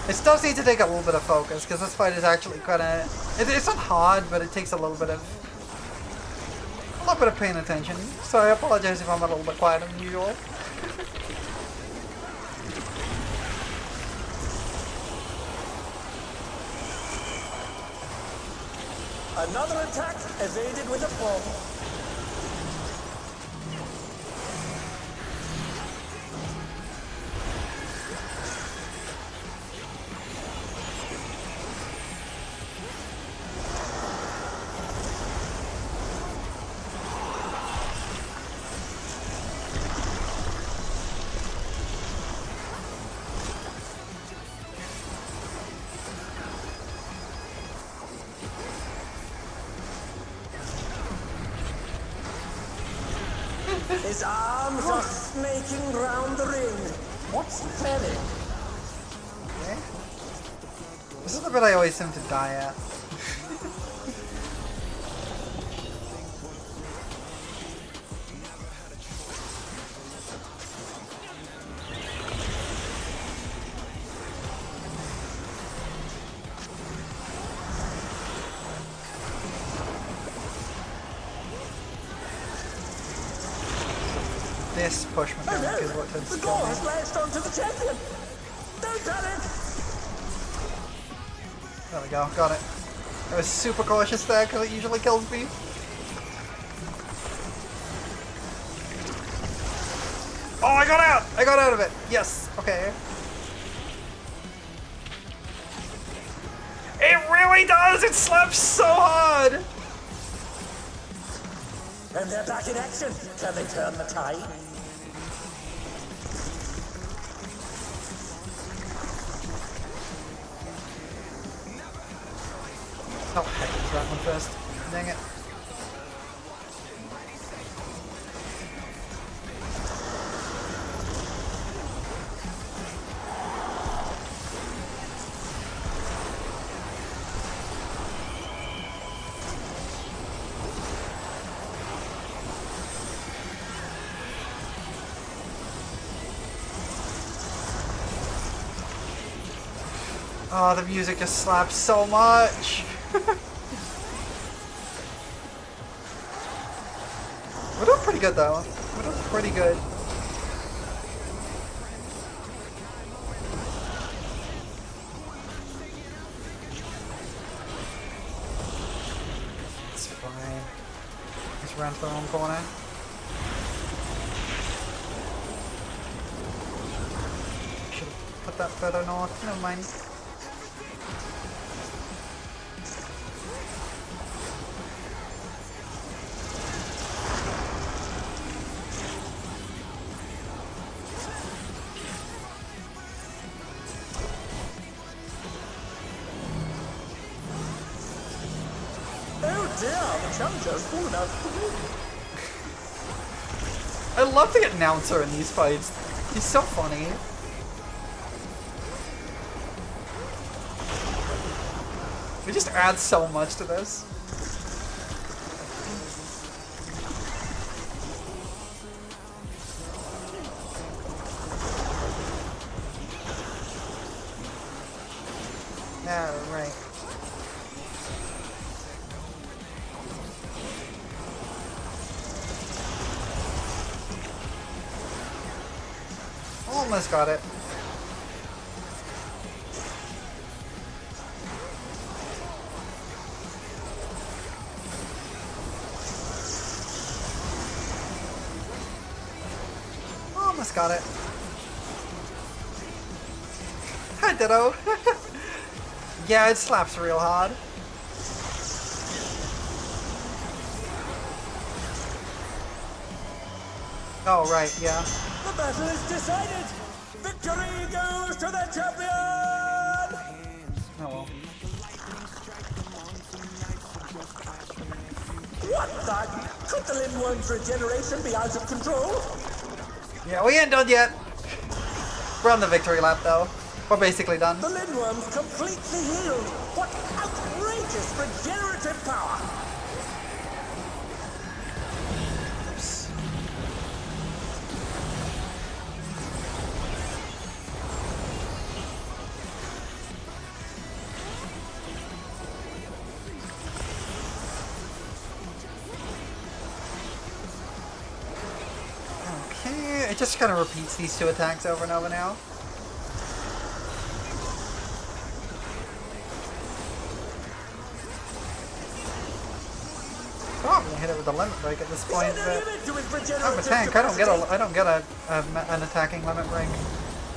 [SPEAKER 1] It does need to take a little bit of focus, because this fight is actually kind of... It's not hard, but it takes a little bit of bit of paying attention, so I apologize if I'm a little bit quieter than usual.
[SPEAKER 4] Another attack evaded with a bomb. His arms are snaking round the ring. What's he planning?
[SPEAKER 1] Okay. This is the bit I always seem to die at. This push mechanic is what tends
[SPEAKER 4] The
[SPEAKER 1] to
[SPEAKER 4] door
[SPEAKER 1] kill me.
[SPEAKER 4] has latched onto the champion. Don't panic.
[SPEAKER 1] There we go, got it. I was super cautious there because it usually kills me. Oh, I got out! I got out of it! Yes! Okay. It really does! It slaps so hard!
[SPEAKER 4] And they're back in action. Can they turn the tide?
[SPEAKER 1] Oh, heck, it's that one first. Dang it. Oh, the music just slaps so much. We're doing pretty good though. We're doing pretty good. It's fine. Just ran to the wrong corner. Should have put that further north. Never mind.
[SPEAKER 4] Oh dear, the challenger's fallen out of the ring.
[SPEAKER 1] I love the announcer in these fights. He's so funny. He just adds so much to this. Alright. Almost got it. Almost got it. Hi, Ditto. Yeah, it slaps real hard. Oh, right, yeah.
[SPEAKER 4] The battle is decided. Victory goes to the champion.
[SPEAKER 1] Oh well.
[SPEAKER 4] What the? Could the Lindworm's regeneration be out of control?
[SPEAKER 1] Yeah, we ain't done yet. We're on the victory lap, though. We're basically done.
[SPEAKER 4] The Lindworm's completely healed. What outrageous regenerative power!
[SPEAKER 1] Oops. It just kind of repeats these two attacks over and over now. Probably hit it with a limit break at this point, but I'm a tank. I don't get an attacking limit break.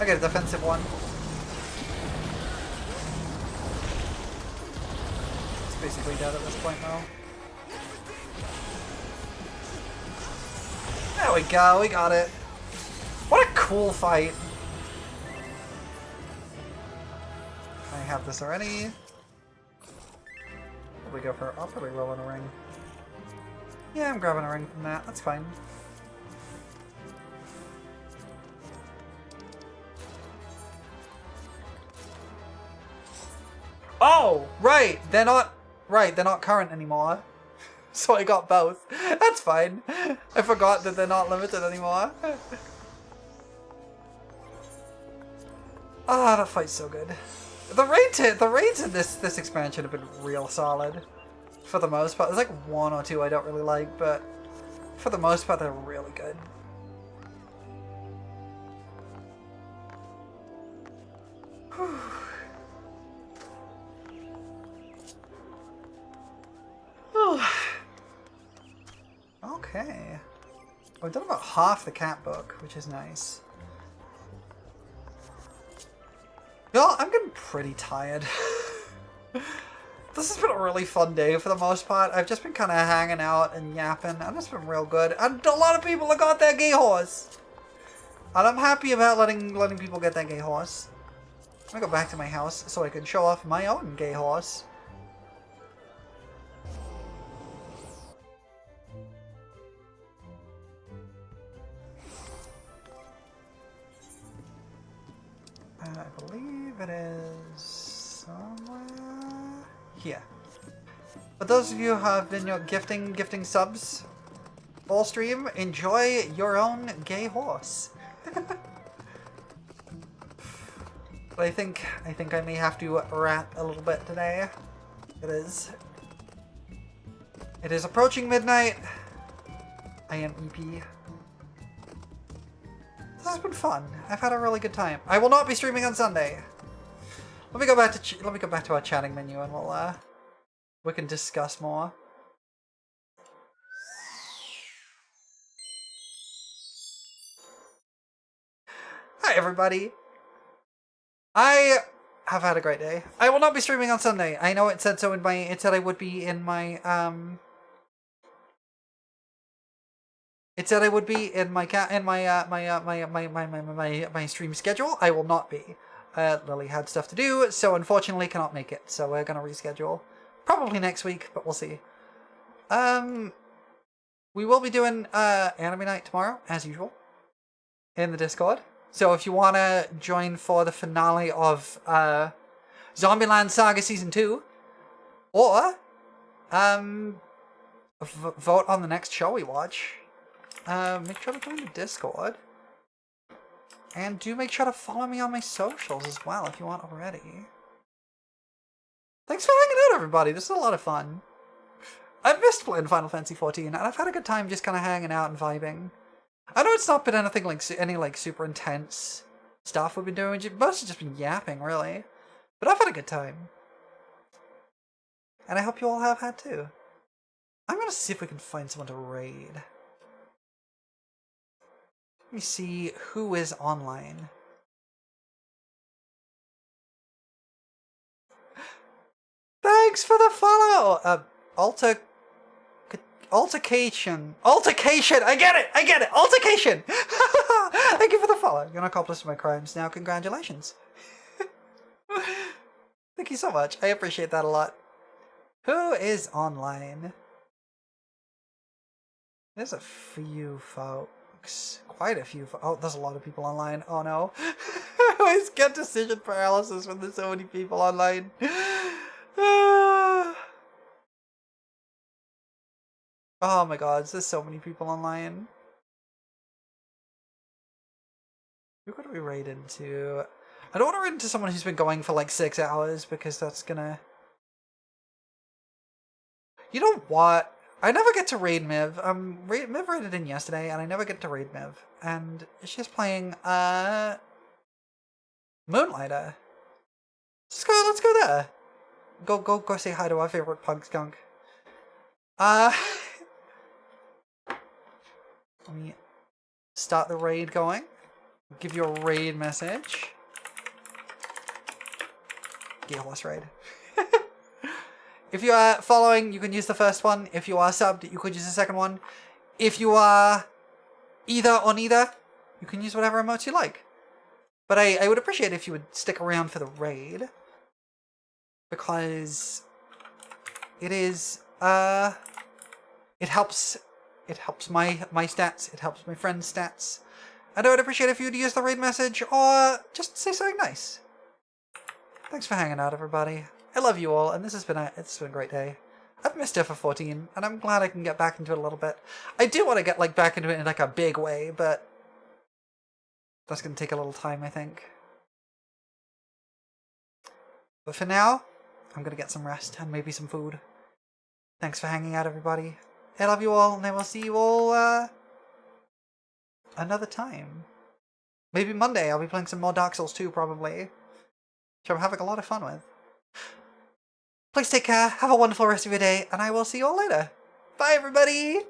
[SPEAKER 1] I get a defensive one. It's basically dead at this point now. There we go, we got it. What a cool fight. I have this already. Probably go for, I'll probably roll in a ring. Yeah, I'm grabbing a ring from that, that's fine. Oh, right, they're not current anymore. So I got both. That's fine. I forgot that they're not limited anymore. Ah, that fight's so good. The raids in this expansion have been real solid. For the most part. There's like one or two I don't really like, but for the most part they're really good. Whew. Okay. I've done about half the cat book, which is nice. Y'all, I'm getting pretty tired. This has been a really fun day for the most part. I've just been kind of hanging out and yapping, and it's been real good. And a lot of people have got that gay horse. And I'm happy about letting people get that gay horse. I'm gonna go back to my house so I can show off my own gay horse. I believe it is somewhere here. For those of you who have been gifting subs all stream, enjoy your own gay horse. But I think I may have to rap a little bit today. It is approaching midnight. I am EP. This has been fun. I've had a really good time. I will not be streaming on Sunday. Let me go back to our chatting menu and we can discuss more. Hi everybody. I have had a great day. I will not be streaming on Sunday. I know it said so in my. It said I would be in my. It said I would be in my my stream schedule. I will not be. Lily had stuff to do, so unfortunately cannot make it. So we're gonna reschedule, probably next week, but we'll see. We will be doing anime night tomorrow, as usual, in the Discord. So if you wanna join for the finale of Zombieland Saga Season 2, or vote on the next show we watch. Make sure to join the Discord. And do make sure to follow me on my socials as well if you aren't already. Thanks for hanging out, everybody. This is a lot of fun. I've missed playing Final Fantasy XIV, and I've had a good time just kind of hanging out and vibing. I know it's not been anything like any super intense stuff we've been doing. Mostly just been yapping, really. But I've had a good time. And I hope you all have had too. I'm gonna see if we can find someone to raid. Let me see who is online. Thanks for the follow! Altercation! I get it! Altercation! Thank you for the follow. You're an accomplice to my crimes now. Congratulations. Thank you so much. I appreciate that a lot. Who is online? There's a few folks. Quite a few. Oh, there's a lot of people online. Oh no. I always get decision paralysis when there's so many people online. Oh my god, there's so many people online. Who could we raid into? I don't want to raid into someone who's been going for like 6 hours because that's gonna... You know what? I never get to raid Miv. Miv raided in yesterday, and I never get to raid Miv. And she's playing, Moonlighter. Let's go there. Go say hi to our favorite pug skunk. Let me start the raid going. Give you a raid message. Gearhorse raid. If you are following, you can use the first one. If you are subbed, you could use the second one. If you are either or neither, you can use whatever emotes you like. But I would appreciate if you would stick around for the raid. Because it is, it helps my stats, it helps my friends' stats. And I would appreciate if you'd use the raid message or just say something nice. Thanks for hanging out, everybody. I love you all, and it's been a great day. I've missed FF14, and I'm glad I can get back into it a little bit. I do want to get back into it in a big way, but that's going to take a little time, I think. But for now, I'm going to get some rest and maybe some food. Thanks for hanging out, everybody. I love you all, and I will see you all another time. Maybe Monday, I'll be playing some more Dark Souls 2, probably. Which I'm having a lot of fun with. Please take care, have a wonderful rest of your day, and I will see you all later. Bye, everybody!